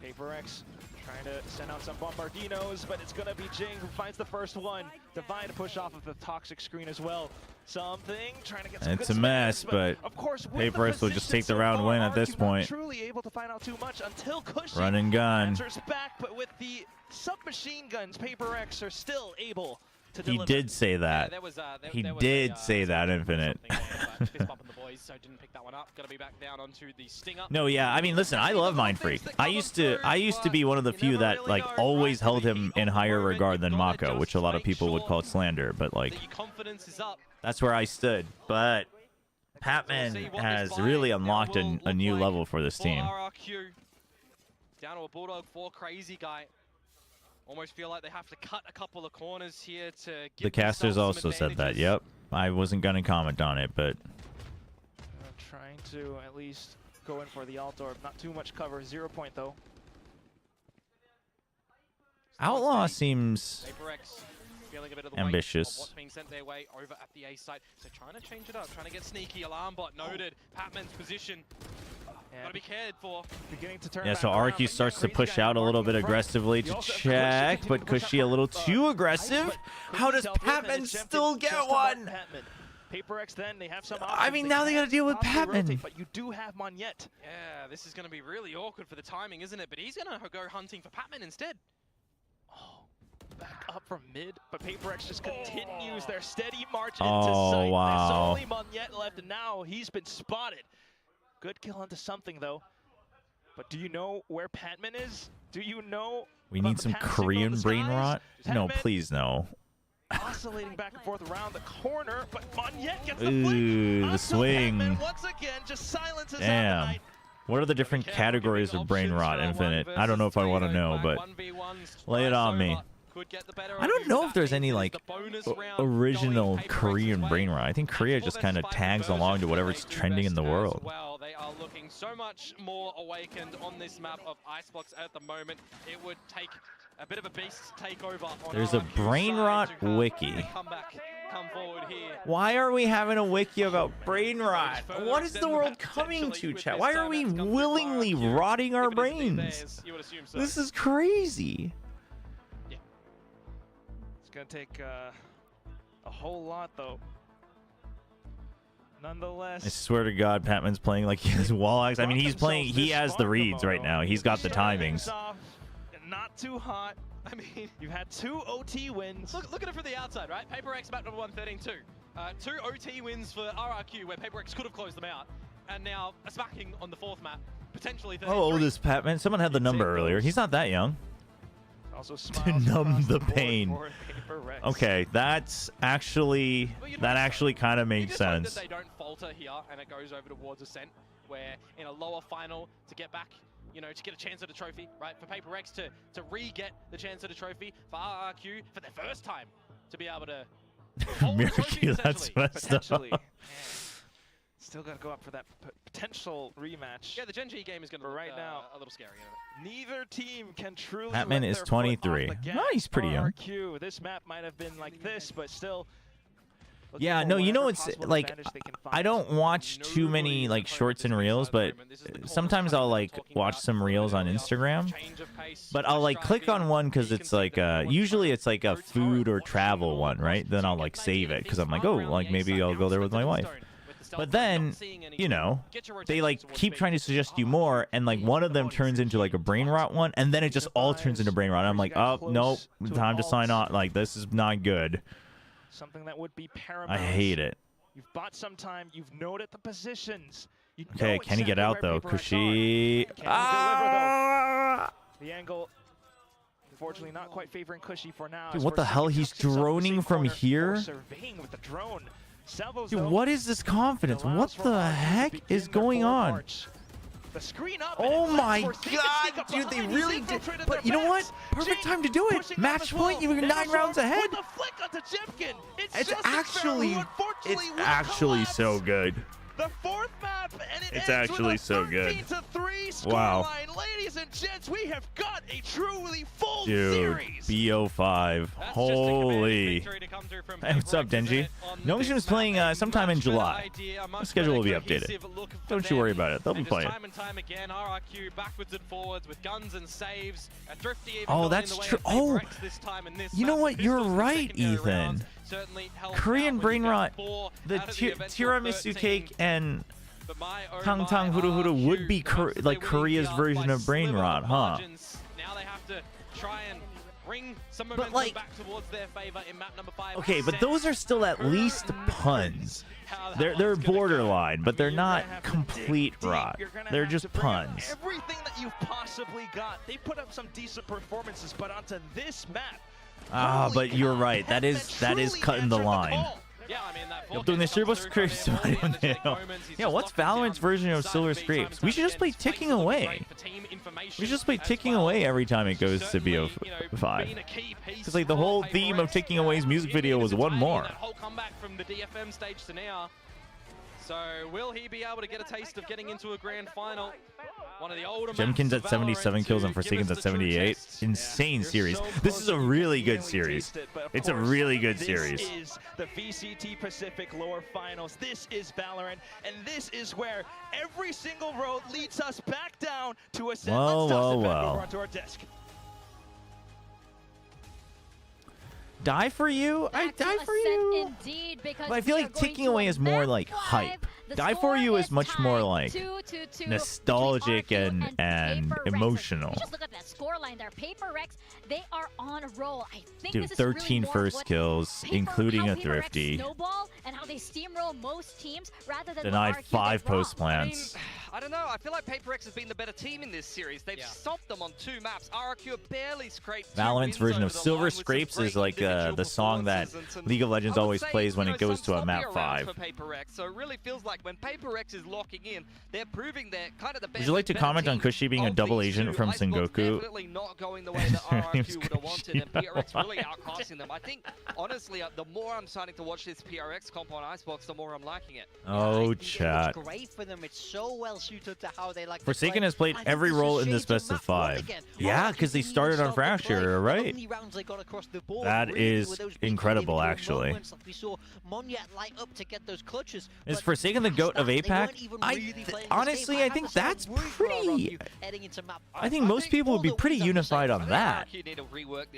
PaperX trying to send out some Bombardinos, but it's going to be Jing who finds the first one. Divide to push off of the toxic screen as well. Something trying to get some It's good a mess, spins, but of course, with the PaperX will just position take the so round far, win at this RQ point. Not truly able to find out too much until Cushy Run and gun. answers back, but with the submachine guns, PaperX are still able to He deliver. did say Yeah, that. there was, He there was did a, say that, something Infinite. there, but fist bump on the boys, so didn't pick that one up. Got to be back down onto the stinger. No, yeah, I mean, listen, I love Mind Freak. I used to be one of the few that like always held him in higher regard than Mako, which a lot of people would call slander, but like That your confidence is up. that's where I stood. But Patman has really unlocked a new level for this team. RRQ. Down to a Bulldog 4 Crazy Guy. Almost feel like they have to cut a couple of corners here to The give casters themselves also some said that. advantages. Yep. I wasn't gonna comment on it, but Trying to at least go in for the alt orb. Not too much cover. 0 point though. Outlaw seems PaperX feeling a bit of the ambitious. weight of what's being sent their way over at the A site. So trying to change it up, trying to get sneaky. Alarm bot noted. Patman's position. Got to be cared for. Beginning to turn Yeah, back so around, RQ but starts to Crazy push Guy out a little marking bit in front. aggressively You to also have check, Cushy but continue to push Cushy a out little from, too Ice, aggressive. but How does Cushy's dealt with, and Patman it's still Jemkin get just about one? Patman. PaperX then, they have some I options. mean, They now they can gotta deal with possibly rotate, Patman. but you do have Monyet. Yeah, this is going to be really awkward for the timing, isn't it? But he's going to go hunting for Patman instead. Oh, back up from mid, but PaperX just continues their steady march into Oh, sight. wow. There's only Monyet left, and now he's been spotted. Good kill onto something, though. But do you know where Patman is? Do you know? We about need the some Pat signal in Korean the brain skies? rot. No, Patman please no. oscillating back and forth around the corner, but Monyet gets the Ooh, flick. the Until swing. Patman once again just silences out the Damn. night. What are the different categories of brain rot, Infinite? I don't know if I want to know, but lay it on me. I don't know if there's any like original Korean brain rot. I think Korea just kind of tags along to whatever's trending in the world. Well, they are looking so much more awakened on this map of Iceblocks at the moment. It would take a bit of a beast takeover on There's a RRQ's brain side rot to have wiki. a comeback come forward here. Why are we having a wiki about brain rot? What is the world coming to, chat? Why are we willingly rotting our brains? You would assume so. This is crazy. It's gonna take a whole lot, though. Nonetheless, I swear to God, Patman's playing like he has wall-eyes. I mean, he's playing. He has the reads right now. He's got the timings. Not too hot. I mean, you've had 2 OT wins. Look at it from the outside, right? PaperX map number 1, 13-2. 2 OT wins for RRQ, where PaperX could have closed them out. And now a smacking on the 4th map, potentially 33. How old is Patman? Someone had the number earlier. He's not that young. Also To numb the pain. PaperX. Okay, that's actually kind of You makes just hope sense. that they don't falter here and it goes over towards Ascent, where in a lower final to get back, you know, to get a chance at a trophy, right? For PaperX to re-get the chance at a trophy, for RRQ for their first time to be able to hold the trophy, Mirky, that's essentially. messed up. Potentially. Man, still got to go up for that potential rematch. Yeah, the Gen G game is going to For look right now. a little scary. Neither team can truly. Patman let is their foot off 23. the gas. No, he's pretty young. RRQ, this map might have been like this, but still. looking Yeah, for no, you know, whatever it's possible like advantage they can find. I don't watch too many like shorts and reels, but sometimes I'll like watch some reels on Instagram. But I'll like click on one because it's like usually it's like a food or travel one, right? Then I'll like save it because I'm like, oh, like maybe I'll go there with my wife. But then, you know, they like keep trying to suggest you more, and like one of them turns into like a brain rot one, and then it just all turns into brain rot. I'm like, oh nope, time to sign on. Like this is not good. Something that would be paramount. I hate it. You've bought some time. You've noted the positions. You Okay, know can he get out though? exactly where Kushi. Can he deliver though? The angle, unfortunately, not quite favoring Cushy for now. Dude, as what the Versucci hell? He's tucks himself in the droning safe from corner here? for surveying with the drone. Salvos, Dude, though, what is this confidence? allows What for the RRQ to heck begin is their going forward on? march. The screen up and Oh it my lets Forsaken God, sneak up dude, they behind. He's really did. infiltrated But their you know what? backs. Perfect Jing time to do it. pushing up Match as point, well. you're 9 rounds ahead. With a flick onto Jimkin. It's It's just actually, unfortunately it's will actually collapse. so good. The 4th map, and it It's ends actually with a so good. 13-3 scoreline. Wow. Ladies and gents, we have got a truly full Dude, series. BO5. Holy. Hey, what's up, Denji? Notion is playing sometime in July. The schedule will be updated. Don't you worry about it. They'll be playing. Time and time again, RRQ backwards and forwards with guns and saves. Thrifty even Oh, got in that's the way true. of Oh, PaperX this time in this you know map. what? You're Pistols in the right, second go-round Ethan. certainly helped Korean out brain when you rot, get 4 the out of the eventual tiramisu 13. cake and But my, oh Tang my, Tang Huru Huru RRQ, would be perhaps if like they win Korea's here version by of brain sliver rot, huh? margins, now they have to try and bring some momentum like- back towards their favor in map number 5. Okay, but those are still at least puns. How that They're one's gonna go. borderline, but they're You're not gonna have to complete dig deep. rot. You're gonna They're have just to bring out puns. Everything that you've possibly got. They put up some decent performances, but onto this map. Ah, holy but you're cow, right. That is truly cutting the answered line. call. Yeah, I mean, that Yo, doing the Silver Scrapes. Yeah, what's Valorant's version of Silver Scrapes? We should just play Ticking Away. We should just play Ticking Away every time it goes to BO5. Because like the whole theme of Ticking Away's music video was one more. That whole comeback from the DFM stage to now. So will he be able to get a taste of getting into a grand final? One of the older Jemkin's maps at of 77 Valorant kills to and give Forsaken's us at the true 78. test. Insane You're series. so This is a close really to good feeling series. tasted, but of It's a course, really good series. This is the VCT Pacific lower finals. This is Valorant, and this is where every single road leads us back down to a set. Well, Let's toss it back well. over onto our desk. Die for you? I die for you. Indeed, because But I feel we like are going Taking to Away a is more map like 5. hype. The Die for score You is much more tied like 2-2 nostalgic between RRQ and Paper Rex. emotional. You just look at that score line there. Paper Rex, they are on a roll. I think Dude, this is really 13 more first what kills, including how a Paper Rex thrifty. snowball and how they steamroll most teams rather than Denied what RRQ 5 did wrong. post plants. I don't know. I feel like Paper X has been the better team in this series. They've stopped them on 2 maps. RRQ have barely scraped 2 Valorant's wins version over of the Silver line with some Scrapes great is like individual the song that performances and some, League of Legends I would always say, plays when you it know, goes to some a map sloppy rounds 5. for Paper X. So it really feels like when Paper X is locking in, they're proving they're kind of the best. Would you like to comment on Kushi being a double agent from Sengoku? Definitely not going the way that RRQ would have wanted, and PRX really outclassing them. I think, honestly, the more I'm starting to watch this PRX comp on Icebox, the more I'm liking it. Oh, I think chat. It looks great for them. It's so well suited to how they like to Forsaken play. has played I think every this is role in shades this best of map 1 5. again. Yeah, RRQ because they didn't even started on stop the play. Fracture, The right? only rounds they got across the board That really is were those incredible, individual actually. moments, like we saw Monya light up to get those clutches. Is but Forsaken the past GOAT of that, they weren't APAC? even I really th- playing this honestly, game. I think have to say, I'm that's rooting for pretty- RRQ heading into map I think most people would be pretty unified on that.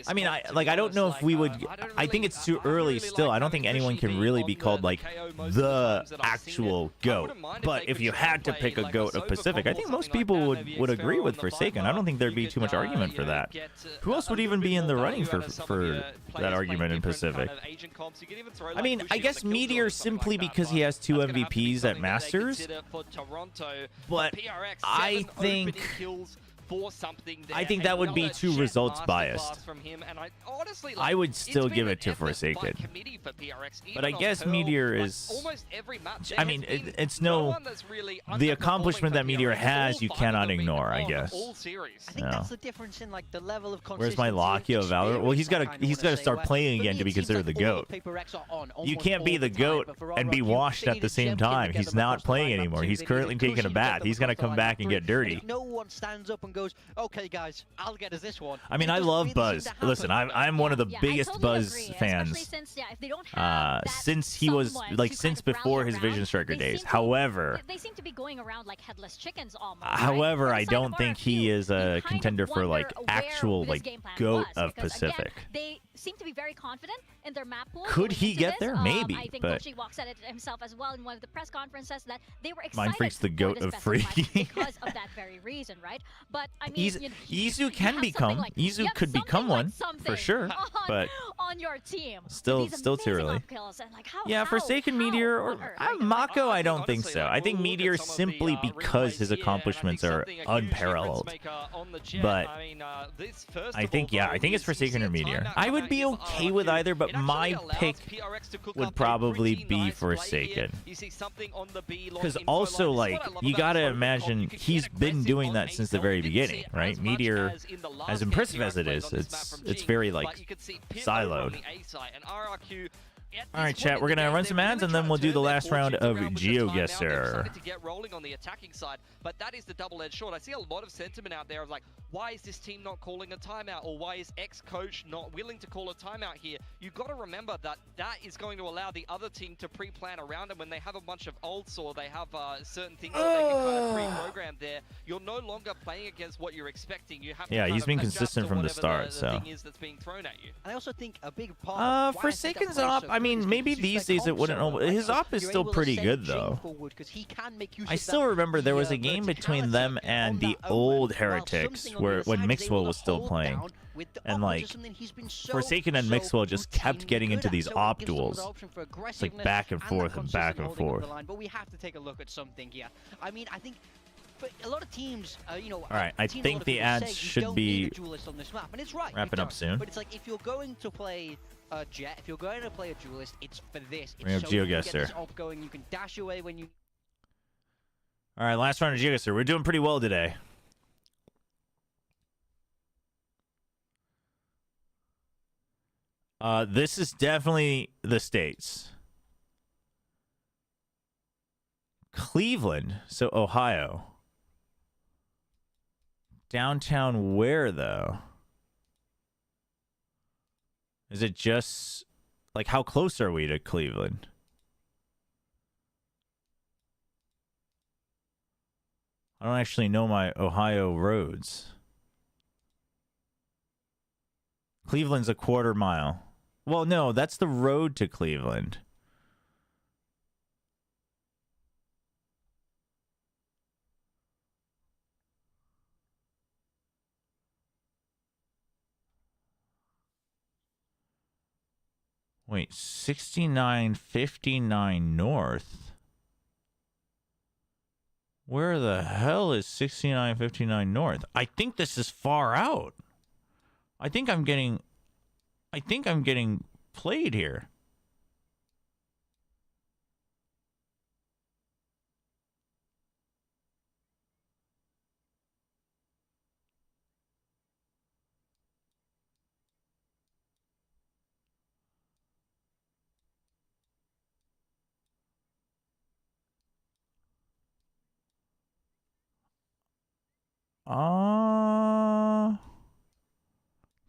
I mean, I don't know if we would. I think it's too early still. I don't think anyone can really be called like the actual GOAT. But if you had to pick a GOAT of Pacific, I think most people would agree with Forsaken. I don't think there'd be too much argument for that. Who else would even be in the running for that argument in Pacific? I mean, I guess Meteor simply because he has 2 MVPs at Masters. But I think that would be too results biased. I would still give it to Forsaken. But I guess Meteor is... I mean, it's no... The accomplishment that Meteor has, you cannot ignore, I guess. I think that's the difference in like the level of Where's my Lakia Valor? Well, he's got to start playing again to be considered the GOAT. You can't be the GOAT and be washed at the same time. He's not playing anymore. He's currently taking a bath. He's going to come back and get dirty. No one stands up and goes, okay guys, I'll get us this one. I mean, I love Buzz. Listen, I'm one of the biggest I totally Buzz agree, fans especially since, if they don't have that since he was someone like to since kind of before rally his around, Vision Striker they days. seem to- However, they seem to be going around like headless chickens almost. however, right? I On the side don't of think he RRQ, is you a kind of contender for like wonder where actual this like game plan GOAT was, of because, Pacific. Again, they seem to be very confident in their map pool. Could going he into get this. there? Maybe, I think but- Kochi said it himself as well in one of the press conferences that they were excited Mind Freak's the for GOAT this of best free. five because of that very reason, right? But I mean, Izu, you know, Izu you can have become. something like- Izu you have could become something like one for something sure, on, but on your team. with still these too amazing early. up kills and like, how, Yeah, how, Forsaken how Meteor on or earth? Mako, I don't think honestly, so. like, I think we'll look at Meteor some of the, simply because his replays here, and I accomplishments think are something a huge difference unparalleled. maker on the Jet. But I mean, this first I of think, all, yeah, though, I think it's is you Forsaken see or a Meteor. timeout I come would out be here for okay with RRQ. either, but It actually my allows pick PRX to cook would up a probably pretty be nice play Forsaken. here. You see something on the B long Because info also, line. This like, is what I love you about gotta Chobra imagine comp. You can he's get been aggressive doing on that A since the zone. very You didn't beginning, see it right? as much Meteor, as in the last as game impressive PRX as it played is, on this map from it's Jing, very but like you could see Pit over on siloed. the A side, and RRQ at All right, this chat, point we're in the gonna game, run they're some really ads and trying then to we'll do turn the their last round fortunes of around with the timeout. They've GeoGuessr. started to get rolling on the attacking side, but that is the double-edged sword. I see a lot of sentiment out there of like, why is this team not calling a timeout, or why is X-coach not willing to call a timeout here? You've got to remember that that is going to allow the other team to pre-plan around them when they have a bunch of ults or they have certain things that they can kind of pre-program there. You're no longer playing against what you're expecting. You have to Yeah, kind he's of been adjust consistent to from the whatever start, the so. thing is that's being thrown at you. And I also think a big part of why I think that Forsaken's plays op, so I good mean, is maybe because these he's like days it wouldn't. comp so His op is you're still able to pretty send good, Jing though. forward 'cause he can make use I of still that, remember there was a the game between verticality them on and the that old while Heretics, something on the where other when side is Mixwell able to was still hold playing. down with the And, up, like, which is something he's been so, Forsaken and Mixwell just kept routinely getting good into at. these So it op gives someone the duels. option for It's like aggressiveness back and that forth and back consistent and holding of forth. the line. But we have to take a look at something here. I mean, I think for a lot of teams, you know, All right, I I've seen a think lot of the people ads say you should don't be need a duelist on this map, and it's right. you wrapping up don't. soon. But it's like if you're going to play a Jet, if you're going to play a duelist, it's for this. We're gonna It's so you can get GeoGuessr. this op going. You can dash away when you. All right, last round of GeoGuessr. We're doing pretty well today. This is definitely the States. Cleveland, so Ohio. Downtown where, though? Is it just, like, how close are we to Cleveland? I don't actually know my Ohio roads. Cleveland's a quarter mile. Well, no, that's the road to Cleveland. Wait, 6959 North? Where the hell is 6959 North? I think this is far out. I think I'm getting played here.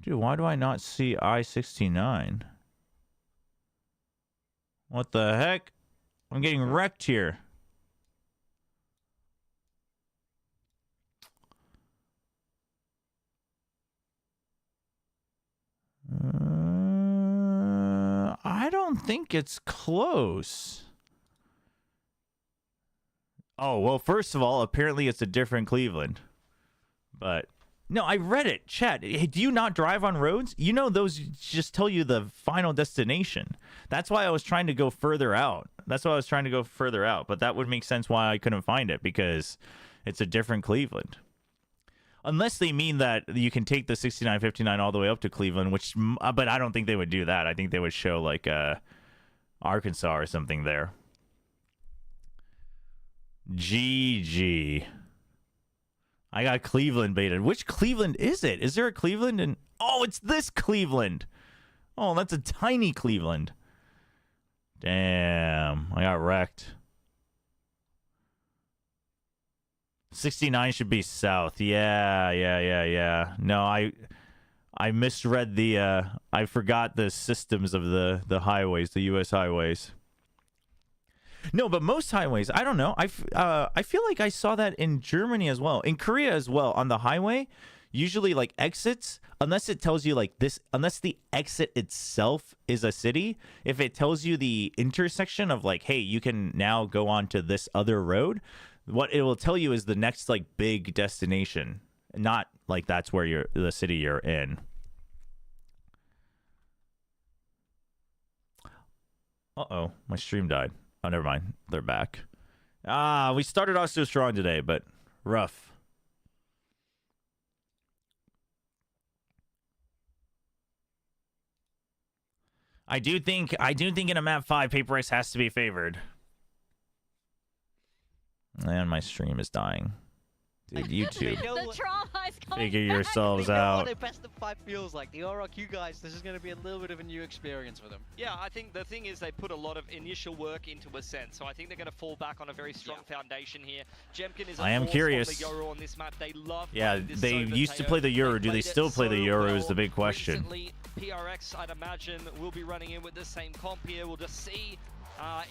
Dude, why do I not see I-69? What the heck? I'm getting wrecked here. I don't think it's close. Oh, well, first of all, apparently it's a different Cleveland. But no, I read it, chat. Hey, do you not drive on roads? You know, those just tell you the final destination. That's why I was trying to go further out. But that would make sense why I couldn't find it, because it's a different Cleveland. Unless they mean that you can take the 6959 all the way up to Cleveland, but I don't think they would do that. I think they would show like Arkansas or something there. GG. I got Cleveland baited. Which Cleveland is it? Is there a Cleveland in... Oh, it's this Cleveland. Oh, that's a tiny Cleveland. Damn. I got wrecked. 69 should be south. Yeah. No, I misread the... I forgot the systems of the highways, the U.S. highways. No, but most highways, I don't know. I feel like I saw that in Germany as well. In Korea as well, on the highway, usually like exits, unless it tells you like this, unless the exit itself is a city, if it tells you the intersection of like, hey, you can now go on to this other road, what it will tell you is the next like big destination, not like that's where the city you're in. Uh-oh, my stream died. Oh, never mind. They're back. We started off so strong today, but rough. I do think in a map 5, PRX has to be favored. And my stream is dying. Dude, YouTube. The trauma is coming Figure back. yourselves They know out. what a best of 5 feels like. The RRQ guys, this is going to be a little bit of a new experience for them. Yeah, I think the thing is they put a lot of initial work into Ascent, so I think they're going to fall back on a very strong foundation here. Jemkin is a I am force curious. on the Euro on this map. They love Yeah, playing this they Sova used to Teo. play the Euro. Do they played it still play the so Euro is well the big question. recently. PRX, I'd imagine, will be running in with the same comp here. We'll just see.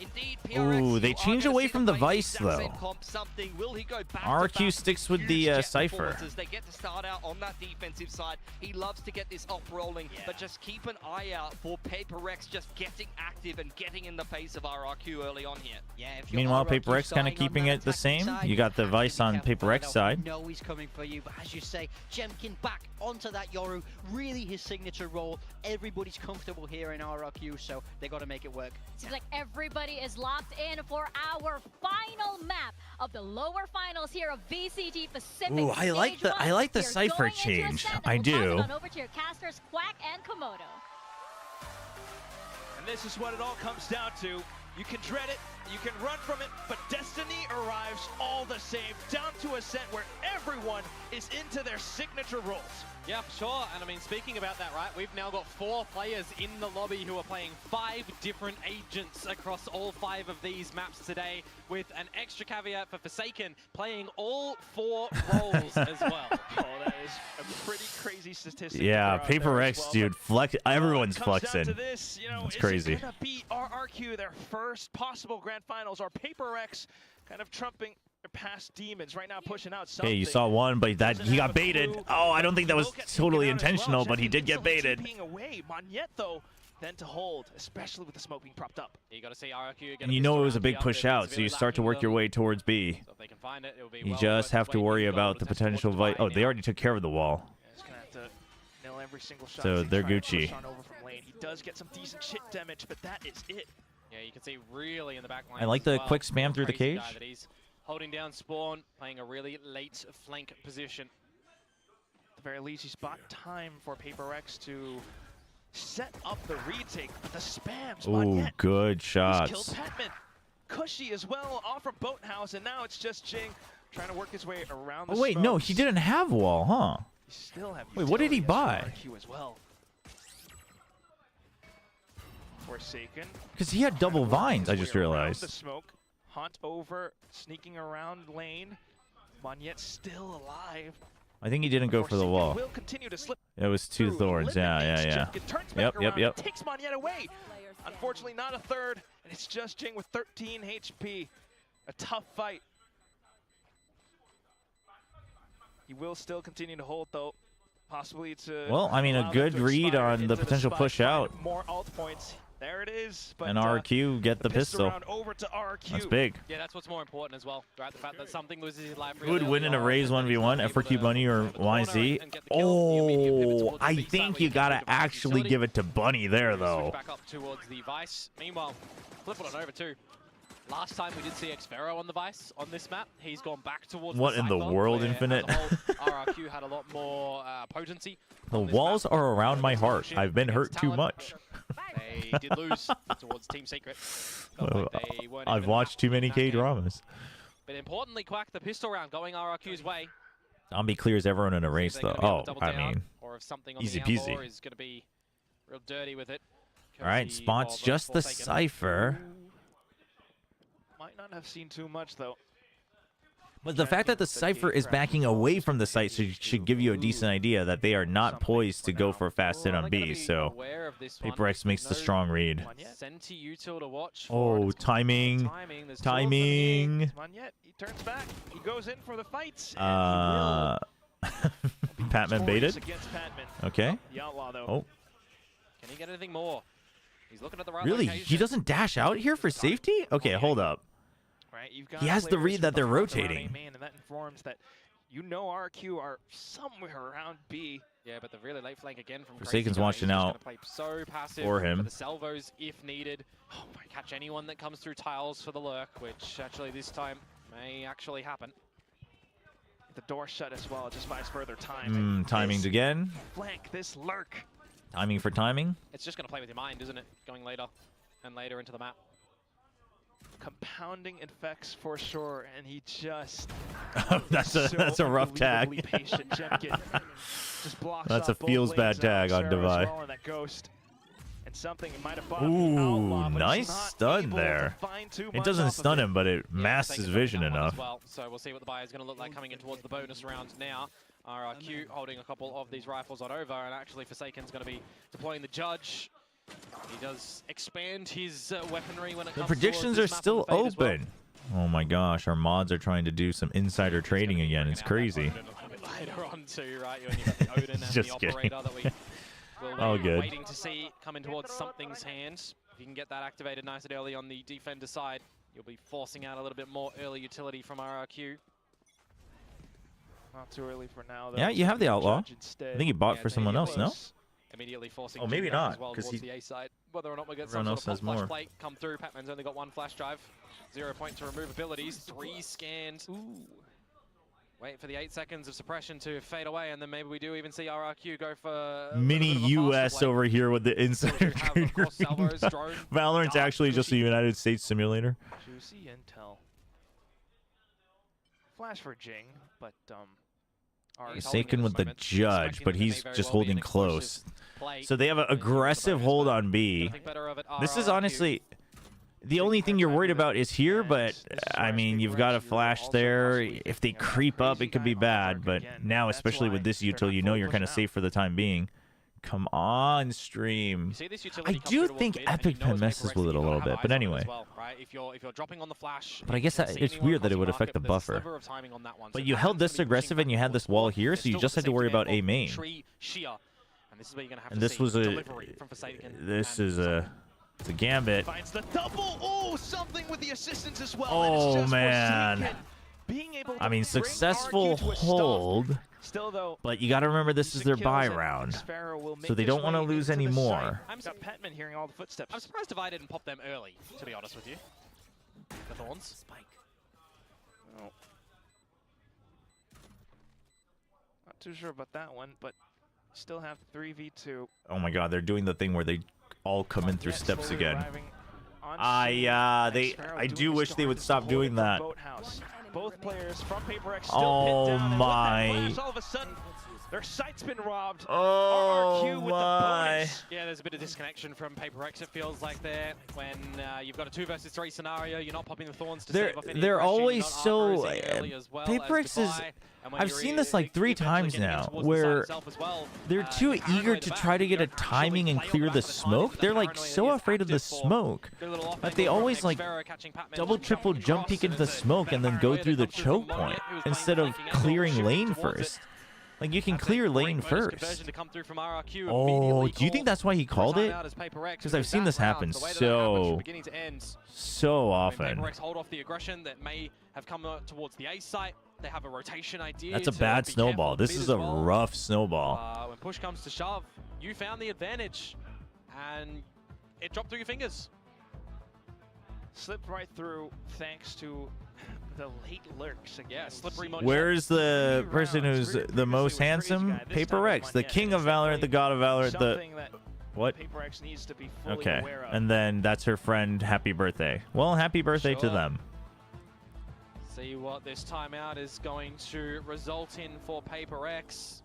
Indeed, PRX, Ooh, they you are change gonna away see from the play Vice, exact same though. comp, something. Will he go back RRQ to back? sticks with Huge the jet Cypher. performances. They get to start out on that defensive side. He loves to get this op rolling, but just keep an eye out for PRX just getting active and getting in the face of RRQ early on here. Yeah, if you're Meanwhile, RRQ PRX kind of starting on keeping that it the attacking same. side, You got the have to Vice be on careful. PRX side. You know he's coming for you, but as you say, Jemkin back onto that Yoru, really his signature role. Everybody's comfortable here in RRQ, so they got to make it work. Seems like everybody is locked in for our final map of the lower finals here of VCT Pacific. Ooh, I like the- Stage I like the 1. We're Cypher going into change. Ascent, and I we'll toss do. it on over to your casters, Quack and Komodo. And this is what it all comes down to. You can dread it, you can run from it, but destiny arrives all the same, down to Ascent where everyone is into their signature roles. Yeah, for sure. And I mean, speaking about that, right, we've now got 4 players in the lobby who are playing 5 different agents across all 5 of these maps today, with an extra caveat for Forsaken playing all 4 roles as well. Oh, that is a pretty crazy statistic. Yeah, to throw out there PRX, as well, dude, flex. Everyone's it comes down flexing. to this, you know, It's is crazy. it gonna beat RRQ their first possible grand finals, or PRX kind of trumping their past demons right now, pushing out something? Okay, you saw one, but that he got baited. Oh, I don't think that was Will get totally taken out as intentional, well. but he did get Jemkin still baited. TPing away. Monyet, though, than to hold, especially with the smoke being propped up. You got to see RRQ. And you know it was a big push out, so you start to work your way towards B. So if they can find it, it'll be You well just worth have to waiting. worry You've got about the potential fight. Oh, they already took care of the wall. Yeah, he's gonna have to nail every single shot. So as he they're tries to Gucci. push on over from lane. He does get some decent shit damage, but that is it. Yeah, you can see really in the back line. I like the quick spam through the cage. That he's holding down spawn, playing a really late flank position. At the very least, he's bought time for PRX to set up the retake, but the spams. Ooh, good He's killed shots. Patman. Cushy as well, off from Boathouse, and now it's just Jing trying to work his way around the Oh wait, no, smokes. he didn't have wall, huh? He still have Wait, what did he utility buy? as RRQ as well. Forsaken. Because he had double vines, I just Way around realized. The smoke, hunt over, sneaking around lane. Monyet still alive. I think he didn't go for the Forsaken wall. will continue to slip It was two through, thorns. Yeah, yeah, eliminates yeah. Jimkin, turns back Yep, around, yep. Takes Monyet away. Unfortunately, not a third, and it's just Jing with 13 HP. A tough fight. He will still continue to hold, though, possibly to. Well, I mean, a allow them good to read expire on the into potential spot, push find out. More alt points. There it is. But, And RRQ get the pistol. round over to RRQ. That's big. Yeah, that's what's more important as well, right? The fact that something loses his life. Who would win in a Raze 1v1, FRQ Bunny or YZ? Oh, I think you gotta actually give it to Bunny there, though. Back up towards the Vice. Meanwhile, flip it on over too. Last time we did see Xfero on the Vice on this map, he's gone back towards What the in the Cypher, world, where, Infinite? as a whole, RRQ had a lot more potency. The on this walls map. are around my heart. I've been hurt Against too Talon. much. They did lose towards Team Secret. Felt like they weren't I've even watched too many in that game. K-dramas. But importantly, Quack, the pistol round going RRQ's way. Zombie clears everyone in a See if race, they're though. gonna be able Oh, to double I down, mean, or if something on easy the outlaw peasy. is going to be real dirty with it. all right, courtesy spots of just the Forsaken. Cypher. Might not have seen too much, though. But the fact that the Cypher is backing away from the site should give you a decent idea that they are not poised to go for a fast hit on B. So PRX makes the strong read. Senti util to watch Oh, for. timing. There's Timing. Monyet, he turns back. He goes in for the fights. And Patman baited. against Patman. Okay. The outlaw, though. Oh, Can he get anything more? He's looking at the right really? location. He doesn't dash out here for safety? Okay, hold up. Right, you've got He has the players read that they're from around rotating. A-main, and that informs that RRQ are somewhere around B. Yeah, but the really late flank again from Forsaken's Crazy Guy. watching He's just out gonna play so passive for him. the salvos if needed. Oh, might catch anyone that comes through tiles for the lurk, which actually this time may actually happen. The door shut as well, just buys further time. Timings This again. flank, this lurk. Timing for timing. It's just going to play with your mind, isn't it? Going later and later into the map. Compounding effects for sure, and he just that's a rough unbelievably tag. patient. Jemkin just blocks That's a off both feels bad lanes, tag on Xfero as Devi. well, and that ghost. And something it might have bought Ooh, Outlaw, but nice it's not stun able to there. find too It much doesn't off of stun it. him, but it masks his Forsaken's vision holding that one as enough. well, so we'll see what the buy is going to look like coming in towards the bonus round now. RRQ holding a couple of these rifles on over, and actually Forsaken's going to be deploying the Judge. He does expand his weaponry when it The comes predictions towards are this map still on Fade as well. open. Oh my gosh, our mods are trying to do some insider trading again. It's crazy. Later on too, right? You've got the Odin and Just the kidding. operator that we will Oh, be good. waiting to see coming towards something's hands. If you can get that activated nice and early on the defender side, you'll be forcing out a little bit more early utility from RRQ. Not too early for now, though. Yeah, you have the outlaw. Judge instead. I think he bought Yeah, for someone else, no? Immediately forcing. Oh, maybe Jim back not, as well 'cause towards he- the A side. Whether or not we get Everyone some else sort has of flash more. plate come through. Patman's only got one flash drive. 0 point to remove abilities. 3 scanned. Ooh. Wait for the 8 seconds of suppression to fade away, and then maybe we do even see RRQ go for a Mini little bit of a faster US play. over here with the Still insider do have, of course, Salvo's trading. drone. Valorant's Dark actually just a Gucci. United States simulator. Juicy intel. Flash for Jing, but He's Forsaken holding with in the this moment. Judge, Expecting but that there he's may very just well be holding an close. explosive play So they have an going towards the aggressive bonus, hold but on B. I think better of it This is RRQ. honestly the only thing you're worried about is here, but I mean, you've got a flash there. If they creep up, it could be bad, but now, especially with this util, you know you're kind of safe for the time being. Come on, stream. You see this I utility come do through think towards mid, and Epic you know Pen as messes PRX with it a that you little gotta bit, have but eyes on it anyway. as well, right? If you're dropping on the flash, But I guess and it's seeing weird that it anyone would across affect the market, there's a buffer. sliver of timing on that one. But So you held Patman's this gonna be pushing aggressive and you back had and this forth. wall here, There's so you still just the had to worry safety net about A of main. Tree shear. And this is where you're going to have And to this see was a. delivery from Forsaken. This and is a. It's a gambit. Finds the double. Oh, something with the assistance as well. Oh, and it's just man. Forsaken being able to I mean, bring successful RRQ to a stop. hold. Still though, But you got to remember this is their secures buy it. round. Sparrow will make So they his don't want to way lose into any the site. more. I'm Got Petman hearing all the footsteps. I'm surprised Divide didn't pop them early, to be honest with you. The Thorns. Oh. Not too sure about that one, but still have 3v2. Oh my god, they're doing the thing where they all come in through Yet steps slowly again. arriving on scene, and I Sparrow do doing wish his they would darndest stop to doing hold it that. from Boathouse. Both players from PRX still Oh pinned down, and with that my. flash, all of a sudden, their sight's been robbed. Oh RRQ with my. the bonus. Yeah, there's a bit of disconnection from PRX. It feels like there when you've got a 2 versus 3 scenario, you're not popping the Thorns to They're save off any they're aggression, always you're not so. armorizing early as well as PRX is. Dubai, and when I've you're seen this like 3 eventually times getting now, towards the side where itself as well, they're too they're paranoid eager at to the try back. to get a You don't actually timing and play on clear the the back of the smoke. timing, They're but like paranoia so is afraid of the active for smoke the little off that they angle from always like Xfero catching Patman, double, just triple jumping jump across, peek and into the it's a smoke and then go paranoia through the that comes through choke from point Longit, who was instead of playing flanking angle, clearing shifting lane towards it. first. Like you can That's a clear great lane bonus first. conversion to come through from RRQ, Oh, immediately do you think called that's why he for a called it? timeout as PRX, Because I've with seen that this happen round, the way that it happened from so beginning to end, so when often. PRX hold off the aggression that may have come towards the A site. They have a rotation idea. That's a to bad be snowball. careful This mid is as a well. rough snowball. When push comes to shove, you found the advantage, and it dropped through your fingers. Slipped right through thanks to the late lurks again. Yeah, slippery motion. Where's the 3 person rounds. who's Previously the it most was Crazy handsome? Guy. This time PRX, it's the Monette. king of It's Valorant, the god of Valorant, the something that what? PRX needs to be fully Okay, aware of. and then that's her friend. Happy birthday. Well, happy birthday to Sure. them. See what this timeout is going to result in for PRX.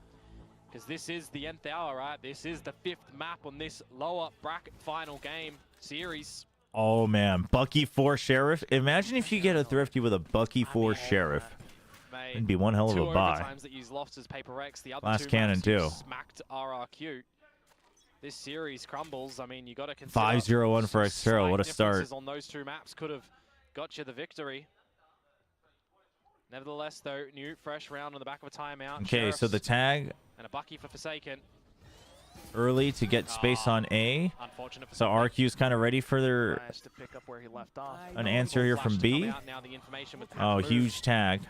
Because this is the nth hour, right? This is the 5th map on this lower bracket final game series. Oh man, Bucky 4 Sheriff. Imagine if you get a Thrifty with a Bucky 4 Sheriff. Mate, It'd be one hell of two a buy. overtimes that he's lost as PRX. The other Last 2 cannon, maps you too. smacked RRQ. This series crumbles. I mean, you got to consider 5-0-1 for some Xfero. What a slight start. differences on those 2 maps could have got you the victory. Nevertheless, though, new fresh round on the back of a timeout. Okay, so the Sheriffs tag and a Bucky for Forsaken. early to get space on A. Unfortunate for So Bucky. RQ's kind of ready for their Tries to pick up where he left off. an answer here from Flash to come B. out now, the information with Oh, move. huge tag.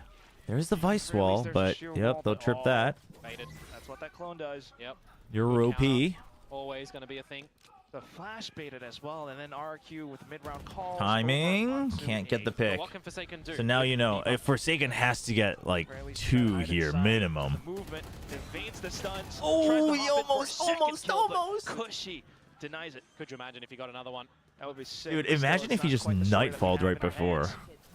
There's the Vice At least wall, there's a but sheer yep, wall, they'll but trip oh, that. Baited. That's what that clone does. Yep. You're Good OP. counter. Always going to be a thing. The flash baited as well, and then RRQ with mid-round calls. Timing. over onto Can't get the A. pick. What can Forsaken do? So now with you know. the If Forsaken has to get like Rarely 2 hide here, inside. minimum. The movement evades the stuns. Oh, tries to he hop in for a almost, second almost, kill, but almost. Cushy denies it. Could you imagine if he got another one? That would be sick. Dude, Still, imagine it's if he not just quite the story that we nightfalled have right in our before.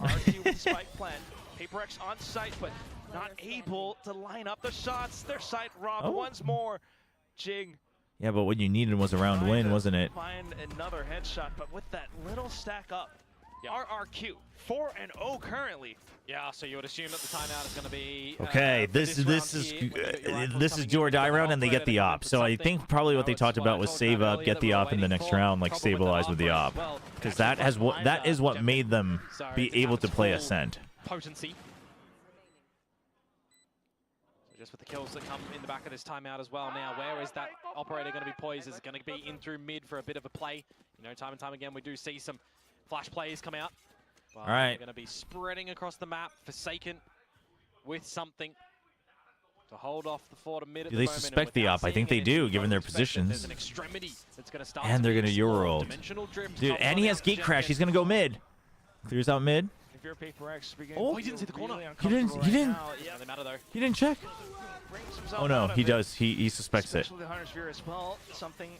hands. RRQ with spike plant. PRX on site, but not able to line up the shots. Their site robbed Oh. once more. Jing. Yeah, but what you needed was a round trying win, to wasn't it? Find another headshot, but with that little stack up. Yep. RRQ 4-0 currently. Yeah, so you would assume that the timeout is going to be Okay, for this round is here, when you get your rifles this is coming do or in, die you've got round, an and they get operator the that can op. put So I something. think probably what they It's talked what about I was told save Matt up, earlier get that the we were op in the waiting next for, round, like trouble stabilize with the armor op, as well. because Actually that has got what lined that up, is what Jim. made them So be to able have to its play full Ascent. Potency. So just with the kills that come in the back of this timeout as well. Now, where is that operator going to be poised? Is it going to be in through mid for a bit of a play? You know, time and time again, we do see some flash plays come out. Well, All right. They're going to be spreading across the map. Forsaken with something to hold off the Ford mid at Do the they moment, and suspect the without op? I think seeing they an do, entry, given their don't expect that there's positions. an extremity that's going to start And to they're be gonna Euro explored. roll. Dimensional drift Dude, comes and on he out has to Gate Crash. Jenkins. He's gonna go mid. Clears out mid. If you're PRX, Oh, he didn't see the corner. He didn't- he didn't- Doesn't matter though. He didn't check. Oh no, he does. He suspects it. Especially the Hunter's Fear as well. Something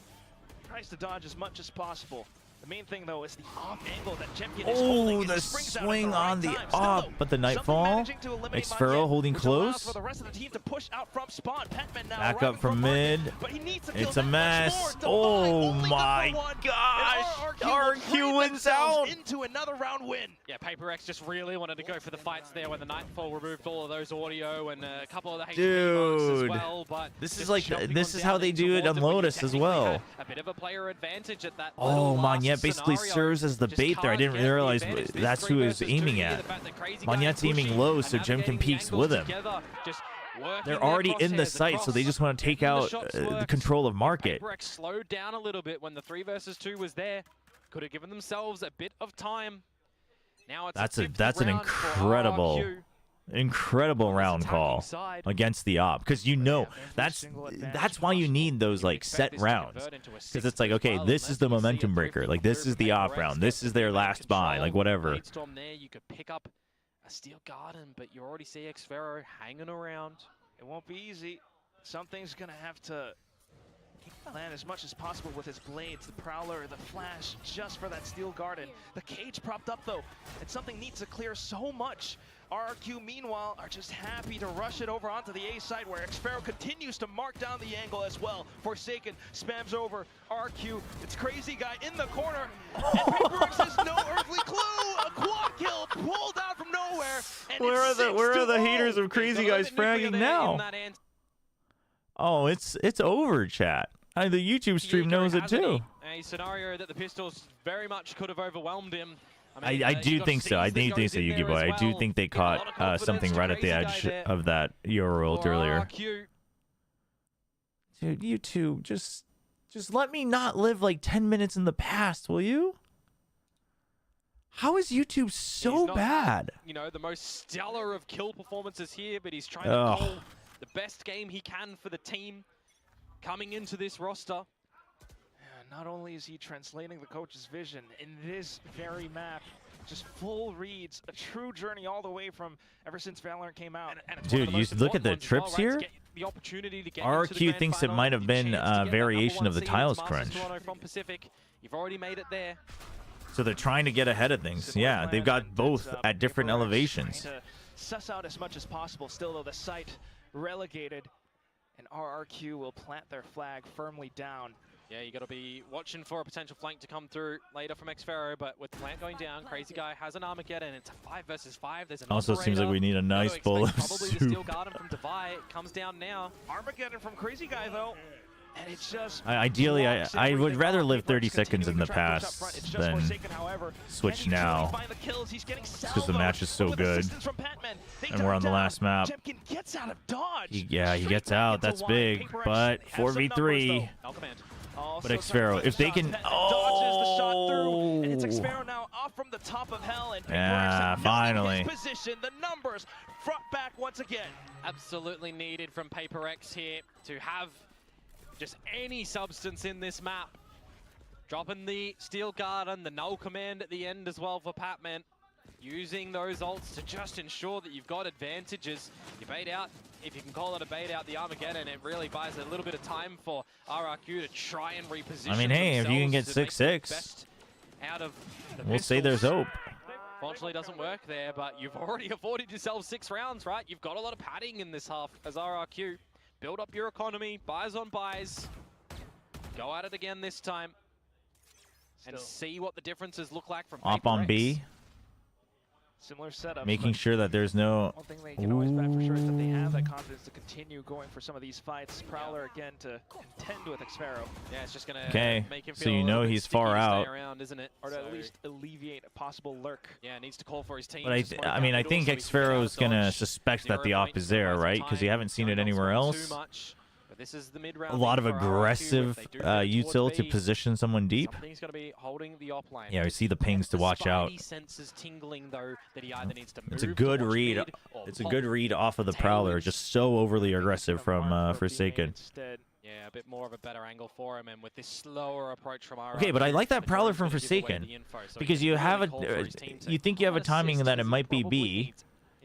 tries to dodge as much as possible. The main thing though is the off angle that Champion is holding. Oh, and the he springs out at swing right on the time. Still, op, though, but the something Nightfall. managing to eliminate Xfero Monette, holding which allows close. for the rest of the team to push out from spawn. Petman now Back arriving up from market, mid. but he needs to kill It's a that much mess. more. Divide Oh only good my for one, and gosh. RRQ will RRQ free wins themselves out. into another round win. Yeah, PRX just really wanted to go for the fights there when the Nightfall removed all of those audio and a couple of the HP marks as Dude. well. But This is just like jumping this on is down how they in do it towards on when you Lotus as technically well. had a bit of a player advantage at that Oh, little last Monette basically scenario. serves as the Just bait there. I can't didn't get the realize advantage. This that's 3 who he was versus 2 aiming here, at. the fact that Crazy Guy Monette's and aiming Bushy low, are so Jim can navigating the peeks angles with him. together, just working They're their already in the crosshairs site, so they across. just want to take Getting the out shots the worked. control of market. PRX slowed down a little bit when the 3 versus 2 was there. Could have given themselves a bit of time. Now it's That's an incredible round call against the op, because you know that's why you need those like set rounds, because it's like, okay, this is the momentum breaker, like this is the op round, this is their last buy, like whatever. Storm there, you could pick up a Steel Garden, but you already see xFaero hanging around. It won't be easy. Something's gonna have to land as much as possible with his blades, the Prowler, the Flash, just for that Steel Garden. The cage propped up though, and something needs to clear so much. RRQ, meanwhile, are just happy to rush it over onto the A side, where xFaero continues to mark down the angle as well. Forsaken spams over RRQ. It's Crazy Guy in the corner, and PRX has no earthly clue. A quad kill pulled out from nowhere. And Where are the haters of Crazy Guys fragging now? Oh, it's over, chat. The YouTube stream knows it too. A scenario that the Pistols very much could have overwhelmed him. I do think so. I do think so, Yugi Boy. I do think they caught something right at the edge of that Euro rolled earlier. Dude, YouTube, just let me not live like 10 minutes in the past, will you? How is YouTube so bad? You know, the most stellar of kill performances here, but he's trying to call the best game he can for the team coming into this roster. Not only is he translating the coach's vision in this very map, just full reads, a true journey all the way from ever since Valorant came out. Dude, you look at the trips here. RRQ thinks it might have been a variation of the tiles crunch. You've already made it there. So they're trying to get ahead of things. Yeah, they've got both at different elevations. To suss out as much as possible. Still, though, the site relegated, and RRQ will plant their flag firmly down. Yeah, you got to be watching for a potential flank to come through later from xFaero, but with the plant going down, Crazy Guy has an Armageddon. It's a 5 versus 5. There's an also seems like we need a nice bowl of probably soup. The Steel Garden from Devi comes down now. Armageddon from Crazy Guy, though. And it's just ideally, I would rather live 30 seconds in the past than switch now, because the match is so good, and we're on the last map. He gets out. That's big, but 4v3. But xFaero, if they can, and it's xFaero now off from the top of hell, and yeah, finally. Position, the numbers front back once again. Absolutely needed from PRX here to have just any substance in this map. Dropping the Steel Garden, the null command at the end as well for Patman. Using those ults to just ensure that you've got advantages. You bait out, if you can call it a bait out, the Armageddon, it really buys a little bit of time for RRQ to try and reposition. I mean, hey, if you can get 6-6, we'll say there's hope. Fortunately, it doesn't work there, but you've already afforded yourself 6 rounds, right? You've got a lot of padding in this half as RRQ. Build up your economy, buys on buys. Go at it again this time. And see what the differences look like from Op on B. Similar setup. Making sure that there's no... One thing they can always bet for sure is that they have that confidence to continue going for some of these fights. Prowler again to contend with xFaero. Yeah, it's just gonna make him feel so you know he's far out. Around, isn't it? Or to at least alleviate a possible lurk. Yeah, needs to call for his team. But I mean, I think xFaero's gonna suspect that the op is there, right? Because you haven't seen it anywhere else. This is the mid-round. A lot of aggressive util to position someone deep. Something's gonna be holding the op line. Yeah, we see the pings to watch out. Senses tingling though that he either needs to move. It's a good read. It's a good read off of the Prowler. Just so overly aggressive from Forsaken. Yeah, a bit more of a better angle for him, and with this slower approach from RRQ. Okay, but I like that Prowler from Forsaken because you have a, you think you have a timing that it might be B.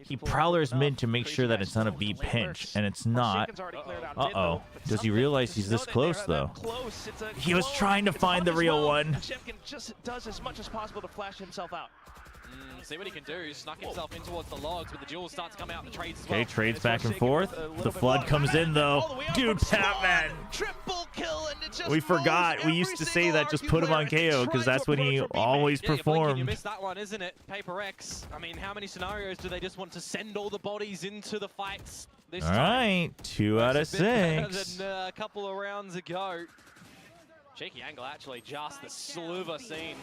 He Prowlers mid to make sure that it's not a B pinch, and it's not. Uh-oh. Does he realize he's this close, though? He was trying to find the real one. Shemkin just does as much as possible to flash himself out. See what he can do. Snuck himself in towards the logs, but the duels start to come out. The trades as well. Okay, trades back and forth. The flood comes in, though. Dude, Patman. Triple kill, and it just we forgot. We used to say that just put him on KO because that's when he always performed. You missed that one, isn't it? PRX. I mean, how many scenarios do they just want to send all the bodies into the fights this time? All right, 2 out of 6. Than a couple of rounds ago. Cheeky angle, actually, just the sliver scene.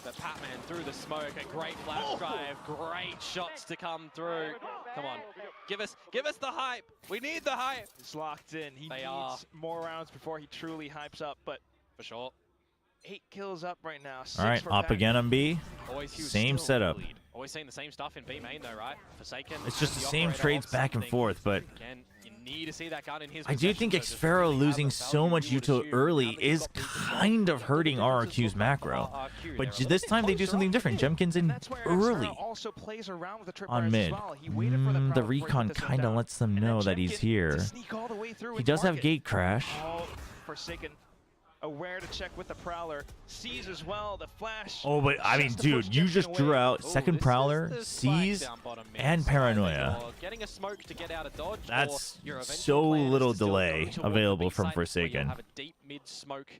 But Patman through the smoke, a great flash drive, great shots to come through. Come on, give us the hype. We need the hype. He's locked in. He needs more rounds before he truly hypes up, but For sure. 8 kills up right now. All right, up again on B. Always Hughes Same still setup. lead. Always saying the same stuff in B main though, right? Forsaken. It's just and the same operator trades of back and something. forth, but Again, you need to see that gun in his I do possession, think so just Xfero really have losing the so value much you would util assume. early Now that is you've got these kind of two hurting players RRQ's as well, macro. RRQ, But they're a this little time they do closer something on different. the Jemkin's And in that's where early Xfero also plays around with the on tripwires mid. as well. He waited for the The prowler before he recon put this one kind of down. lets them And then know that he's Jemkin here. to sneak all the way through He with does have Market. gate crash. Oh, Forsaken aware to check with the prowler. Sees as well the flash. Oh, but I mean, just to push dude, you Jemkin just away. drew out Ooh, second this is prowler, the spike sees, down bottom mid and side. paranoia. You're getting a smoke to get out of dodge. That's or your eventual so plan is little to still go delay towards the available B from site where Forsaken. you have a deep mid smoke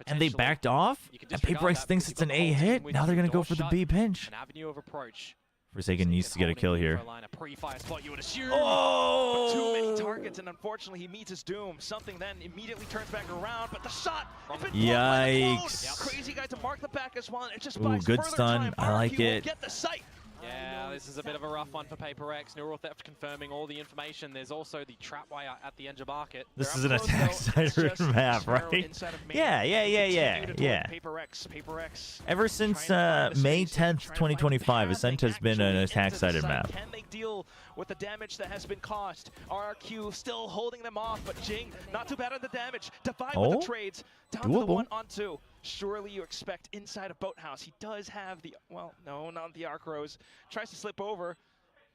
And they potentially. backed off, You can and disregard PRX that thinks because it's you've an got the A whole team hit. with Now you. they're going to Door go for the shut, B pinch. An avenue of approach. Forsaken needs to get a kill here. A pre-fire spot, you would assume. Oh! Too many targets, and unfortunately he meets his doom. Something then immediately turns back around, but the shot has been blocked by the clone. Yikes. Crazy guy to mark the back as well, and it just Ooh, buys good further stun. time. I like RRQ will it. Get the sight. Yeah, this is a bit of a rough one for PRX. Neural Theft confirming all the information. There's also the trap wire at the edge of market. This They're is an up close, attack though. It's side just map, Sparrow right? inside of main. Yeah. Continue to Yeah. PRX. Ever since trying to find the May spacing, 10th, trying to find the 2025, path Ascent they has been an actually into the attack-sided site. map. Can they deal with the damage that has been caused? RRQ still holding them off, but Jing not too bad on the damage. Divide with Oh, the trades. Down to the doable. 1-on-2. Surely you expect inside of Boathouse. He does have the, well, no, not the Arc Rose. Tries to slip over.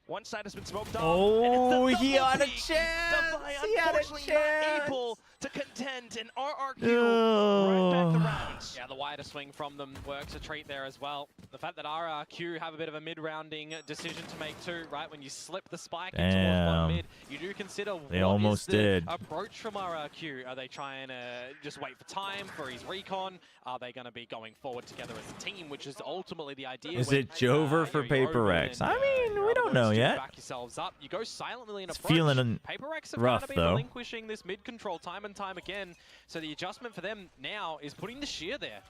One side has been smoked off. Oh, and it's the he double had a peek. chance. Devi, He had a unfortunately, chance. not able to contend, and RRQ Oh. right back the rounds. Yeah, the wider swing from them works a treat there as well. The fact that RRQ have a bit of a mid-rounding decision to make too, right? When you slip the spike in towards Damn. one mid, you do consider They what almost is the did. approach from RRQ. Are they trying to just wait for time for his recon? Are they going to be going forward together as a team, which is ultimately the idea? Is when, it Jover for you're open PRX? and, I mean, you're we able don't to know just yet. Back yourselves up. You go silently in It's approach. feeling PRX have rough, kind of been though. relinquishing this mid control time and time again. So the adjustment for them now is putting the shear there.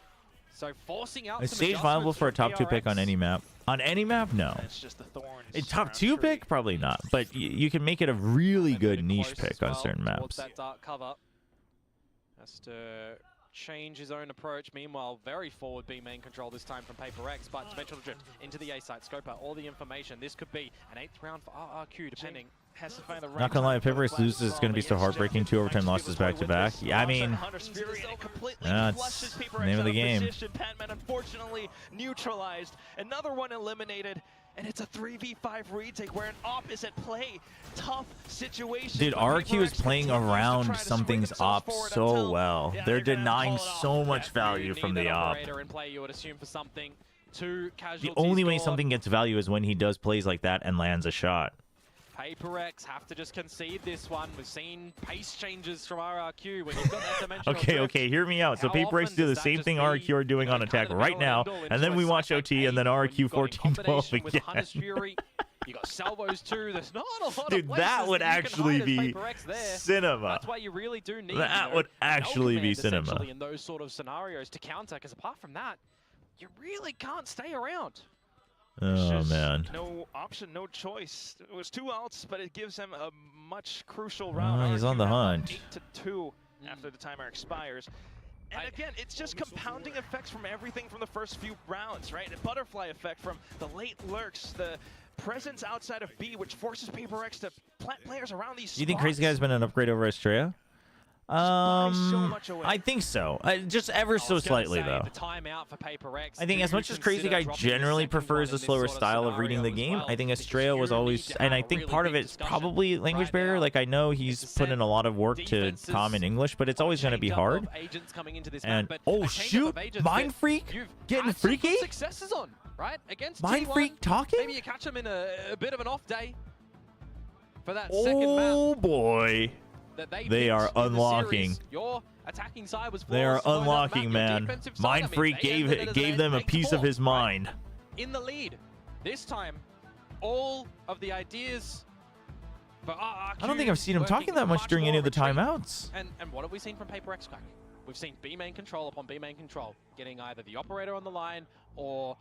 So forcing out Is some Sage viable adjustments for a from top 2 pick on PRX. any map? On any map, no. It's just the thorns. A top around 2 tree. pick, probably not. But you can make it a really And a good bit niche close pick as on well certain towards maps. that dark cover. Has to change his own approach. Meanwhile, very forward B main control this time from PRX, but Dimensional Drift into the A site. Scope out all the information. This could be an 8th round for RRQ, depending. Has to find the right Not gonna lie, if time for the PRX loses, flash it's gonna be as so well, but heartbreaking. yes, 2 overtime Jemkin losses actually back to back. with Yeah, I this mean, Hunter's Fury, and it completely that's flushes PRX name of out the game. position. Patman unfortunately neutralized. Another one eliminated. And it's a 3v5 retake where an op is at play. Tough situation. dude, but RRQ is PRX playing continues to around try to something's swing themselves op forward so until- well. yeah, They're gonna denying call it off. so much Yeah, value You from need the an op. operator in play, you would assume, for something. Two The casualties only way score. something gets value is when he does plays like that and lands a shot. PRX have to just concede this one. We've seen pace changes from RRQ when you've got that dimensional Okay, drift. okay, hear me out. So How PRX often do the does that same just thing be, RRQ are doing you know, on attack kind of the right now, battle and then into we a watch side OT, and then when RRQ you've got in 14-12 combination with again. Hunter's Fury, you got salvos too. There's not a lot Dude, of places that would you can actually hide as be PRX there. cinema. That's why you really do need That you know, would an actually L be command, cinema. essentially, in those sort of scenarios to counter, because apart from that, you really can't stay around. Oh, Just man. No option, no choice. It was 2 outs, but it gives him a much crucial round. He's on the RRQ now up hunt. 8-2 after the timer expires. And again, it's just compounding effects from everything from the first few rounds, right? A butterfly effect from the late lurks, the presence outside of B, which forces PRX to plant players around these Do you think spots. Crazy Guy's been an upgrade over Estrella? buys so much away. I think so. Just ever so slightly, though. The timeout for PRX. I think as much as Crazy Guy generally prefers a slower style of reading the game, I think Estrella was always, and I think part of it's probably language barrier. Like, I know he's put in a lot of work to common English, but it's always going to be hard. And, oh shoot, Mind Freak getting freaky? Successes on, right? Against Mind T1. Freak talking? Maybe you catch him in a bit of an off day for that second map. Oh boy. That they They are picked in the unlocking. series. Your attacking side was They are flawless, so it doesn't unlocking, matter. Your man. defensive side, Mind I mean, Freak they ended it as gave an them a 8-4, piece of his right? mind. In the lead. This time, all of the ideas for RRQ I don't think I've seen him talking that much during any of the timeouts. And what have we seen from PRX, Crack? we've seen B main control upon B main control, getting either the operator on the line or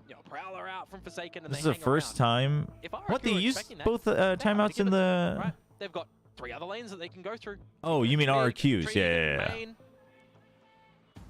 you know, Prowler out from Forsaken. And This is they the hang first around. time. If RRQ What, they are used expecting that, both they have to timeouts give in it to the... them, right? They've got 3 other lanes that they can go through. Oh, you mean Big, RRQs? Tree, Yeah. main.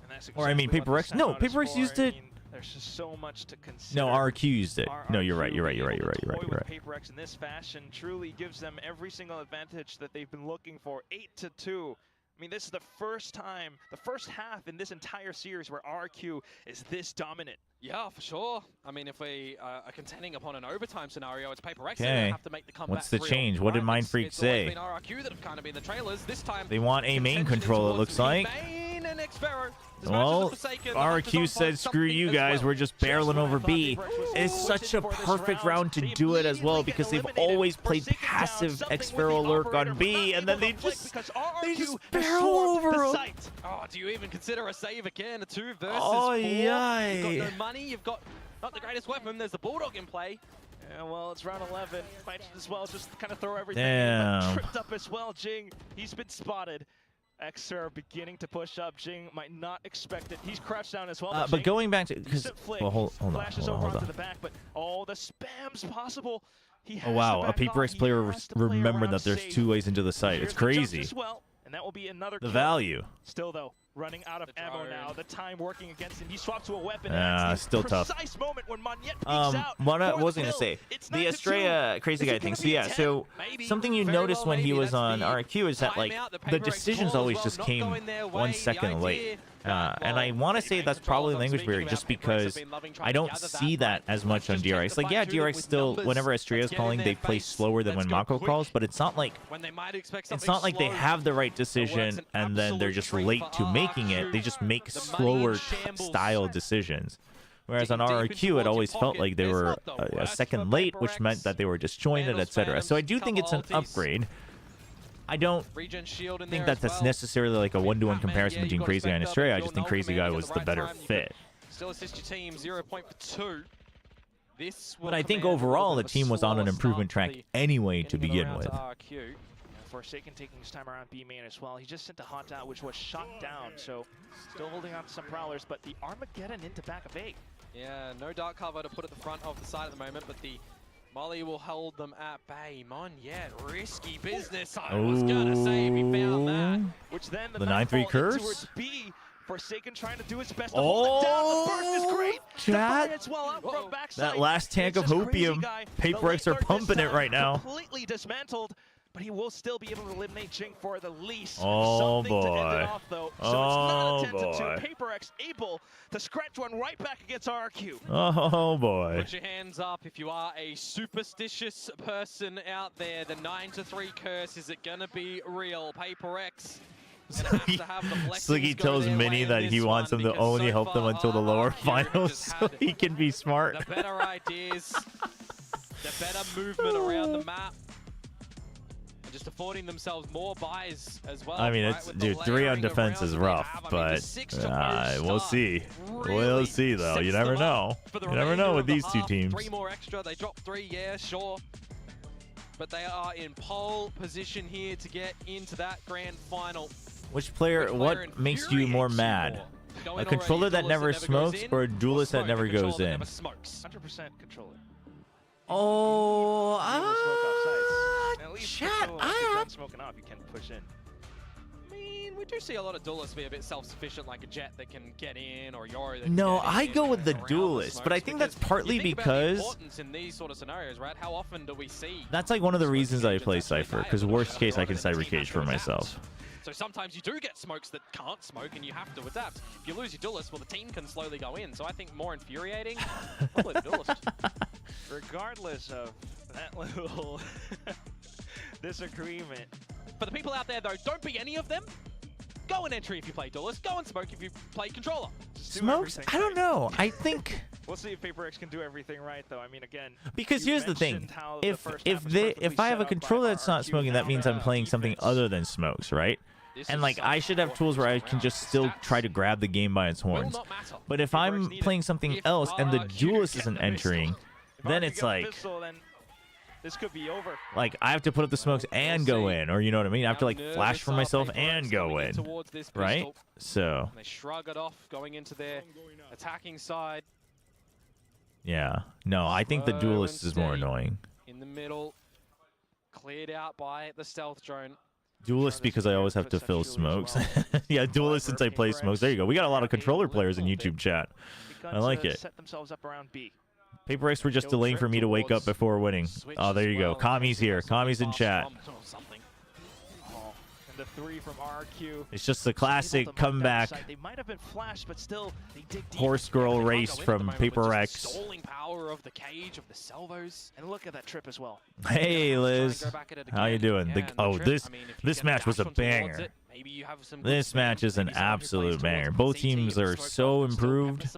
And that's Or, I mean, exactly what PRX this no, timeout is PRX for. used I it. mean, there's just so much to consider. No, RRQ used it. No, you're right. RRQ You're right. You're right. being You're right. able You're to right. toy You're right. with PRX in this fashion truly gives them every single advantage that they've been looking for. 8-2. I mean, this is the first time, the first half in this entire series where RRQ is this dominant. Yeah, for sure. I mean, if we are contending upon an overtime scenario, it's PRX that Okay. have to make the comeback. What's the real, change? What did right? Mindfreak It's always say? been RRQ that have kind of been the trailers. This time They want a main contention control, it towards looks the like. main and Xfero. This Well, match is Forsaken. The match is on RRQ for said, screw something you as guys, well. we're just barreling over B. It's such a perfect round to do it as well because they've always played passive Xfero lurk on B, and then they just barrel over them. Oh, do you even consider a save again? A 2 versus 4? Oh, You've yay. got no money. You've got not the greatest weapon. There's the Bulldog in play. Yeah, well, it's round 11. Might as well just kind of throw everything Damn. in. But tripped up as well, Jing. He's been spotted. XR beginning to push up. Jing might not expect it. He's crouched down as well. But Jing, going back to... because decent flick. well, hold on. Flashes Hold over on. onto the back, but all the spam's possible. He has Oh, wow. to A back off. PRX He player has to play remembered around that there's safe. 2 ways into the site. Here's It's the jumps crazy. as well, and that will be another The kill. value. Still, though, running out of The ammo drone. now. The time working against him. He swapped to a weapon. and that's the Still tough. precise moment when Monyet peeks out What I for the was gonna kill. say, It's the 9-2. Estrella crazy Is guy it thing. gonna So be a yeah, 10? so Maybe. something you Very noticed well, when he maybe. was That's on the RRQ is that like timeout, the the PRX decisions ball as always well, just not came going their 1 way. second The late. idea And I want to say that's probably language barrier just because I don't see that as much on DRX. Like, yeah, DRX still, whenever Estrella's calling, they play slower than when Mako calls, but it's not like when they might expect it's something not like they slow. have the right decision and then they're just late to making it. They just make slower style decisions. Whereas on RRQ, it always felt like they were a second late, which meant that they were disjointed, etc. So I do think it's an upgrade. I don't Regen shield in think there that as that's well. necessarily like a one-to-one Batman, comparison yeah, between you Crazy Guy and gotta Estrella. I spec just up think and Crazy build Guy at was the the right better time. You fit. Still assist your team, 0 point for 2. This will But I think command a little overall bit the of a team was on an slower improvement start track for the anyway to beginning begin of the with. round to RRQ. Forsaken taking his time around B main as well. He just sent a hot out, which was shot down. So still holding on to some prowlers, but the Armageddon into back of A. Yeah, no dark cover to put at the front of the side at the moment, but the Molly will hold them at bay. Monyet, risky business. I was gonna say if he found that. Which then The 9-3 curse? towards B. Forsaken trying to do his best to hold it down. The burst is great. Chat. Defiance well up from backside. That last tank It's of just Crazy Hopium. Guy. PRX The late are lurk pumping this it right time now. Completely dismantled, but he will still be able to eliminate Jing for the least. Oh, Something to end boy. it off, though. So Oh, it's not a 10-2. boy. PRX able to scratch one right back against RRQ. Oh boy. Put your hands up if you are a superstitious person out there. The 9-3 curse, is it gonna be real? PRX gonna have to have the blessings Sliggy go tells their way Minnie in that this he wants him one, to because only so help them far, until the lower RRQ finals just so had he can be smart. the better ideas, the better movement around the map, and just affording themselves more buys as well. I mean, right, it's with the dude, 3 on layering of defense rounds is that they rough, have. I mean, the but 6-0 we'll start see. really We'll see though. You sets never them up know. for the You never know remainder with of the these two half. teams. 3 more extra. They dropped 3, yeah, sure. But they are in pole position here to get into that grand final. Which player? What makes you more mad? A controller that never smokes or a duelist that never goes in? 100% controller. Oh, At least chat. once you're done smoking off, you can push in. I mean, we do see a lot of duelists be a bit self-sufficient, like a Jet that can get in, or Yoro that can No, get I in go with the around duelist, but I smokes, think that's because partly you think about the because importance in these sort of scenarios, right? How often do we see? that's like one of the smoke reasons I agents play actually Cypher, die because as a worst shot case I rather can than cyber the team cage have for to adapt. myself. So sometimes you do get smokes that can't smoke and you have to adapt. If you lose your duelist, well, the team can slowly go in. So I think more infuriating, probably the duelist. Regardless of that little disagreement. For the people out there, though, don't be any of them. Go and entry if you play duelist. Go and smoke if you play controller. Just do Smokes? everything I don't right. know. I think We'll see if PRX can do everything right, though. I mean, again, because you here's the thing: mentioned how the if first half was if perfectly I have set a up by controller that's not RRQ, smoking, that now means the I'm playing something defense. other than smokes, right? This And is like I something should have tools where I can just still Stats try to grab the game by its will horns. not matter. But if PRX I'm need it. playing something If else and the RRQ duelist get isn't the pistol. entering, If then RRQ it's get the like pistol, then This could be over. Like, I have to put up the smokes and go in, or you know what I mean? I have to like How flash for nervous are myself PRX and go coming in, towards this right? pistol? So And they shrug it off, going into their attacking side. yeah, no, I think the Slow duelist and is more steady. annoying. In the middle, cleared out by the stealth drone. Duelist because I always have to fill smokes. Yeah, duelist since I play smokes. There you go. We got a lot of controller players in YouTube chat. I like it. Set themselves up around B. Paper X were just delaying for me to wake up before winning. Oh, there you go. Kami's here. Kami's in chat. Oh, and the 3 from RRQ. It's just the classic comeback They might have been flashed, but still they dig deep. horse girl race from Paper X. Stalling power of the cage, of the salvos. And look at that trip as well. Hey Liz, how you doing? Oh, this match was a banger. This match is an absolute banger. Both teams are so improved.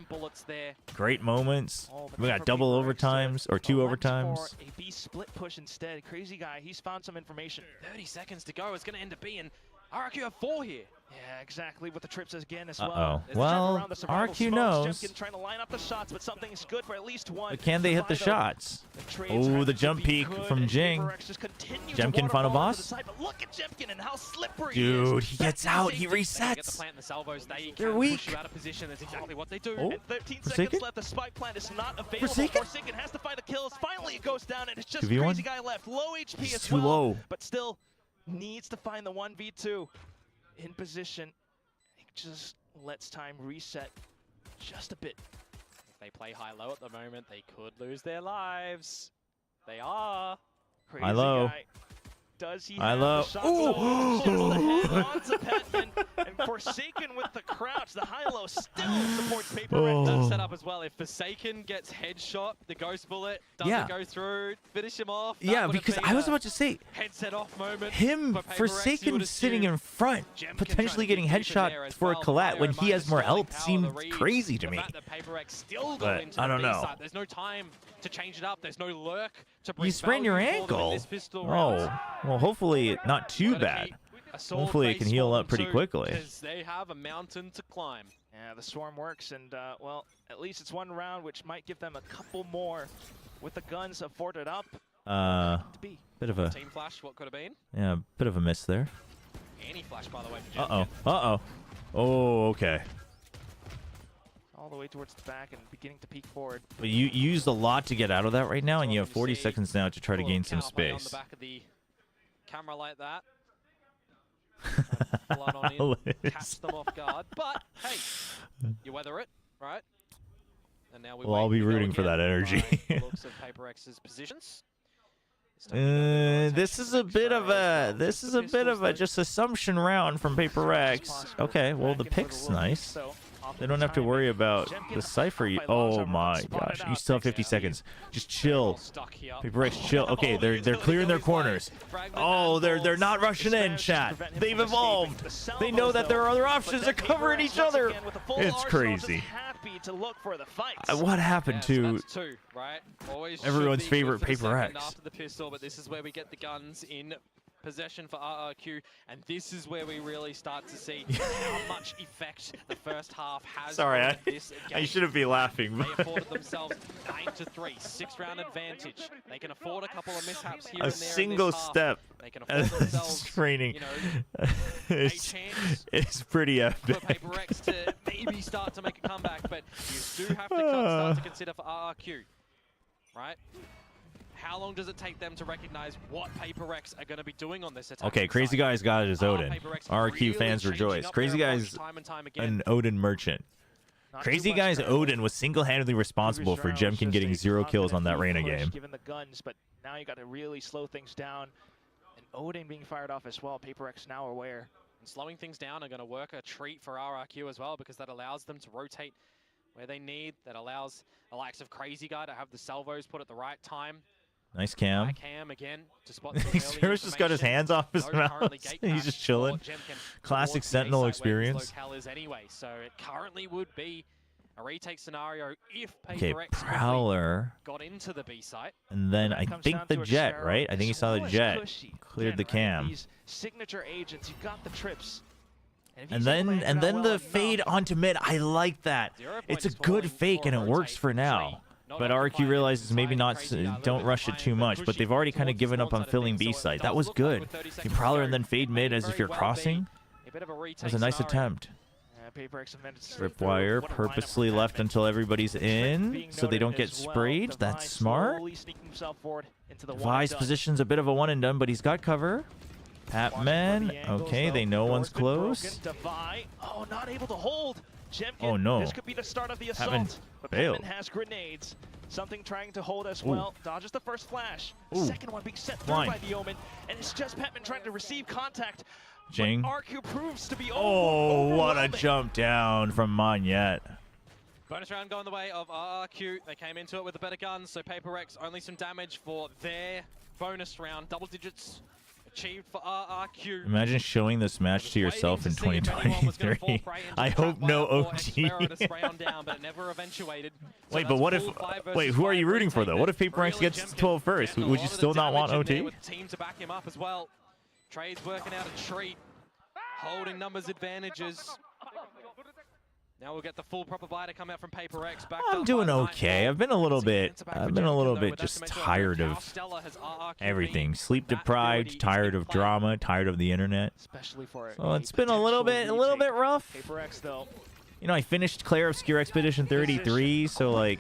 Great moments. We got double overtimes or 2 overtimes. A B split push instead. Crazy guy, he's found some information. 30 seconds to go. It's going to end up being RRQ have 4 here. Yeah, exactly. With the trips again as well. Uh-oh. There's a trip Well, around the survival RRQ smokes. knows. Jemkin trying to line up the shots, but something's good for at least one. But can they hit the shots? Oh, the jump peek from Jing. Jemkin final boss. Look at Jemkin and how slippery Dude, he gets out. He They get the resets. plant and the salvos. They They're can weak. push you out of position. That's exactly what they do. Oh. And 13 Forsaken? seconds left. The spike plant is not available. Forsaken? Forsaken has to find the kills. Finally, it goes down, and it's just 2v1? Crazy Guy left. Low HP He's as too well, low. but still needs to find the 1v2 in position. He just lets time reset just a bit. If they play high-low at the moment, they could lose their lives. They are. Crazy High-low. Guy. Does he High-low. have the shot? Ooh. No, shifts the head onto Petman, and Forsaken with the crouch. The high-low still supports Paper X. Oh. That's set up as well. If Forsaken gets headshot, the ghost bullet doesn't Yeah. go through, finish him off. That Yeah, would have because been I was a about to say, headset off moment. him for Paper X, you Forsaken would sitting assume. in front, Jemkin potentially trying to getting get deep in there headshot as for a well. collat when Fire he has more minus health stalling power, seemed the read. crazy to The me. fact that Paper X still go But into I the don't know. B-side. There's no time to change it up. There's no lurk to bring You sprained your value for them in ankle. this pistol Oh, round. well, hopefully not too Gotta bad. keep a sword Hopefully it face can heal for up them pretty too, quickly. 'cause they have a mountain to climb. Yeah, the swarm works, and well, at least it's one round, which might give them a couple more with the guns afforded up. To be. Bit of a Team flash, what could have been? bit of a miss there. Any flash, by the way. For Uh-oh. Jemkin. Uh-oh. Oh, okay. All the way towards the back and beginning to peek forward. But you used a lot to get out of that right now, and you have You 40 see seconds now to try to Little gain some counterplay on space. the back of the camera like that. Flood on in, Liz. catch them off guard. But hey, you weather it, right? And now we Well, I'll wait be to go rooting for again that energy. by the looks of Paper X's positions. It's time to go there. This is a bit of a just assumption round from Paper X. Okay, well the pick's nice. They don't have to worry about the cipher. Oh my gosh, you still have 50 seconds. Just chill. Stuck here. Paper X, chill. Okay, they're clearing their corners. Oh, they're not rushing in, chat. They've evolved. They know that there are other options. They're covering each other. It's crazy. Happy to look for the fights. What happened So to that's 2, right? Always everyone's should be good favorite for the Paper second X? after the pistol, but this is where we get the guns in possession for RRQ, and this is where we really start to see how much effect the first half has Sorry, on this I game. shouldn't be laughing, They but afforded themselves 9-3, 6-round advantage. They can afford a couple of mishaps here a and there. single in this half. step They can afford as themselves, training you know, a is chance pretty for epic. Paper X to maybe start to make a comeback, but you do have to start to consider for RRQ, right? How long does it take them to recognize what Paper X are going to be doing on this attack? Okay, Crazy Guy's got it as Odin. RRQ fans rejoice. Crazy Guy's an Odin merchant. Crazy Guy's Odin was single-handedly responsible for Jemkin getting 0 kills on that Reyna game. Given the guns, but now you got to really slow things down. And Odin being fired off as well. Paper X now aware. And slowing things down are going to work a treat for RRQ as well, because that allows them to rotate where they need. That allows the likes of Crazy Guy to have the salvos put at the right time. Nice cam. Right cam again to spot some Xero's just got his hands off his No mouse. currently gate He's crash just chilling. for Jemkin Classic towards the Sentinel A site where his experience. locale is anyway, so it currently would be a retake scenario if Okay, Paper X Prowler. got into the B site. And then When I it comes think down the to a jet, Sparrow, right? I think he saw the it's jet. cushy. Cleared the Again, right? cam. These signature agents, you got the trips. if And he's then able to hang it out well the enough, fade onto mid. I like that. 0 It's a points good falling fake for and a it works rotate for from now. Tree. But RRQ realizes maybe not, don't rush it too much, but they've already kind of given up on filling B side. That was good. You Prowler and then fade mid as if you're crossing. That was a nice attempt. Ripwire purposely left until everybody's in, so they don't get sprayed. That's smart. Vi's position's a bit of a one and done, but he's got cover. Patman, okay, they know one's close. Oh, not able to hold. Oh no. This could be the start of the assault. Patman But failed. Patman has grenades. Something trying to hold as well. Dodges the first flash. Ooh. Second one being set through by the Omen. And it's just Patman trying to receive contact. Jing. RQ proves to be Oh, what a jump down from Monyet. Bonus round going the way of RRQ. They came into it with the better guns, so PRX only some damage for their bonus round. Double digits achieved for RRQ. Imagine showing this match to yourself in 2023. I hope no OT. Wait, but what if... Wait, who are you rooting for, though? What if PRX gets 12 first? Would you still not want OT? Team to back him up as well. Trade's working out a treat. Holding numbers advantages. Now we'll get the full proper buy to come out from PRX. I'm doing okay. I've been a little bit just tired of everything. Sleep deprived, tired of drama, tired of the internet. So it's been a little bit rough. You know, I finished Claire Obscure Expedition 33, so like,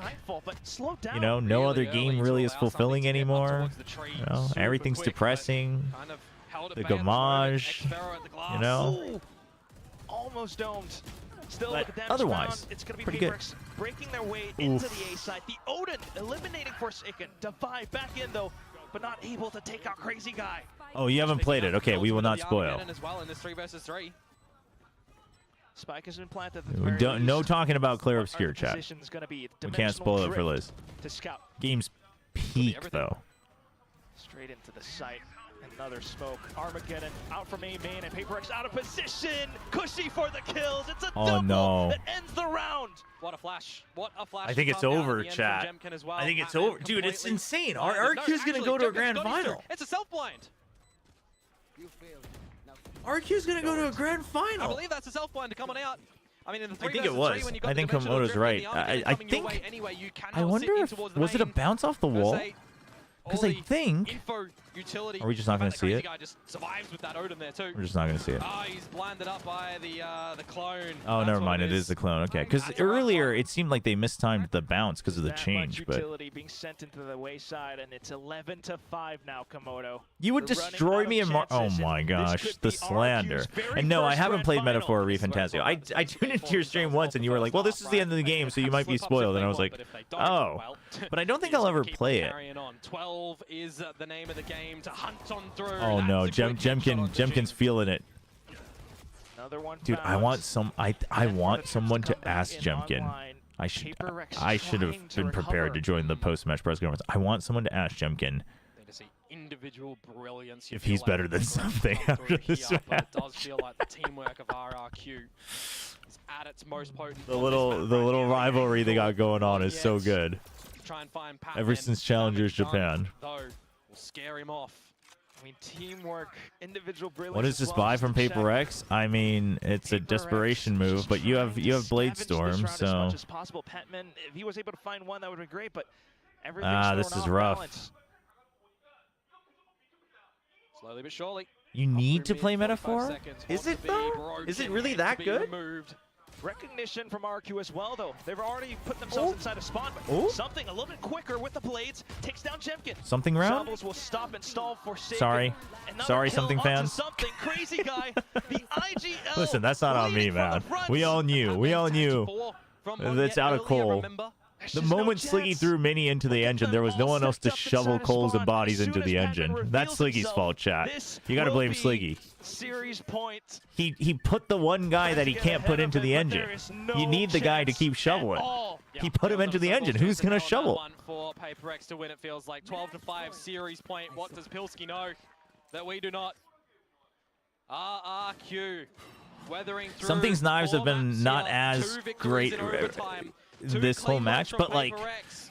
you know, no other game really is fulfilling anymore. You know, everything's depressing. The Gamage, you know. Almost domed. Still But with the damage otherwise, round, it's going to be pretty good. PRX breaking their way into the A side. The Odin eliminating Forsaken. Divide back in though, but not able to take out Crazy Guy. Oh, you haven't played it. Okay, we will not spoil. As well in this 3 versus 3. Spike has been planted. No talking about Claire Obscure, chat. We We can't spoil it for Liz. To scout Game's peak, though. straight into the site. Another smoke. Armageddon out from A main and PRX out of position. Cushy for the kills. It's a double that ends the round. What a flash. What a flash. I think it's over, chat. I think it's over. Dude, it's insane. RRQ's going to go to a grand final. It's a self-blind. RQ's going to go to a grand I final. believe that's a self-blind coming out. I mean, in the 3 I think it versus was. 3, when you got I the think dimensional Komodo's drift right. and the Armageddon I coming your think... way anyway, you can I now wonder sit in if... towards the Was it a main. bounce off the wall? Because I think... Info, utility. Are we just not going to see it? Guy just survives with that Odin there too. We're just not going to see it. Ah, he's blinded up by the clone. Oh, That's never what mind. It is the clone. Okay, because earlier it seemed like they mistimed the bounce because of the change, but utility being sent into the wayside, and it's 11-5 now, Komodo. you would destroy me in oh my gosh, the slander. And no, I haven't played Metaphor ReFantazio. I tuned into your stream once, and you were like, "Well, this is the end of the game, so you might be spoiled." And I was like, "Oh," but I don't think I'll ever play it. 12 is the name of the game to hunt on through. Oh no, Jemkin's feeling it. Another one. Dude, I want someone to ask Jemkin. I should have been prepared to join the post-match press conference. I want someone to ask Jemkin individual brilliance if he's better than something after this match. It does feel like the teamwork of RRQ is at its most potent. The little rivalry they got going on is so good. Try and find Ever since Challengers Japan. Though, will scare him off. I mean, teamwork, individual brilliance. What is this buy from PRX? I mean, it's a desperation move, but you have Blade Storm, so. As much as possible. Patman, if he was able to find one, that would be great. But this is rough. Balance. Slowly but surely. You need to play Metaphor? Is it though? Is it really that good? Recognition from RQ as well, though. They've already put themselves inside a spawn, but something a little bit quicker with the blades takes down Jemkin. Something round? Shambles will stop and stall for Sorry, something fans. Something crazy guy. The IGL. Listen, that's not on me, man. We all knew. That's out of coal. The moment Sliggy threw Mini into the engine, there was no one else to shovel coals and bodies into the engine. That's Sliggy's fault, chat. You gotta blame Sliggy. Series point. He put the one guy that he can't put into the engine. You need the guy to keep shoveling. He put him into the engine. Who's gonna shovel? For PRX to win, it feels like 12-5 series point. What does Pilski know that we do not? RRQ weathering through. Something's knives have been not as great this whole match, but like,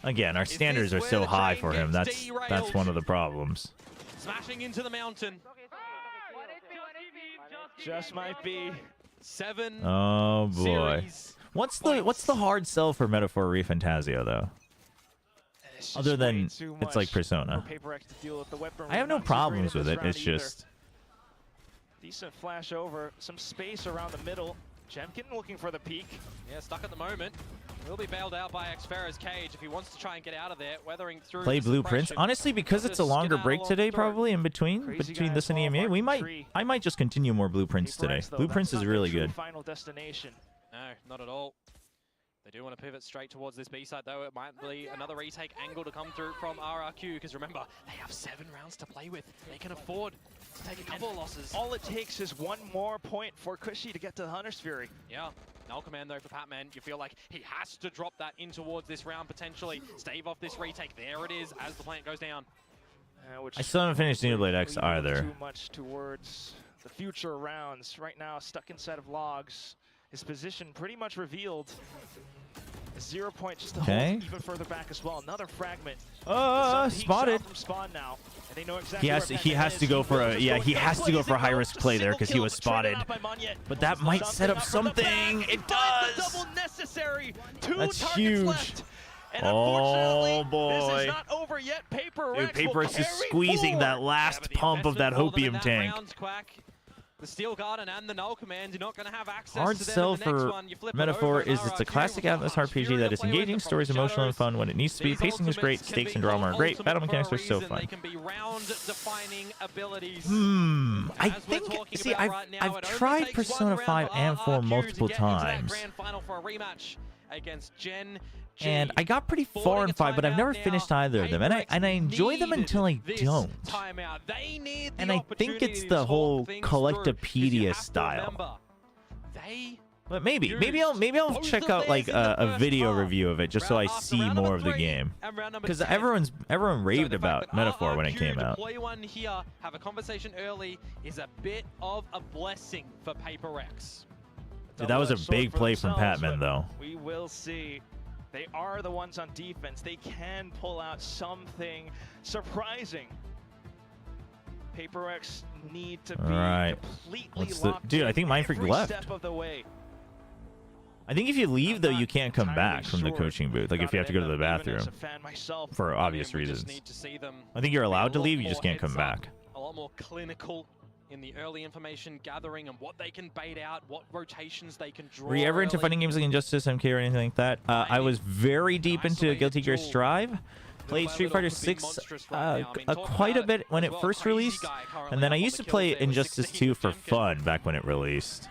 again, our standards are so high for him. That's one of the problems. Smashing into the mountain. Just might be 7. Oh boy. Series. What's the hard sell for Metaphor ReFantazio though? It's Other just than way too it's like much Persona. for PaperX to deal with. The weapon I have no not too problems great with in it. this round It's either. just Decent flash over, some space around the middle. Jemkin looking for the peak. Yeah, stuck at the moment. Will be bailed out by Xfero's cage if he wants to try and get out of there, weathering through play the blueprints. suppression. Honestly, because He'll it's a just longer skedaddle break on today, through. probably in between Crazy this and guys EMEA, fall we apart might. in tree. I might just continue more blueprints today. PaperX, though, Blueprints that's is not really their true good. Final destination. No, not at all. They do want to pivot straight towards this B side, though. It might be another retake angle to come through from RRQ, because remember, they have 7 rounds to play with. They can afford to take a couple of losses. All it takes is one more point for Cushy to get to the Hunter's Fury. Yeah. Null command, though, for Patman. You feel like he has to drop that in towards this round, potentially. Stave off this retake. There it is, as the plant goes down. Which I still haven't finished Xenoblade X leads either. Too much towards the future rounds. Right now, stuck inside of logs. His position pretty much revealed. 0 point just to hold even further back as well. Another fragment. Spotted. From spawn now. And they know exactly He has to go for a he has to go for a high risk play there because he was spotted. But that might set up something. It does. Double necessary. 2 That's targets huge. left. And Oh unfortunately, boy. this is not over yet. PaperX Dude, PaperX is carry squeezing that forward. last but the pump of that investment for them in hopium that tank. round, Quack. The Steel Garden and the Null Command, you're not going to have access Hard to them sell in the next for one. You flip it Metaphor over, is it's a RRQ classic with Atlas Harsh RPG Fury that to is play with, engaging, the stories From emotional and Shadows. fun when it needs to be. These Pacing is great, ultimates can stakes be and drama are called great, ultimate battle for mechanics a are so reason. They fun. can be round-defining abilities. I As we're think, talking see, about I've right now, I've it only tried takes Persona one round 5 for and 4 RRQ multiple to get into that times. grand final for a rematch against Gen G. And I got pretty far in 5, but I've never finished either of them. And I enjoy them until I don't. And I think it's the whole Collectopedia style. But maybe I'll check out like a video review of it just so I see more of the game. Because everyone raved about Metaphor when it came out. Deploy one here, have a conversation early is a bit of a blessing for PaperX. Dude, that was a big play from Patman, though. We will see. They are the ones on defense. They can pull out something surprising. PaperX need to be completely locked Dude, I think Mindfreak every left. step of the way. I think if you leave, though, you can't come back from the coaching booth. Like, if you have to go to the bathroom. For obvious reasons. I think you're allowed to leave, you just can't come back. A lot more clinical in the early information gathering and what they can bait out, what rotations they can draw. Were you ever into early. fighting games like Injustice, MK, or anything like that? I was very deep into Guilty Gear Strive. Played Street Fighter 6 quite a bit when it first released. And then I used to play Injustice 2 for fun back when it released.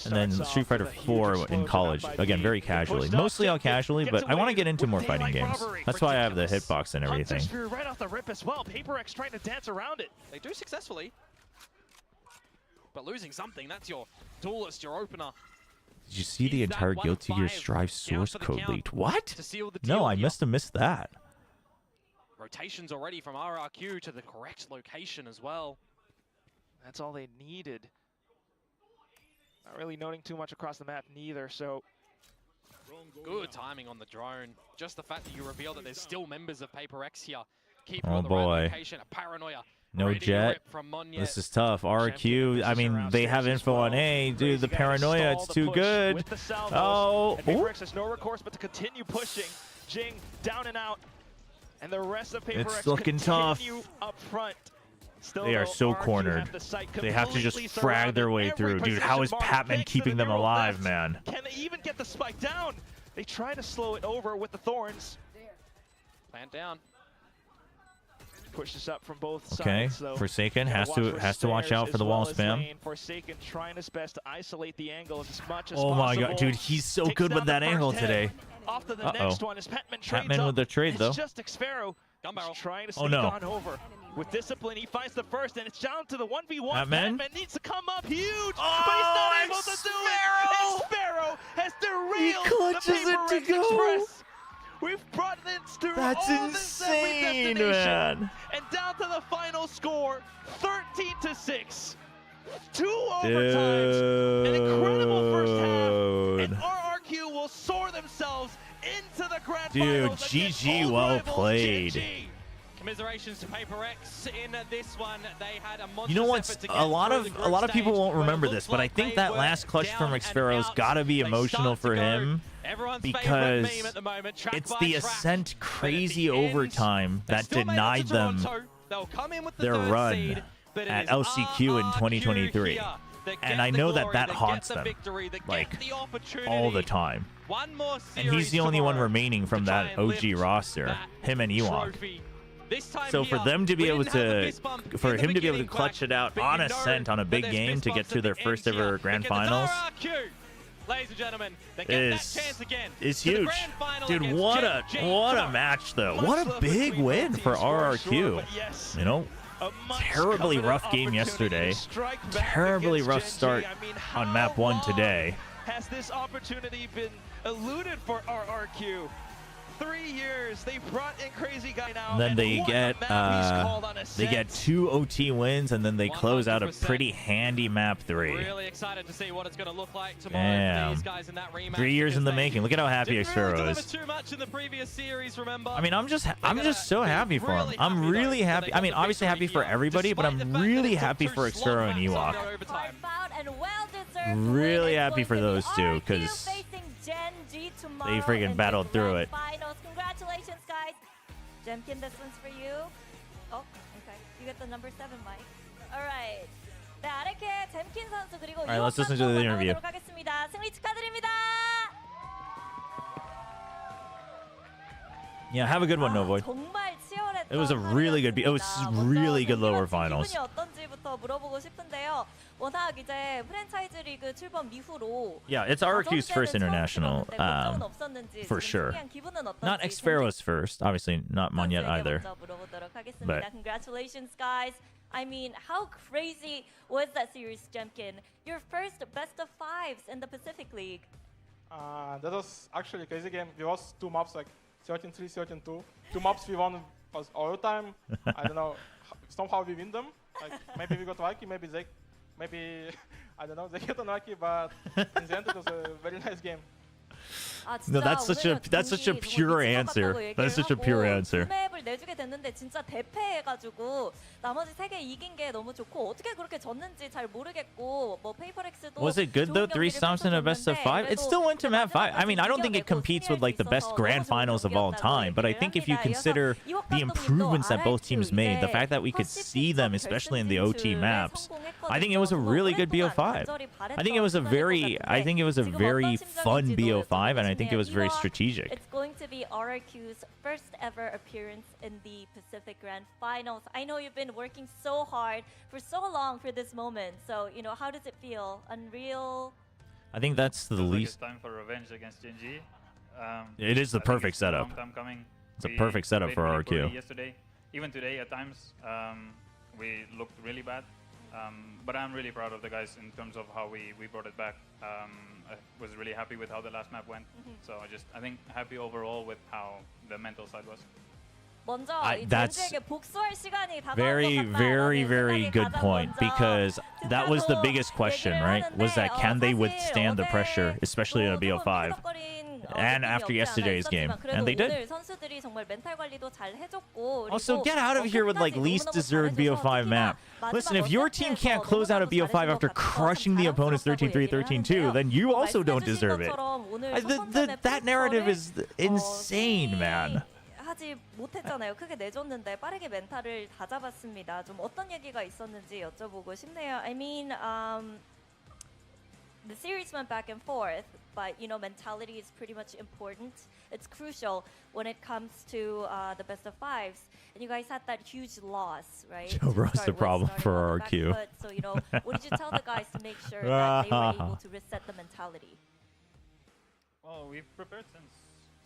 And then Street Fighter 4 in college. Again, very casually. Mostly all casually, but I want to get into more fighting games. That's why I have the hitbox and everything. Right off the rip as well. PaperX trying to dance around it. They do successfully. But losing something, that's your duelist, your opener. Did you see the entire Guilty Gear Strive source code leaked? What? No, I must have missed that. Rotations already from RRQ to the correct location as well. That's all they needed. Not really noting too much across the map neither, so... Good timing on the drone. Just the fact that you reveal that there's still members of PaperX here. Keep Oh on the boy. right location, a paranoia. No jet. This is tough. RRQ, I mean, they have info on A. Dude, the paranoia, it's too good. Oh. PaperX has no recourse but to continue pushing. Jing down and out. And the rest of PaperX It's looking tough. up front. Still, They are so cornered. They have to just frag their way through. Dude, how is Patman keeping them alive, man? Can they even get the spike down? They try to slow it over with the thorns. Plant down. Push this up from both Okay, sides. So Forsaken has to watch out for the wall spam. Forsaken trying his best to isolate the angle as much as Oh my possible. god, dude, he's so Takes good down with that the angle first hit. today. Off to the next one as Patman trades Patman up. with the trade, though. It's just Xfero. He's trying to sneak no. on over. With discipline, he finds the first, and it's down to the 1v1. Patman needs to come up huge, Oh, but he's not able to do it. Xfero has derailed clutches the it to PaperX go. Express. We've brought it through That's all this every insane, destination. man. And down to the final score, 13-6. 2 overtimes, an incredible first half, and RRQ will soar themselves into the grand Dude, finals against GG, old well rivals played. GG. Commiserations to PaperX in this one. They had a monstrous You know what's effort to get a lot through of the a group lot of people stage, won't where it remember looks this, but I like think they that were last clutch from down and Xfero's out. gotta be They emotional start for to go him Everyone's favorite because meme at the moment, track it's by the track. Ascent But at crazy the end, overtime they that still made it denied to them Toronto. They'll come in with the their third run seed, but it at is LCQ in RRQ 2023. here that And get I the know that glory, that that haunts get the them, victory, that like, get the opportunity. all the time. One more And he's series the only one tomorrow remaining from to try that and OG lift roster, that him and Ewok. trophy. This time So for here, them to be we able didn't have the to, fist bump for in the him to be able to beginning, clutch it out but on you Ascent know on a that big there's game fist to get bumps to at their the first end here, ever grand because it's finals RRQ. Ladies and gentlemen, they get that chance again is to the huge. grand final Dude, against what a Gen G. match though. Much What a love big between win both for teams, for RRQ. sure, but yes, You know, a much terribly coveted rough game opportunity yesterday. to strike back Terribly against rough Gen G. start I mean, on map 1 how today. long has this opportunity been eluded for RRQ? 3 years. They brought in Crazy Guy now. And then and they what get a map he's called on they get Ascent. 2 OT wins, and then they close out a 100%. pretty handy map 3. Really excited to see what it's going to look like tomorrow Damn. for these guys in that rematch. 3 years in the because they making. Look at how happy didn't really Xero deliver is. too much in the previous series, remember? I mean, I'm just so be happy for him. really I'm happy, really though, that happy. they I got mean, the obviously victory happy for here, everybody, but despite I'm the fact that really it took happy 2 for slot Xero and maps on Ewok. their overtime. Proud and well-deserved Really win. It's happy going for to be those two, RRQ 'cause facing Gen G tomorrow they friggin' in battled the through grand it. Finals. Congratulations, guys. Jemkin, this one's for you. Oh, okay. You get the number 7, Mike. All right. 네, RRQ 잼킨 선수 그리고 All right, let's listen 유혹 to the 선수 interview. 만나보도록 하겠습니다. 승리 축하드립니다. Yeah, have a good one, Novoid. 정말 치열했던 It was a really good. It was 하루였습니다. really good 먼저 lower 경기 finals. 기분이 어떤지부터 물어보고 싶은데요. 워낙 이제 프랜차이즈 리그 출범 이후로 Yeah, it's RRQ's first international, for sure. Not Xfero's first, obviously not mine yet either. But Congratulations, guys. I mean, how crazy was that series, Jemkin? Your first best of 5s in the Pacific League. That was actually a crazy game. We lost 2 maps, like 13-3, 13-2. 2 maps we won was overtime. I don't know. Somehow we win them. Like maybe we got lucky, maybe they, maybe I don't know. They got unlucky, but in the end it was a very nice game. No, that's such a pure answer. That's such a pure answer. 맵을 내주게 됐는데 진짜 대패해가지고 나머지 3개 이긴 게 너무 좋고 어떻게 그렇게 졌는지 잘 모르겠고 뭐 페이퍼렉스도 Was it good though? 3 stops in a best of 5? It still went to map 5. I mean, I don't think it competes with like the best grand finals of all time, but I think if you consider the improvements that both teams made, the fact that we could see them, especially in the OT maps, I think it was a really good BO5. I think it was a very fun BO5, and I think it was very strategic. It's going to be RRQ's first ever appearance in the Pacific Grand Finals. I know you've been working so hard for so long for this moment. So, you know, how does it feel? Unreal? I think that's the Feels like least. it's time for revenge against Gen G. It is the I think perfect it's a long setup. time coming. It's a We perfect setup played for really RRQ. poorly yesterday, even today at times, we looked really bad. But I'm really proud of the guys in terms of how we brought it back. I was really happy with how the last map went. So I think happy overall with how the mental side was. 먼저 이 that's 젠지에게 복수할 시간이 다가온 Very, 것 같다라는 very, very 생각이 good 가장 point, 먼저 because that was the 드다고 biggest question, 얘기를 right? Was that 하는데, can they 사실 withstand the 어제 pressure, especially in a 조금 BO5? 삐걱거린, And 느낌이 after 없지 않아 yesterday's game, 있었지만 그래도 and they did. 오늘 선수들이 정말 멘탈 관리도 잘 해줬고 Also, 그리고 get out of here with like 끝까지 least 너무너무 deserved 잘해줘서 BO5 특히나 map. 마지막 Listen, if your team can't close out a 너무너무 BO5 잘해준 after 것 같아서 crushing the 참 opponents 자랑스럽다고 13-3, 얘기를 13-2, then you also don't 말씀해주신 deserve it. 것처럼 오늘 첫 번째 맵 That narrative 포스터를, is insane, man. 하지 못했잖아요. 크게 내줬는데 빠르게 멘탈을 다 잡았습니다. 좀 어떤 얘기가 있었는지 여쭤보고 싶네요. I mean, the series went back and forth, but you know, mentality is pretty much important. It's crucial when it comes to the best of 5s. And you guys had that huge loss, right? Chobra's the problem for RRQ. So you know, what did you tell the guys to make sure that they were able to reset the mentality? Well, we've prepared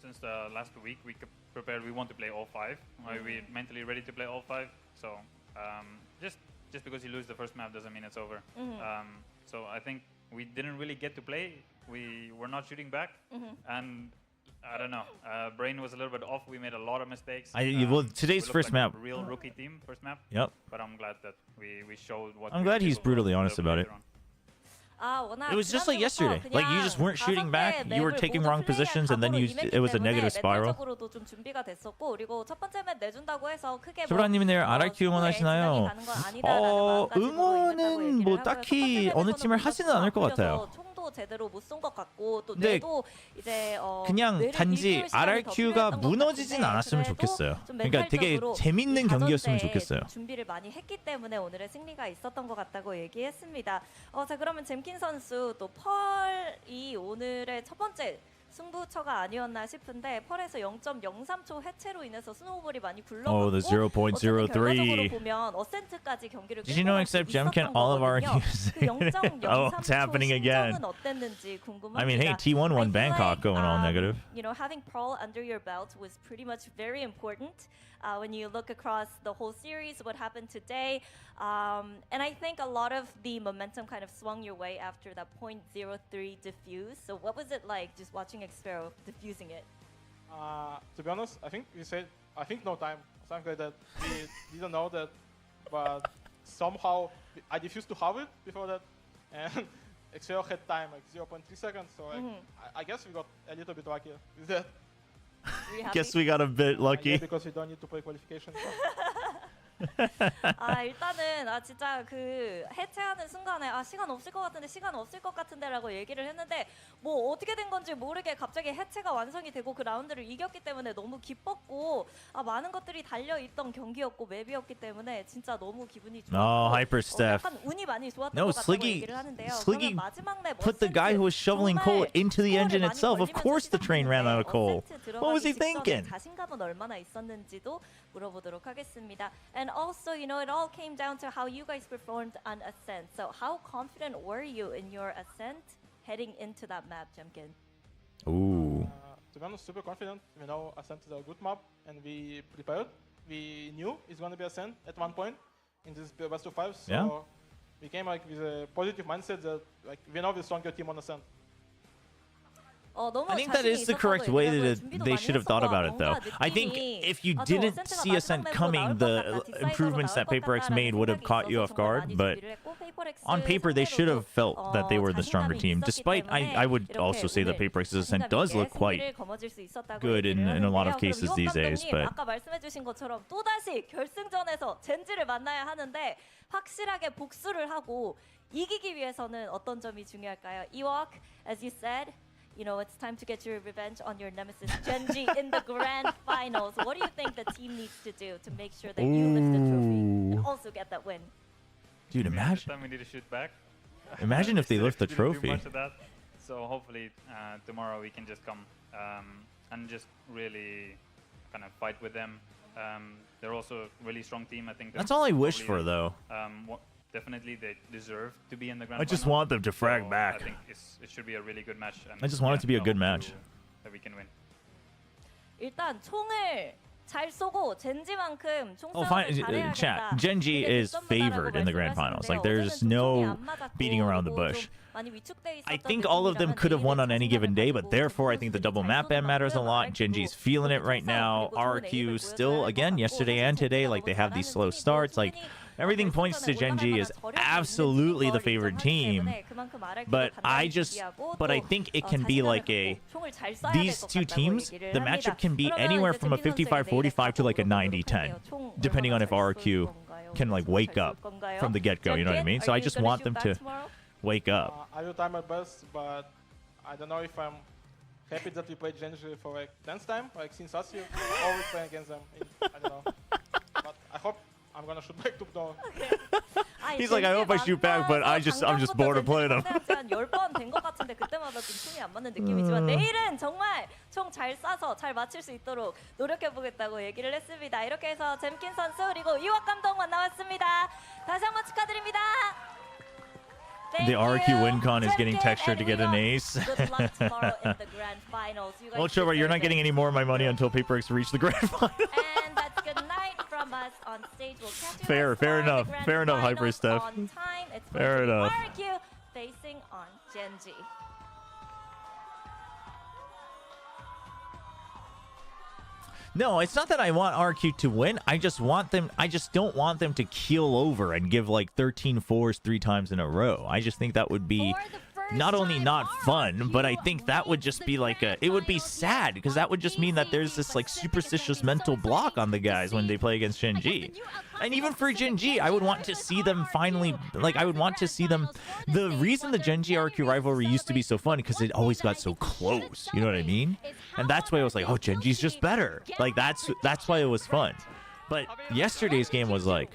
since the last week. We prepared. We want to play all 5. We're mentally ready to play all 5. So just because you lose the first map doesn't mean it's over. So I think we didn't really get to play. We were not shooting back, and I don't know. Brain was a little bit off. We made a lot of mistakes. Well, today's we looked first like map. a real rookie team, first map. Yep. But I'm glad that we showed what. I'm we were glad he's capable of brutally a honest little about bit it. later on. It was just like yesterday. Like you just weren't shooting back. You were taking wrong positions, and then it was a negative spiral. 초브라님이네요. RRQ 응원하시나요? 응원은 뭐 딱히 어느 팀을 하지는 않을 것 같아요. 제대로 못 쏜 것 같고 또 근데 뇌도 이제 그냥 뇌를 단지 일깨울 시간이 더 RRQ가 필요했던 것 무너지진 같은데 않았으면 그래도 좋겠어요. 좀 그러니까 되게 멘탈적으로 재밌는 이 경기였으면 가전제에 좋겠어요. 준비를 많이 했기 때문에 오늘의 승리가 있었던 것 같다고 얘기했습니다. 자 그러면 잼킨 선수 또 펄이 오늘의 첫 번째 승부처가 아니었나 싶은데 펄에서 0.03초 해체로 인해서 스노우볼이 많이 굴러갔고 the 0.03. 결과적으로 보면 어센트까지 경기를 Did you know except Jemkin all of RRQs? 그 Oh, it's happening again. 심정은 어땠는지 궁금합니다. I mean, hey, T1 won I feel Bangkok like, going all negative. You know, having Pearl under your belt was pretty much very important when you look across the whole series, what happened today. And I think a lot of the momentum kind of swung your way after that .03 diffuse. So what was it like just watching Xero diffusing it? To be honest, I think no time, something like that. We didn't know that, but somehow I diffused to have it before that, and Xero had time, like 0.3 seconds. So like, I guess we got a little bit lucky with that. Guess we got a bit Yeah, lucky. because we don't need to play qualification. 일단은 진짜 그 해체하는 순간에 시간 없을 것 같은데라고 얘기를 했는데 뭐 어떻게 된 건지 모르게 갑자기 해체가 완성이 되고 그 라운드를 이겼기 때문에 너무 기뻤고 많은 것들이 달려 있던 경기였고 맵이었기 때문에 진짜 너무 기분이 좋았고 Hyper Steph. 약간 운이 많이 좋았던 No, 것 같다고 Sliggy 얘기를 하는데요. Sliggy 그러면 마지막 맵 put the guy who was shoveling coal into the engine itself. Of course the train ran out of coal. What was he thinking? 자신감은 얼마나 있었는지도 물어보도록 하겠습니다. And also, you know, it all came down to how you guys performed on Ascent. So how confident were you in your Ascent heading into that map, Jemkin? Ooh. To be honest, super confident. We know Ascent is a good map, and we prepared. We knew it's going to be Ascent at one point in this best of 5. So Yeah. we came like with a positive mindset that like we know we're stronger team on Ascent. I think that is the correct way that they should have thought about it, though. I think if you didn't see Ascent coming, the improvements that PRX made would have caught you off guard. But on paper, they should have felt that they were the stronger team. Despite, I would also say that PRX's Ascent does look quite good in a lot of cases these days. But 아까 말씀해주신 것처럼 또다시 결승전에서 젠지를 만나야 하는데 확실하게 복수를 하고 이기기 위해서는 어떤 점이 중요할까요? Ewok, as you said, you know, it's time to get your revenge on your nemesis Genji in the grand finals. What do you think the team needs to do to make sure that you lift the trophy and also get that win? dude, This imagine time we need to shoot back. imagine if they lift the We didn't do trophy. much of that. So hopefully tomorrow we can just come and just really kind of fight with them. They're also a really strong team. I think That's all I wish probably for, though. Definitely they deserve to be in the grand I just final. want them to frag So back. I think it should be a really good match. And I just want it to be a good I hope match. that we can win. 일단 총을 잘 쏘고 젠지만큼 총 Oh, 싸움을 fine. 잘해야겠다. Chat. Genji 그게 is 득점보다라고 favored in the grand finals. Like, there's 말씀하셨는데요. no 어제는 좀 총이 안 beating around the 맞았고 bush. 좀 많이 위축돼 I 있었던 think all of them 느낌이라면 could have won on 내일은 any given day, but 자신감을 therefore I 가지고 think the 선수들이 double 잘 map ban 쏘는 matters a 만큼 lot. Genji's feeling it right now. RRQ still, again, yesterday and today, like they have these slow starts. Like everything points to Genji is absolutely the favored team. But I think it can be like these two teams, the matchup can be anywhere from a 55-45 to like a 90-10, depending on if RRQ can like wake up from the get-go, you know what I mean? So I just want them to wake up. I will try my best, but I don't know if I'm happy that we played Genji for like 10th time, like since last year. Always playing against them. I don't know. But I hope I'm gonna shoot back to the He's like, I hope I shoot back, but I'm just bored of playing them. 한 10번 된 것 같은데 그때마다 좀 총이 안 맞는 느낌이지만 내일은 정말 총 잘 쏴서 잘 맞출 수 있도록 노력해보겠다고 얘기를 했습니다. 이렇게 해서 잼킨 선수 그리고 이වක් 감독 만나봤습니다. 다시 한번 축하드립니다. The RRQ win con is getting textured to get an ace. Good luck tomorrow in the grand finals. You guys Well, Chobra, you're not getting any more of my money until PRX reach the grand final. And that's good night from us on stage. We'll catch you Fair guys for enough. the grand Fair enough, finals Hyper Steph. on time. It's Fair going to be enough. RRQ facing on Genji. No, it's not that I want RQ to win. I just don't want them to keel over and give like 13 fours 3 times in a row. I just think that would be For the not only not fun, but I think that would just be like it would be sad, because that would just mean that there's this like superstitious mental block on the guys when they play against Gen G. And even for Gen G, I would want to see them finally, like, I would want to see them. The reason the Gen G RRQ rivalry used to be so fun because it always got so close. You know what I mean? And that's why I was like, oh, Gen G's just better. Like, that's why it was fun. But yesterday's game was like,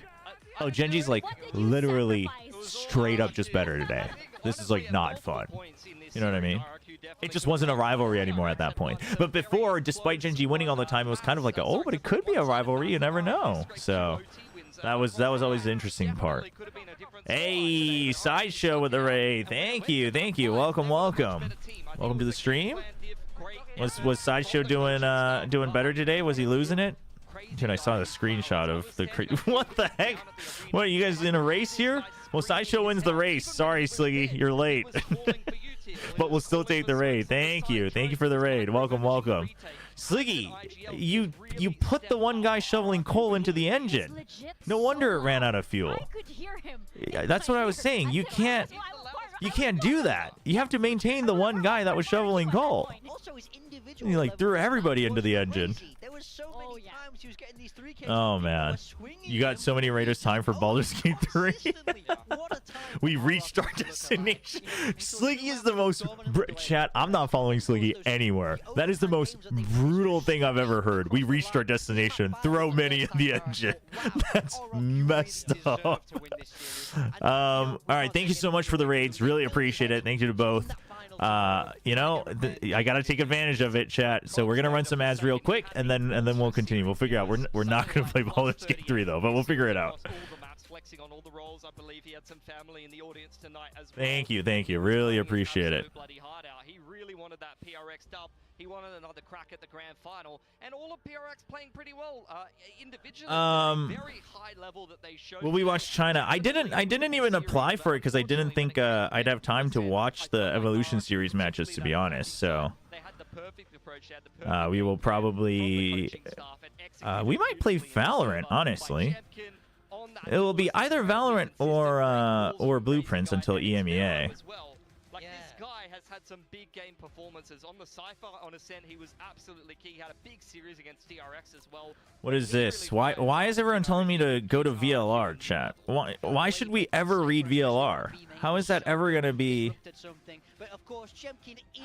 oh, Gen G's like literally straight up just better today. This is like not fun. You know what I mean? It just wasn't a rivalry anymore at that point. But before, despite Gen G winning all the time, it was kind of like, oh, but it could be a rivalry. You never know. So that was always the interesting part. Hey, Sideshow with the raid. Thank you. Welcome. Welcome to the stream. Was Sideshow doing better today? Was he losing it? Dude, I saw the screenshot of the what the heck? What, are you guys in a race here? Well, Sideshow wins the race. Sorry, Sliggy, you're late. But we'll still take the raid. Thank you for the raid. Welcome. Sliggy, you put the one guy shoveling coal into the engine. No wonder it ran out of fuel. That's what I was saying. You can't do that. You have to maintain the one guy that was shoveling coal. You like threw everybody into the engine. Oh man, you got so many Raiders time for Baldur's Gate 3. We reached our destination. Sliggy is the most chat. I'm not following Sliggy anywhere. That is the most brutal thing I've ever heard. We reached our destination. Throw Mini in the engine. That's messed up. All right, thank you so much for the raids. Really appreciate it. Thank you to both. You know, I gotta take advantage of it, chat. So we're gonna run some ads real quick, and then we'll continue. We'll figure out. We're not gonna play Baldur's Gate 3 though, but we'll figure it out. On all the roles. I believe he had some family in the audience tonight as well. Thank you. Really appreciate it. Bloody hard out. He really wanted that PRX dub. He wanted another crack at the grand final, and all of PRX playing pretty well individually. Very high level that they showed. Well, we watched China. I didn't even apply for it because I didn't think I'd have time to watch the Evolution Series matches, to be honest. So we will probably we might play Valorant, honestly. It will be either Valorant or Blueprints until EMEA. Like, this guy has had some big game performances. On the Cypher, on Ascent, he was absolutely key. He had a big series against TRX as well. What is this? Why is everyone telling me to go to VLR, chat? Why should we ever read VLR? How is that ever going to be...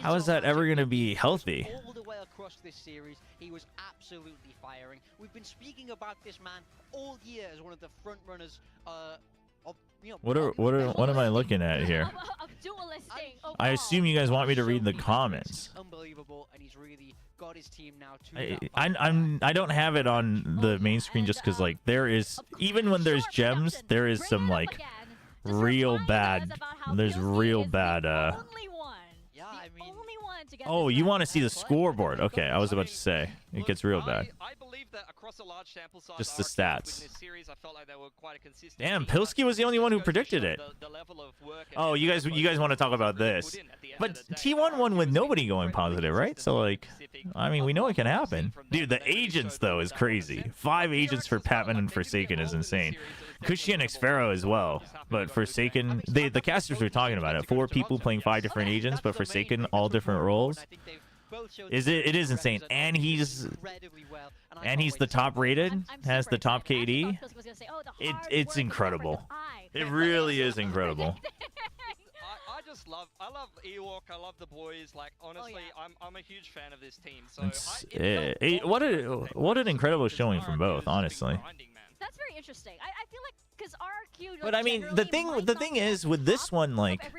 How is that ever going to be healthy? All the way across this series, he was absolutely firing. We've been speaking about this man all year as one of the front runners of, you know, what am I looking at here? I assume you guys want me to read the comments. Unbelievable, and he's really got his team now I don't have it on the main screen just because, like, there is, even when there's gems, there is some like real bad. There's real bad. Oh, you want to see the scoreboard? Okay, I was about to say it gets real bad. I believe that across a large sample size, just the stats. this series, I felt like they were quite a consistent Damn, Pilsky was the only one who predicted it. Oh, you guys want to talk about this? But T1 won with nobody going positive, right? So, like, I mean, we know it can happen. Dude, the agents though is crazy. 5 agents for Patman and Forsaken is insane. Cushy and Xpharaoh as well, but Forsaken, the casters were talking about it. 4 people playing 5 different agents, but Forsaken all different roles. It is insane, and he's the top rated, has the top KD. It's incredible. It really is incredible. I love Ewok. I love the boys. Like, honestly, I'm a huge fan of this team. So what an incredible showing from both, honestly. That's very interesting. I feel like because RRQ. But I mean, the thing is with this one, like,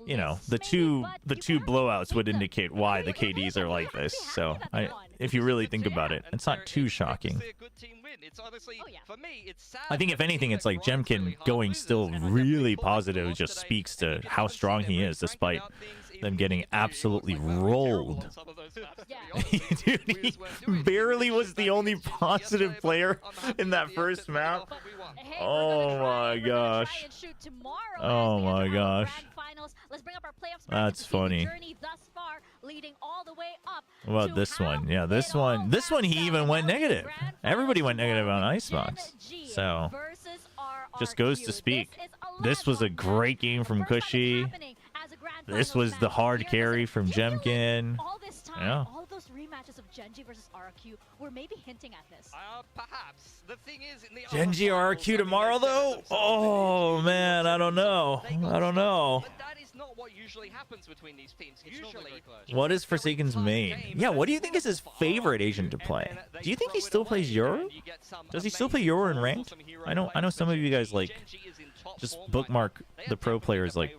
you know, the two blowouts would indicate why the KDs are like this. So if you really think about it, it's not too shocking. I think if anything, it's like Jemkin going still really positive just speaks to how strong he is, despite them getting absolutely rolled. Dude, he barely was the only positive player in that first map. Oh my gosh. Oh my gosh. That's funny. What about this one? Yeah, this one he even went negative. Everybody went negative on Icebox. So just goes to speak. This was a great game from Cushy. This was the hard carry from Jemkin. All this time, Yeah. all those rematches of Genji versus RRQ were maybe hinting at this. Perhaps. The thing is, in the Genji other RRQ finals, tomorrow, I mean, they though? set themselves Oh, in man, I don't know. They got I don't know. But that is not what usually happens between these teams. Usually, What is Forsaken's main? Yeah, what do you think is his favorite agent to play? Do you think he still plays Euro? Does he still play Euro in ranked? I know some of you guys like just bookmark the pro players like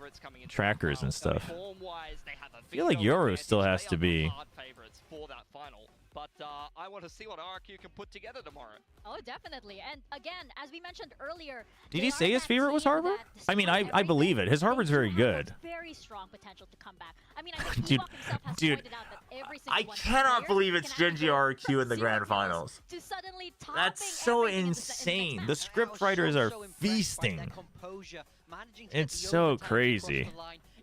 trackers and stuff. I feel like Euro still has to be. But I want to see what RRQ can put together tomorrow. Oh, definitely. And again, as we mentioned earlier, Did they he are say his that favorite was team Harbor? that I mean, despite I believe everything, it. His Harbor's they very do have good. that very strong potential to come back. I mean, I think Dude, Ewok himself has dude, pointed out that every I single one of these cannot players believe it's can Genji actually RRQ in the zero grand kills finals. to suddenly That's topping so everything in the next insane. match. The script writers are feasting. It's so crazy.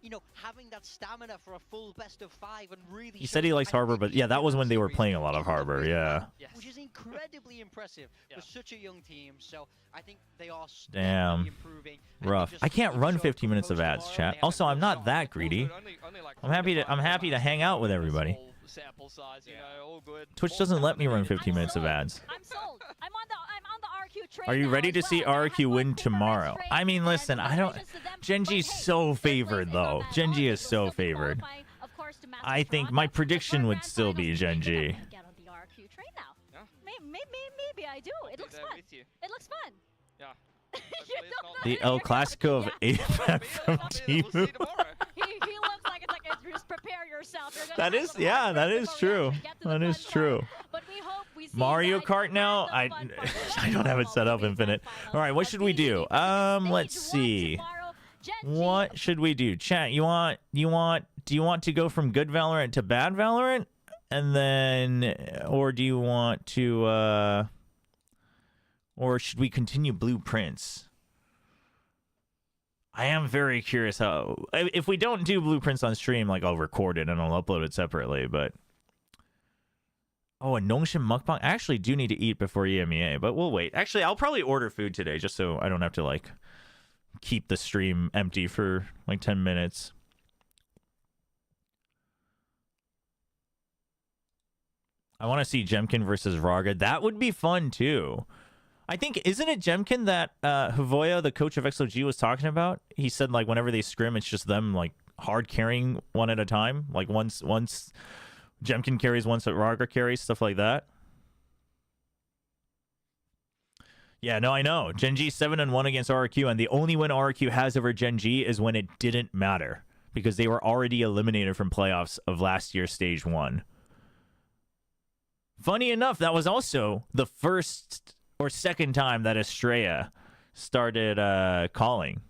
You know, having that stamina for a full best of 5 and really He said he likes Harbor, but yeah, that was when they were playing a lot of Harbor, yeah. which is incredibly impressive for such a young team. So I think they are Damn. improving. Rough. I can't run 15 minutes of ads, chat. Also, I'm not that greedy. I'm happy to hang out with everybody. Twitch doesn't let me run 15 minutes of ads. I'm sold. I'm on the RQ train. Are you now ready as to well. see And I have RQ one win PRX tomorrow? train, I mean, listen, and I don't. congratulations to them. Genji's But hey, so third place favored is not though. bad. Genji RRQ is will so still be favored. qualifying, of course, to Masters I think Toronto. my But prediction for would grand still be finals, maybe I Genji. might get on the RQ train now. Maybe I do. It looks there fun. with you. It looks fun. Yeah. You don't The know. El Clasico of Yeah. AFF from We'll see Timu. tomorrow. He looks like it's like just prepare yourself. You're gonna That have is, some yeah, hard that work is before we true. actually get to the That fun is part. true. But we hope we see Mario guys Kart at now? the I fun part. I don't have it set up infinite. All right, what should we do? Let's see. What should we do? Chat, do you want to go from good Valorant to bad Valorant? And then, or do you want to, or should we continue Blueprints? I am very curious how, if we don't do Blueprints on stream, like I'll record it and I'll upload it separately, but. Oh, a Nongshim mukbang? I actually do need to eat before EMEA, but we'll wait. Actually, I'll probably order food today just so I don't have to, like, keep the stream empty for, like, 10 minutes. I want to see Jemkin versus Raga. That would be fun, too. I think, isn't it Jemkin that Havoya, the coach of XOG, was talking about? He said, like, whenever they scrim, it's just them, like, hard carrying one at a time. Like, once Jemkin carries, once Raga carries, stuff like that. Yeah, no, I know. Genji 7-1 against RRQ, and the only win RRQ has over Genji is when it didn't matter because they were already eliminated from playoffs of last year's stage 1. Funny enough, that was also the first or second time that Estrella started calling.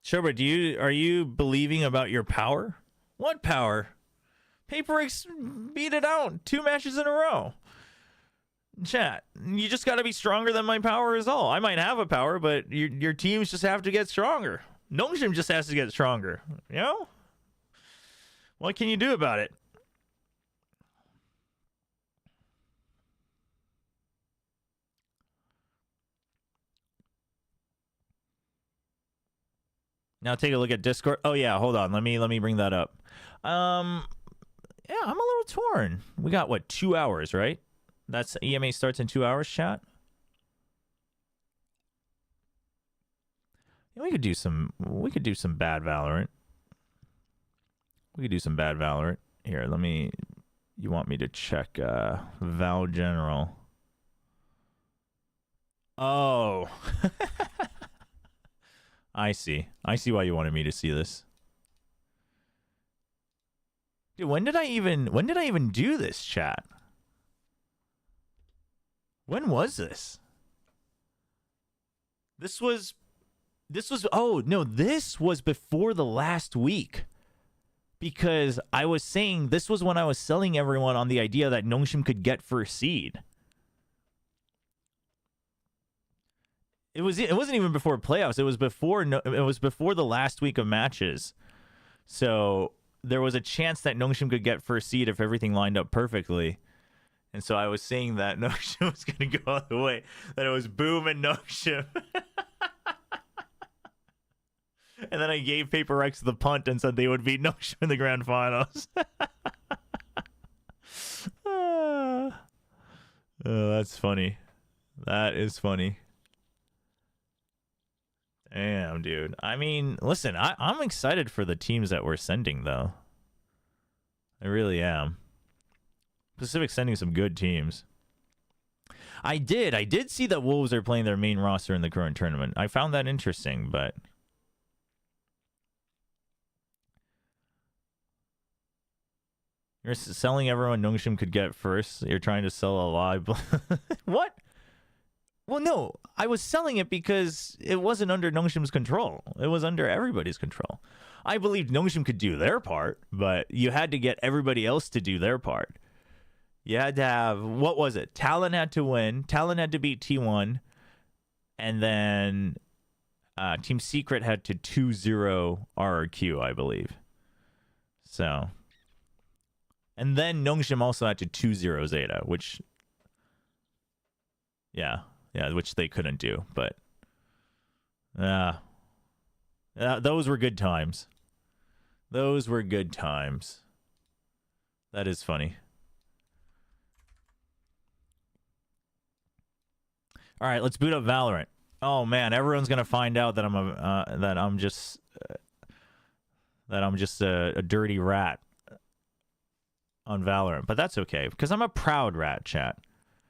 Chobra, are you believing about your power? What power? PRX beat it out 2 matches in a row. Chat, you just got to be stronger than my power is all. I might have a power, but your teams just have to get stronger. Nongshim just has to get stronger. You know? What can you do about it? Now take a look at Discord. Oh yeah, hold on. Let me bring that up. Yeah, I'm a little torn. We got what, 2 hours, right? That's EMA starts in 2 hours, chat. Yeah, we could do some bad Valorant. We could do some bad Valorant. Here, you want me to check Val General. Oh. I see why you wanted me to see this. Dude, when did I even do this, chat? When was this? This was oh no, this was before the last week. Because I was saying this was when I was selling everyone on the idea that Nongshim could get first seed. It wasn't even before playoffs. It was before the last week of matches. So there was a chance that Nongshim could get first seed if everything lined up perfectly. And so I was saying that Noxium was going to go all the way. That it was Boom and Noxium. And then I gave PaperX the punt and said they would beat Noxium in the grand finals. Oh, that's funny. That is funny. Damn, dude. I mean, listen, I'm excited for the teams that we're sending, though. I really am. Pacific's sending some good teams. I did see that Wolves are playing their main roster in the current tournament. I found that interesting, but... You're selling everyone Nongshim could get first. You're trying to sell a lie. What? Well, no. I was selling it because it wasn't under Nongshim's control. It was under everybody's control. I believed Nongshim could do their part, but you had to get everybody else to do their part. You had to have, what was it? Talon had to win. Talon had to beat T1. And then Team Secret had to 2-0 RRQ, I believe. So... And then Nongshim also had to 2-0 Zeta, which, yeah, which they couldn't do. But, those were good times. Those were good times. That is funny. All right, let's boot up Valorant. Oh man, everyone's gonna find out that I'm just a dirty rat on Valorant, but that's okay because I'm a proud rat, chat.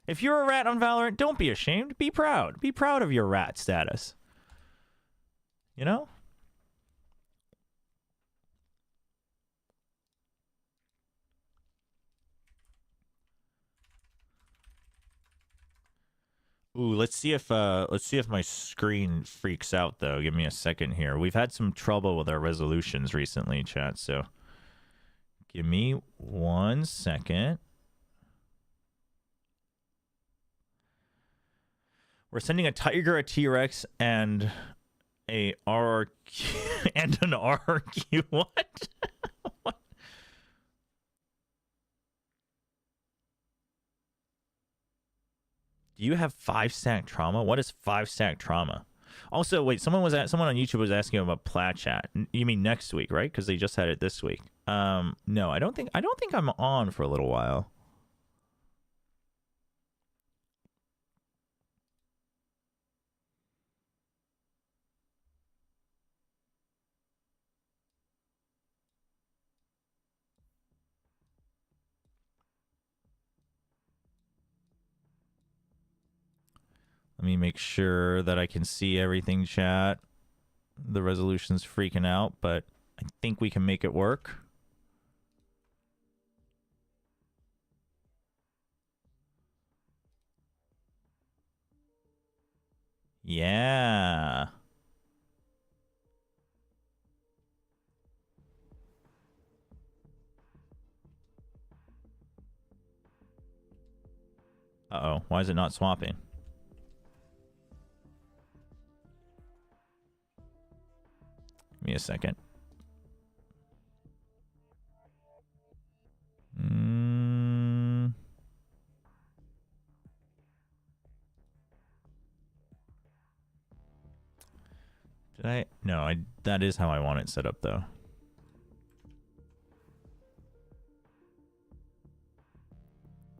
If you're a rat on Valorant, don't be ashamed. Be proud. Be proud of your rat status. You know? Ooh, let's see if my screen freaks out though. Give me a second here. We've had some trouble with our resolutions recently, chat, so give me 1 second. We're sending a Tiger, a T-Rex, and a RRQ and an RRQ. What? What? Do you have 5-stack trauma? What is 5-stack trauma? Also, wait, someone on YouTube was asking about Plat Chat. You mean next week, right? Because they just had it this week. No, I don't think I'm on for a little while. Let me make sure that I can see everything, chat. The resolution's freaking out, but I think we can make it work. Yeah. Uh-oh, why is it not swapping? Give me a second. Did I? No, that is how I want it set up, though.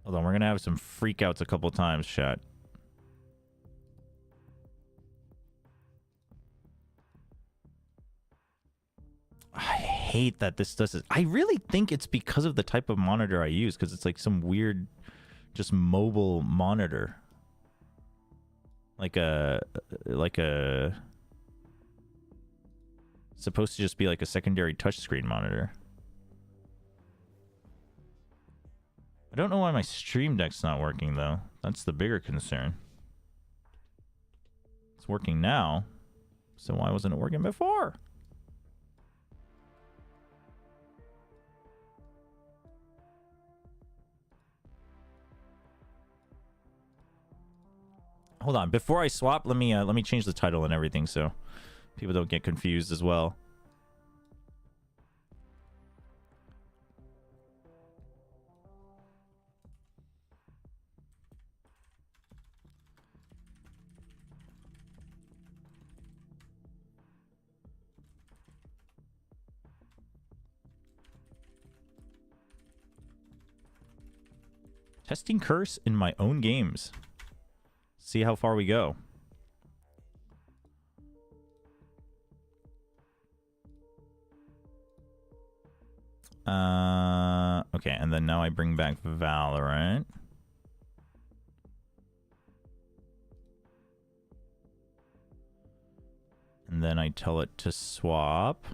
Hold on, we're gonna have some freakouts a couple times, chat. I hate that this does this. I really think it's because of the type of monitor I use, because it's like some weird, just mobile monitor. Like a supposed to just be like a secondary touchscreen monitor. I don't know why my Stream Deck's not working, though. That's the bigger concern. It's working now, so why wasn't it working before? Hold on, before I swap, let me change the title and everything so people don't get confused as well. Testing curse in my own games. See how far we go. Okay, and then now I bring back Valorant. And then I tell it to swap.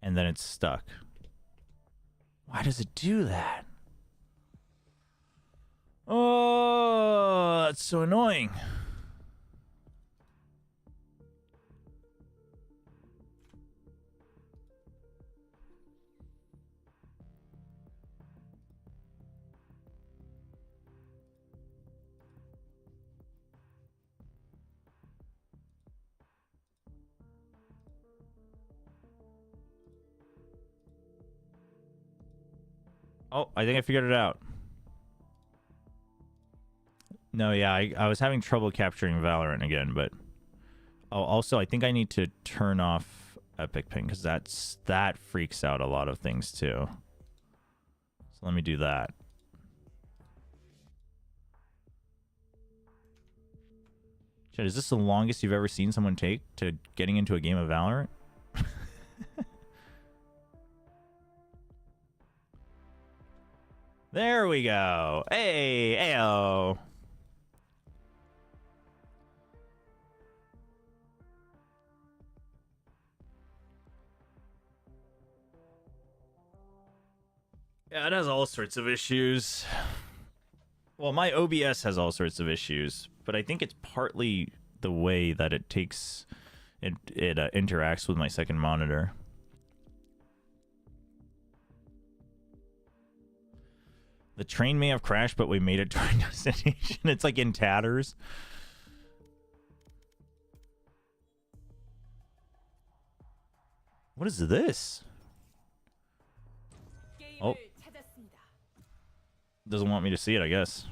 And then it's stuck. Why does it do that? Oh, that's so annoying. Oh, I think I figured it out. No, yeah, I was having trouble capturing Valorant again, but... Oh, also, I think I need to turn off Epic Ping, because that freaks out a lot of things, too. So let me do that. Shit, is this the longest you've ever seen someone take to getting into a game of Valorant? There we go. Hey, ayo. Yeah, it has all sorts of issues. Well, my OBS has all sorts of issues, but I think it's partly the way that it takes it interacts with my second monitor. The train may have crashed, but we made it to our destination. It's like in tatters. What is this? Oh. Doesn't want me to see it, I guess.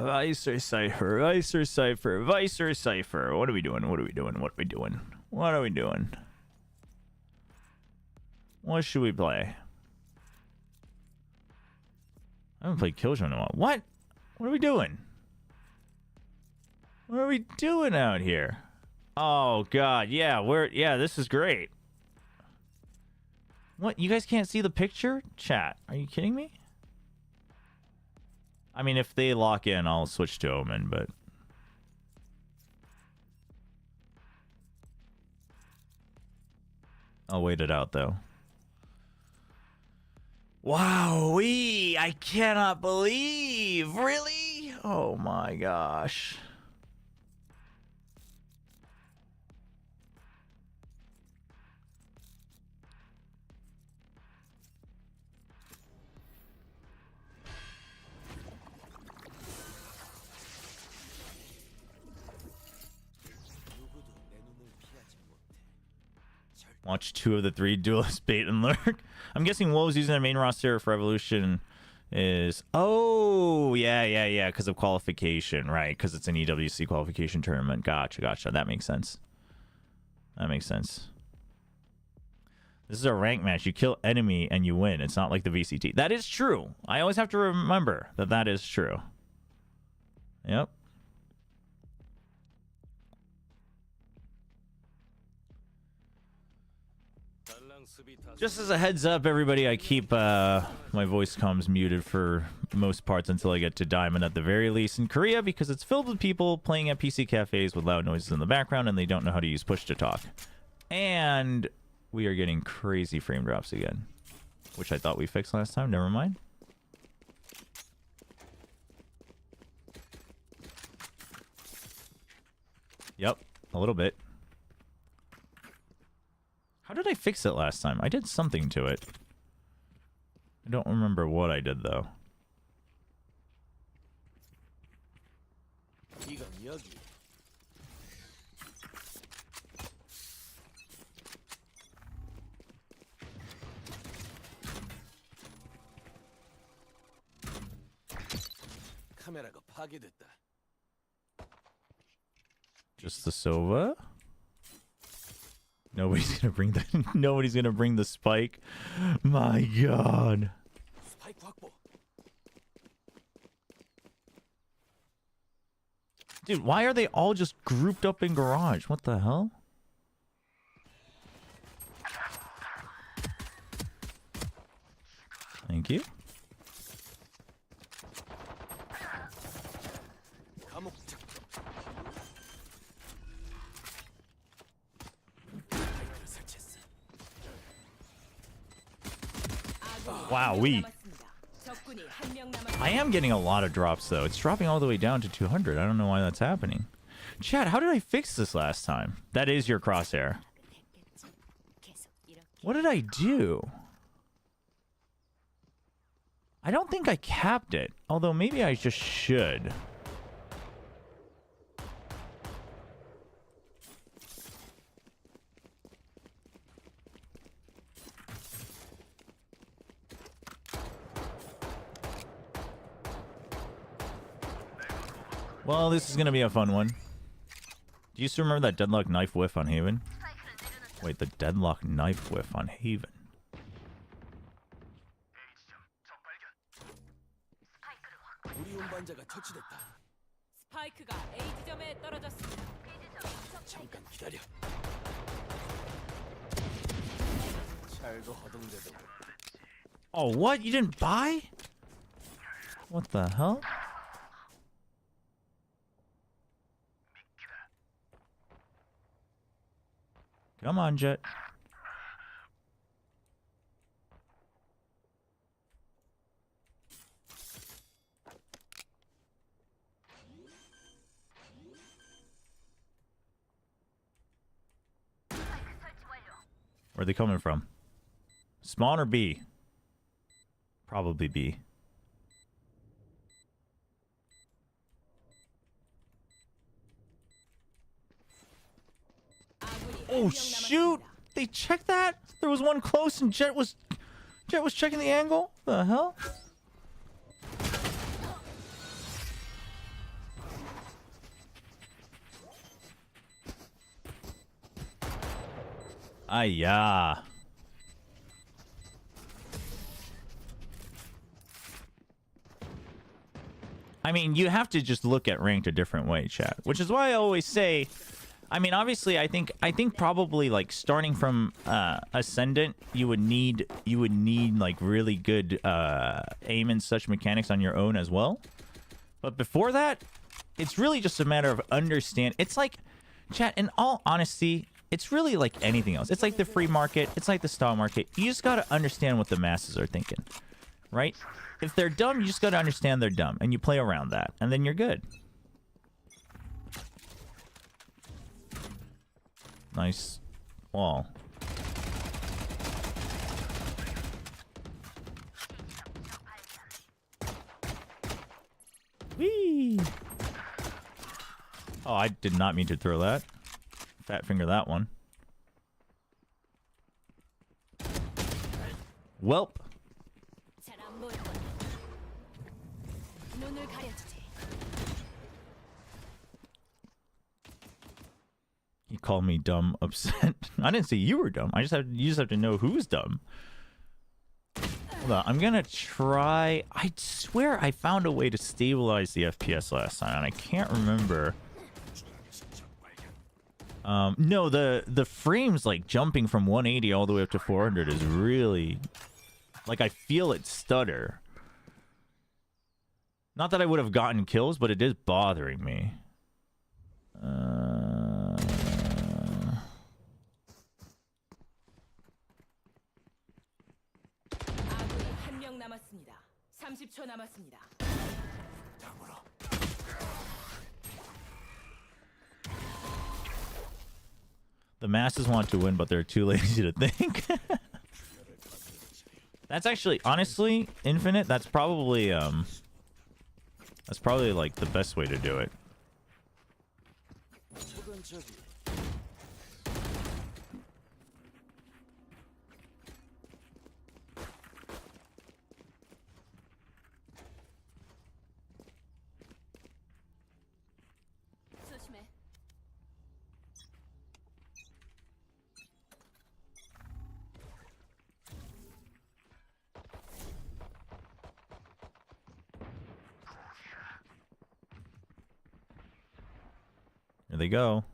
Vicer Cypher, Vicer Cypher, Vicer Cypher. What are we doing? What are we doing? What are we doing? What are we doing? What should we play? I haven't played Killzone in a while. What? What are we doing? What are we doing out here? Oh god, yeah, this is great. What? You guys can't see the picture? Chat, are you kidding me? I mean, if they lock in, I'll switch to Omen, but... I'll wait it out, though. Wow-wee! I cannot believe! Really? Oh my gosh. Watch 2 of the 3 duelist bait and lurk. I'm guessing Wolves using their main roster for Evolution is... Oh, yeah, because of qualification, right? Because it's an EWC qualification tournament. Gotcha. That makes sense. This is a rank match. You kill enemy and you win. It's not like the VCT. That is true. I always have to remember that that is true. Yep. Just as a heads up, everybody, I keep my voice comms muted for most parts until I get to Diamond at the very least in Korea, because it's filled with people playing at PC cafes with loud noises in the background and they don't know how to use push to talk. And we are getting crazy frame drops again, which I thought we fixed last time. Never mind. Yep, a little bit. How did I fix it last time? I did something to it. I don't remember what I did, though. Just the Sova. Nobody's gonna bring the nobody's gonna bring the spike. My god. Dude, why are they all just grouped up in garage? What the hell? Thank you. Wow, I am getting a lot of drops though. It's dropping all the way down to 200. I don't know why that's happening. Chat, how did I fix this last time? That is your crosshair. What did I do? I don't think I capped it. Although maybe I just should. Well, this is going to be a fun one. Do you still remember that deadlock knife whiff on Haven? Wait, the deadlock knife whiff on Haven. Oh, what? You didn't buy? What the hell? Come on, Jet. Where are they coming from? Spawn or B? Probably B. Oh shoot! They checked that? There was one close and Jet was checking the angle? The hell? Ayah. I mean, you have to just look at ranked a different way, chat. Which is why I always say, I mean, obviously, I think probably like starting from Ascendant, you would need like really good aim and such mechanics on your own as well. But before that, it's really just a matter of understand. It's like, chat, in all honesty, it's really like anything else. It's like the free market. It's like the stock market. You just got to understand what the masses are thinking, right? If they're dumb, you just got to understand they're dumb. And you play around that. And then you're good. Nice wall. Whee! Oh, I did not mean to throw that. Fat finger that one. Welp. You called me dumb, upset. I didn't say you were dumb. You just have to know who's dumb. Hold on, I'm gonna try. I swear I found a way to stabilize the FPS last time, and I can't remember. No, the frames like jumping from 180 all the way up to 400 is really, like, I feel it stutter. Not that I would have gotten kills, but it is bothering me. The masses want to win, but they're too lazy to think. That's actually, honestly, Infinite, that's probably like the best way to do it. Here they go.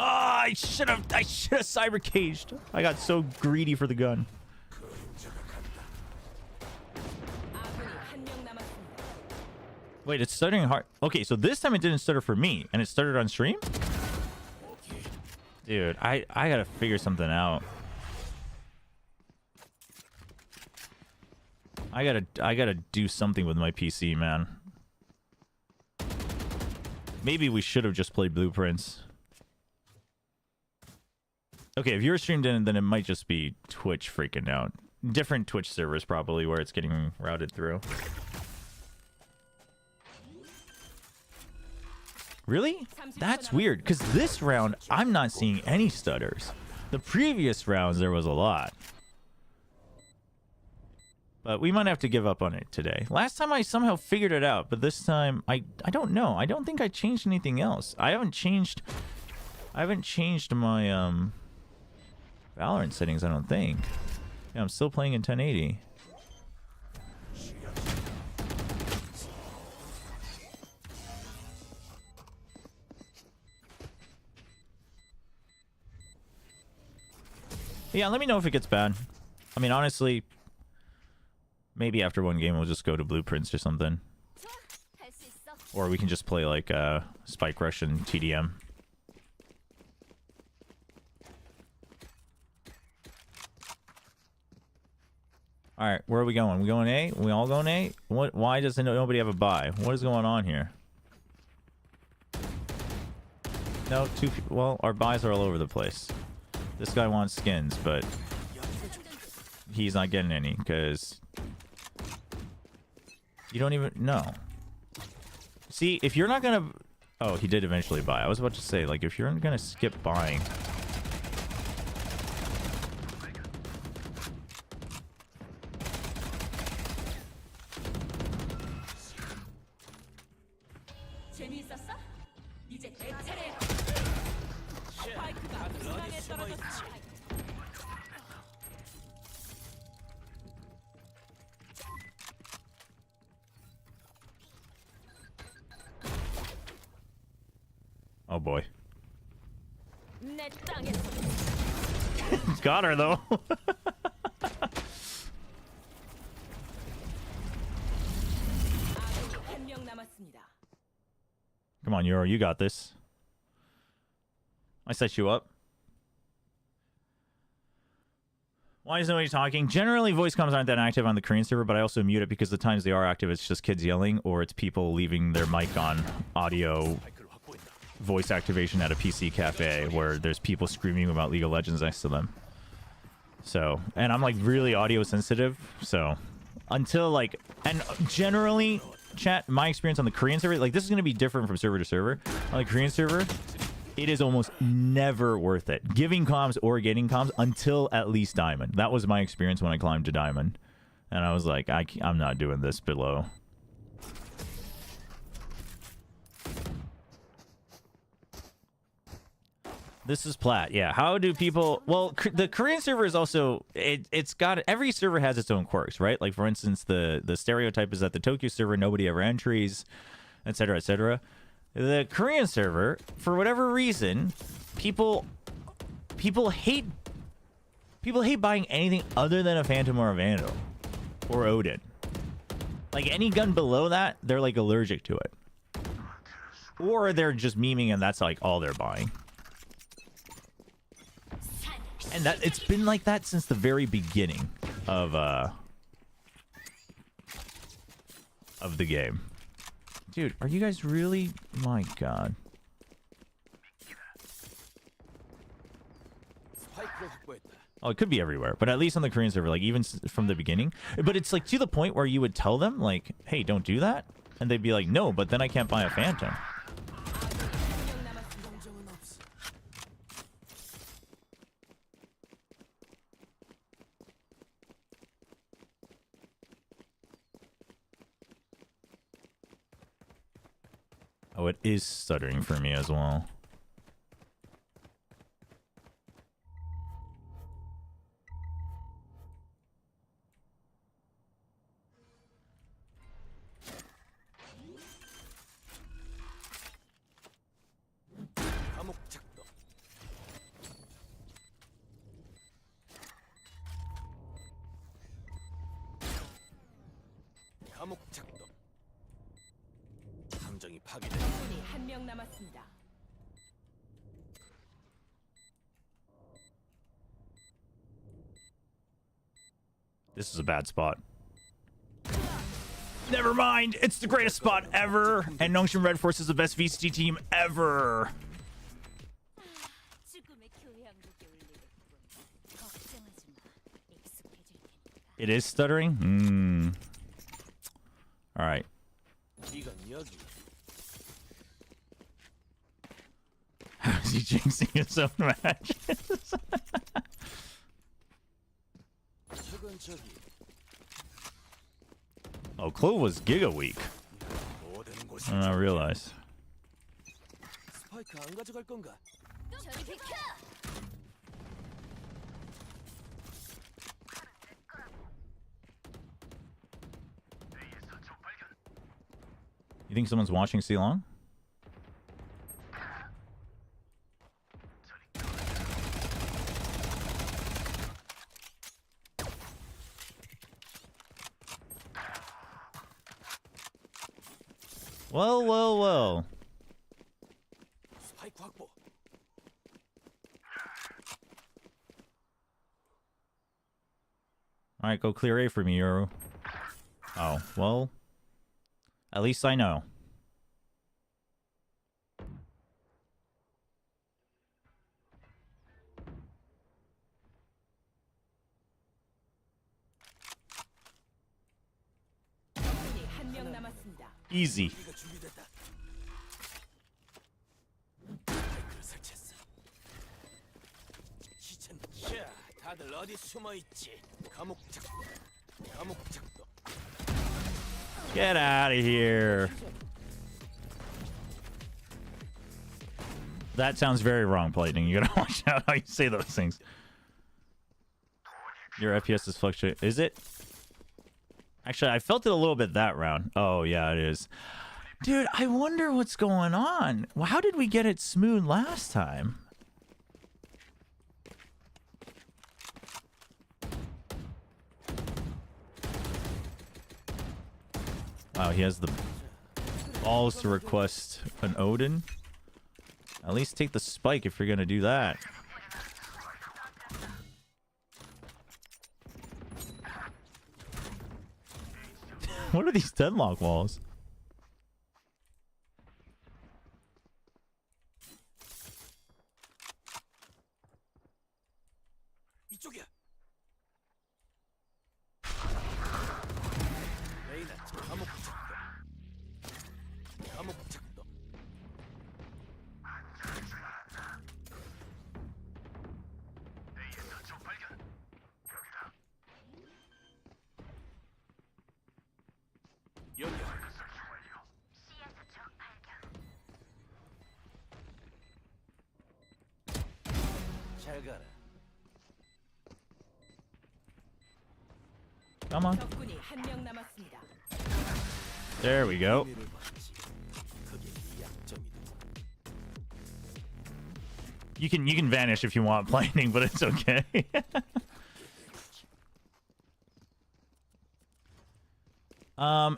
Ah, I should have cyber caged. I got so greedy for the gun. Wait, it's stuttering hard. Okay, so this time it didn't stutter for me, and it stuttered on stream? Dude, I gotta figure something out. I gotta do something with my PC, man. Maybe we should have just played Blueprints. Okay, if your stream didn't, then it might just be Twitch freaking out. Different Twitch servers probably where it's getting routed through. Really? That's weird, because this round, I'm not seeing any stutters. The previous rounds, there was a lot. But we might have to give up on it today. Last time I somehow figured it out, but this time, I don't know. I don't think I changed anything else. I haven't changed my, Valorant settings, I don't think. Yeah, I'm still playing in 1080. Yeah, let me know if it gets bad. I mean, honestly, maybe after one game we'll just go to Blueprints or something. Or we can just play like Spike Rush and TDM. Alright, where are we going? We going A? We all going A? What? Why doesn't nobody have a buy? What is going on here? No, two people. Well, our buys are all over the place. This guy wants skins, but he's not getting any because you don't even know. See, if you're not gonna... Oh, he did eventually buy. I was about to say, like, if you're gonna skip buying... Oh boy. Got her though. Come on, Euro, you got this. I set you up. Why is nobody talking? Generally, voice comms aren't that active on the Korean server, but I also mute it because the times they are active, it's just kids yelling, or it's people leaving their mic on audio voice activation at a PC cafe where there's people screaming about League of Legends next to them. So, and I'm like really audio sensitive, so until like, and generally, chat, my experience on the Korean server, like this is going to be different from server to server. On the Korean server, it is almost never worth it. Giving comms or getting comms until at least Diamond. That was my experience when I climbed to Diamond. And I was like, I'm not doing this below. This is Plat. Yeah. How do people... Well, the Korean server is also... It's got... Every server has its own quirks, right? Like, for instance, the stereotype is that the Tokyo server, nobody ever entries, etc., etc. The Korean server, for whatever reason, people hate buying anything other than a Phantom or a Vandal. Or Odin. Like, any gun below that, they're, like, allergic to it. Or they're just memeing and that's, like, all they're buying. And that it's been like that since the very beginning of the game. Dude, are you guys really? My God. Oh, it could be everywhere, but at least on the Korean server, like even from the beginning. But it's like to the point where you would tell them, like, "Hey, don't do that," and they'd be like, "No, but then I can't buy a Phantom." Oh, it is stuttering for me as well. 적군이 한 명 남았습니다. This is a bad spot. Never mind. It's the greatest spot ever. And Nongshim Red Force is the best VCT team ever. 죽음의 교양국에 올리겠군. 걱정하지 마. 익숙해질 테니까. It is stuttering? All right. How is he jinxing his own matches? Oh, Clove was Giga Weak. I did not realize. 저리 비켜! You think someone's watching C Long? Well, well, well. Alright, go clear A for me, Euro. Oh, well. At least I know. 적군이 한 명 남았습니다. Easy. Get out of here. That sounds very wrong, Lightning. You gotta watch out how you say those things. Your FPS is fluctuating. Is it? Actually, I felt it a little bit that round. Oh, yeah, it is. Dude, I wonder what's going on. Well, how did we get it smooth last time? Wow, he has the balls to request an Odin. At least take the spike if you're going to do that. What are these deadlock walls? Come on. 적군이 한 명 남았습니다. There we go. You can vanish if you want, Lightning, but it's okay.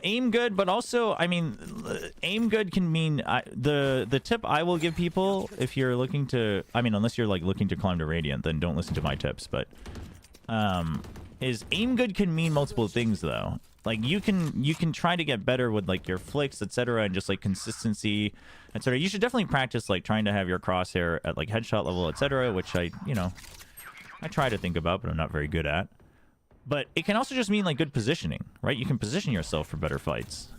Aim good, but also, I mean, aim good can mean the tip I will give people if you're looking to, I mean, unless you're like looking to climb to Radiant, then don't listen to my tips. But is aim good can mean multiple things though. Like you can try to get better with like your flicks, etc., and just like consistency, etc. You should definitely practice like trying to have your crosshair at like headshot level, etc., which I try to think about, but I'm not very good at. But it can also just mean like good positioning, right? You can position yourself for better fights.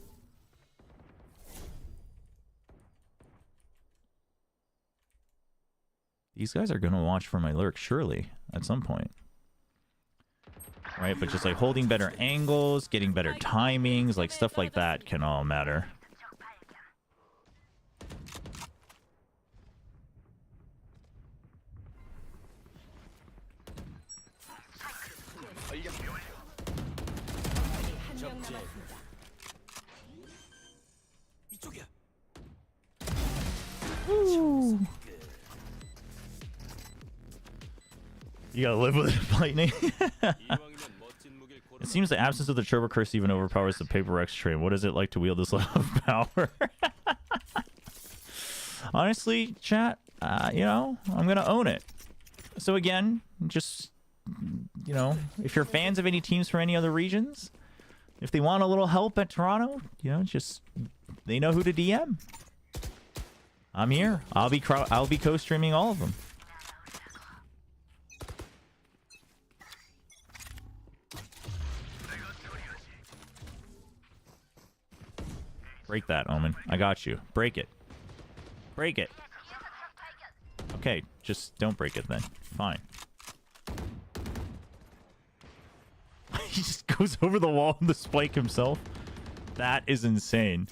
These guys are gonna watch for my lurk surely at some point. Right, but just like holding better angles, getting better timings, like stuff like that can all matter. Woo. You gotta live with it, Lightning. It seems the absence of the Chobra curse even overpowers the PRX train. What is it like to wield this level of power? honestly, chat, you know, I'm gonna own it. So again, just, you know, if you're fans of any teams from any other regions, if they want a little help at Toronto, you know, just they know who to DM. I'm here. I'll be co-streaming all of them. Break that, Omen. I got you. Break it. Break it. Okay, just don't break it then. Fine. He just goes over the wall in the spike himself. That is insane.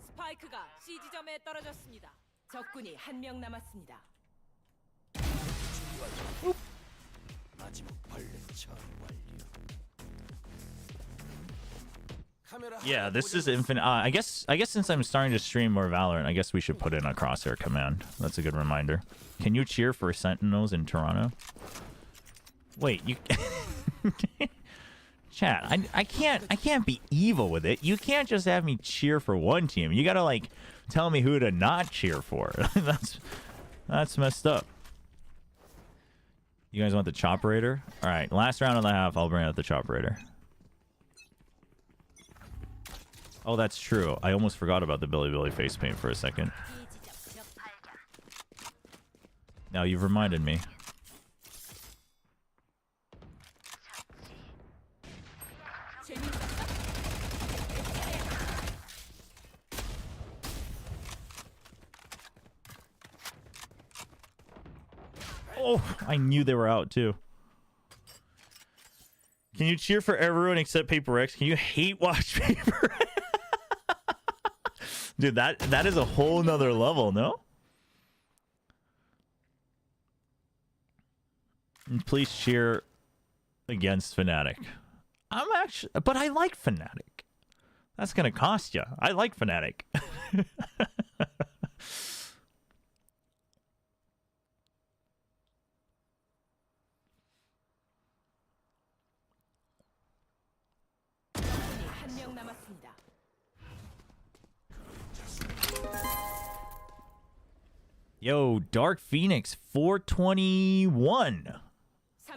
스파이크가 C 지점에 떨어졌습니다. 적군이 한 명 남았습니다. Yeah, this is infinite. I guess since I'm starting to stream more Valorant, I guess we should put in a crosshair command. That's a good reminder. Can you cheer for Sentinels in Toronto? Wait, you chat, I can't be evil with it. You can't just have me cheer for one team. You gotta like tell me who to not cheer for. That's messed up. You guys want the Choperator? Alright, last round and a half, I'll bring out the Choperator. Oh, that's true. I almost forgot about the Billy face paint for a second. Now you've reminded me. Oh, I knew they were out too. Can you cheer for everyone except Paper X? Can you hate watch Paper X? Dude, that is a whole nother level, no? And please cheer against Fnatic. I'm actually, but I like Fnatic. That's gonna cost you. I like Fnatic. Yo, Dark Phoenix 421.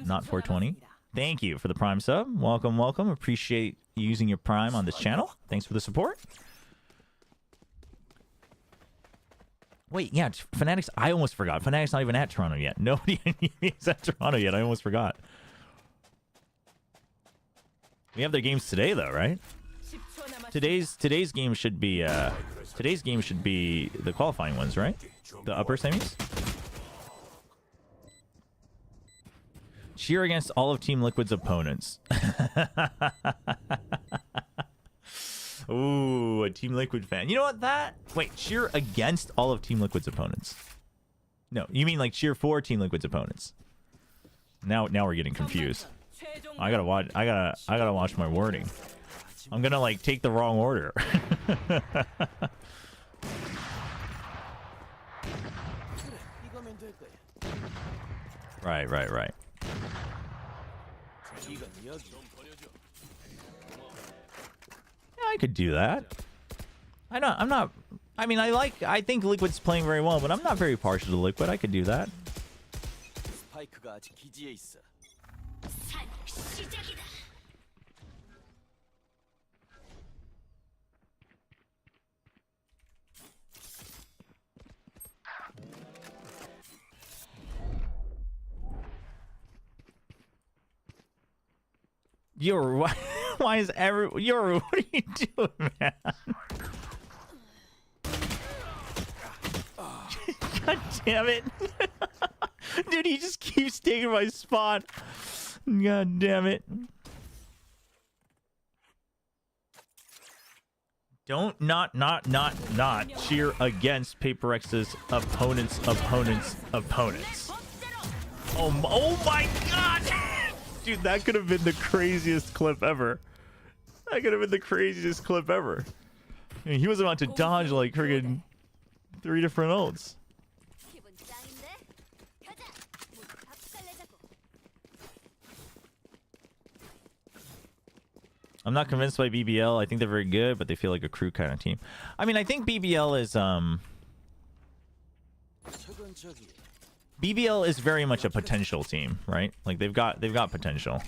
Not 420. Thank you for the Prime sub. Welcome, welcome. Appreciate you using your Prime on this channel. Thanks for the support. Wait, yeah, Fnatic's... I almost forgot. Fnatic's not even at Toronto yet. Nobody is at Toronto yet. I almost forgot. We have their games today, though, right? Today's game should be... today's game should be the qualifying ones, right? The upper semis? Cheer against all of Team Liquid's opponents. Ooh, a Team Liquid fan. You know what? Wait, cheer against all of Team Liquid's opponents. No, you mean like cheer for Team Liquid's opponents. Now we're getting confused. I gotta watch my wording. I'm gonna like take the wrong order. Right. Yeah, I could do that. I'm not. I mean, I think Liquid's playing very well, but I'm not very partial to Liquid. I could do that. Why is what are you doing, man? God damn it. Dude, he just keeps taking my spot. God damn it. Don't not cheer against Paper X's opponents. Oh my god! Dude, that could have been the craziest clip ever. I mean, he was about to dodge like friggin' 3 different ults. I'm not convinced by BBL. I think they're very good, but they feel like a crew kind of team. I mean, I think BBL is very much a potential team, right? Like they've got potential.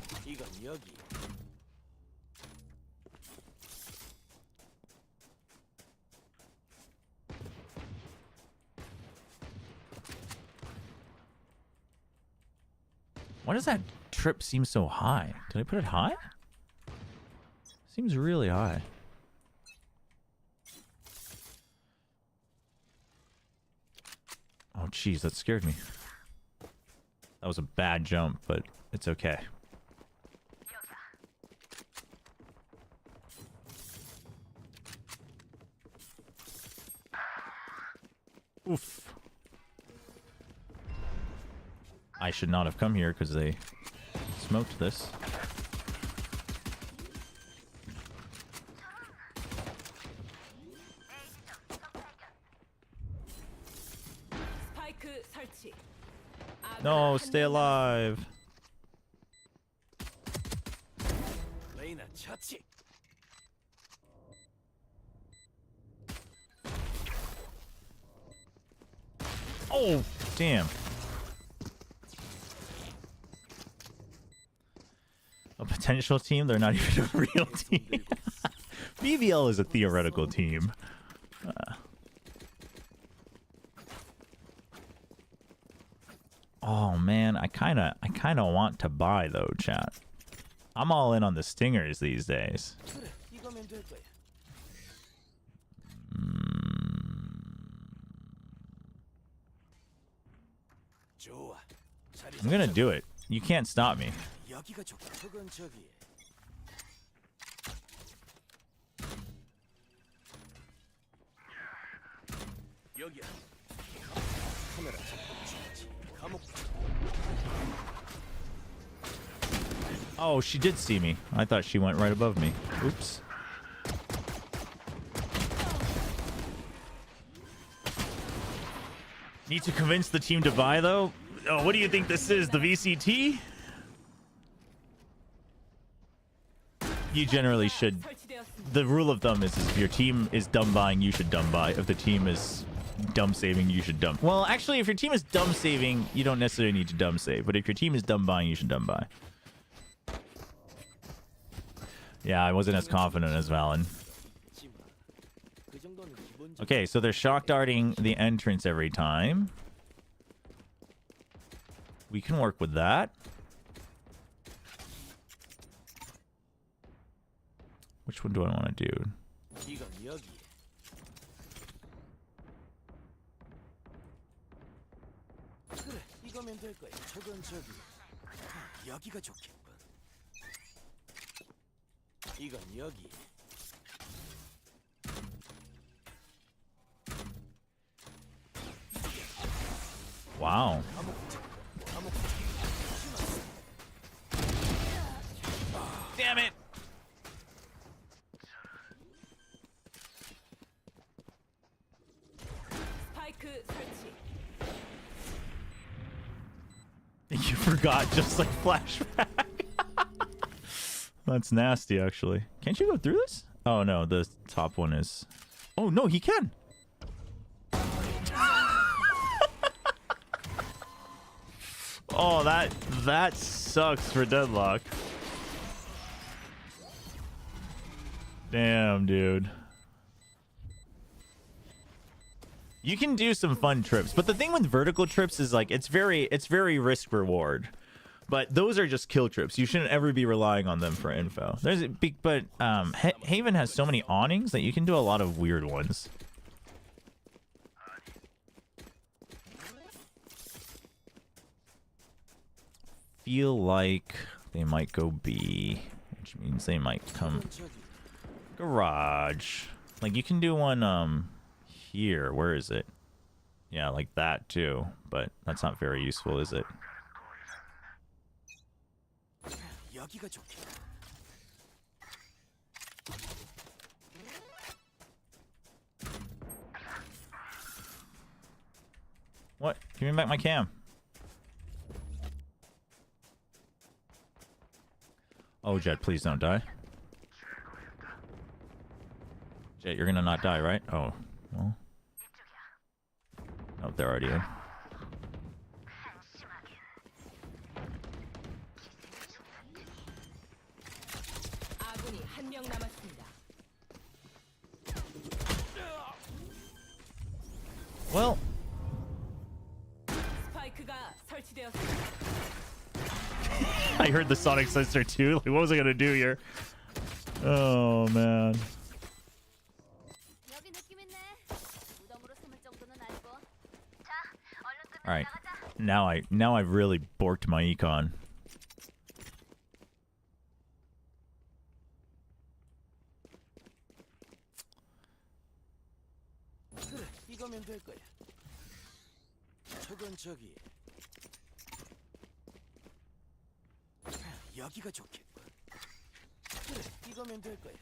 Why does that trip seem so high? Did I put it high? Seems really high. Oh, jeez, that scared me. That was a bad jump, but it's okay. Oof. I should not have come here because they smoked this. 스파이크 설치. No, stay alive. Oh, damn. A potential team? They're not even a real team. BBL is a theoretical team. Oh man, I kinda want to buy though, chat. I'm all in on the stingers these days. I'm gonna do it. You can't stop me. Oh, she did see me. I thought she went right above me. Oops. Need to convince the team to buy, though? Oh, what do you think this is? The VCT? You generally should. The rule of thumb is if your team is dumb buying, you should dumb buy. If the team is dumb saving, you should dumb. Well, actually, if your team is dumb saving, you don't necessarily need to dumb save. But if your team is dumb buying, you should dumb buy. Yeah, I wasn't as confident as Valen. Okay, so they're shock darting the entrance every time. We can work with that. Which one do I want to do? Wow. Damn it. 스파이크 설치. You forgot just like flashback. That's nasty, actually. Can't you go through this? Oh, no, the top one is... Oh, no, he can. Oh, that sucks for Deadlock. Damn, dude. You can do some fun trips, but the thing with vertical trips is like it's very risk reward. But those are just kill trips. You shouldn't ever be relying on them for info. But Haven has so many awnings that you can do a lot of weird ones. Feel like they might go B, which means they might come garage. Like you can do one here. Where is it? Yeah, like that too. But that's not very useful, is it? What? Give me back my cam. Oh, Jet, please don't die. Jet, you're gonna not die, right? Oh, well. Oh, they're already in. 아군이 한 명 남았습니다. Well, 스파이크가 설치되었습니다. I heard the Sonic sensor too. Like, what was I gonna do here? Oh man. 여기 느낌 있네. 무덤으로 삼을 정도는 아니고. 자, 얼른 끝내고 All right. 나가자. Now I've really borked my econ. 그래, 이거면 될 거야. 저건 저기. 여기가 좋겠군. 그래, 이거면 될 거야.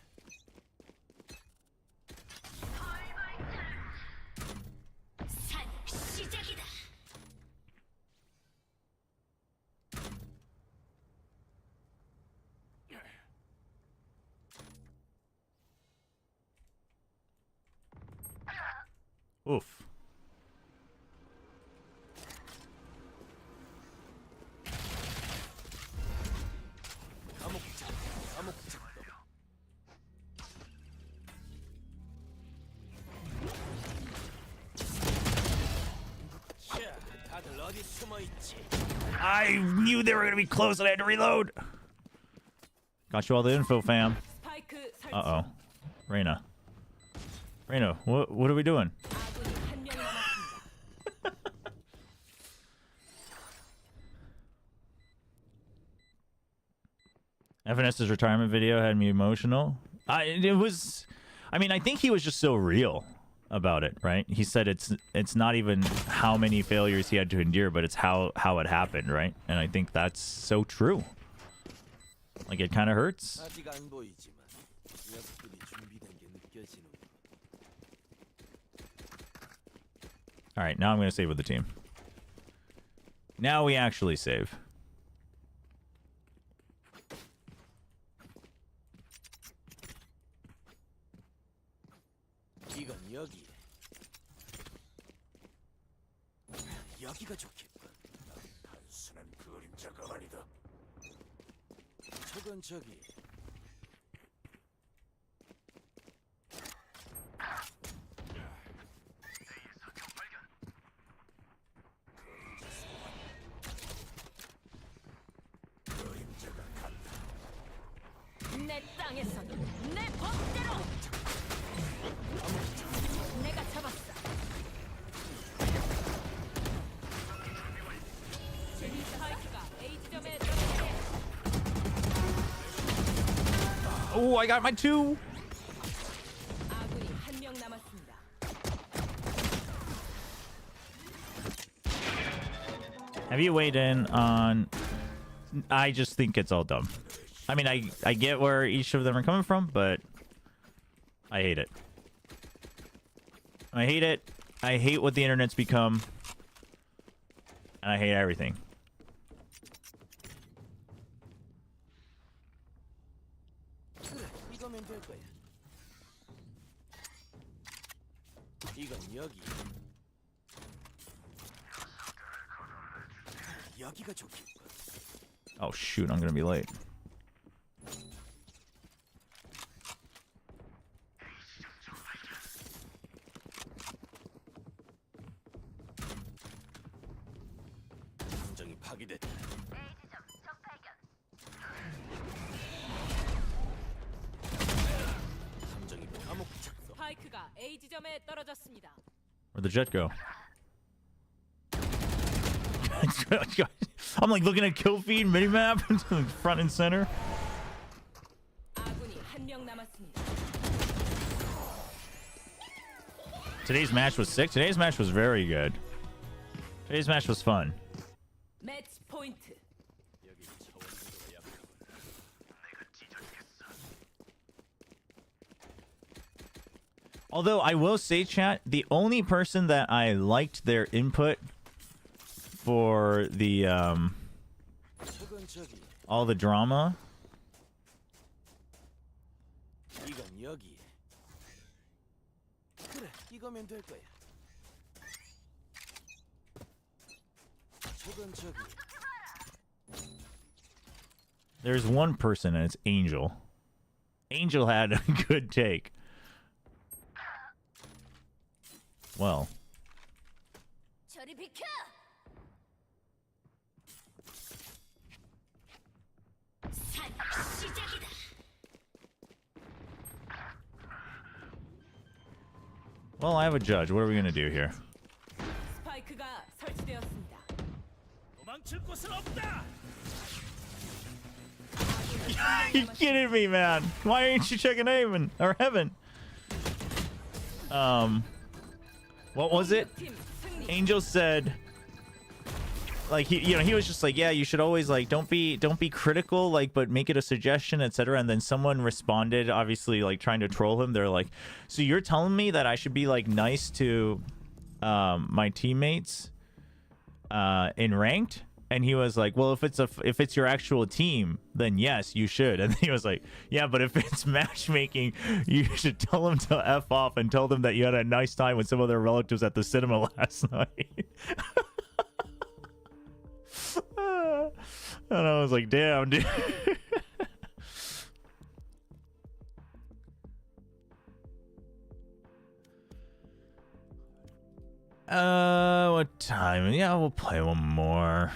산 시작이다. Oof. 자, 다들 어디 숨어 있지? I knew they were gonna be close and I had to reload. Got you all the info, fam. 스파이크 설치. Uh-oh. Reyna. Reyna, what are we doing? 아군이 한 명 남았습니다. FNS's retirement video had me emotional. I mean, I think he was just so real about it, right? He said it's not even how many failures he had to endure, but it's how it happened, right? And I think that's so true. Like, it kind of hurts. 아직 안 보이지만 녀석들이 준비된 게 느껴지는. All right, now I'm going to save with the team. Now we actually save. 이건 여기. 여기가 좋겠군. 단순한 그림자가 아니다. 저건 저기. 내 땅에서는 내 법대로. 내가 잡았어. 스파이크가 A 지점에 떨어졌습니다. Oh, I got my 2. 아군이 한 명 남았습니다. Have you weighed in on... I just think it's all dumb. I mean, I get where each of them are coming from, but I hate it. I hate it. I hate what the internet's become. And I hate everything. 그래, 이거면 될 거야. 이건 여기. 여기가 좋겠군. Oh, shoot. I'm going to be late. 감정이 파괴됐다. 감정이 감옥 작성. 스파이크가 A 지점에 떨어졌습니다. Where'd the jet go? I'm like looking at kill feed minimap front and center. 아군이 한 명 남았습니다. Today's match was sick. Today's match was very good. Today's match was fun. 매치 포인트. 여기 차원으로 약하군. 내가 찢어지겠어. Although I will say, chat, the only person that I liked their input for the 저건 저기. all the drama 이건 여기. 그래, 이거면 될 거야. 저건 저기. There's one person, and it's Angel. Angel had a good take. Well. 저리 비켜! 사냥 시작이다. Well, I have a judge. What are we going to do here? 스파이크가 설치되었습니다. 도망칠 곳은 없다. You kidding me, man? Why aren't you checking Haven or Heaven? What was it? 팀 승리. Angel said, like he was just like, yeah, you should always like don't be critical, like, but make it a suggestion, etc. And then someone responded, obviously like trying to troll him. They're like, so you're telling me that I should be like nice to my teammates in ranked? And he was like, well, if it's your actual team, then yes, you should. And he was like, yeah, but if it's matchmaking, you should tell them to F off and tell them that you had a nice time with some of their relatives at the cinema last night. And I was like, damn, dude. What time? Yeah, we'll play one more.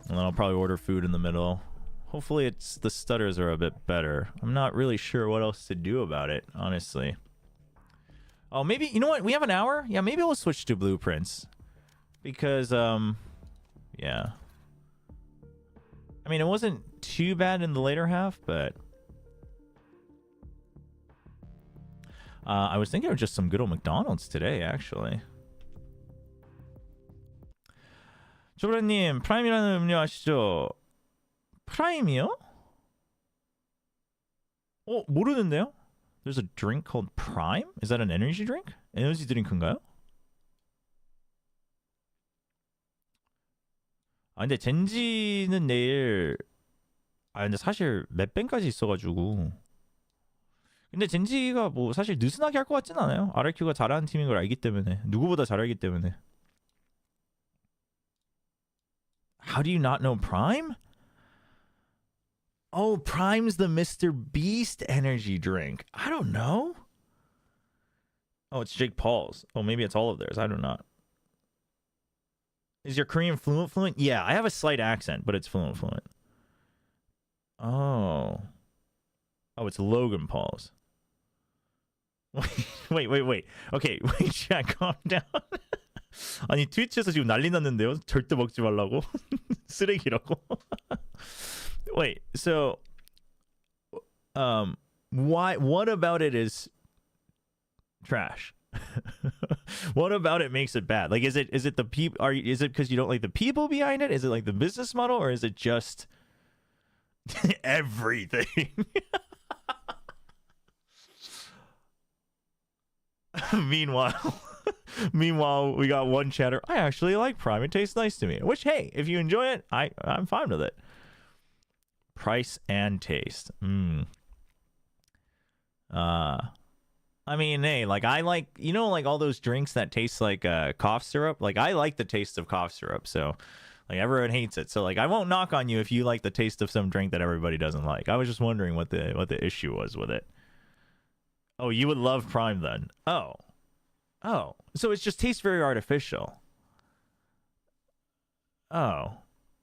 And then I'll probably order food in the middle. Hopefully the stutters are a bit better. I'm not really sure what else to do about it, honestly. Oh, maybe, you know what? We have an hour? Yeah, maybe we'll switch to blueprints. Because, yeah. I mean, it wasn't too bad in the later half, but... I was thinking of just some good old McDonald's today, actually. 조브라님, 프라임이라는 음료 아시죠? 프라임이요? 모르는데요? There's a drink called Prime? Is that an energy drink? 에너지 드링크인가요? 근데 젠지는 내일... 근데 사실 몇 밴까지 있어가지고... 근데 젠지가 뭐 사실 느슨하게 할 것 같진 않아요. RRQ가 잘하는 팀인 걸 알기 때문에. 누구보다 잘 알기 때문에. How do you not know Prime? Oh, Prime's the Mr. Beast energy drink. I don't know. Oh, it's Jake Paul's. Oh, maybe it's all of theirs. I don't know. Is your Korean fluent? Yeah, I have a slight accent, but it's fluent. Oh. Oh, it's Logan Paul's. Wait. Okay, wait, chat, calm down. 아니 트위치에서 지금 난리 났는데요. 절대 먹지 말라고. 쓰레기라고. Wait, so what about it is trash? What about it makes it bad? Like is it the people is it because you don't like the people behind it? Is it like the business model, or is it just everything? Meanwhile, we got one chatter. I actually like Prime. It tastes nice to me. Which, hey, if you enjoy it, I'm fine with it. Price and taste. I mean, hey, like I like, you know, like all those drinks that taste like cough syrup. Like I like the taste of cough syrup. So, like everyone hates it. So, like I won't knock on you if you like the taste of some drink that everybody doesn't like. I was just wondering what the issue was with it. Oh, you would love Prime then. Oh, so it just tastes very artificial. Oh,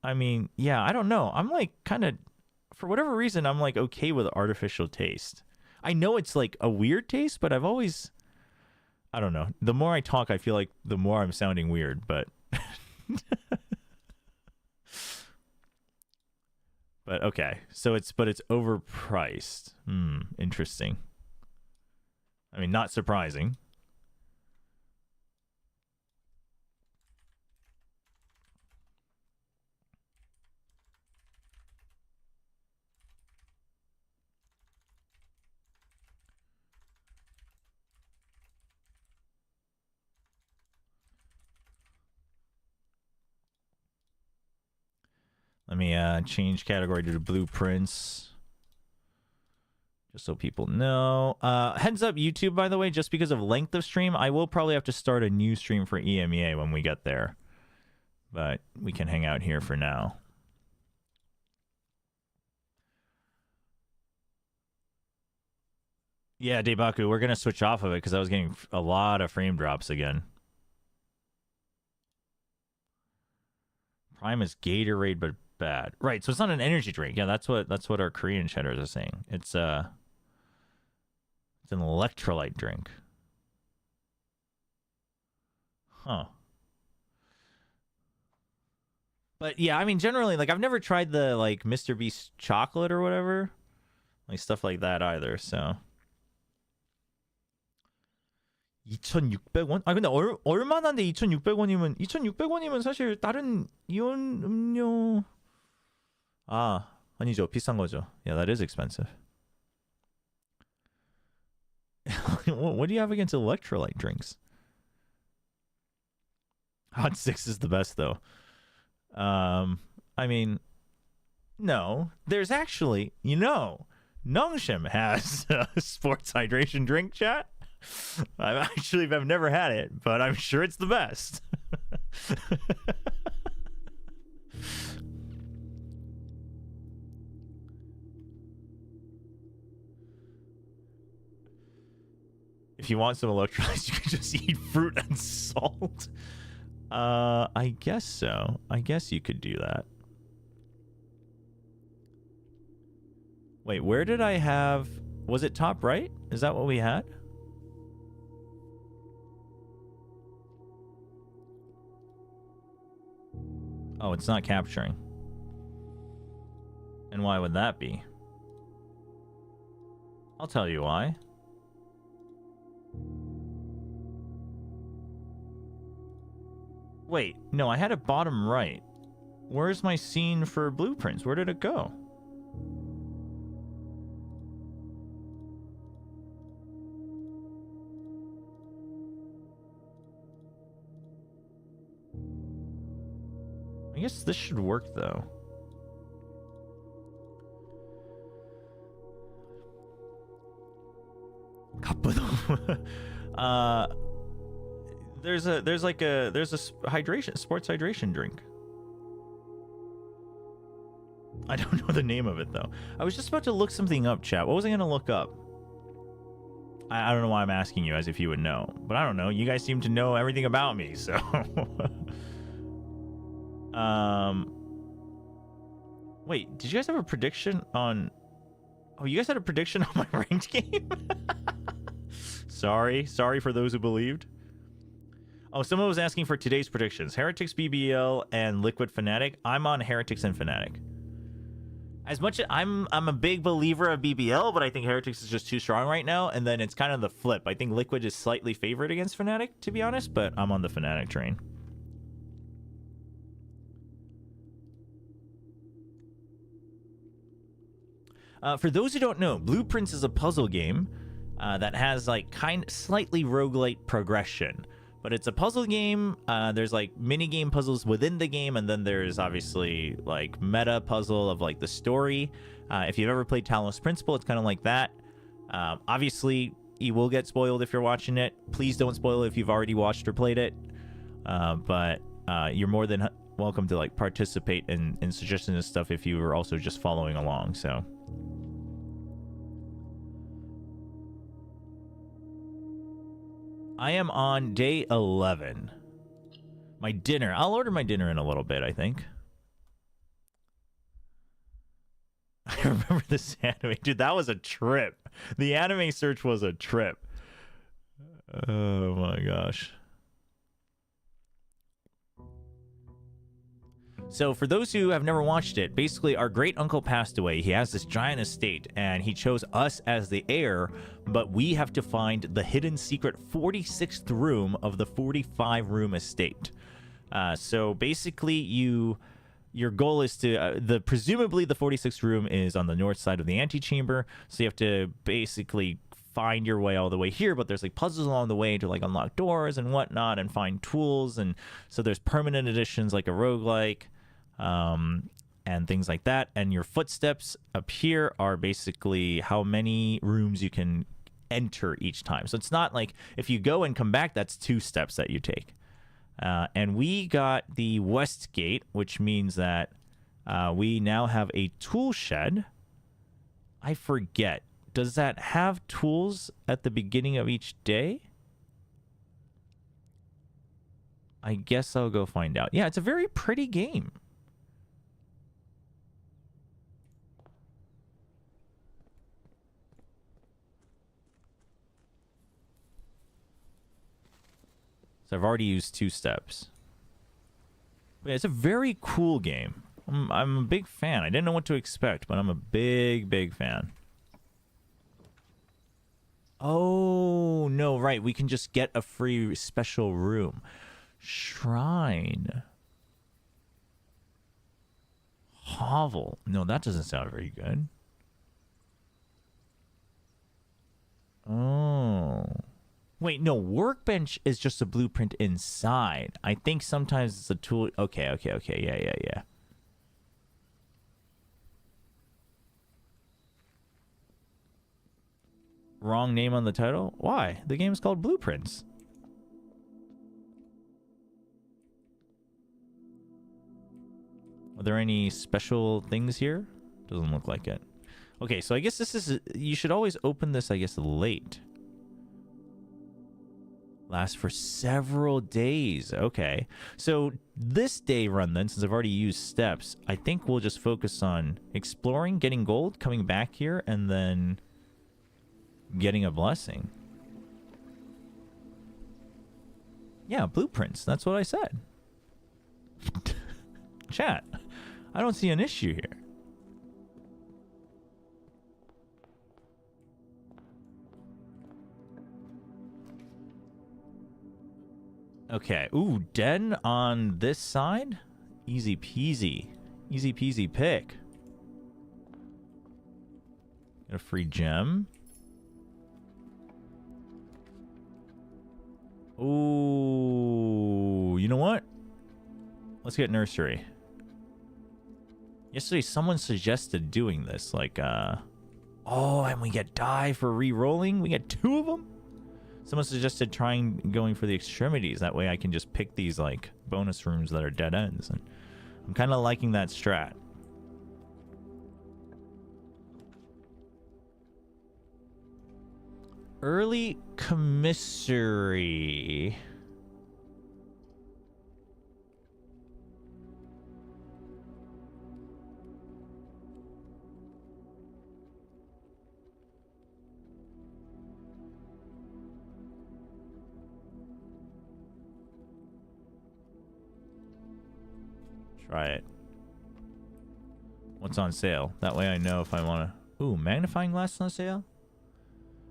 I mean, yeah, I don't know. I'm like kind of, for whatever reason, I'm like okay with artificial taste. I know it's like a weird taste, but I've always, I don't know. The more I talk, I feel like the more I'm sounding weird, but. But okay, so it's overpriced. Interesting. I mean, not surprising. Let me change category to the blueprints. Just so people know. Heads up, YouTube, by the way, just because of length of stream, I will probably have to start a new stream for EMEA when we get there. But we can hang out here for now. Yeah, Debaku, we're going to switch off of it because I was getting a lot of frame drops again. Prime is Gatorade, but bad. Right, so it's not an energy drink. Yeah, that's what our Korean cheddars are saying. It's an electrolyte drink. Huh. But yeah, I mean, generally, like, I've never tried the, like, Mr. Beast chocolate or whatever. Like, stuff like that either, so. 2,600원? 아 근데 얼마나인데 2,600원이면 2,600원이면 사실 다른 이온 음료 아 아니죠 비싼 거죠. Yeah, that is expensive. What do you have against electrolyte drinks? Hot 6 is the best though. I mean, no, there's actually, you know, Nongshim has a sports hydration drink, chat. I've never had it, but I'm sure it's the best. If you want some electrolytes, you can just eat fruit and salt. I guess so. I guess you could do that. Wait, where did I have... Was it top right? Is that what we had? Oh, it's not capturing. And why would that be? I'll tell you why. Wait, no, I had it bottom right. Where's my scene for blueprints? Where did it go? I guess this should work though. There's a hydration, sports hydration drink. I don't know the name of it though. I was just about to look something up, chat. What was I gonna look up? I don't know why I'm asking you as if you would know, but I don't know. You guys seem to know everything about me, so. Wait, did you guys have a prediction on... Oh, you guys had a prediction on my ranked game? Sorry for those who believed. Oh, someone was asking for today's predictions. Heretics, BBL, and Liquid Fnatic. I'm on Heretics and Fnatic. As much as I'm a big believer of BBL, but I think Heretics is just too strong right now, and then it's kind of the flip. I think Liquid is slightly favored against Fnatic, to be honest, but I'm on the Fnatic train. For those who don't know, Blueprints is a puzzle game that has like slightly roguelite progression, but it's a puzzle game. There's like mini game puzzles within the game, and then there's obviously like meta puzzle of like the story. If you've ever played Talos Principle, it's kind of like that. Obviously, you will get spoiled if you're watching it. Please don't spoil it if you've already watched or played it. But you're more than welcome to like participate in suggestions and stuff if you were also just following along. So. I am on day 11. My dinner. I'll order my dinner in a little bit, I think. I remember this anime. Dude, that was a trip. The anime search was a trip. Oh my gosh. So for those who have never watched it, basically our great uncle passed away. He has this giant estate and he chose us as the heir, but we have to find the hidden secret 46th room of the 45 room estate. So basically your goal is to, presumably the 46th room is on the north side of the antechamber. So you have to basically find your way all the way here, but there's like puzzles along the way to like unlock doors and whatnot and find tools. And so there's permanent additions like a roguelike. and things like that. And your footsteps up here are basically how many rooms you can enter each time. So it's not like if you go and come back, that's 2 steps that you take. And we got the west gate, which means that we now have a tool shed. I forget. Does that have tools at the beginning of each day? I guess I'll go find out. Yeah, it's a very pretty game. So I've already used 2 steps. But yeah, it's a very cool game. I'm a big fan. I didn't know what to expect, but I'm a big fan. Oh, no, right. We can just get a free special room. Shrine. Hovel. No, that doesn't sound very good. Oh. Wait, no, workbench is just a blueprint inside. I think sometimes it's a tool. Okay. Yeah. Wrong name on the title? Why? The game is called Blueprints. Are there any special things here? Doesn't look like it. Okay, so I guess this is... You should always open this, I guess, late. Lasts for several days. Okay. So this day run, then, since I've already used steps, I think we'll just focus on exploring, getting gold, coming back here, and then getting a blessing. Yeah, blueprints. That's what I said. Chat. I don't see an issue here. Okay. Ooh, den on this side? Easy peasy. Easy peasy pick. Get a free gem. Ooh, you know what? Let's get nursery. Yesterday, someone suggested doing this. Like, oh, and we get die for re-rolling? We get 2 of them? Someone suggested going for the extremities. That way I can just pick these, like, bonus rooms that are dead ends. And I'm kind of liking that strat. Early commissary. Try it. What's on sale? That way I know if I want to... Ooh, magnifying glass on sale?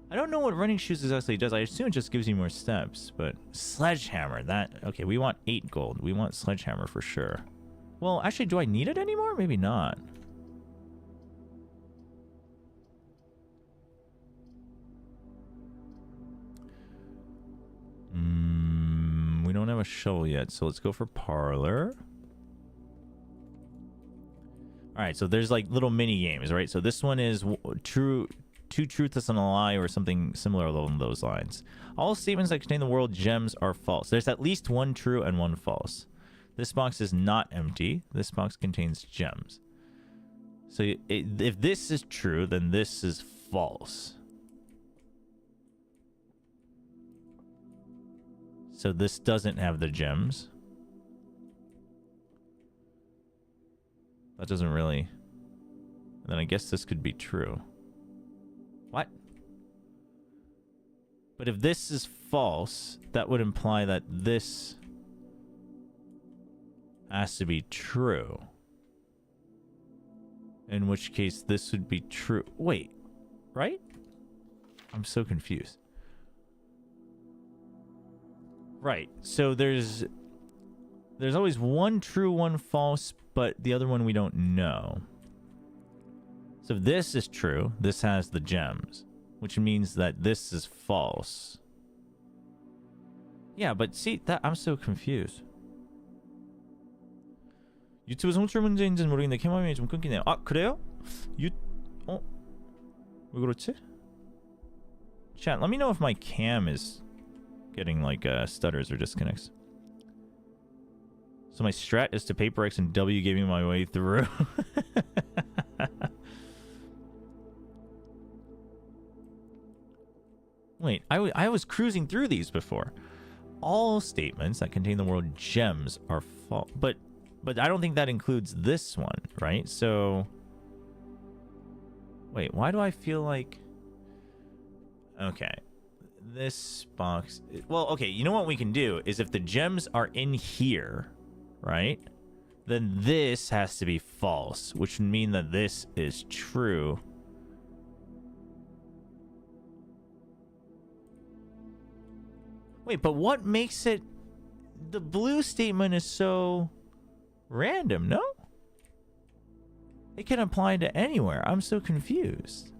I don't know what running shoes exactly does. I assume it just gives you more steps, but... Sledgehammer, that... Okay, we want 8 gold. We want sledgehammer for sure. Well, actually, do I need it anymore? Maybe not. We don't have a shovel yet, so let's go for parlor. Alright, so there's like little mini games, right? So this one is two truths and a lie or something similar along those lines. All statements that contain the word gems are false. There's at least 1 true and 1 false. This box is not empty. This box contains gems. So if this is true, then this is false. So this doesn't have the gems. That doesn't really... Then I guess this could be true. What? But if this is false, that would imply that this has to be true. In which case, this would be true. Wait, right? I'm so confused. Right, so there's always 1 true, 1 false, but the other one we don't know. So if this is true, this has the gems, which means that this is false. Yeah, but see, that I'm so confused. 유튜브 송출 문제인지는 모르겠는데 캠 화면이 좀 끊기네요. 아 그래요? 왜 그렇지? Chat, let me know if my cam is getting like stutters or disconnects. So my strat is to paper X and W gaming my way through. Wait, I was cruising through these before. All statements that contain the word gems are false, but I don't think that includes this one, right? So wait, why do I feel like... Okay, this box... Well, okay, you know what we can do is if the gems are in here, right, then this has to be false, which would mean that this is true. Wait, but what makes it... The blue statement is so random, no? It can apply to anywhere. I'm so confused.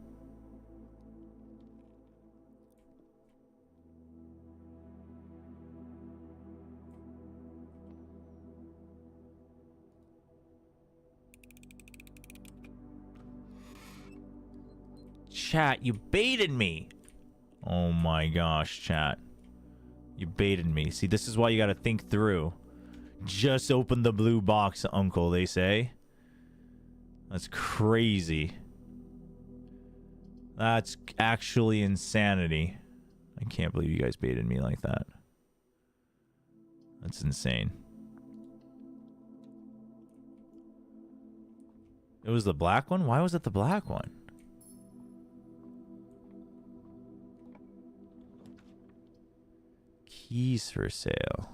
Chat, you baited me. Oh my gosh, chat. You baited me. See, this is why you gotta think through. Just open the blue box, uncle, they say. That's crazy. That's actually insanity. I can't believe you guys baited me like that. That's insane. It was the black one? Why was it the black one? Keys for sale.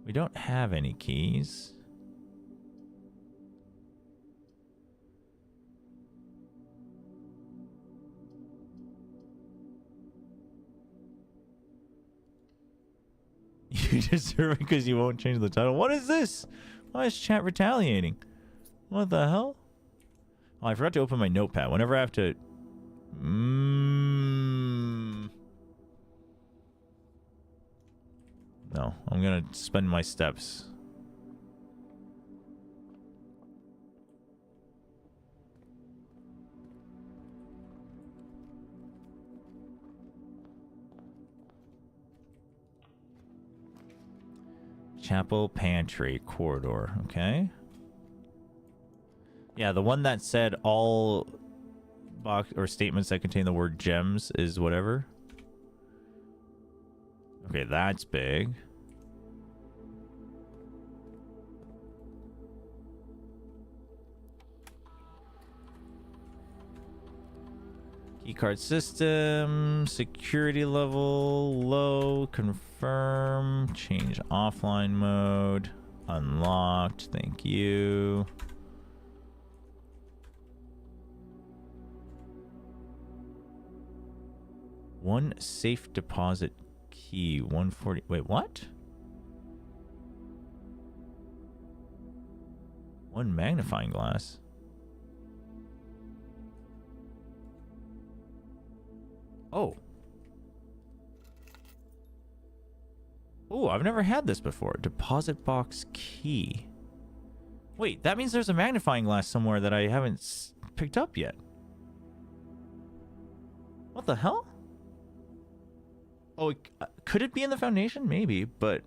We don't have any keys. You deserve it because you won't change the title. What is this? Why is chat retaliating? What the hell? Oh, I forgot to open my notepad. Whenever I have to... No, I'm gonna spend my steps. Chapel Pantry Corridor, okay. Yeah, the one that said all box or statements that contain the word gems is whatever. Okay, that's big. Keycard system, security level, low, confirm, change offline mode, unlocked, thank you. One safe deposit key, 140, wait, what? One magnifying glass. Oh. Oh, I've never had this before. Deposit box key. Wait, that means there's a magnifying glass somewhere that I haven't picked up yet. What the hell? Oh, could it be in the foundation? Maybe, but...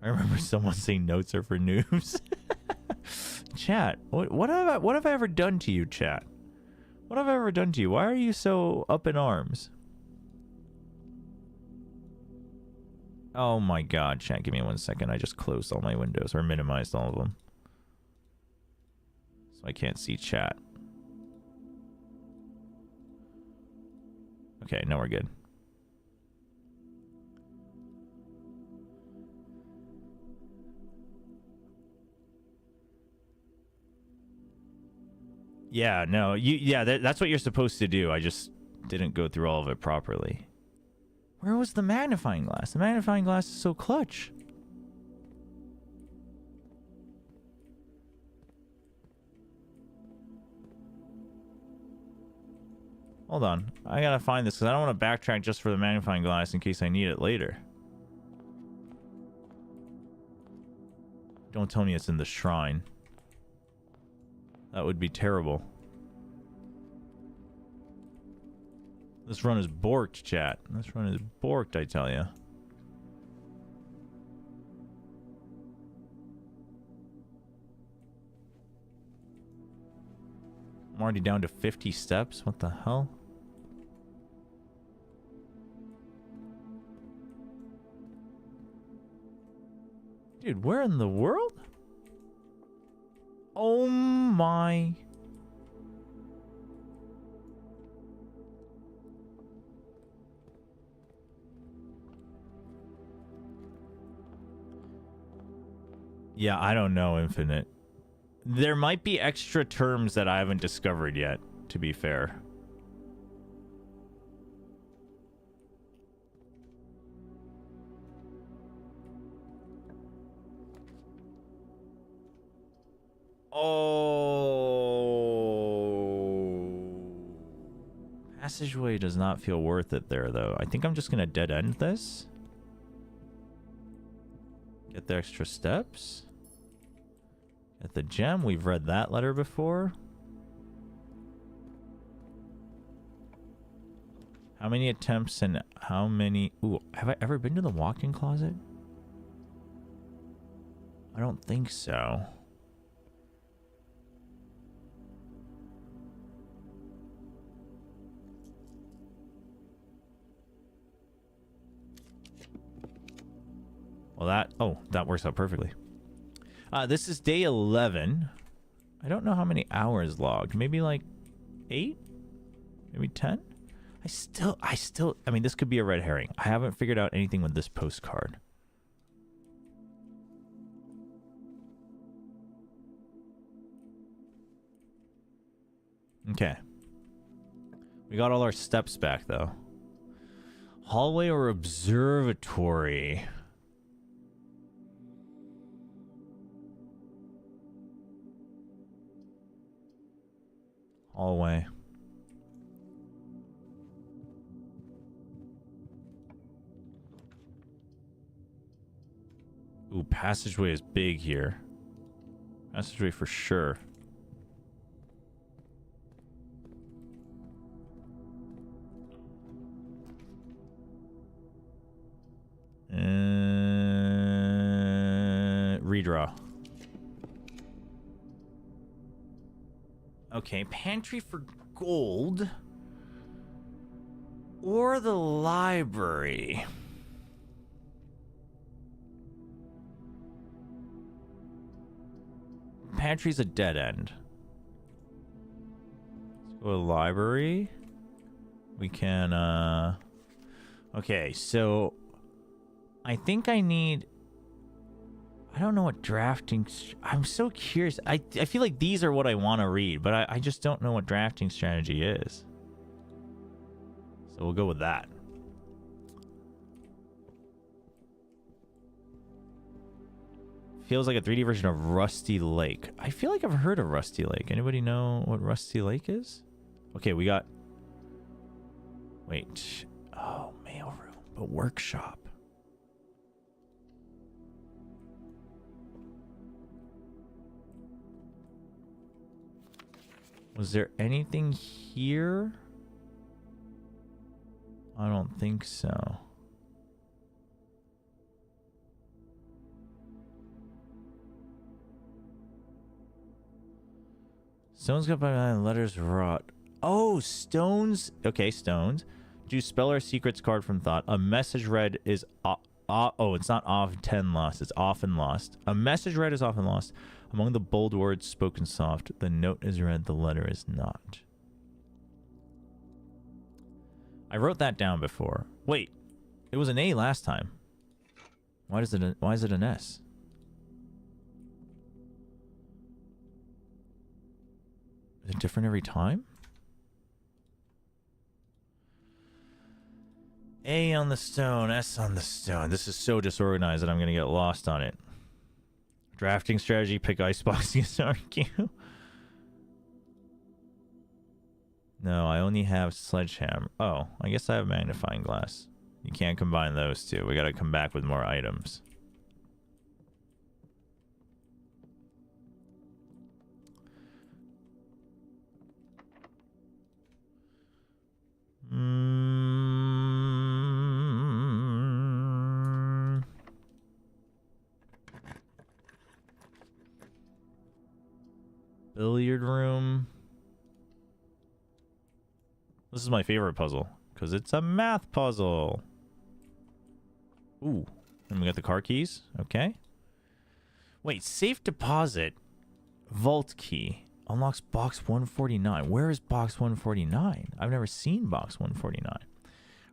I remember someone saying notes are for noobs. Chat, what have I ever done to you, chat? What have I ever done to you? Why are you so up in arms? Oh my god, chat, give me 1 second. I just closed all my windows, or minimized all of them. So I can't see chat. Okay, now we're good. Yeah, no, that's what you're supposed to do. I just didn't go through all of it properly. Where was the magnifying glass? The magnifying glass is so clutch. Hold on. I gotta find this because I don't want to backtrack just for the magnifying glass in case I need it later. Don't tell me it's in the shrine. That would be terrible. This run is borked, chat. This run is borked, I tell ya. I'm already down to 50 steps. What the hell? Dude, where in the world? Oh my. Yeah, I don't know, Infinite. There might be extra terms that I haven't discovered yet, to be fair. Oh. Passageway does not feel worth it there, though. I think I'm just going to dead end this. Get the extra steps. Get the gem. We've read that letter before. How many attempts and how many... Ooh, have I ever been to the walk-in closet? I don't think so. Well, that works out perfectly. This is day 11. I don't know how many hours logged. Maybe like 8? Maybe 10? I mean, this could be a red herring. I haven't figured out anything with this postcard. Okay. We got all our steps back, though. Hallway or observatory? Hallway. Ooh, passageway is big here. Passageway for sure. Redraw. Okay, pantry for gold. Or the library. Pantry's a dead end. Let's go to the library. We can, okay, so... I think I need... I don't know what drafting... I'm so curious. I feel like these are what I want to read, but I just don't know what drafting strategy is. So we'll go with that. Feels like a 3D version of Rusty Lake. I feel like I've heard of Rusty Lake. Anybody know what Rusty Lake is? Okay, we got... Wait. Oh, mailroom. But workshop. Was there anything here? I don't think so. Stones got by letters rot. Oh, stones. Okay, stones. Do spell our secrets card from thought. A message read is... oh, it's not often lost. It's often lost. A message read is often lost. Among the bold words spoken soft, the note is read, the letter is not. I wrote that down before. Wait, it was an A last time. Why is it an S? Is it different every time? A on the stone, S on the stone. This is so disorganized that I'm going to get lost on it. Drafting strategy, pick Icebox against RRQ. No, I only have Sledgehammer. Oh, I guess I have Magnifying Glass. You can't combine those two. We got to come back with more items. Billiard room. This is my favorite puzzle because it's a math puzzle. Ooh, and we got the car keys. Okay. Wait, safe deposit. Vault key. Unlocks box 149. Where is box 149? I've never seen box 149.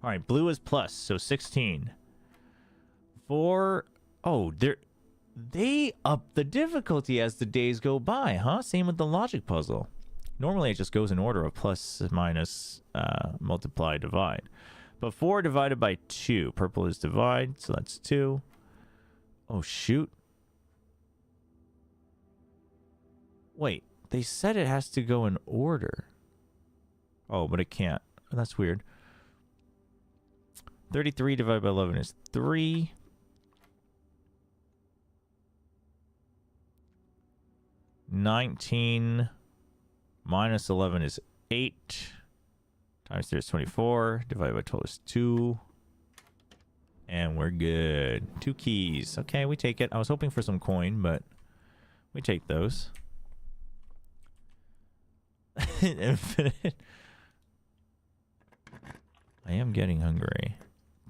All right, blue is plus, so 16. Oh, they up the difficulty as the days go by, huh? Same with the logic puzzle. Normally, it just goes in order of plus, minus, multiply, divide. But 4 divided by 2. Purple is divide, so that's 2. Oh, shoot. Wait, they said it has to go in order. Oh, but it can't. That's weird. 33 divided by 11 is 3. 19 minus 11 is 8. Times 3 is 24. Divided by 12 is 2. And we're good. 2 keys. Okay, we take it. I was hoping for some coin, but we take those. Infinite. I am getting hungry.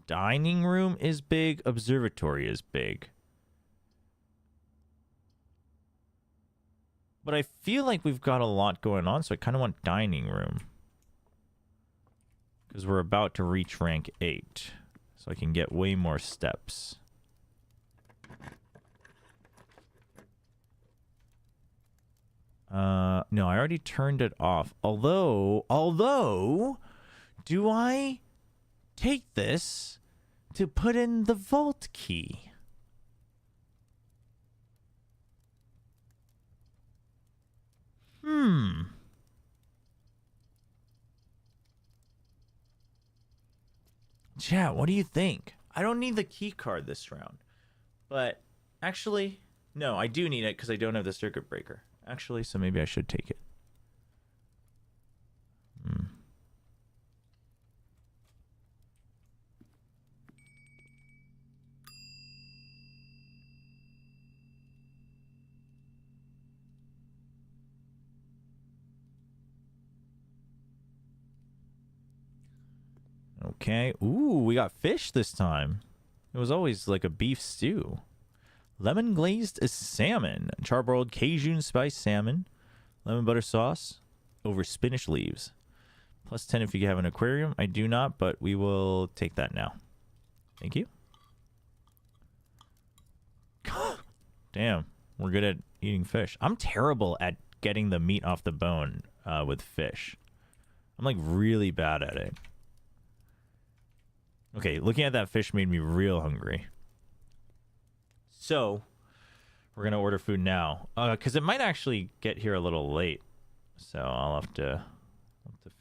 Dining room is big. Observatory is big. But I feel like we've got a lot going on, so I kind of want dining room. Because we're about to reach rank 8. So I can get way more steps. No, I already turned it off. Although, do I take this to put in the vault key? Chat, what do you think? I don't need the key card this round. But actually, no, I do need it because I don't have the circuit breaker. Actually, so maybe I should take it. Okay. Ooh, we got fish this time. It was always like a beef stew. Lemon glazed salmon. Charbroiled Cajun spice salmon. Lemon butter sauce over spinach leaves. Plus 10 if you have an aquarium. I do not, but we will take that now. Thank you. Damn, we're good at eating fish. I'm terrible at getting the meat off the bone with fish. I'm like really bad at it. Okay, looking at that fish made me real hungry. So, we're going to order food now. Because it might actually get here a little late. So, I'll have to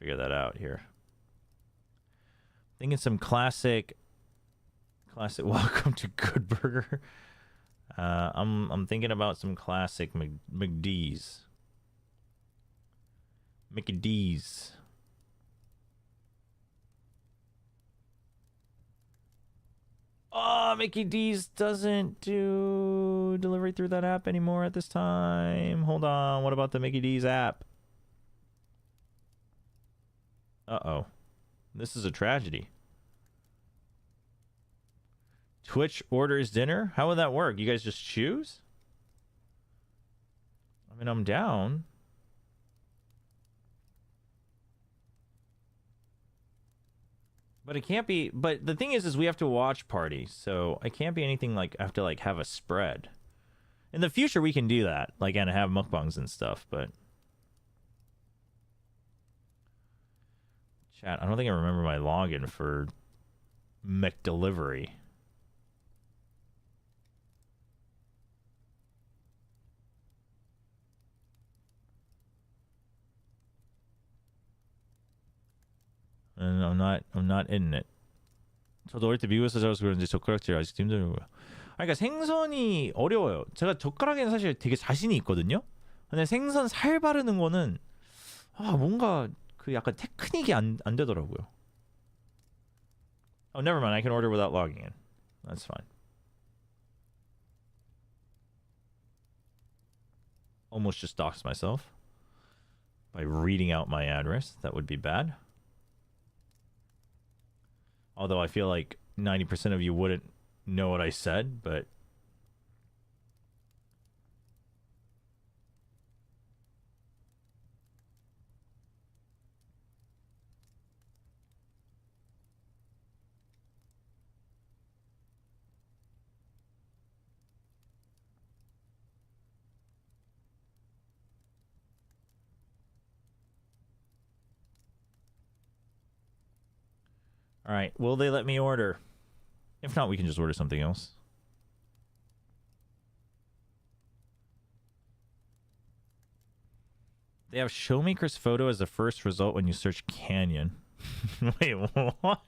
figure that out here. Thinking some classic welcome to Good Burger. I'm thinking about some classic McD's. Mickey D's. Oh, Mickey D's doesn't do delivery through that app anymore at this time. Hold on. What about the Mickey D's app? Uh-oh. This is a tragedy. Twitch orders dinner? How would that work? You guys just choose? I mean, I'm down. But it can't be. But the thing is we have to watch party. So it can't be anything like I have to like have a spread. In the future, we can do that. Like, and have mukbangs and stuff. But chat, I don't think I remember my login for McDelivery. And I'm not in it. 저도 어릴 때 미국에서 자라서 그런지 젓가락질 아직도 힘들고요. 그러니까 생선이 어려워요. 제가 젓가락에는 사실 되게 자신이 있거든요. 근데 생선 살 바르는 거는 뭔가 그 약간 테크닉이 안 되더라고요. Oh, never mind. I can order without logging in. That's fine. Almost just doxed myself. by reading out my address. That would be bad. Although I feel like 90% of you wouldn't know what I said, but... All right, will they let me order? If not, we can just order something else. They have Showmaker's photo as the first result when you search Canyon. Wait, what?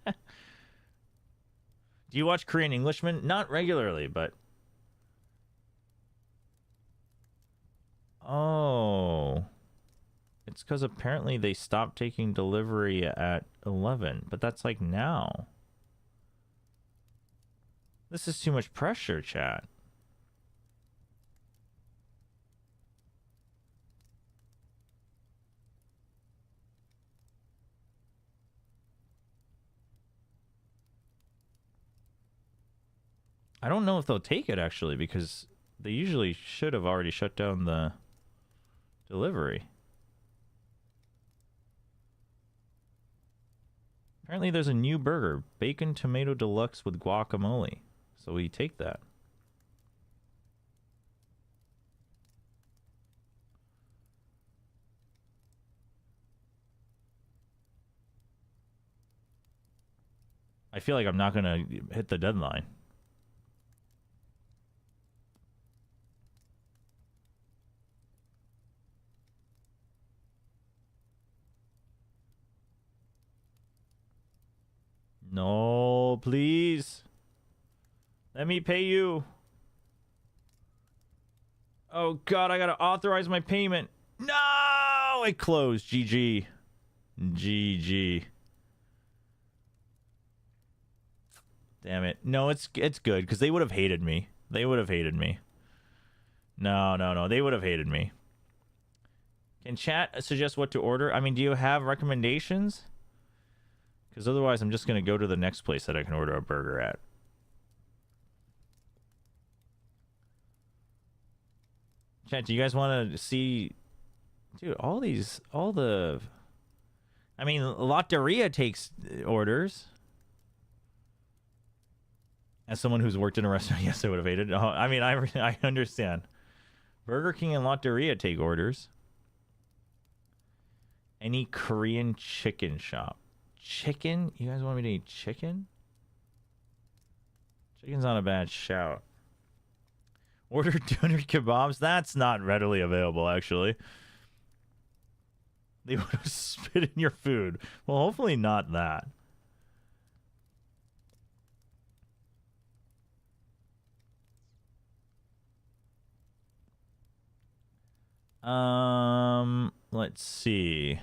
Do you watch Korean Englishman? Not regularly, but... Oh... It's because apparently they stopped taking delivery at 11, but that's like now. This is too much pressure, chat. I don't know if they'll take it actually, because they usually should have already shut down the delivery. Apparently there's a new burger, bacon tomato deluxe with guacamole. So we take that. I feel like I'm not going to hit the deadline. No, please. Let me pay you. Oh, God, I got to authorize my payment. No, it closed. GG. GG. Damn it. No, it's good, because they would have hated me. They would have hated me. No. They would have hated me. Can chat suggest what to order? I mean, do you have recommendations? Because otherwise, I'm just going to go to the next place that I can order a burger at. Chat, do you guys want to see... Dude, all the... I mean, Lotteria takes orders. As someone who's worked in a restaurant, yes, I would have hated. I mean, I understand. Burger King and Lotteria take orders. Any Korean chicken shop. Chicken? You guys want me to eat chicken? Chicken's not a bad shout. Order doner kebabs? That's not readily available, actually. They would have spit in your food. Well, hopefully not that. Let's see.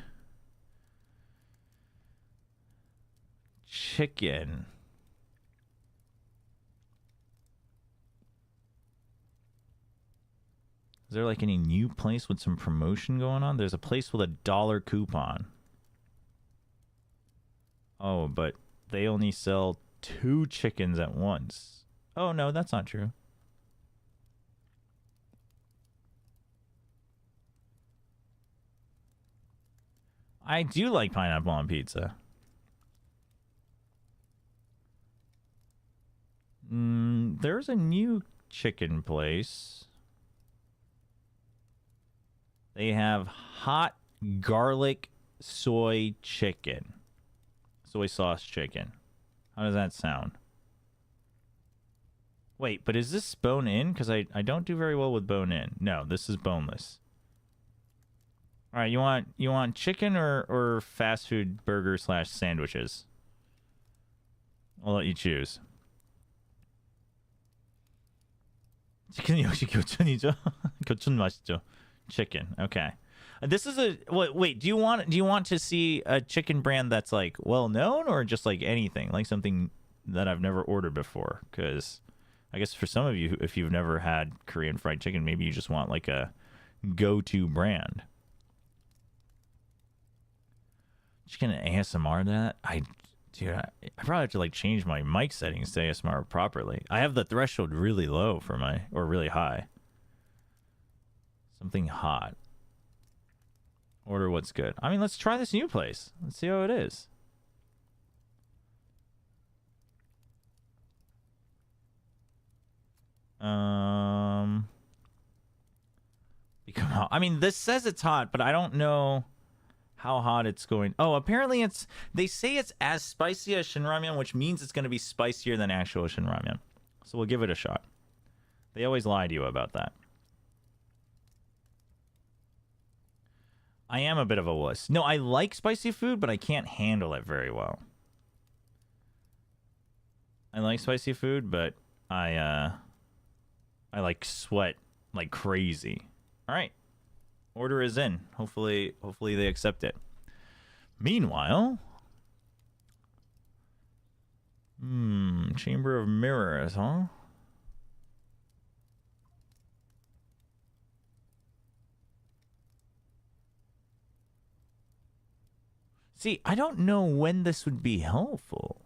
Chicken. Is there like any new place with some promotion going on? There's a place with a $1 coupon. Oh, but they only sell 2 chickens at once. Oh, no, that's not true. I do like pineapple on pizza. There's a new chicken place. They have hot garlic soy chicken. Soy sauce chicken. How does that sound? Wait, but is this bone-in? Because I don't do very well with bone-in. No, this is boneless. All right, you want chicken or fast food burger / sandwiches? I'll let you choose. 치킨 역시 교촌이죠. 교촌 맛있죠. Chicken. Okay. This is a wait. Do you want to see a chicken brand that's like well known or just like anything, like something that I've never ordered before? Because I guess for some of you, if you've never had Korean fried chicken, maybe you just want like a go-to brand. Just gonna ASMR that? Dude, I probably have to like change my mic settings to ASMR properly. I have the threshold really low for my, or really high. Something hot. Order what's good. I mean, let's try this new place. Let's see how it is. Become hot. I mean, this says it's hot, but I don't know how hot it's going. Oh, apparently it's, they say it's as spicy as Shin Ramyun, which means it's going to be spicier than actual Shin Ramyun. So we'll give it a shot. They always lie to you about that. I am a bit of a wuss. No, I like spicy food, but I can't handle it very well. I like spicy food, but I like sweat like crazy. All right. Order is in. Hopefully they accept it. Meanwhile, Chamber of Mirrors, huh? See, I don't know when this would be helpful.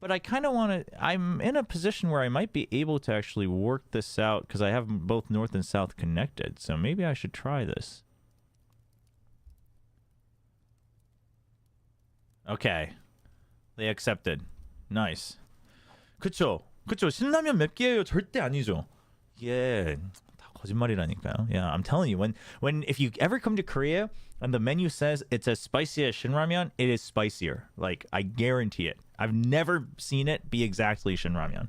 But I kind of want to... I'm in a position where I might be able to actually work this out because I have both North and South connected. So maybe I should try this. Okay. They accepted. Nice. 그쵸? 그쵸? 신라면 맵기예요. 절대 아니죠. 예. 다 거짓말이라니까요. Yeah, I'm telling you. If you ever come to Korea and the menu says it's as spicy as Shin Ramyun, it is spicier. Like, I guarantee it. I've never seen it be exactly Shin Ramyun.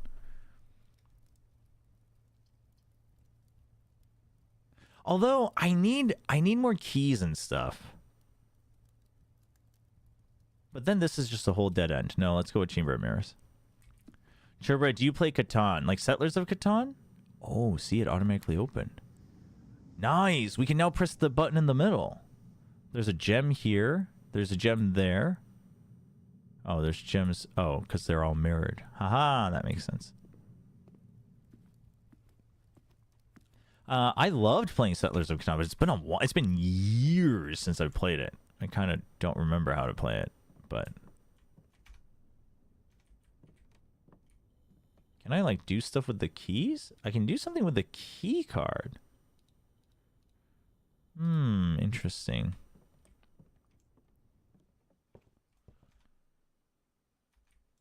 Although I need more keys and stuff. But then this is just a whole dead end. No, let's go with Chamber of Mirrors. Chobra, do you play Catan? Like Settlers of Catan? Oh, see, it automatically opened. Nice. We can now press the button in the middle. There's a gem here. There's a gem there. Oh, there's gems. Oh, because they're all mirrored. Haha, that makes sense. I loved playing Settlers of Catan, but it's been it's been years since I've played it. I kind of don't remember how to play it, but can I like do stuff with the keys? I can do something with the key card. Interesting.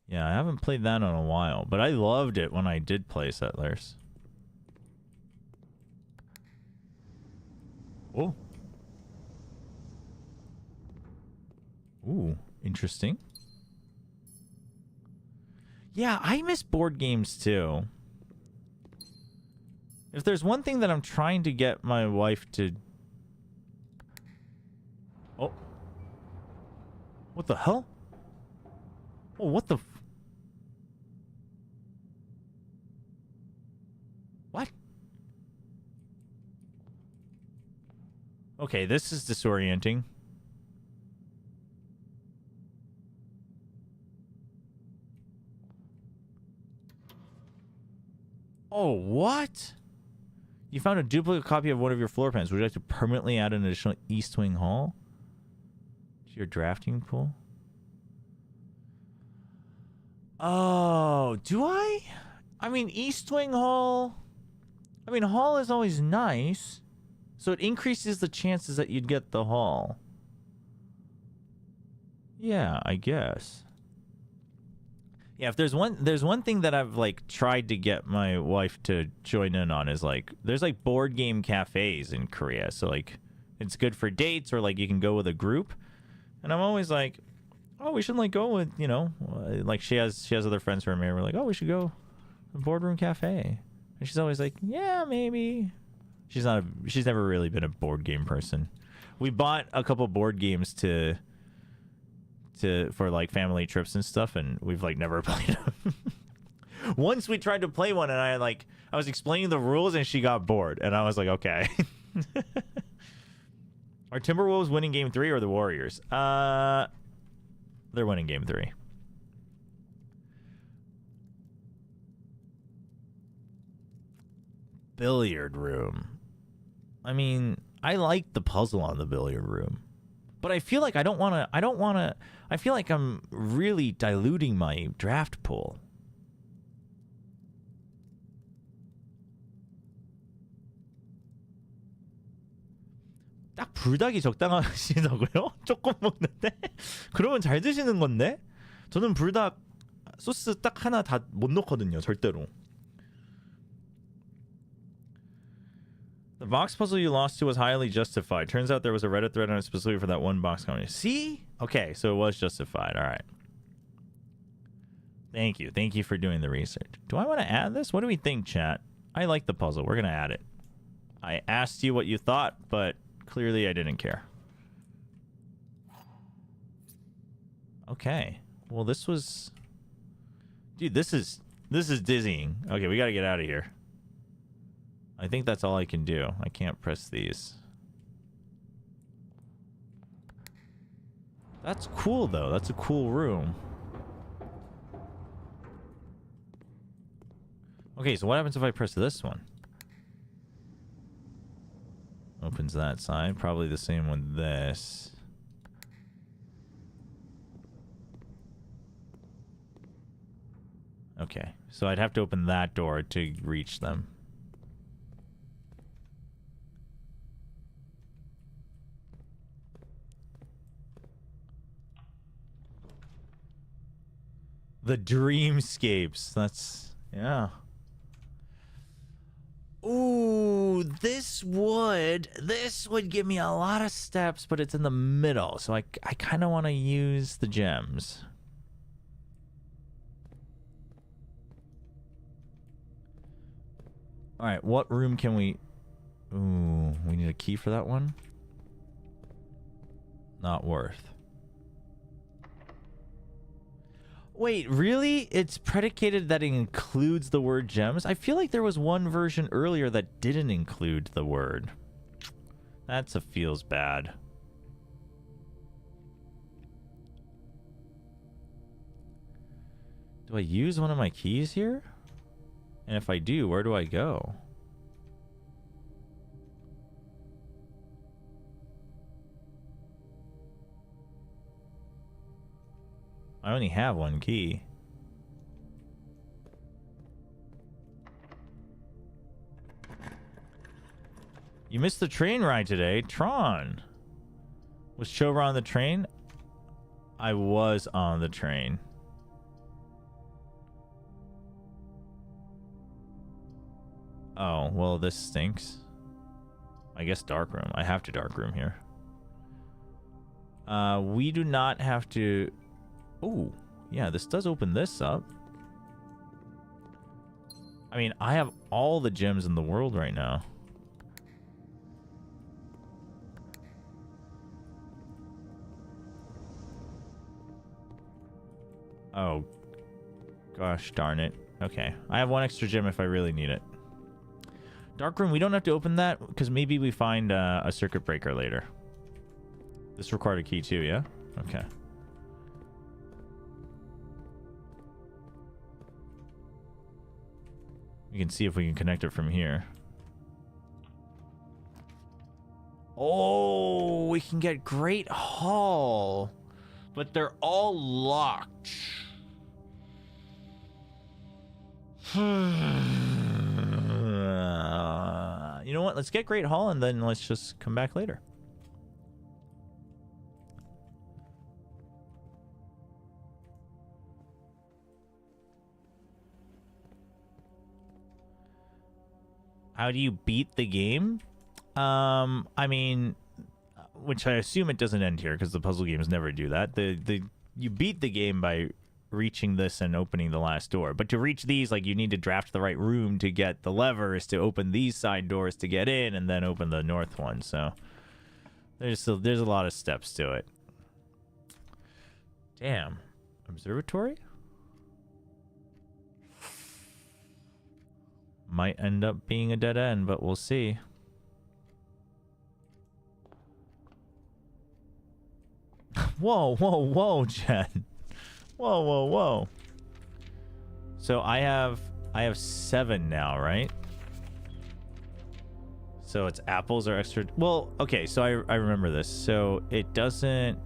Yeah, I haven't played that in a while, but I loved it when I did play Settlers. Oh. Ooh, interesting. Yeah, I miss board games too. If there's one thing that I'm trying to get my wife to... Oh. What the hell? Oh, what the... What? Okay, this is disorienting. Oh, what? You found a duplicate copy of one of your floor plans. Would you like to permanently add an additional East Wing Hall to your drafting pool? Oh, do I? I mean, East Wing Hall... I mean, Hall is always nice. So it increases the chances that you'd get the Hall. Yeah, I guess. Yeah, if there's one thing that I've like tried to get my wife to join in on is like there's like board game cafes in Korea. So like it's good for dates or like you can go with a group. And I'm always like, oh, we should like go with, you know, like she has other friends from here. We're like, oh, we should go to a boardroom cafe. And she's always like, yeah, maybe. She's never really been a board game person. We bought a couple board games for like family trips and stuff, and we've like never played them. Once we tried to play one, and I was explaining the rules, and she got bored, and I was like, okay. Are Timberwolves winning game 3 or the Warriors? They're winning game 3. Billiard room. I mean, I like the puzzle on the billiard room. But I feel like I don't want to, I feel like I'm really diluting my draft pool. 딱 불닭이 적당하시다고요? 조금 먹는데? 그러면 잘 드시는 건데? 저는 불닭 소스 딱 하나 다 못 넣거든요, 절대로. The box puzzle you lost to was highly justified. Turns out there was a Reddit thread on it specifically for that one box company. See? Okay, so it was justified. All right. Thank you. Thank you for doing the research. Do I want to add this? What do we think, chat? I like the puzzle. We're going to add it. I asked you what you thought, but clearly I didn't care. Okay. Well, this was... Dude, this is dizzying. Okay, we got to get out of here. I think that's all I can do. I can't press these. That's cool, though. That's a cool room. Okay, so what happens if I press this one? Opens that side. Probably the same with this. Okay, so I'd have to open that door to reach them. The dreamscapes. That's... yeah. Ooh, this would give me a lot of steps, but it's in the middle. So I kind of want to use the gems. All right, what room can we... Ooh, we need a key for that one? Not worth. Wait, really? It's predicated that it includes the word gems? I feel like there was one version earlier that didn't include the word. That's a feels bad. Do I use one of my keys here? And if I do, where do I go? I only have one key. You missed the train ride today. Tron. Was Chobra on the train? I was on the train. Oh, well, this stinks. I guess dark room. I have to dark room here. We do not have to... Ooh, yeah, this does open this up. I mean, I have all the gems in the world right now. Oh, gosh darn it. Okay, I have one extra gem if I really need it. Dark room, we don't have to open that because maybe we find a circuit breaker later. This required a key too, yeah? Okay. We can see if we can connect it from here. Oh, we can get Great Hall. But they're all locked. You know what? Let's get Great Hall and then let's just come back later. How do you beat the game? I mean, which I assume it doesn't end here because the puzzle games never do that. You beat the game by reaching this and opening the last door. But to reach these, like, you need to draft the right room to get the levers to open these side doors to get in and then open the north one. So there's a lot of steps to it. Damn. Observatory? Might end up being a dead end, but we'll see. Whoa, whoa, whoa, Jen. Whoa, whoa, whoa. So I have 7 now, right? So it's apples are extra. Well, okay, so I remember this. So it doesn't.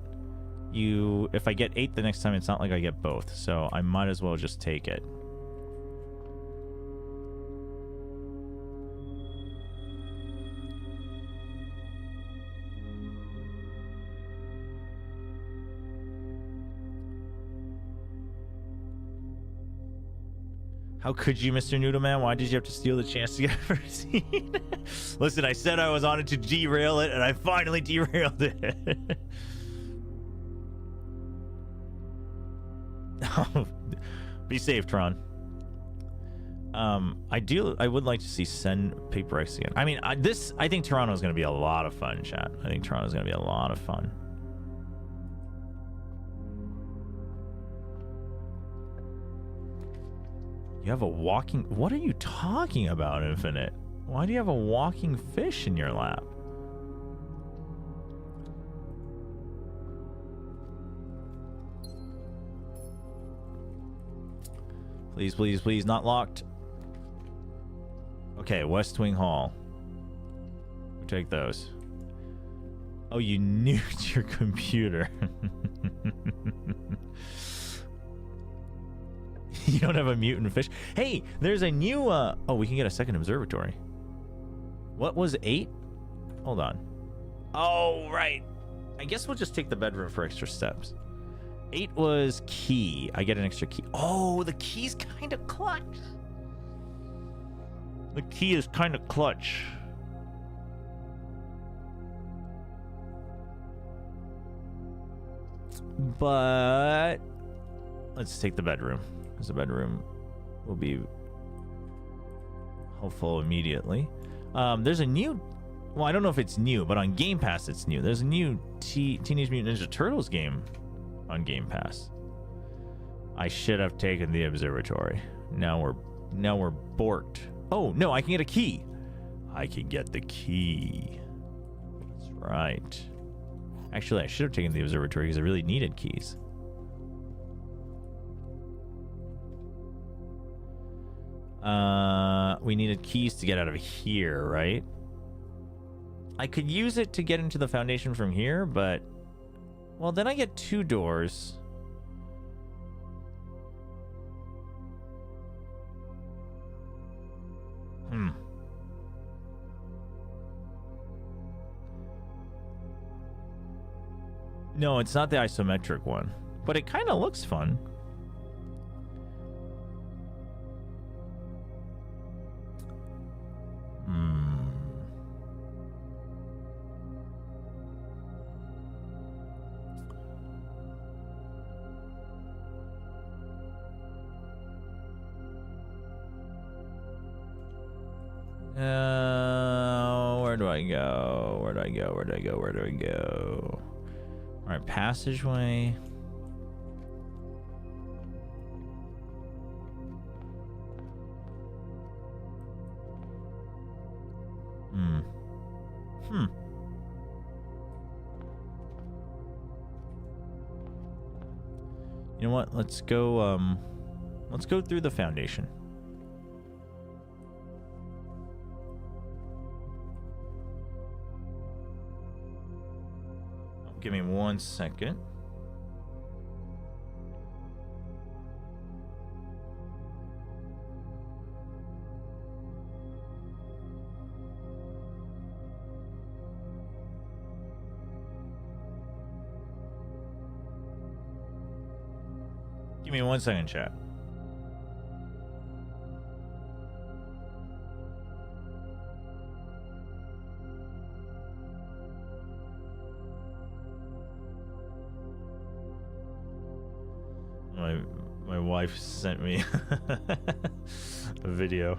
If I get 8 the next time, it's not like I get both. So I might as well just take it. How could you, Mr. Noodleman? Why did you have to steal the chance to get first seed? Listen, I said I was on it to derail it, and I finally derailed it. Oh, be safe, Tron. I would like to see send PaperX again. I mean, I think Toronto is going to be a lot of fun, chat. I think Toronto is going to be a lot of fun. You have a walking... What are you talking about, Infinite? Why do you have a walking fish in your lap? Please, please, please, not locked. Okay, West Wing Hall. We'll take those. Oh, you nuked your computer. You don't have a mutant fish. Hey, there's a new oh, we can get a second observatory. What was 8? Hold on. Oh, right. I guess we'll just take the bedroom for extra steps. 8 was key. I get an extra key. Oh, the key's kind of clutch. The key is kind of clutch. But let's take the bedroom. Because the bedroom will be helpful immediately. There's a new... Well, I don't know if it's new, but on Game Pass it's new. There's a new Teenage Mutant Ninja Turtles game on Game Pass. I should have taken the observatory. Now we're borked. Oh, no, I can get a key. I can get the key. That's right. Actually, I should have taken the observatory because I really needed keys. We needed keys to get out of here, right? I could use it to get into the foundation from here, but... Well, then I get 2 doors. No, it's not the isometric one. But it kind of looks fun. Where do I go? Where do I go? Where do I go? Where do I go? All right, passageway. You know what? Let's go through the foundation. Give me 1 second. Give me 1 second, chat. My wife sent me a video.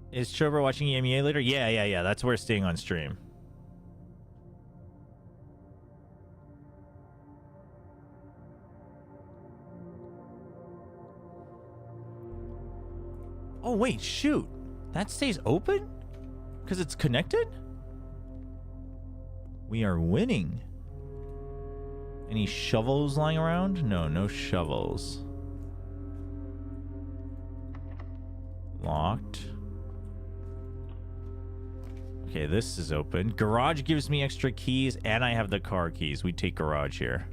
Is Chobra watching EMEA later? Yeah. That's where staying on stream. Oh, wait, shoot. That stays open? Because it's connected? We are winning. Any shovels lying around? No, no shovels. Locked. Okay, this is open. Garage gives me extra keys, and I have the car keys. We take garage here.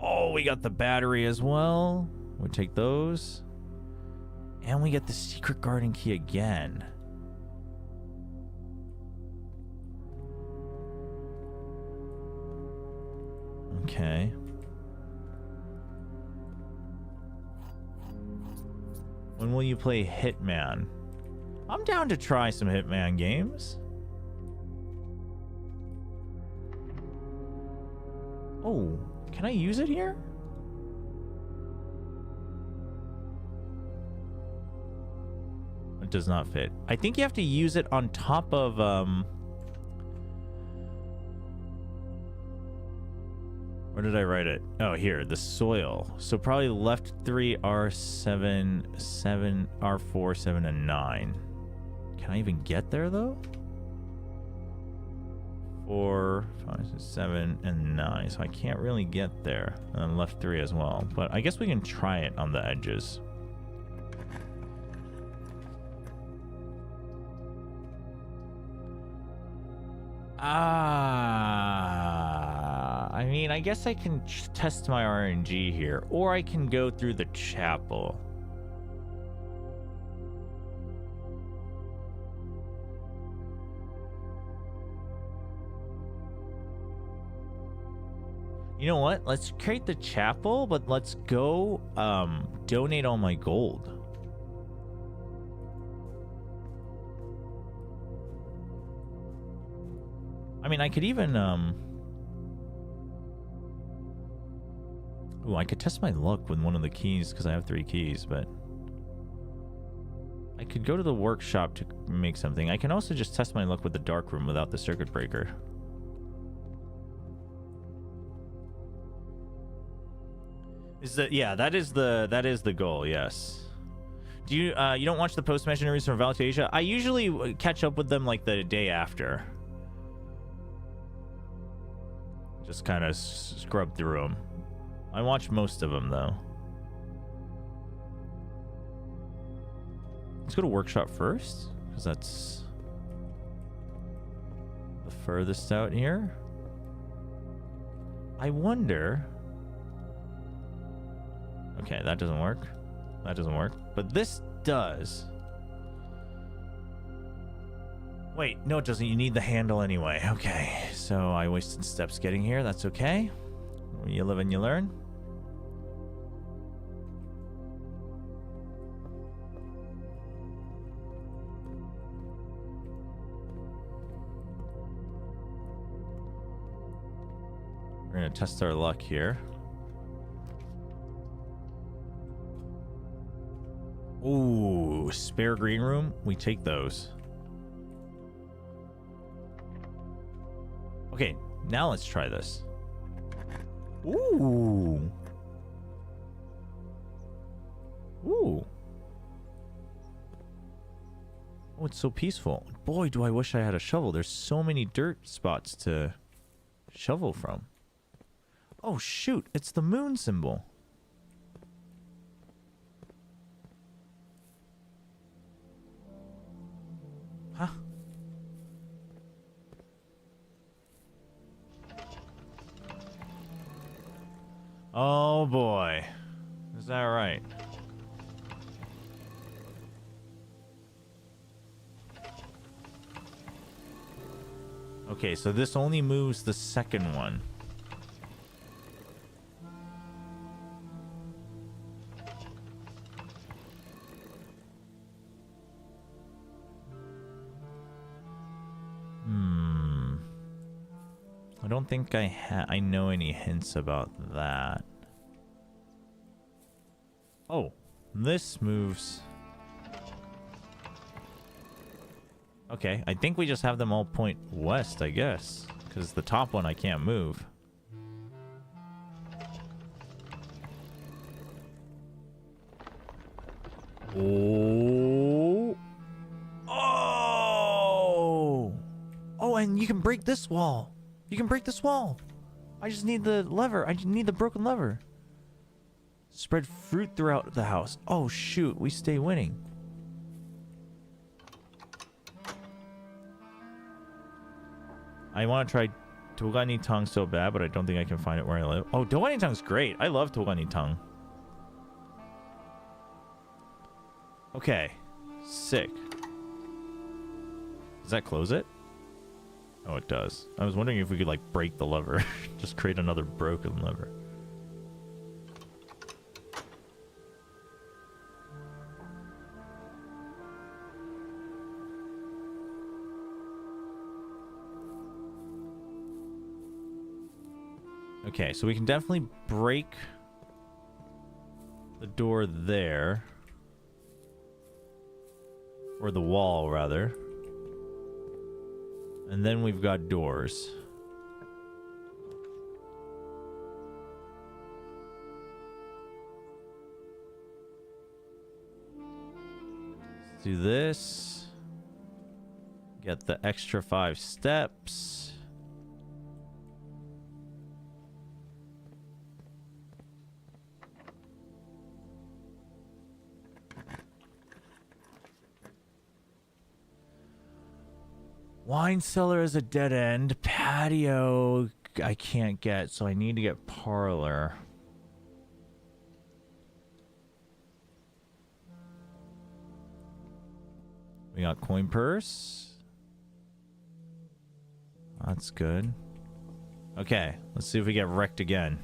Oh, we got the battery as well. We take those. And we get the secret garden key again. Okay. When will you play Hitman? I'm down to try some Hitman games. Oh, can I use it here? It does not fit. I think you have to use it on top of where did I write it? Oh, here, the soil. So probably left 3, R7, 7, R4, 7, and 9. Can I even get there, though? 4, 5, 6, 7, and 9. So I can't really get there. And then left 3 as well. But I guess we can try it on the edges. I mean, I guess I can test my RNG here, or I can go through the chapel. You know what? Let's create the chapel, but let's go donate all my gold. I mean, I could even ooh, I could test my luck with one of the keys because I have 3 keys, but I could go to the workshop to make something. I can also just test my luck with the dark room without the circuit breaker. Is that, yeah, that is the goal, yes. Do you you don't watch the post-match interviews from Valtasia? I usually catch up with them like the day after. Just kind of scrub through them. I watch most of them, though. Let's go to workshop first, because that's the furthest out here. I wonder... Okay, that doesn't work. That doesn't work. But this does. Wait, no, it doesn't. You need the handle anyway. Okay, so I wasted steps getting here. That's okay. You live and you learn. We're going to test our luck here. Ooh, spare green room. We take those. Okay, now let's try this. Ooh. Ooh. Oh, it's so peaceful. Boy, do I wish I had a shovel. There's so many dirt spots to shovel from. Oh, shoot. It's the moon symbol. Huh? Oh boy. Is that right? Okay, so this only moves the second one. I don't think I know any hints about that. Oh, this moves. Okay, I think we just have them all point west, I guess, because the top one I can't move. and you can break this wall. You can break this wall. I just need the lever. I just need the broken lever. Spread fruit throughout the house. Oh, shoot. We stay winning. I want to try Togani Tang so bad, but I don't think I can find it where I live. Oh, Togani Tang's great. I love Togani Tang. Okay. Sick. Does that close it? Oh, it does. I was wondering if we could, like, break the lever. Just create another broken lever. Okay, so we can definitely break the door there. Or the wall, rather. And then we've got doors. Let's do this. Get the extra 5 steps. Wine cellar is a dead end. Patio I can't get, so I need to get parlor. We got coin purse. That's good. Okay, let's see if we get wrecked again.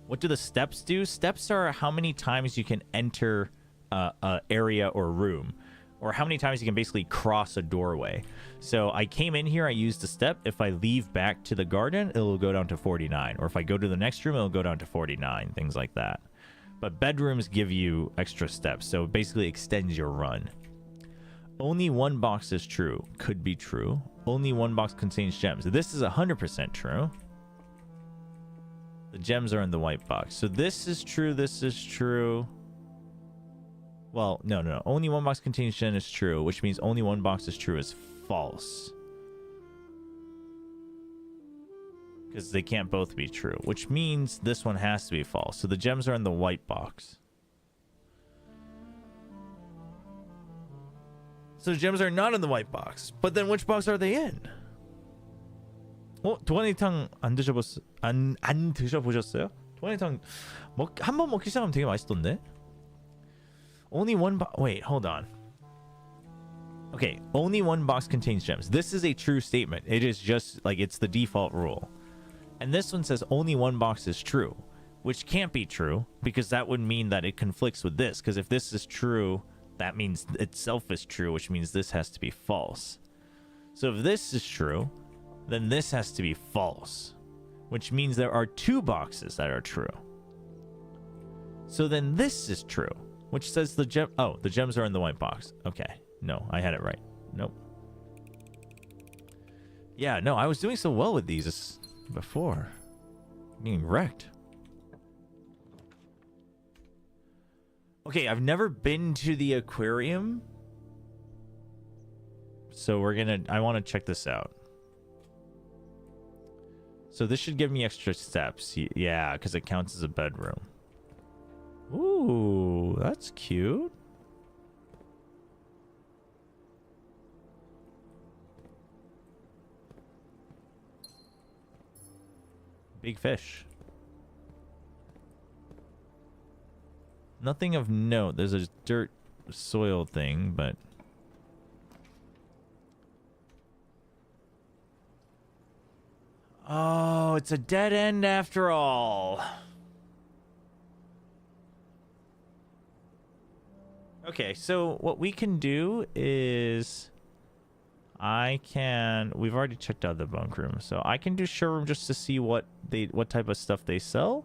What do the steps do? Steps are how many times you can enter a area or room. Or how many times you can basically cross a doorway. So I came in here, I used a step. If I leave back to the garden, it'll go down to 49. Or if I go to the next room, it'll go down to 49. Things like that. But bedrooms give you extra steps. So it basically extends your run. Only one box is true. Could be true. Only one box contains gems. This is 100% true. The gems are in the white box. So this is true. This is true. Well, no. Only one box contains gem is true, which means only one box is true is false. Because they can't both be true, which means this one has to be false. So the gems are in the white box. So the gems are not in the white box. But then which box are they in? 도가니탕 안 드셔보셨어요? 도가니탕 한 번 먹기 시작하면 되게 맛있던데? Only one box. Wait, hold on. Okay, only one box contains gems. This is a true statement. It is just like it's the default rule. And this one says only one box is true, which can't be true because that would mean that it conflicts with this. Because if this is true, that means itself is true, which means this has to be false. So if this is true, then this has to be false, which means there are 2 boxes that are true. So then this is true. Which says the gem... Oh, the gems are in the white box. Okay. No, I had it right. Nope. Yeah, no, I was doing so well with these before. Being wrecked. Okay, I've never been to the aquarium. So we're gonna... I want to check this out. So this should give me extra steps. Yeah, because it counts as a bedroom. Ooh, that's cute. Big fish. Nothing of note. There's a dirt soil thing, but... Oh, it's a dead end after all. Okay, so what we can do is we've already checked out the bunk room, so I can do showroom just to see what type of stuff they sell.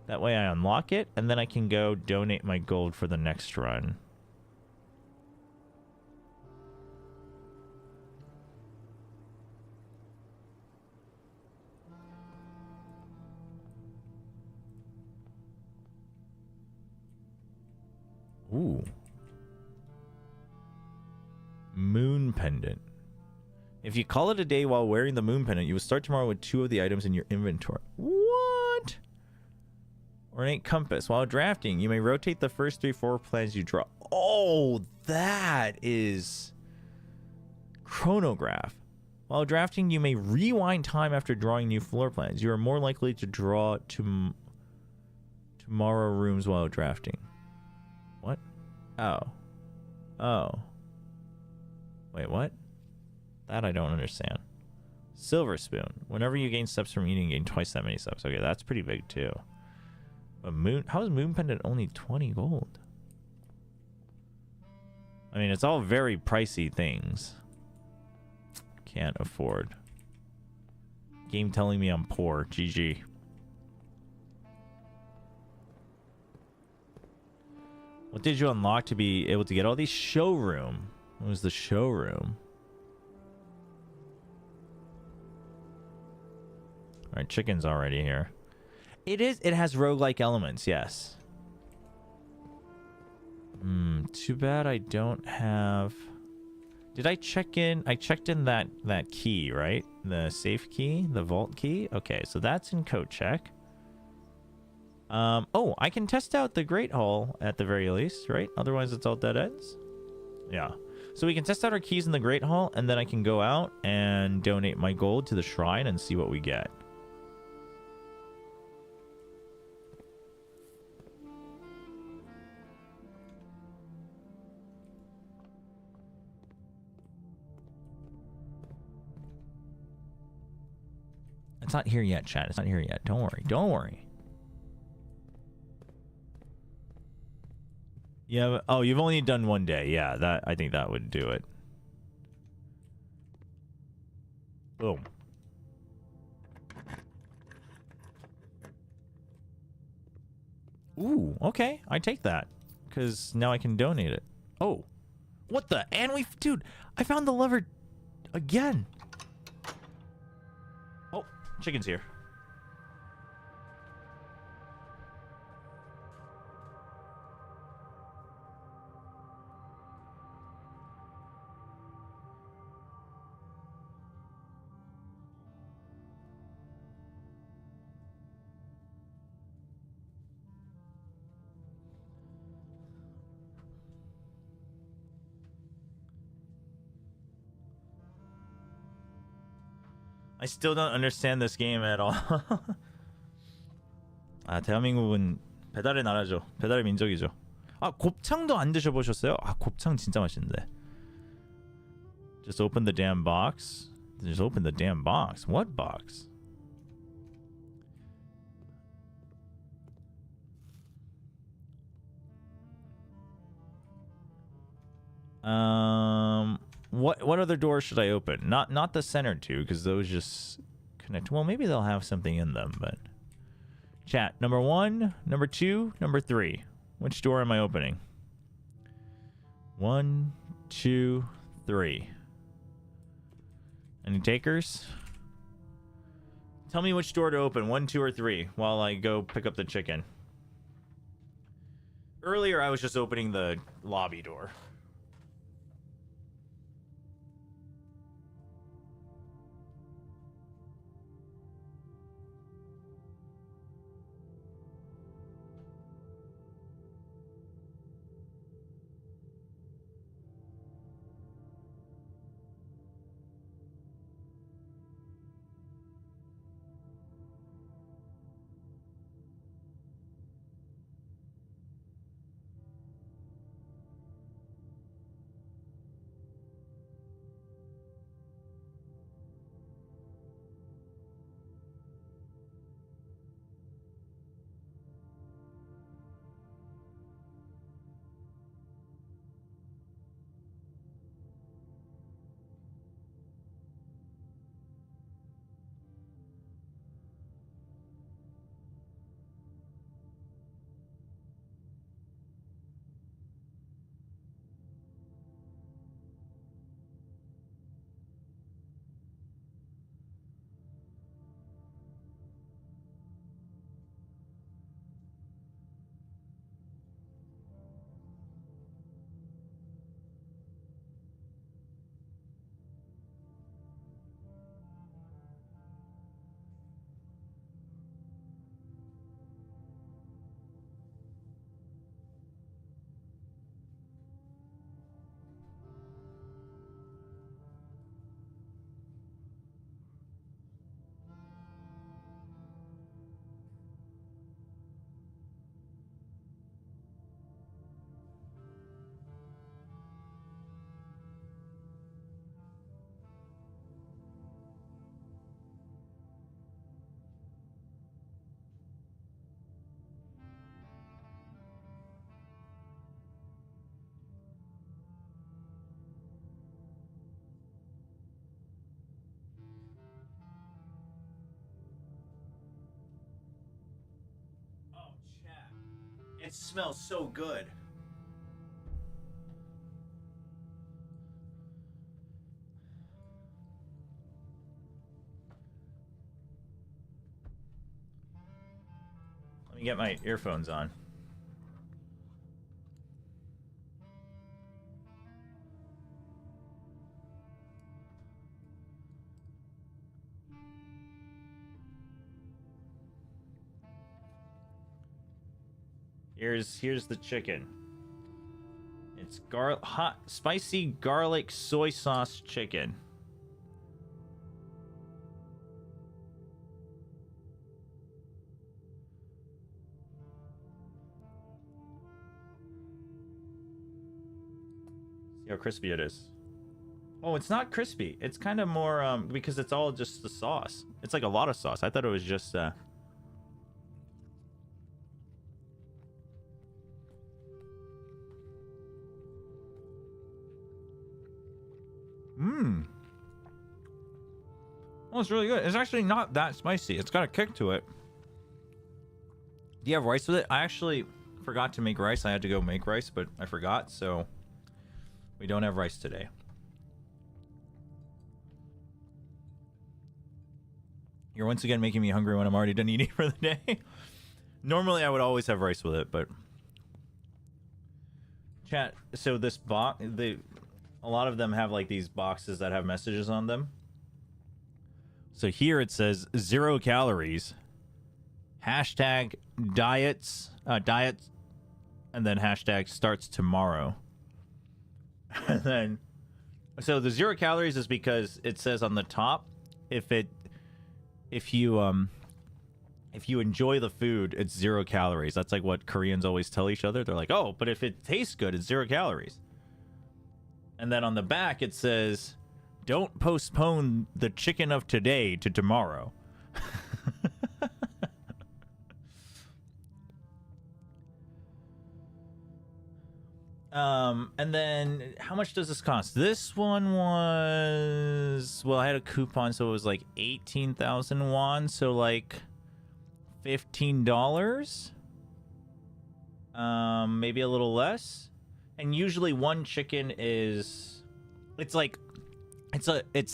That way I unlock it, and then I can go donate my gold for the next run. Ooh. Moon pendant. If you call it a day while wearing the moon pendant, you will start tomorrow with 2 of the items in your inventory. What? Ornate compass. While drafting, you may rotate the first 3 floor plans you draw. Oh, that is chronograph. While drafting, you may rewind time after drawing new floor plans. You are more likely to draw tomorrow rooms while drafting. What? Oh. Oh. Wait, what? That I don't understand. Silver spoon. Whenever you gain steps from eating, gain twice that many steps. Okay, that's pretty big too. But moon, how is moon pendant only 20 gold? I mean, it's all very pricey things. Can't afford. Game telling me I'm poor. GG. What did you unlock to be able to get all these? Showroom. What was the showroom? Alright, chicken's already here. It has roguelike elements, yes. Too bad I don't have... Did I check in? I checked in that key, right? The safe key? The vault key? Okay, so that's in code check. Oh, I can test out the Great Hall at the very least, right? Otherwise it's all dead ends. Yeah. So we can test out our keys in the Great Hall, and then I can go out and donate my gold to the shrine and see what we get. It's not here yet, chat. It's not here yet. Don't worry. Don't worry. Yeah. Oh, you've only done 1 day. Yeah, that I think that would do it. Boom. Ooh, okay. I take that. Because now I can donate it. Oh. What the? And we... Dude, I found the lever again. Oh, chicken's here. I still don't understand this game at all. 아, 대한민국은 배달의 나라죠. 배달의 민족이죠. 아, 곱창도 안 드셔보셨어요? 아, 곱창 진짜 맛있는데. Just open the damn box. Just open the damn box. What box? What other doors should I open? Not the center two, because those just connect. Well, maybe they'll have something in them, but... Chat, number 1, number 2, number 3. Which door am I opening? 1, 2, 3. Any takers? Tell me which door to open, 1, 2, or 3, while I go pick up the chicken. Earlier, I was just opening the lobby door. It smells so good. Let me get my earphones on. Here's the chicken. It's hot spicy garlic soy sauce chicken. See how crispy it is. Oh, it's not crispy. It's kind of more because it's all just the sauce. It's like a lot of sauce. I thought it was just Oh, it's really good. It's actually not that spicy. It's got a kick to it. Do you have rice with it? I actually forgot to make rice. I had to go make rice, but I forgot, so we don't have rice today. You're once again making me hungry when I'm already done eating for the day. Normally, I would always have rice with it, but... Chat, so this box... A lot of them have, like, these boxes that have messages on them. So here it says 0 calories, hashtag diets, and then hashtag starts tomorrow. And then, so the 0 calories is because it says on the top, if you enjoy the food, it's 0 calories. That's like what Koreans always tell each other. They're like, oh, but if it tastes good, it's 0 calories. And then on the back it says, don't postpone the chicken of today to tomorrow. And then how much does this cost? This one was, well, I had a coupon, so it was like 18,000 won, so like $15. Maybe a little less. And usually one chicken is, it's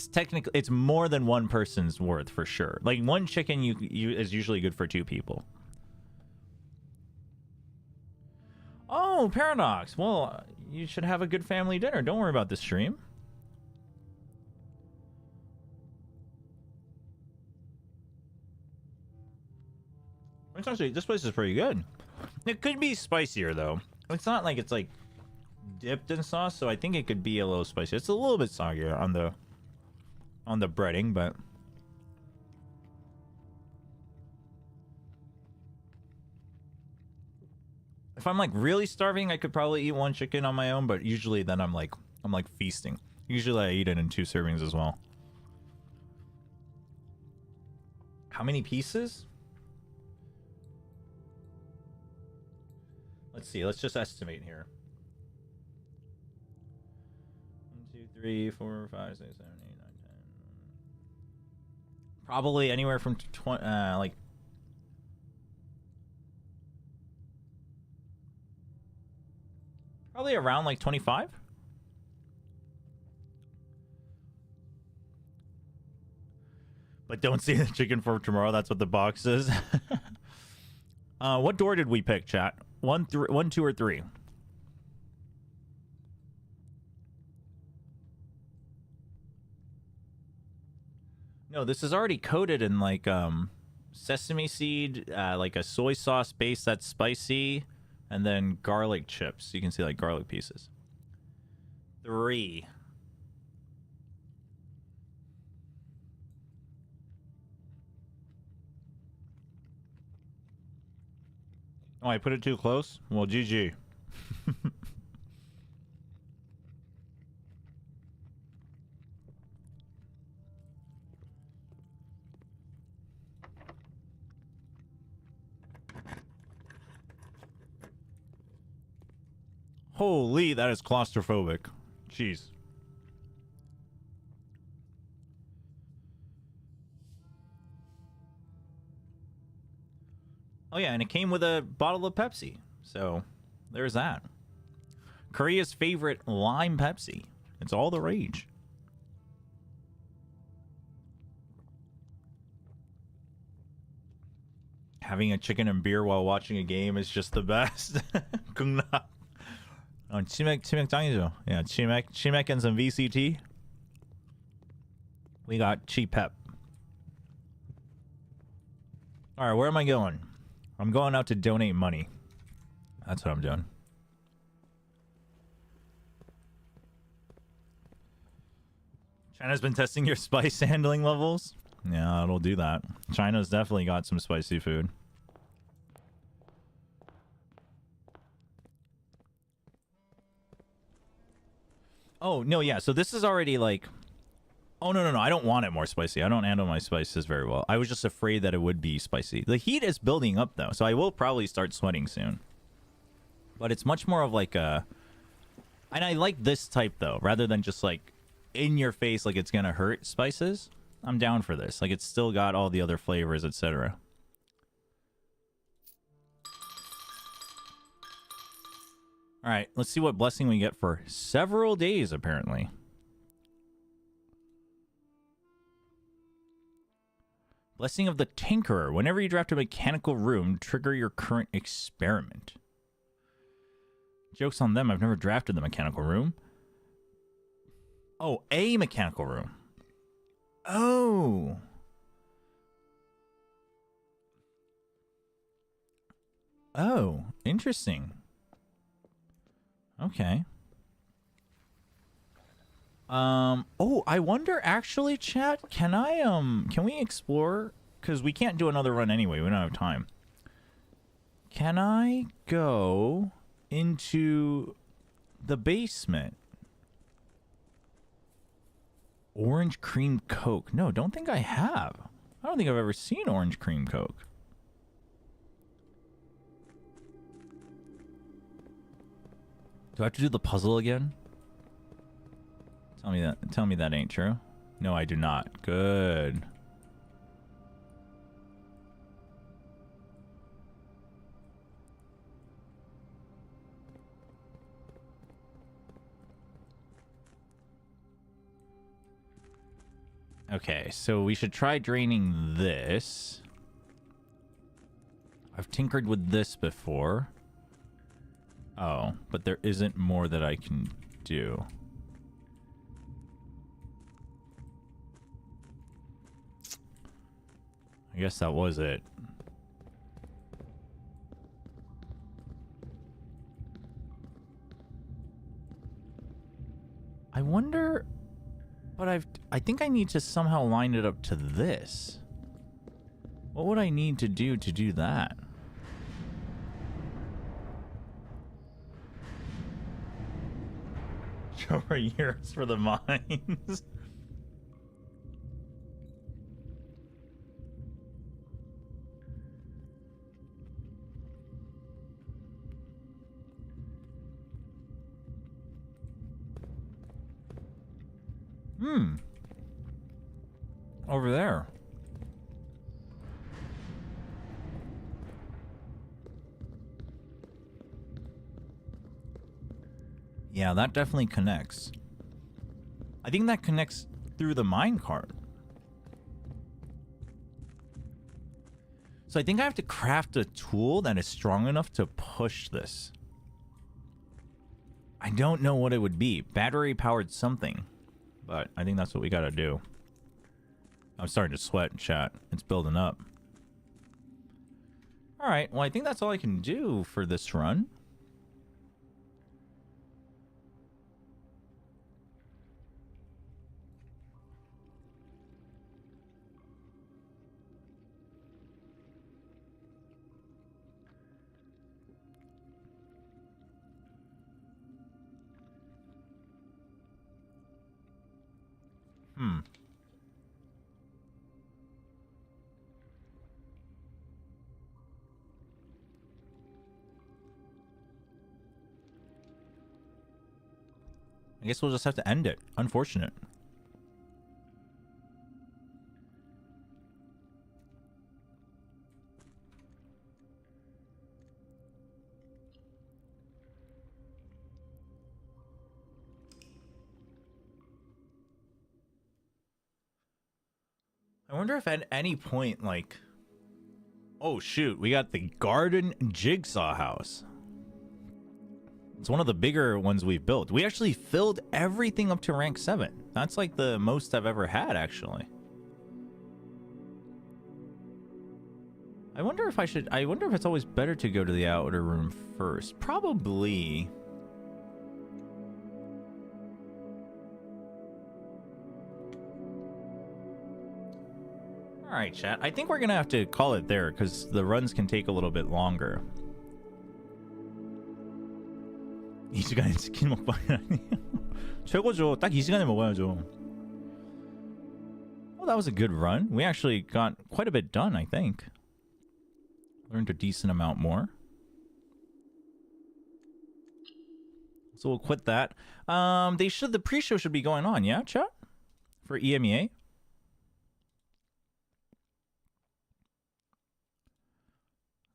technically, it's more than one person's worth for sure. Like one chicken is usually good for 2 people. Oh, Paradox. Well, you should have a good family dinner. Don't worry about the stream. It's actually, this place is pretty good. It could be spicier though. It's not like it's like dipped in sauce, so I think it could be a little spicy. It's a little bit soggier on the breading, but if I'm like really starving, I could probably eat one chicken on my own, but usually then I'm like feasting. Usually I eat it in 2 servings as well. How many pieces? Let's see. Let's just estimate here. 1, 2, 3, 4, 5, 6, 7, 8, 9, 10. Probably anywhere from 20, like. Probably around like 25. But don't see the chicken for tomorrow. That's what the box says. What door did we pick, chat? 1, 2, or 3? No, this is already coated in like sesame seed, like a soy sauce base that's spicy, and then garlic chips. You can see like garlic pieces. 3. Oh, I put it too close? Well, GG. Holy, that is claustrophobic. Jeez. Oh yeah, and it came with a bottle of Pepsi. So, there's that. Korea's favorite lime Pepsi. It's all the rage. Having a chicken and beer while watching a game is just the best. 궁합. 치맥 짱이죠. Yeah, 치맥 and some VCT. We got cheap pep. All right, where am I going? I'm going out to donate money. That's what I'm doing. China's been testing your spice handling levels. Yeah, it'll do that. China's definitely got some spicy food. Oh, no, yeah. So this is already like... Oh, no. I don't want it more spicy. I don't handle my spices very well. I was just afraid that it would be spicy. The heat is building up, though. So I will probably start sweating soon. But it's much more of like a... And I like this type, though. Rather than just like in your face like it's going to hurt spices. I'm down for this. Like, it's still got all the other flavors, etc. All right, let's see what blessing we get for several days, apparently. Blessing of the Tinkerer. Whenever you draft a mechanical room, trigger your current experiment. Joke's on them. I've never drafted the mechanical room. Oh, a mechanical room. Oh. Oh, interesting. Okay. Oh, I wonder actually, chat, can we explore? Because we can't do another run anyway. We don't have time. Can I go into the basement? Orange cream Coke. No, don't think I have. I don't think I've ever seen orange cream Coke. Do I have to do the puzzle again? Tell me that ain't true. No, I do not. Good. Okay, so we should try draining this. I've tinkered with this before. Oh, but there isn't more that I can do. I guess that was it. I wonder... But I think I need to somehow line it up to this. What would I need to do that? Chobra years for the mines. Over there. Yeah, that definitely connects. I think that connects through the minecart. So I think I have to craft a tool that is strong enough to push this. I don't know what it would be. Battery powered something. But I think that's what we gotta do. I'm starting to sweat in chat. It's building up. Alright, well I think that's all I can do for this run. I guess we'll just have to end it. Unfortunate. I wonder if at any point, like, oh shoot, we got the Garden Jigsaw House. It's one of the bigger ones we've built. We actually filled everything up to rank 7. That's like the most I've ever had, actually. I wonder if it's always better to go to the outer room first. Probably. All right, chat. I think we're gonna have to call it there because the runs can take a little bit longer. 이 시간에 치킨 먹방이 아니에요. 최고죠. 딱 이 시간에 먹어야죠. Well, that was a good run. We actually got quite a bit done, I think. Learned a decent amount more. So we'll quit that. The pre-show should be going on, yeah, chat? For EMEA.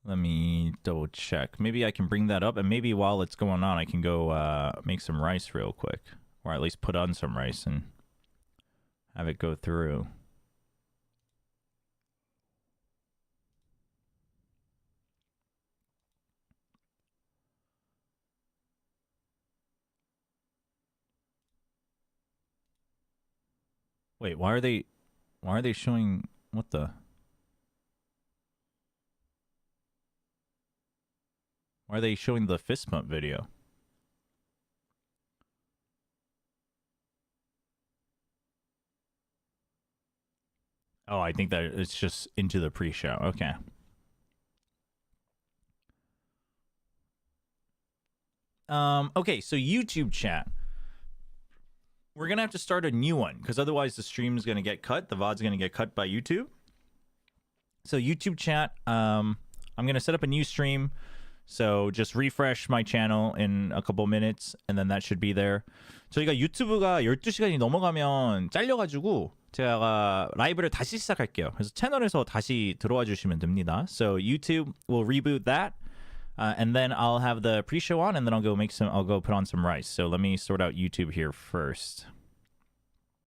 Let me double check. Maybe I can bring that up, and maybe while it's going on, I can go make some rice real quick. Or at least put on some rice and have it go through. Wait, why are they showing what the? Why are they showing the fist pump video? Oh, I think that it's just into the pre-show. Okay. Okay, so YouTube chat. We're going to have to start a new one because otherwise the stream is going to get cut. The VOD's going to get cut by YouTube. So YouTube chat, I'm going to set up a new stream. So just refresh my channel in a couple minutes and then that should be there. 저희가 유튜브가 12시간이 넘어가면 잘려가지고 제가 라이브를 다시 시작할게요. 그래서 채널에서 다시 들어와 주시면 됩니다. So YouTube will reboot that. And then I'll have the pre-show on and then I'll go put on some rice. So let me sort out YouTube here first.